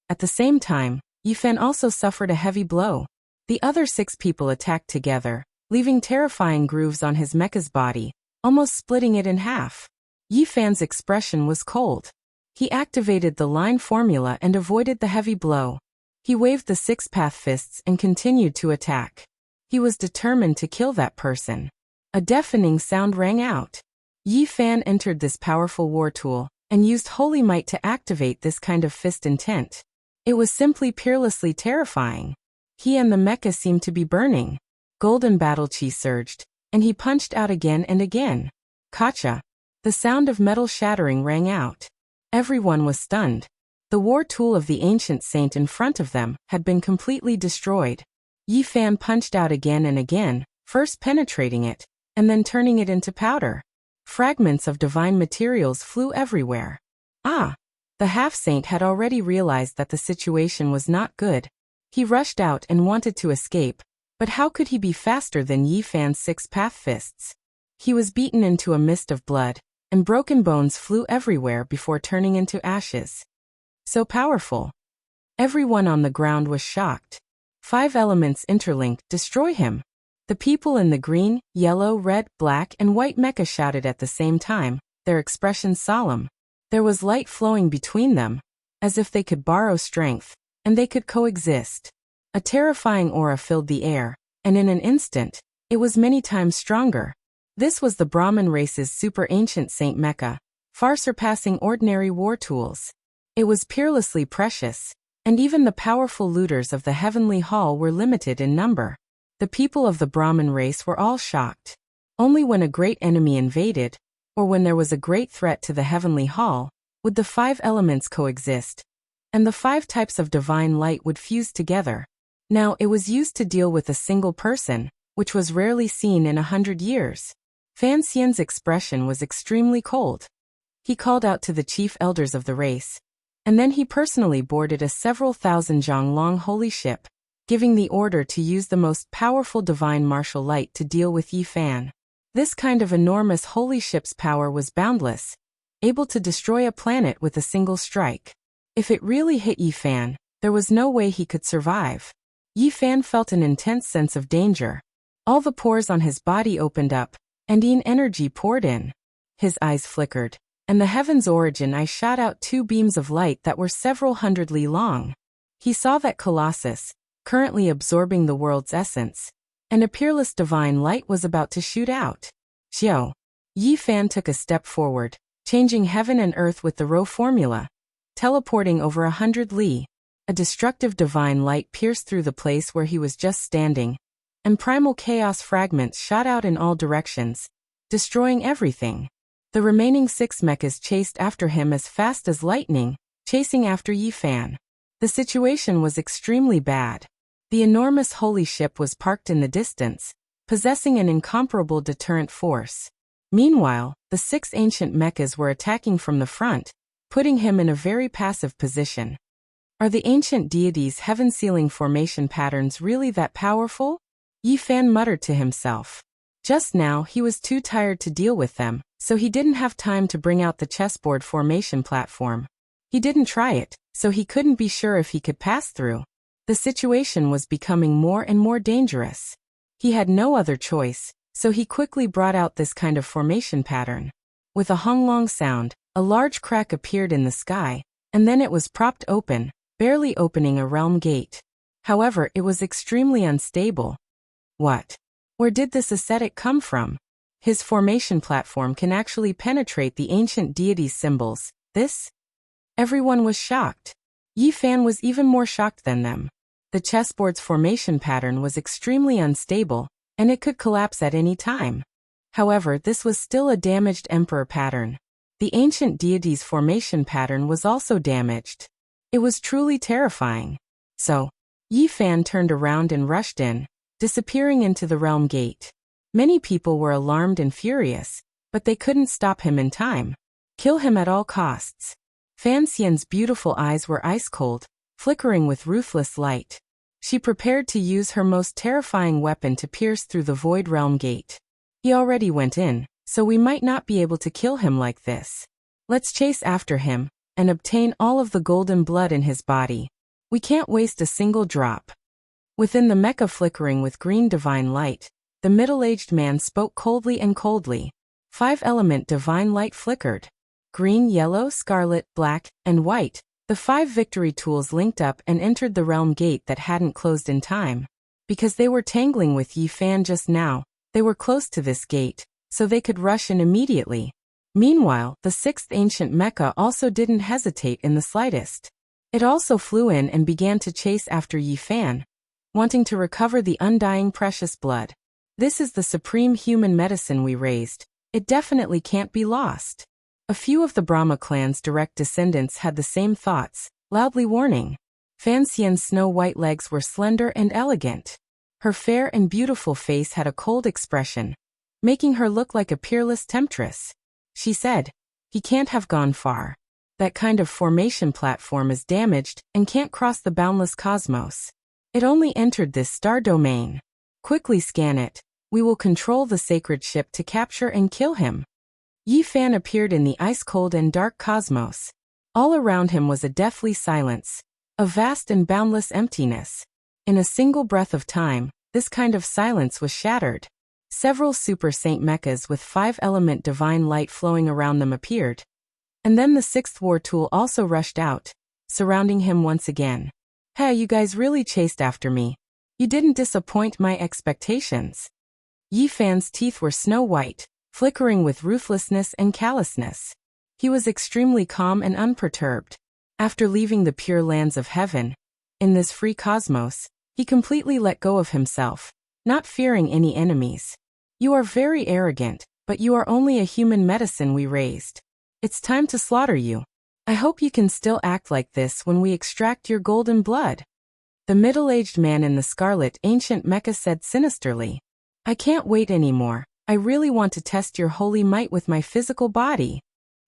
A: At the same time, Yi Fan also suffered a heavy blow. The other 6 people attacked together, leaving terrifying grooves on his mecha's body, almost splitting it in half. Yi Fan's expression was cold. He activated the line formula and avoided the heavy blow. He waved the 6 path fists and continued to attack. He was determined to kill that person. A deafening sound rang out. Yi Fan entered this powerful war tool and used holy might to activate this kind of fist intent. It was simply peerlessly terrifying. He and the mecha seemed to be burning. Golden battle chi surged, and he punched out again and again. Kacha! The sound of metal shattering rang out. Everyone was stunned. The war tool of the ancient saint in front of them had been completely destroyed. Yi Fan punched out again and again, first penetrating it, and then turning it into powder. Fragments of divine materials flew everywhere. Ah! The half-saint had already realized that the situation was not good. He rushed out and wanted to escape, but how could he be faster than Yi Fan's 6 path fists? He was beaten into a mist of blood, and broken bones flew everywhere before turning into ashes. So powerful. Everyone on the ground was shocked. 5 elements interlinked, destroy him. The people in the green, yellow, red, black, and white mecha shouted at the same time, their expressions solemn. There was light flowing between them, as if they could borrow strength, and they could coexist. A terrifying aura filled the air, and in an instant, it was many times stronger. This was the Brahmin race's super ancient saint mecha, far surpassing ordinary war tools. It was peerlessly precious, and even the powerful looters of the heavenly hall were limited in number. The people of the Brahmin race were all shocked. Only when a great enemy invaded, or when there was a great threat to the heavenly hall, would the 5 elements coexist, and the 5 types of divine light would fuse together. Now, it was used to deal with a single person, which was rarely seen in 100 years. Fan Xian's expression was extremely cold. He called out to the chief elders of the race, and then he personally boarded a several thousand zhang long holy ship, giving the order to use the most powerful divine martial light to deal with Yi Fan. This kind of enormous holy ship's power was boundless, able to destroy a planet with a single strike. If it really hit Yi Fan, there was no way he could survive. Yi Fan felt an intense sense of danger. All the pores on his body opened up, and yin energy poured in. His eyes flickered, and the heaven's origin eye shot out two beams of light that were several hundred li long. He saw that Colossus, currently absorbing the world's essence, and a peerless divine light was about to shoot out. Xiao. Yi Fan took a step forward, changing heaven and earth with the Rho formula, teleporting over 100 li. A destructive divine light pierced through the place where he was just standing, and primal chaos fragments shot out in all directions, destroying everything. The remaining 6 mechas chased after him as fast as lightning, chasing after Yi Fan. The situation was extremely bad. The enormous holy ship was parked in the distance, possessing an incomparable deterrent force. Meanwhile, the 6 ancient mechas were attacking from the front, putting him in a very passive position. Are the ancient deities' heaven-sealing formation patterns really that powerful? Yi Fan muttered to himself. Just now he was too tired to deal with them, so he didn't have time to bring out the chessboard formation platform. He didn't try it, so he couldn't be sure if he could pass through. The situation was becoming more and more dangerous. He had no other choice, so he quickly brought out this kind of formation pattern. With a honglong sound, a large crack appeared in the sky, and then it was propped open, barely opening a realm gate. However, it was extremely unstable. What? Where did this ascetic come from? His formation platform can actually penetrate the ancient deity's symbols. This? Everyone was shocked. Yi Fan was even more shocked than them. The chessboard's formation pattern was extremely unstable, and it could collapse at any time. However, this was still a damaged emperor pattern. The ancient deity's formation pattern was also damaged. It was truly terrifying. So, Yi Fan turned around and rushed in, disappearing into the realm gate. Many people were alarmed and furious, but they couldn't stop him in time. Kill him at all costs. Fan Xian's beautiful eyes were ice-cold, flickering with ruthless light. She prepared to use her most terrifying weapon to pierce through the void realm gate. He already went in, so we might not be able to kill him like this. Let's chase after him, and obtain all of the golden blood in his body. We can't waste a single drop. Within the mecha flickering with green divine light, the middle-aged man spoke coldly and coldly. 5-element divine light flickered. Green, yellow, scarlet, black, and white, the 5 victory tools linked up and entered the realm gate that hadn't closed in time. Because they were tangling with Yi Fan just now, they were close to this gate, so they could rush in immediately. Meanwhile, the 6th ancient mecha also didn't hesitate in the slightest. It also flew in and began to chase after Yi Fan, wanting to recover the undying precious blood. This is the supreme human medicine we raised. It definitely can't be lost. A few of the Brahma clan's direct descendants had the same thoughts, loudly warning. Fan Xian's snow-white legs were slender and elegant. Her fair and beautiful face had a cold expression, making her look like a peerless temptress. She said, "He can't have gone far. That kind of formation platform is damaged and can't cross the boundless cosmos. It only entered this star domain. Quickly scan it. We will control the sacred ship to capture and kill him." Yi Fan appeared in the ice-cold and dark cosmos. All around him was a deathly silence, a vast and boundless emptiness. In a single breath of time, this kind of silence was shattered. Several super saint mechas with 5-element divine light flowing around them appeared. And then the 6th war tool also rushed out, surrounding him once again. "Hey, you guys really chased after me. You didn't disappoint my expectations." Yi Fan's teeth were snow-white, flickering with ruthlessness and callousness. He was extremely calm and unperturbed. After leaving the pure lands of heaven, in this free cosmos, he completely let go of himself, not fearing any enemies. "You are very arrogant, but you are only a human medicine we raised. It's time to slaughter you. I hope you can still act like this when we extract your golden blood." The middle-aged man in the scarlet ancient mecha said sinisterly. I can't wait anymore. I really want to test your holy might with my physical body.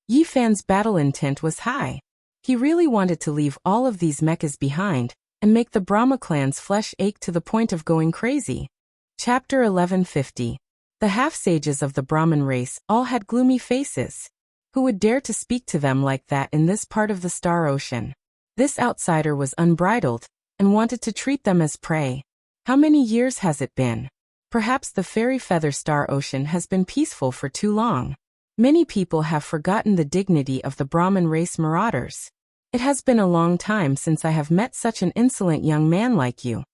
A: Yi Fan's battle intent was high. He really wanted to leave all of these mechas behind and make the Brahma clan's flesh ache to the point of going crazy. Chapter 1150. The half-sages of the Brahmin race all had gloomy faces. Who would dare to speak to them like that in this part of the Star Ocean? This outsider was unbridled and wanted to treat them as prey. How many years has it been? Perhaps the fairy feather Star Ocean has been peaceful for too long. Many people have forgotten the dignity of the Brahmin race marauders. It has been a long time since I have met such an insolent young man like you.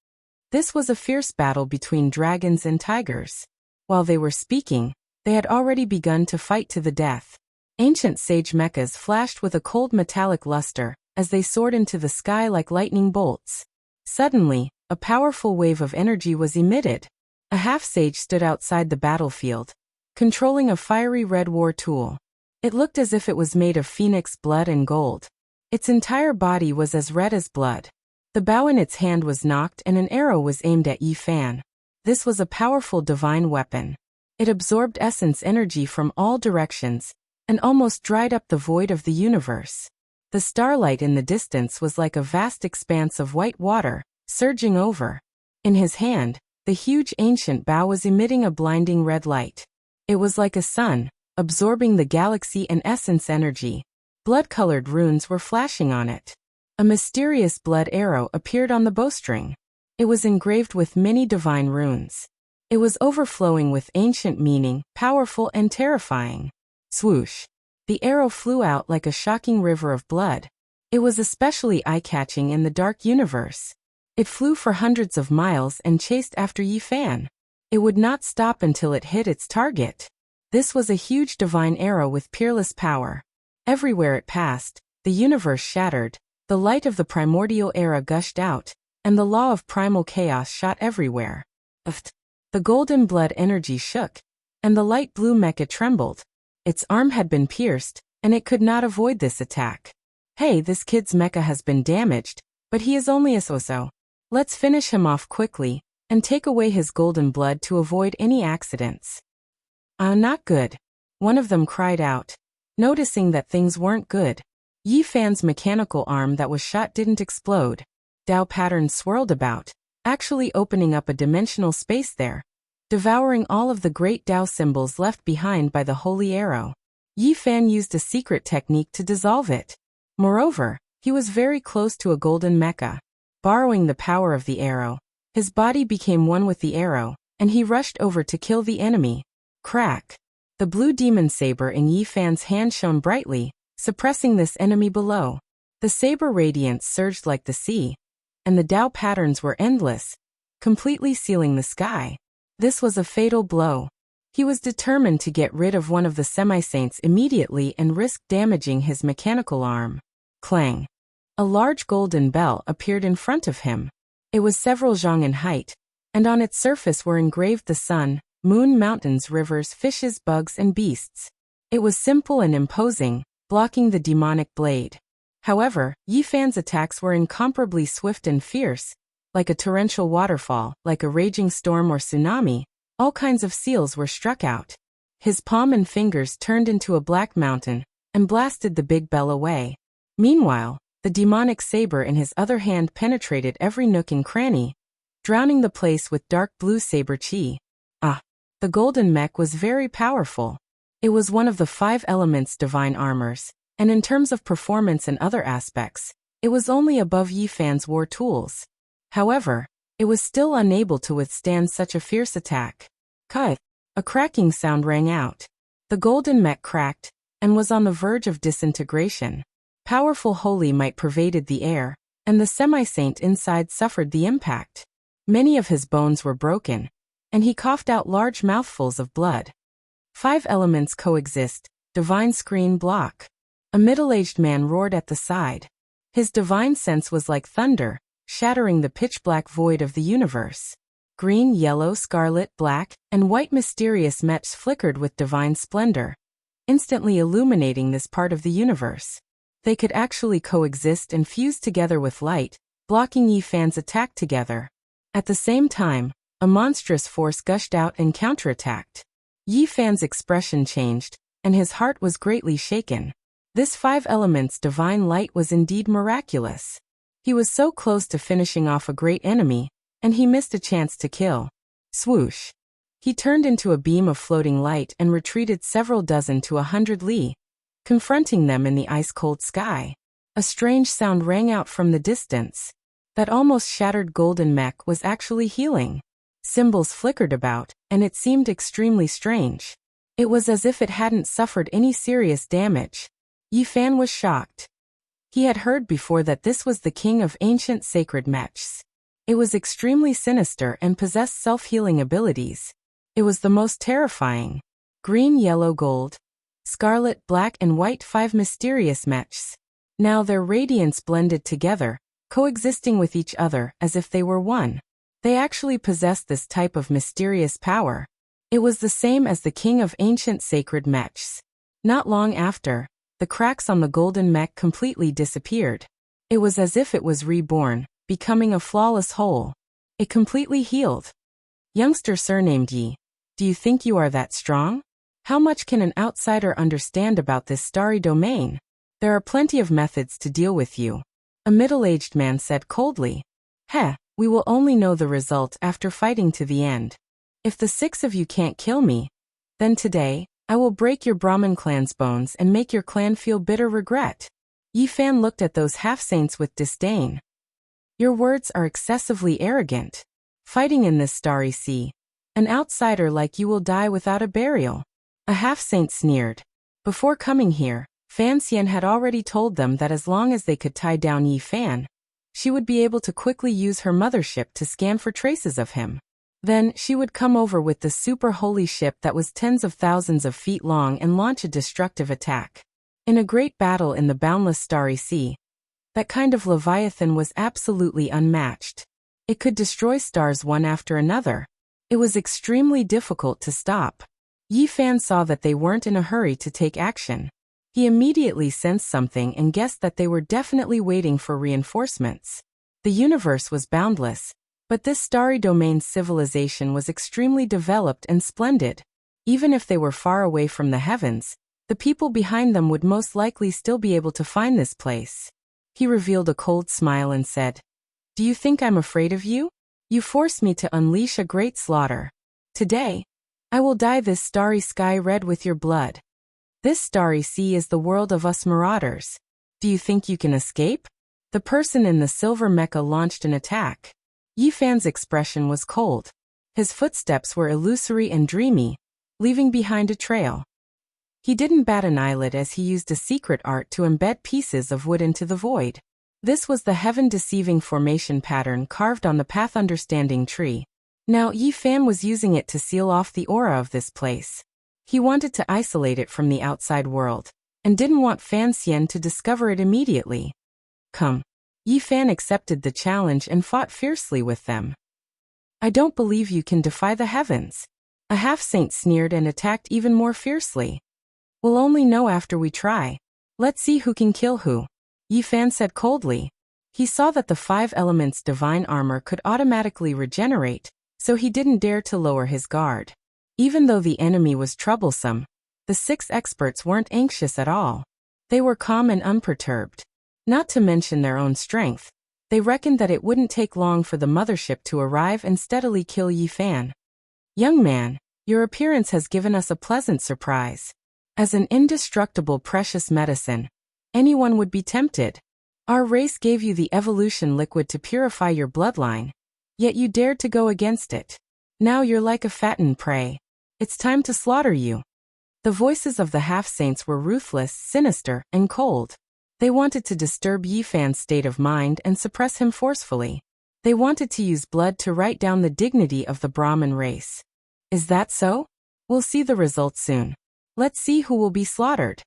A: This was a fierce battle between dragons and tigers. While they were speaking, they had already begun to fight to the death. Ancient sage mechas flashed with a cold metallic luster as they soared into the sky like lightning bolts. Suddenly, a powerful wave of energy was emitted. A half-sage stood outside the battlefield, controlling a fiery red war tool. It looked as if it was made of phoenix blood and gold. Its entire body was as red as blood. The bow in its hand was knocked and an arrow was aimed at Yi Fan. This was a powerful divine weapon. It absorbed essence energy from all directions and almost dried up the void of the universe. The starlight in the distance was like a vast expanse of white water, surging over. In his hand, the huge ancient bow was emitting a blinding red light. It was like a sun, absorbing the galaxy and essence energy. Blood-colored runes were flashing on it. A mysterious blood arrow appeared on the bowstring. It was engraved with many divine runes. It was overflowing with ancient meaning, powerful and terrifying. Swoosh! The arrow flew out like a shocking river of blood. It was especially eye-catching in the dark universe. It flew for hundreds of miles and chased after Yi Fan. It would not stop until it hit its target. This was a huge divine arrow with peerless power. Everywhere it passed, the universe shattered, the light of the primordial era gushed out, and the law of primal chaos shot everywhere. The golden blood energy shook, and the light blue mecha trembled. Its arm had been pierced, and it could not avoid this attack. Hey, this kid's mecha has been damaged, but he is only a so-so. Let's finish him off quickly, and take away his golden blood to avoid any accidents. Not good. One of them cried out. Noticing that things weren't good. Yi Fan's mechanical arm that was shot didn't explode. Dao patterns swirled about, actually opening up a dimensional space there, devouring all of the great Dao symbols left behind by the holy arrow. Yi Fan used a secret technique to dissolve it. Moreover, he was very close to a golden mecha. Borrowing the power of the arrow, his body became one with the arrow, and he rushed over to kill the enemy. Crack! The blue demon saber in Yi Fan's hand shone brightly, suppressing this enemy below. The saber radiance surged like the sea, and the Dao patterns were endless, completely sealing the sky. This was a fatal blow. He was determined to get rid of one of the semi-saints immediately and risk damaging his mechanical arm. Clang! A large golden bell appeared in front of him. It was several zhang in height, and on its surface were engraved the sun, moon, mountains, rivers, fishes, bugs, and beasts. It was simple and imposing, blocking the demonic blade. However, Yi Fan's attacks were incomparably swift and fierce, like a torrential waterfall, like a raging storm or tsunami. All kinds of seals were struck out. His palm and fingers turned into a black mountain and blasted the big bell away. Meanwhile, the demonic saber in his other hand penetrated every nook and cranny, drowning the place with dark blue saber chi. The golden mech was very powerful. It was one of the 5 elements divine armors, and in terms of performance and other aspects, it was only above Yi Fan's war tools. However, it was still unable to withstand such a fierce attack. Cut! A cracking sound rang out. The golden mech cracked, and was on the verge of disintegration. Powerful holy might pervaded the air, and the semi-saint inside suffered the impact. Many of his bones were broken, and he coughed out large mouthfuls of blood. 5 elements coexist, divine screen block. A middle-aged man roared at the side. His divine sense was like thunder, shattering the pitch-black void of the universe. Green, yellow, scarlet, black, and white mysterious mechs flickered with divine splendor, instantly illuminating this part of the universe. They could actually coexist and fuse together with light, blocking Yi Fan's attack together. At the same time, a monstrous force gushed out and counterattacked. Yi Fan's expression changed, and his heart was greatly shaken. This five elements divine light was indeed miraculous. He was so close to finishing off a great enemy, and he missed a chance to kill. Swoosh! He turned into a beam of floating light and retreated several dozen to 100 li, confronting them in the ice-cold sky. A strange sound rang out from the distance. That almost shattered golden mech was actually healing. Symbols flickered about, and it seemed extremely strange. It was as if it hadn't suffered any serious damage. Yi Fan was shocked. He had heard before that this was the king of ancient sacred mechs. It was extremely sinister and possessed self-healing abilities. It was the most terrifying. Green, yellow, gold, scarlet, black, and white, five mysterious mechs. Now their radiance blended together, coexisting with each other as if they were one. They actually possessed this type of mysterious power. It was the same as the king of ancient sacred mechs. Not long after, the cracks on the golden mech completely disappeared. It was as if it was reborn, becoming a flawless whole. It completely healed. Youngster surnamed Yi, do you think you are that strong? How much can an outsider understand about this starry domain? There are plenty of methods to deal with you. A middle-aged man said coldly. Heh, we will only know the result after fighting to the end. If the six of you can't kill me, then today, I will break your Brahmin clan's bones and make your clan feel bitter regret. Yi Fan looked at those half-saints with disdain. Your words are excessively arrogant. Fighting in this starry sea, an outsider like you will die without a burial. A half-saint sneered. Before coming here, Fan Xian had already told them that as long as they could tie down Yi Fan, she would be able to quickly use her mothership to scan for traces of him. Then, she would come over with the super holy ship that was tens of thousands of feet long and launch a destructive attack. In a great battle in the boundless starry sea, that kind of Leviathan was absolutely unmatched. It could destroy stars one after another. It was extremely difficult to stop. Yi Fan saw that they weren't in a hurry to take action. He immediately sensed something and guessed that they were definitely waiting for reinforcements. The universe was boundless, but this starry domain civilization was extremely developed and splendid. Even if they were far away from the heavens, the people behind them would most likely still be able to find this place. He revealed a cold smile and said, do you think I'm afraid of you? You force me to unleash a great slaughter. Today, I will dye this starry sky red with your blood. This starry sea is the world of us marauders. Do you think you can escape? The person in the silver mecha launched an attack. Yi Fan's expression was cold. His footsteps were illusory and dreamy, leaving behind a trail. He didn't bat an eyelid as he used a secret art to embed pieces of wood into the void. This was the heaven-deceiving formation pattern carved on the path understanding tree. Now Yi Fan was using it to seal off the aura of this place. He wanted to isolate it from the outside world, and didn't want Fan Xian to discover it immediately. Come. Yi Fan accepted the challenge and fought fiercely with them. I don't believe you can defy the heavens. A half-saint sneered and attacked even more fiercely. We'll only know after we try. Let's see who can kill who. Yi Fan said coldly. He saw that the five elements' divine armor could automatically regenerate, so he didn't dare to lower his guard. Even though the enemy was troublesome, the six experts weren't anxious at all. They were calm and unperturbed. Not to mention their own strength, they reckoned that it wouldn't take long for the mothership to arrive and steadily kill Yi Fan. Young man, your appearance has given us a pleasant surprise. As an indestructible precious medicine, anyone would be tempted. Our race gave you the evolution liquid to purify your bloodline, yet you dared to go against it. Now you're like a fattened prey. It's time to slaughter you. The voices of the half-saints were ruthless, sinister, and cold. They wanted to disturb Yi Fan's state of mind and suppress him forcefully. They wanted to use blood to write down the dignity of the Brahmin race. Is that so? We'll see the results soon. Let's see who will be slaughtered.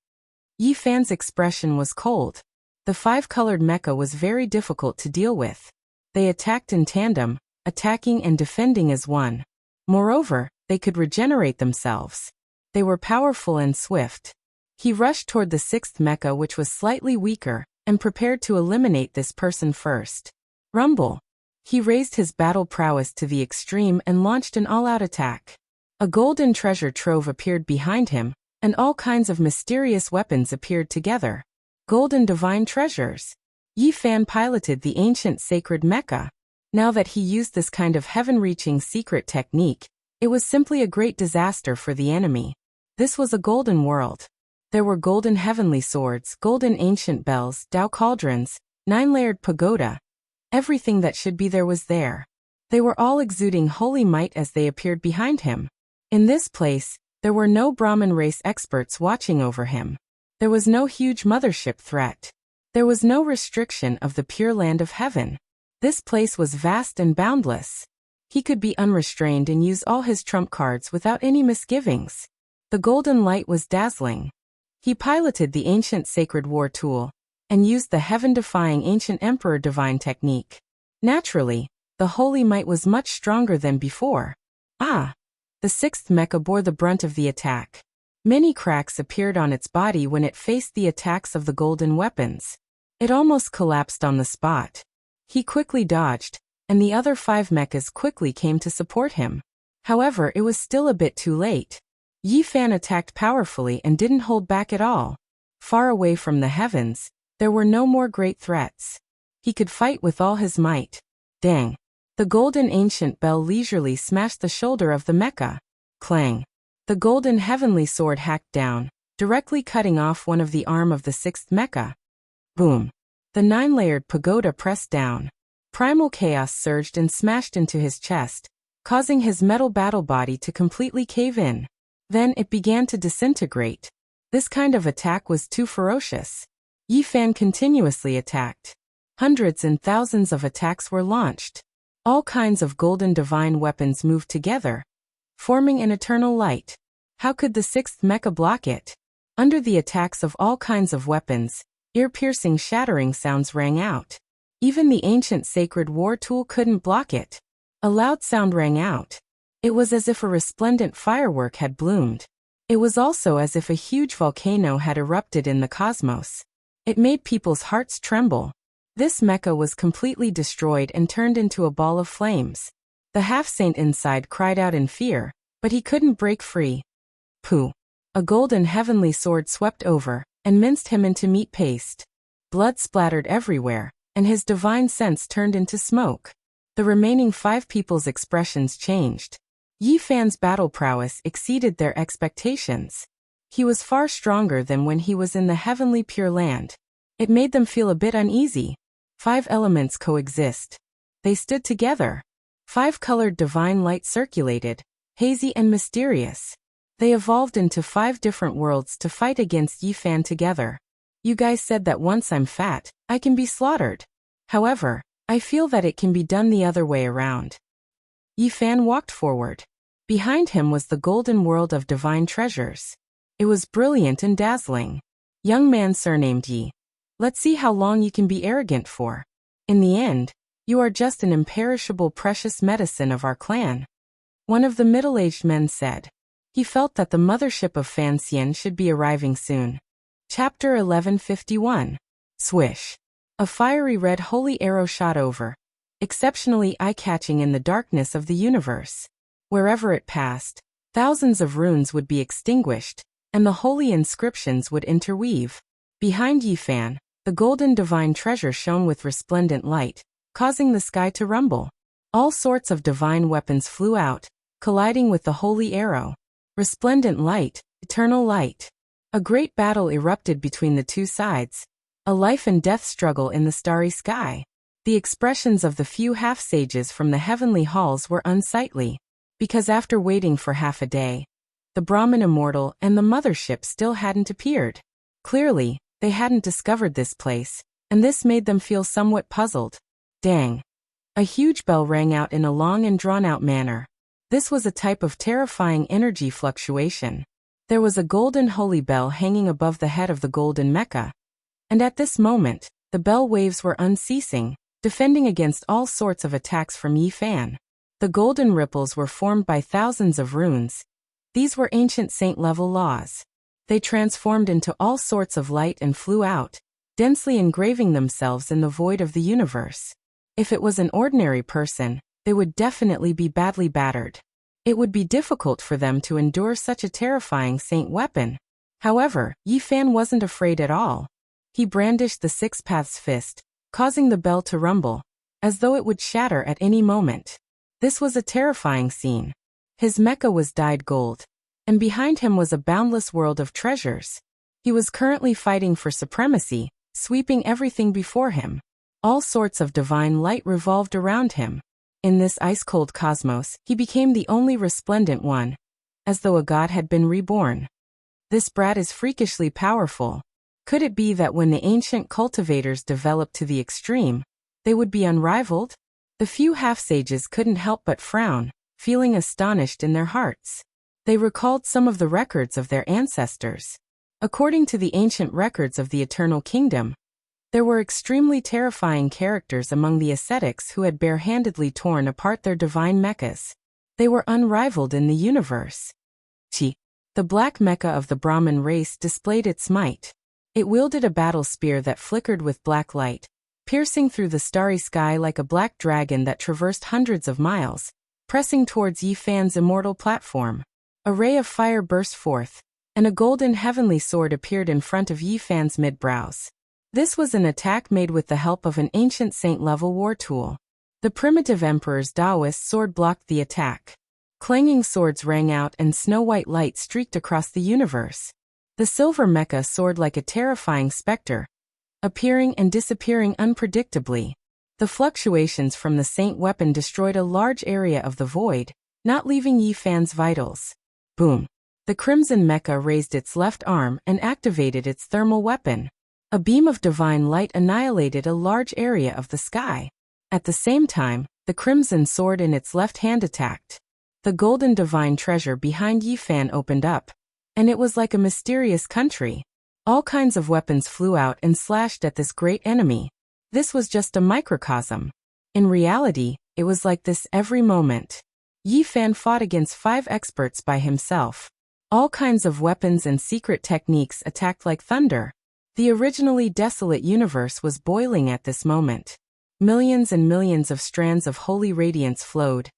A: Yi Fan's expression was cold. The five-colored mecha was very difficult to deal with. They attacked in tandem, attacking and defending as one. Moreover, they could regenerate themselves. They were powerful and swift. He rushed toward the sixth mecha, which was slightly weaker, and prepared to eliminate this person first. Rumble. He raised his battle prowess to the extreme and launched an all-out attack. A golden treasure trove appeared behind him, and all kinds of mysterious weapons appeared together. Golden divine treasures. Yi Fan piloted the ancient sacred mecha. Now that he used this kind of heaven-reaching secret technique, it was simply a great disaster for the enemy. This was a golden world. There were golden heavenly swords, golden ancient bells, Tao cauldrons, 9-layered pagoda. Everything that should be there was there. They were all exuding holy might as they appeared behind him. In this place, there were no Brahmin race experts watching over him. There was no huge mothership threat. There was no restriction of the pure land of heaven. This place was vast and boundless. He could be unrestrained and use all his trump cards without any misgivings. The golden light was dazzling. He piloted the ancient sacred war tool and used the heaven-defying ancient emperor divine technique. Naturally, the holy might was much stronger than before. The sixth mecha bore the brunt of the attack. Many cracks appeared on its body when it faced the attacks of the golden weapons. It almost collapsed on the spot. He quickly dodged, and the other 5 mechas quickly came to support him. However, it was still a bit too late. Yi Fan attacked powerfully and didn't hold back at all. Far away from the heavens, there were no more great threats. He could fight with all his might. Dang! The golden ancient bell leisurely smashed the shoulder of the mecha. Clang! The golden heavenly sword hacked down, directly cutting off one of the arm of the 6th mecha. Boom! The 9-layered pagoda pressed down. Primal chaos surged and smashed into his chest, causing his metal battle body to completely cave in. Then it began to disintegrate. This kind of attack was too ferocious. Yi Fan continuously attacked. Hundreds and thousands of attacks were launched. All kinds of golden divine weapons moved together, forming an eternal light. How could the 6th mecha block it? Under the attacks of all kinds of weapons, ear-piercing shattering sounds rang out. Even the ancient sacred war tool couldn't block it. A loud sound rang out. It was as if a resplendent firework had bloomed. It was also as if a huge volcano had erupted in the cosmos. It made people's hearts tremble. This mecha was completely destroyed and turned into a ball of flames. The half-saint inside cried out in fear, but he couldn't break free. Pooh! A golden heavenly sword swept over and minced him into meat paste. Blood splattered everywhere, and his divine sense turned into smoke. The remaining 5 people's expressions changed. Yi Fan's battle prowess exceeded their expectations. He was far stronger than when he was in the heavenly Pure Land. It made them feel a bit uneasy. 5 elements coexist. They stood together. 5-colored divine light circulated, hazy and mysterious. They evolved into 5 different worlds to fight against Yi Fan together. You guys said that once I'm fat, I can be slaughtered. However, I feel that it can be done the other way around. Yi Fan walked forward. Behind him was the golden world of divine treasures. It was brilliant and dazzling. Young man surnamed Yi. Let's see how long you can be arrogant for. In the end, you are just an imperishable precious medicine of our clan. One of the middle-aged men said. He felt that the mothership of Fanxian should be arriving soon. Chapter 1151. Swish. A fiery red holy arrow shot over, exceptionally eye-catching in the darkness of the universe. Wherever it passed, thousands of runes would be extinguished, and the holy inscriptions would interweave. Behind Yi Fan, the golden divine treasure shone with resplendent light, causing the sky to rumble. All sorts of divine weapons flew out, colliding with the holy arrow. Resplendent light, eternal light. A great battle erupted between the 2 sides. A life and death struggle in the starry sky. The expressions of the few half-sages from the heavenly halls were unsightly, because after waiting for half a day, the Brahmin immortal and the mothership still hadn't appeared. Clearly, they hadn't discovered this place, and this made them feel somewhat puzzled. Dang! A huge bell rang out in a long and drawn-out manner. This was a type of terrifying energy fluctuation. There was a golden holy bell hanging above the head of the golden mecha. And at this moment, the bell waves were unceasing, defending against all sorts of attacks from Yi Fan. The golden ripples were formed by thousands of runes. These were ancient saint-level laws. They transformed into all sorts of light and flew out, densely engraving themselves in the void of the universe. If it was an ordinary person, they would definitely be badly battered. It would be difficult for them to endure such a terrifying saint weapon. However, Yi Fan wasn't afraid at all. He brandished the Six Paths fist, causing the bell to rumble, as though it would shatter at any moment. This was a terrifying scene. His mecha was dyed gold, and behind him was a boundless world of treasures. He was currently fighting for supremacy, sweeping everything before him. All sorts of divine light revolved around him. In this ice-cold cosmos, he became the only resplendent one, as though a god had been reborn. This brat is freakishly powerful. Could it be that when the ancient cultivators developed to the extreme, they would be unrivaled? The few half-sages couldn't help but frown, feeling astonished in their hearts. They recalled some of the records of their ancestors. According to the ancient records of the Eternal Kingdom, there were extremely terrifying characters among the ascetics who had barehandedly torn apart their divine mechas. They were unrivaled in the universe. Chi. The black mecha of the Brahmin race displayed its might. It wielded a battle spear that flickered with black light, piercing through the starry sky like a black dragon that traversed hundreds of miles, pressing towards Yi Fan's immortal platform. A ray of fire burst forth, and a golden heavenly sword appeared in front of Yi Fan's mid-brows. This was an attack made with the help of an ancient saint-level war tool. The primitive emperor's Taoist sword blocked the attack. Clanging swords rang out and snow-white light streaked across the universe. The silver mecha soared like a terrifying specter, appearing and disappearing unpredictably. The fluctuations from the saint weapon destroyed a large area of the void, not leaving Yi Fan's vitals. Boom! The crimson mecha raised its left arm and activated its thermal weapon. A beam of divine light annihilated a large area of the sky. At the same time, the crimson sword in its left hand attacked. The golden divine treasure behind Yi Fan opened up, and it was like a mysterious country. All kinds of weapons flew out and slashed at this great enemy. This was just a microcosm. In reality, it was like this every moment. Yi Fan fought against 5 experts by himself. All kinds of weapons and secret techniques attacked like thunder. The originally desolate universe was boiling at this moment. Millions and millions of strands of holy radiance flowed,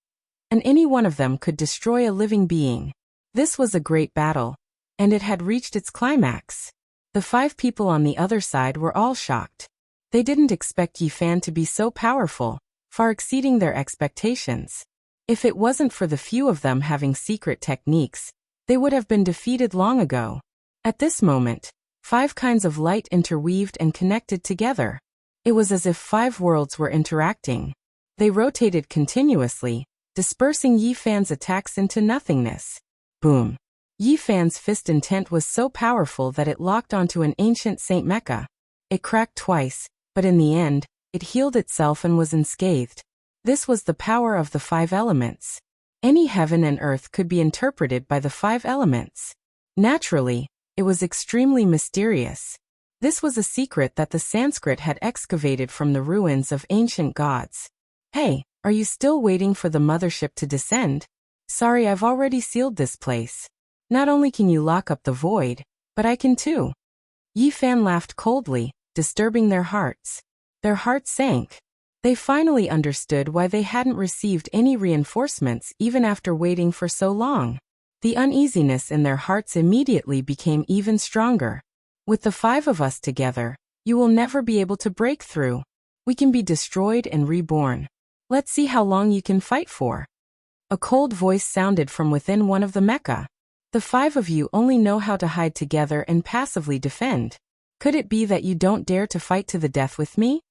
A: and any one of them could destroy a living being. This was a great battle, and it had reached its climax. The 5 people on the other side were all shocked. They didn't expect Yi Fan to be so powerful, far exceeding their expectations. If it wasn't for the few of them having secret techniques, they would have been defeated long ago. At this moment, 5 kinds of light interweaved and connected together. It was as if 5 worlds were interacting. They rotated continuously, dispersing Yi Fan's attacks into nothingness. Boom! Yi Fan's fist intent was so powerful that it locked onto an ancient saint mecha. It cracked twice, but in the end, it healed itself and was unscathed. This was the power of the 5 elements. Any heaven and earth could be interpreted by the 5 elements. Naturally, it was extremely mysterious. This was a secret that the Sanskrit had excavated from the ruins of ancient gods. Hey, are you still waiting for the mothership to descend? Sorry, I've already sealed this place. Not only can you lock up the void, but I can too. Yi Fan laughed coldly, disturbing their hearts. Their hearts sank. They finally understood why they hadn't received any reinforcements even after waiting for so long. The uneasiness in their hearts immediately became even stronger. With the 5 of us together, you will never be able to break through. We can be destroyed and reborn. Let's see how long you can fight for. A cold voice sounded from within one of the mecha. The 5 of you only know how to hide together and passively defend. Could it be that you don't dare to fight to the death with me?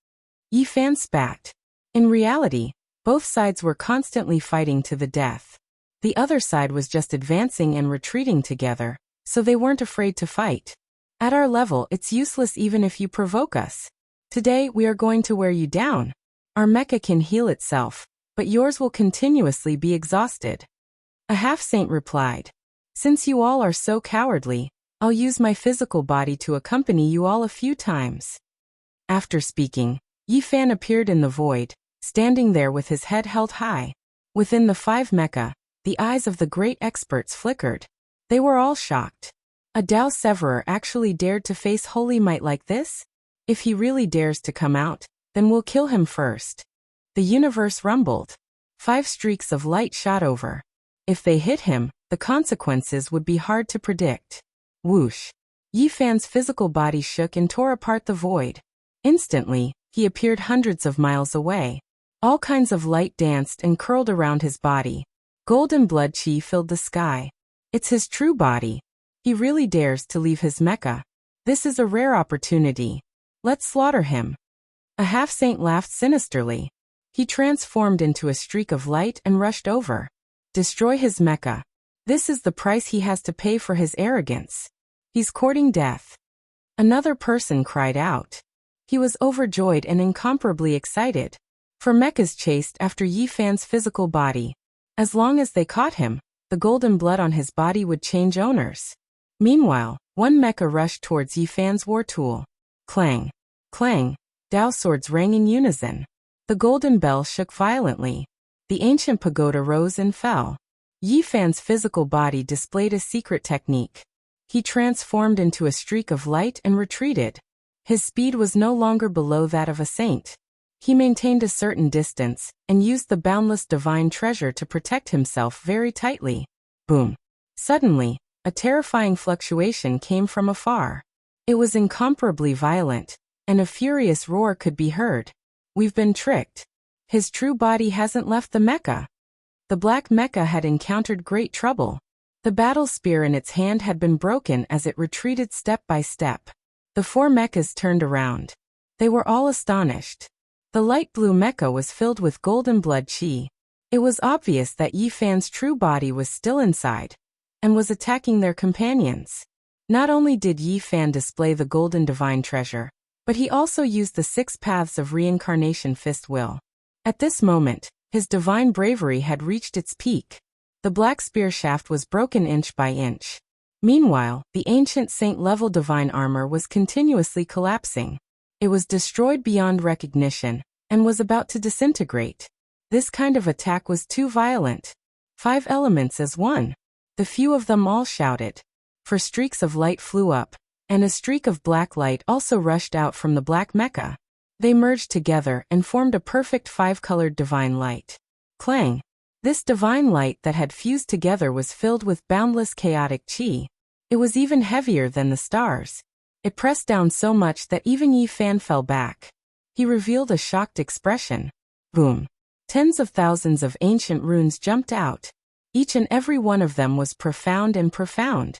A: Yi Fan spat. In reality, both sides were constantly fighting to the death. The other side was just advancing and retreating together, so they weren't afraid to fight. At our level, it's useless even if you provoke us. Today, we are going to wear you down. Our mecha can heal itself, but yours will continuously be exhausted. A half-saint replied. Since you all are so cowardly, I'll use my physical body to accompany you all a few times. After speaking, Yi Fan appeared in the void, standing there with his head held high. Within the 5 mecha, the eyes of the great experts flickered. They were all shocked. A Tao Severer actually dared to face holy might like this? If he really dares to come out, then we'll kill him first. The universe rumbled. 5 streaks of light shot over. If they hit him, the consequences would be hard to predict. Whoosh! Yi Fan's physical body shook and tore apart the void. Instantly, he appeared hundreds of miles away. All kinds of light danced and curled around his body. Golden blood chi filled the sky. It's his true body. He really dares to leave his mecha. This is a rare opportunity. Let's slaughter him. A half-saint laughed sinisterly. He transformed into a streak of light and rushed over. Destroy his mecha. This is the price he has to pay for his arrogance. He's courting death. Another person cried out. He was overjoyed and incomparably excited. For mechas chased after Yi Fan's physical body. As long as they caught him, the golden blood on his body would change owners. Meanwhile, one mecha rushed towards Yi Fan's war tool. Clang! Clang! Dao swords rang in unison. The golden bell shook violently. The ancient pagoda rose and fell. Yi Fan's physical body displayed a secret technique. He transformed into a streak of light and retreated. His speed was no longer below that of a saint. He maintained a certain distance, and used the boundless divine treasure to protect himself very tightly. Boom! Suddenly, a terrifying fluctuation came from afar. It was incomparably violent, and a furious roar could be heard. We've been tricked. His true body hasn't left the mecha. The black mecha had encountered great trouble. The battle spear in its hand had been broken as it retreated step by step. The 4 mechas turned around. They were all astonished. The light blue mecha was filled with golden blood chi. It was obvious that Yi Fan's true body was still inside, and was attacking their companions. Not only did Yi Fan display the golden divine treasure, but he also used the 6 paths of reincarnation fist will. At this moment, his divine bravery had reached its peak. The black spear shaft was broken inch by inch. Meanwhile, the ancient saint-level divine armor was continuously collapsing. It was destroyed beyond recognition, and was about to disintegrate. This kind of attack was too violent. 5 elements as one. The few of them all shouted. For streaks of light flew up, and a streak of black light also rushed out from the black mecha. They merged together and formed a perfect 5-colored divine light. Clang! This divine light that had fused together was filled with boundless chaotic chi. It was even heavier than the stars. It pressed down so much that even Yi Fan fell back. He revealed a shocked expression. Boom! Tens of thousands of ancient runes jumped out. Each and every one of them was profound and profound.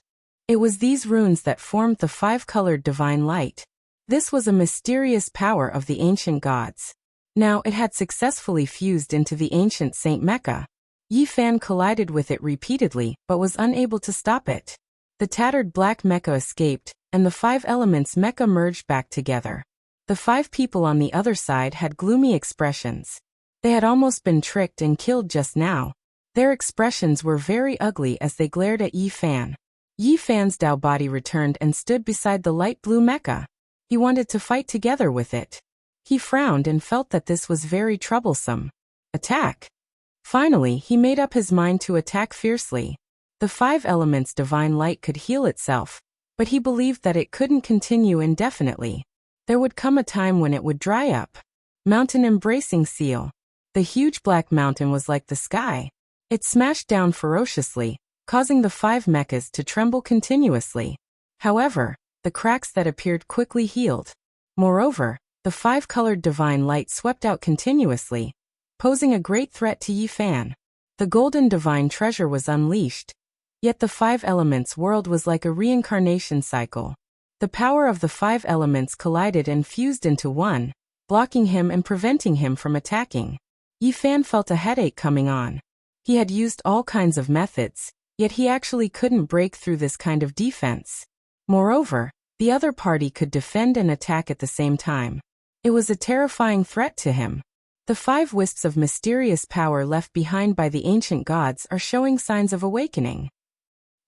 A: It was these runes that formed the 5-colored divine light. This was a mysterious power of the ancient gods. Now it had successfully fused into the ancient Saint Mecha. Yi Fan collided with it repeatedly but was unable to stop it. The tattered black mecha escaped, and the 5 elements mecha merged back together. The 5 people on the other side had gloomy expressions. They had almost been tricked and killed just now. Their expressions were very ugly as they glared at Yi Fan. Yi Fan's Dao body returned and stood beside the light blue mecha. He wanted to fight together with it. He frowned and felt that this was very troublesome. Attack! Finally, he made up his mind to attack fiercely. The 5 elements divine light could heal itself, but he believed that it couldn't continue indefinitely. There would come a time when it would dry up. Mountain embracing seal. The huge black mountain was like the sky. It smashed down ferociously, causing the 5 mechas to tremble continuously. However, the cracks that appeared quickly healed. Moreover, the 5-colored divine light swept out continuously, posing a great threat to Yi Fan. The golden divine treasure was unleashed. Yet the 5 elements world was like a reincarnation cycle. The power of the 5 elements collided and fused into one, blocking him and preventing him from attacking. Yi Fan felt a headache coming on. He had used all kinds of methods, yet he actually couldn't break through this kind of defense. Moreover, the other party could defend and attack at the same time. It was a terrifying threat to him. The 5 wisps of mysterious power left behind by the ancient gods are showing signs of awakening.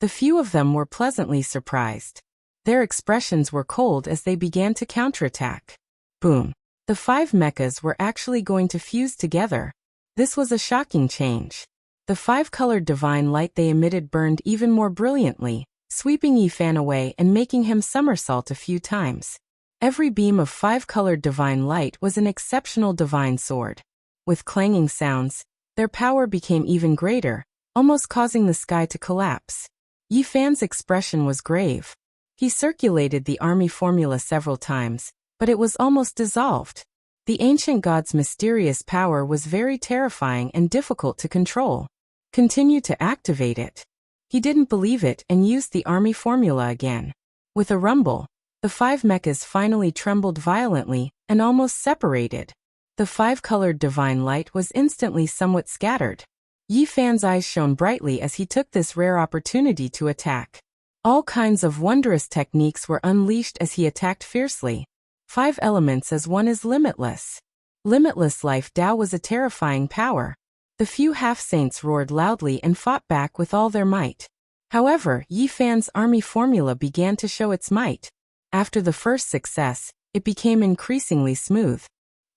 A: The few of them were pleasantly surprised. Their expressions were cold as they began to counterattack. Boom! The 5 mechas were actually going to fuse together. This was a shocking change. The 5-colored divine light they emitted burned even more brilliantly, sweeping Yi Fan away and making him somersault a few times. Every beam of 5-colored divine light was an exceptional divine sword. With clanging sounds, their power became even greater, almost causing the sky to collapse. Yi Fan's expression was grave. He circulated the army formula several times, but it was almost dissolved. The ancient god's mysterious power was very terrifying and difficult to control. Continue to activate it. He didn't believe it and used the army formula again. With a rumble, the 5 mechas finally trembled violently and almost separated. The 5-colored divine light was instantly somewhat scattered. Yi Fan's eyes shone brightly as he took this rare opportunity to attack. All kinds of wondrous techniques were unleashed as he attacked fiercely. 5 elements as one is limitless. Limitless life Tao was a terrifying power. The few half-saints roared loudly and fought back with all their might. However, Yi Fan's army formula began to show its might. After the first success, it became increasingly smooth.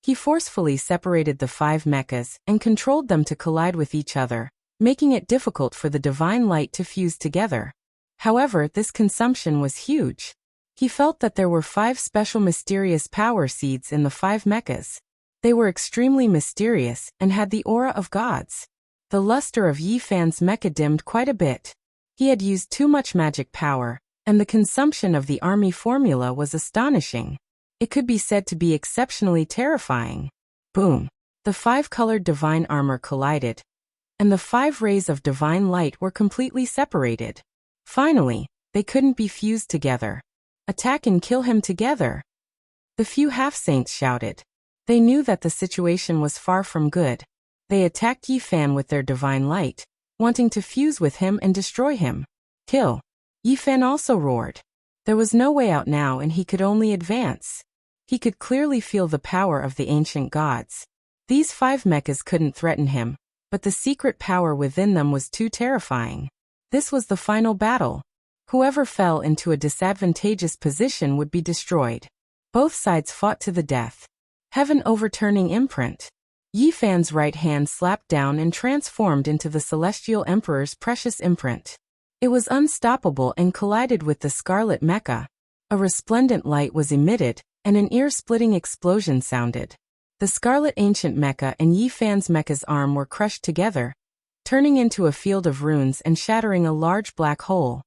A: He forcefully separated the 5 mechas and controlled them to collide with each other, making it difficult for the divine light to fuse together. However, this consumption was huge. He felt that there were 5 special mysterious power seeds in the 5 mechas. They were extremely mysterious and had the aura of gods. The luster of Yi Fan's mecha dimmed quite a bit. He had used too much magic power, and the consumption of the army formula was astonishing. It could be said to be exceptionally terrifying. Boom! The 5-colored divine armor collided, and the 5 rays of divine light were completely separated. Finally, they couldn't be fused together. Attack and kill him together! The few half-saints shouted. They knew that the situation was far from good. They attacked Yi Fan with their divine light, wanting to fuse with him and destroy him. Kill! Yi Fan also roared. There was no way out now and he could only advance. He could clearly feel the power of the ancient gods. These 5 mechas couldn't threaten him, but the secret power within them was too terrifying. This was the final battle. Whoever fell into a disadvantageous position would be destroyed. Both sides fought to the death. Heaven overturning imprint. Yi Fan's right hand slapped down and transformed into the Celestial Emperor's precious imprint. It was unstoppable and collided with the Scarlet Mecha. A resplendent light was emitted, and an ear-splitting explosion sounded. The Scarlet Ancient Mecha and Yi Fan's mecha's arm were crushed together, turning into a field of runes and shattering a large black hole.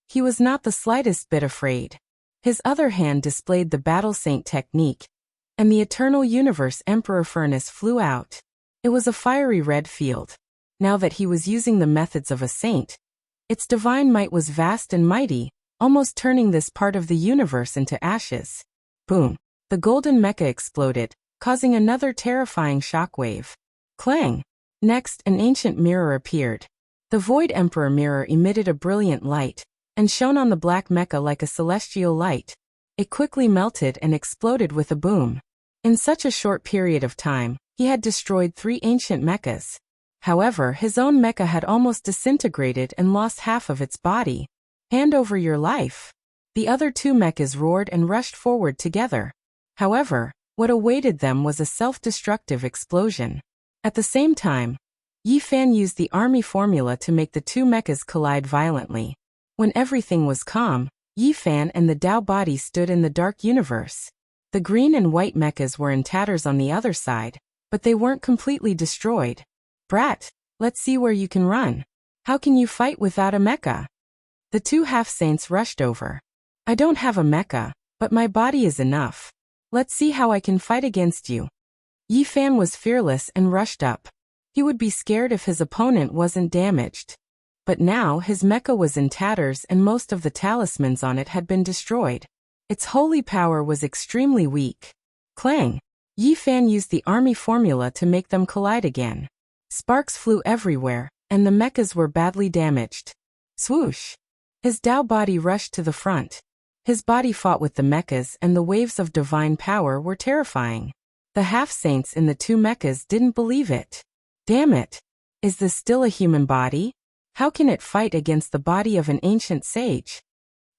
A: He was not the slightest bit afraid. His other hand displayed the Battle Saint technique, and the Eternal Universe Emperor Furnace flew out. It was a fiery red field. Now that he was using the methods of a saint, its divine might was vast and mighty, almost turning this part of the universe into ashes. Boom! The golden mecha exploded, causing another terrifying shockwave. Clang! Next, an ancient mirror appeared. The Void Emperor mirror emitted a brilliant light, and shone on the black mecha like a celestial light. It quickly melted and exploded with a boom. In such a short period of time, he had destroyed 3 ancient mechas. However, his own mecha had almost disintegrated and lost half of its body. Hand over your life! The other 2 mechas roared and rushed forward together. However, what awaited them was a self-destructive explosion. At the same time, Yi Fan used the army formula to make the 2 mechas collide violently. When everything was calm, Yi Fan and the Tao body stood in the dark universe. The green and white mechas were in tatters on the other side, but they weren't completely destroyed. Brat, let's see where you can run. How can you fight without a mecha? The 2 half-saints rushed over. I don't have a mecha, but my body is enough. Let's see how I can fight against you. Yi Fan was fearless and rushed up. He would be scared if his opponent wasn't damaged. But now his mecha was in tatters and most of the talismans on it had been destroyed. Its holy power was extremely weak. Clang! Yi Fan used the army formula to make them collide again. Sparks flew everywhere, and the mechas were badly damaged. Swoosh! His Tao body rushed to the front. His body fought with the mechas and the waves of divine power were terrifying. The half-saints in the 2 mechas didn't believe it. Damn it! Is this still a human body? How can it fight against the body of an ancient sage?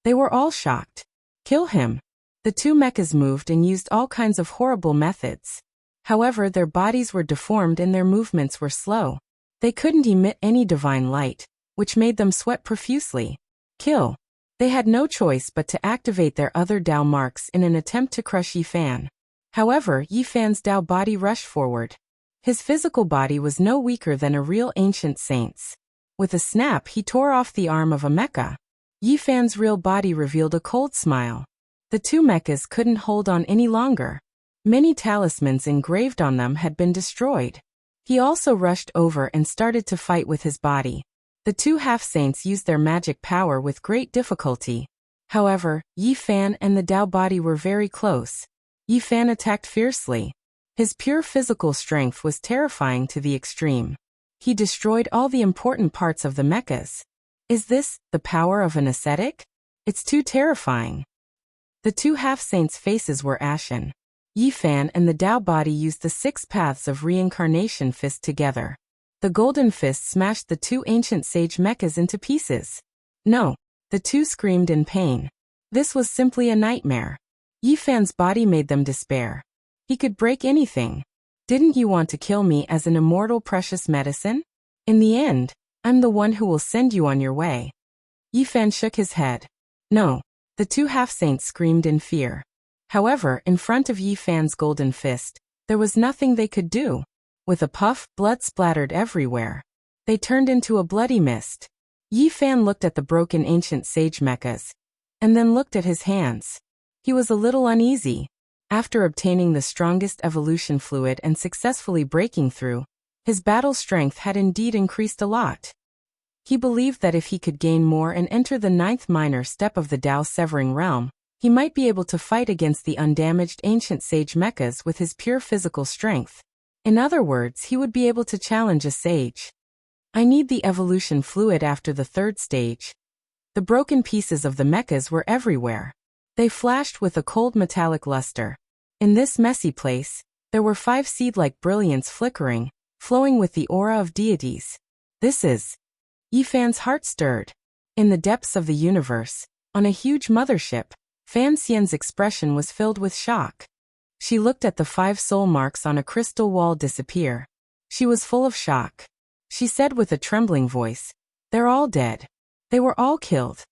A: They were all shocked. Kill him! The 2 mechas moved and used all kinds of horrible methods. However, their bodies were deformed and their movements were slow. They couldn't emit any divine light, which made them sweat profusely. Kill! They had no choice but to activate their other Tao marks in an attempt to crush Yi Fan. However, Yi Fan's Tao body rushed forward. His physical body was no weaker than a real ancient saint's. With a snap, he tore off the arm of a mecha. Yifan's real body revealed a cold smile. The two mechas couldn't hold on any longer. Many talismans engraved on them had been destroyed. He also rushed over and started to fight with his body. The two half-saints used their magic power with great difficulty. However, Yifan and the Dao body were very close. Yifan attacked fiercely. His pure physical strength was terrifying to the extreme. He destroyed all the important parts of the mechas. Is this the power of an ascetic? It's too terrifying. The two half-saints' faces were ashen. Yifan and the Dao body used the 6 paths of reincarnation fist together. The golden fist smashed the two ancient sage mechas into pieces. No, the two screamed in pain. This was simply a nightmare. Yifan's body made them despair. He could break anything. Didn't you want to kill me as an immortal precious medicine? In the end, I'm the one who will send you on your way. Yifan shook his head. No, the two half-saints screamed in fear. However, in front of Yifan's golden fist, there was nothing they could do. With a puff, blood splattered everywhere. They turned into a bloody mist. Yifan looked at the broken ancient sage mechas, and then looked at his hands. He was a little uneasy. After obtaining the strongest evolution fluid and successfully breaking through, his battle strength had indeed increased a lot. He believed that if he could gain more and enter the 9th minor step of the Dao Severing Realm, he might be able to fight against the undamaged ancient sage mechas with his pure physical strength. In other words, he would be able to challenge a sage. I need the evolution fluid after the 3rd stage. The broken pieces of the mechas were everywhere. They flashed with a cold metallic luster. In this messy place, there were 5 seed-like brilliance flickering, flowing with the aura of deities. This is... Yifan's heart stirred. In the depths of the universe, on a huge mothership, Fan Xian's expression was filled with shock. She looked at the 5 soul marks on a crystal wall disappear. She was full of shock. She said with a trembling voice, "They're all dead. They were all killed."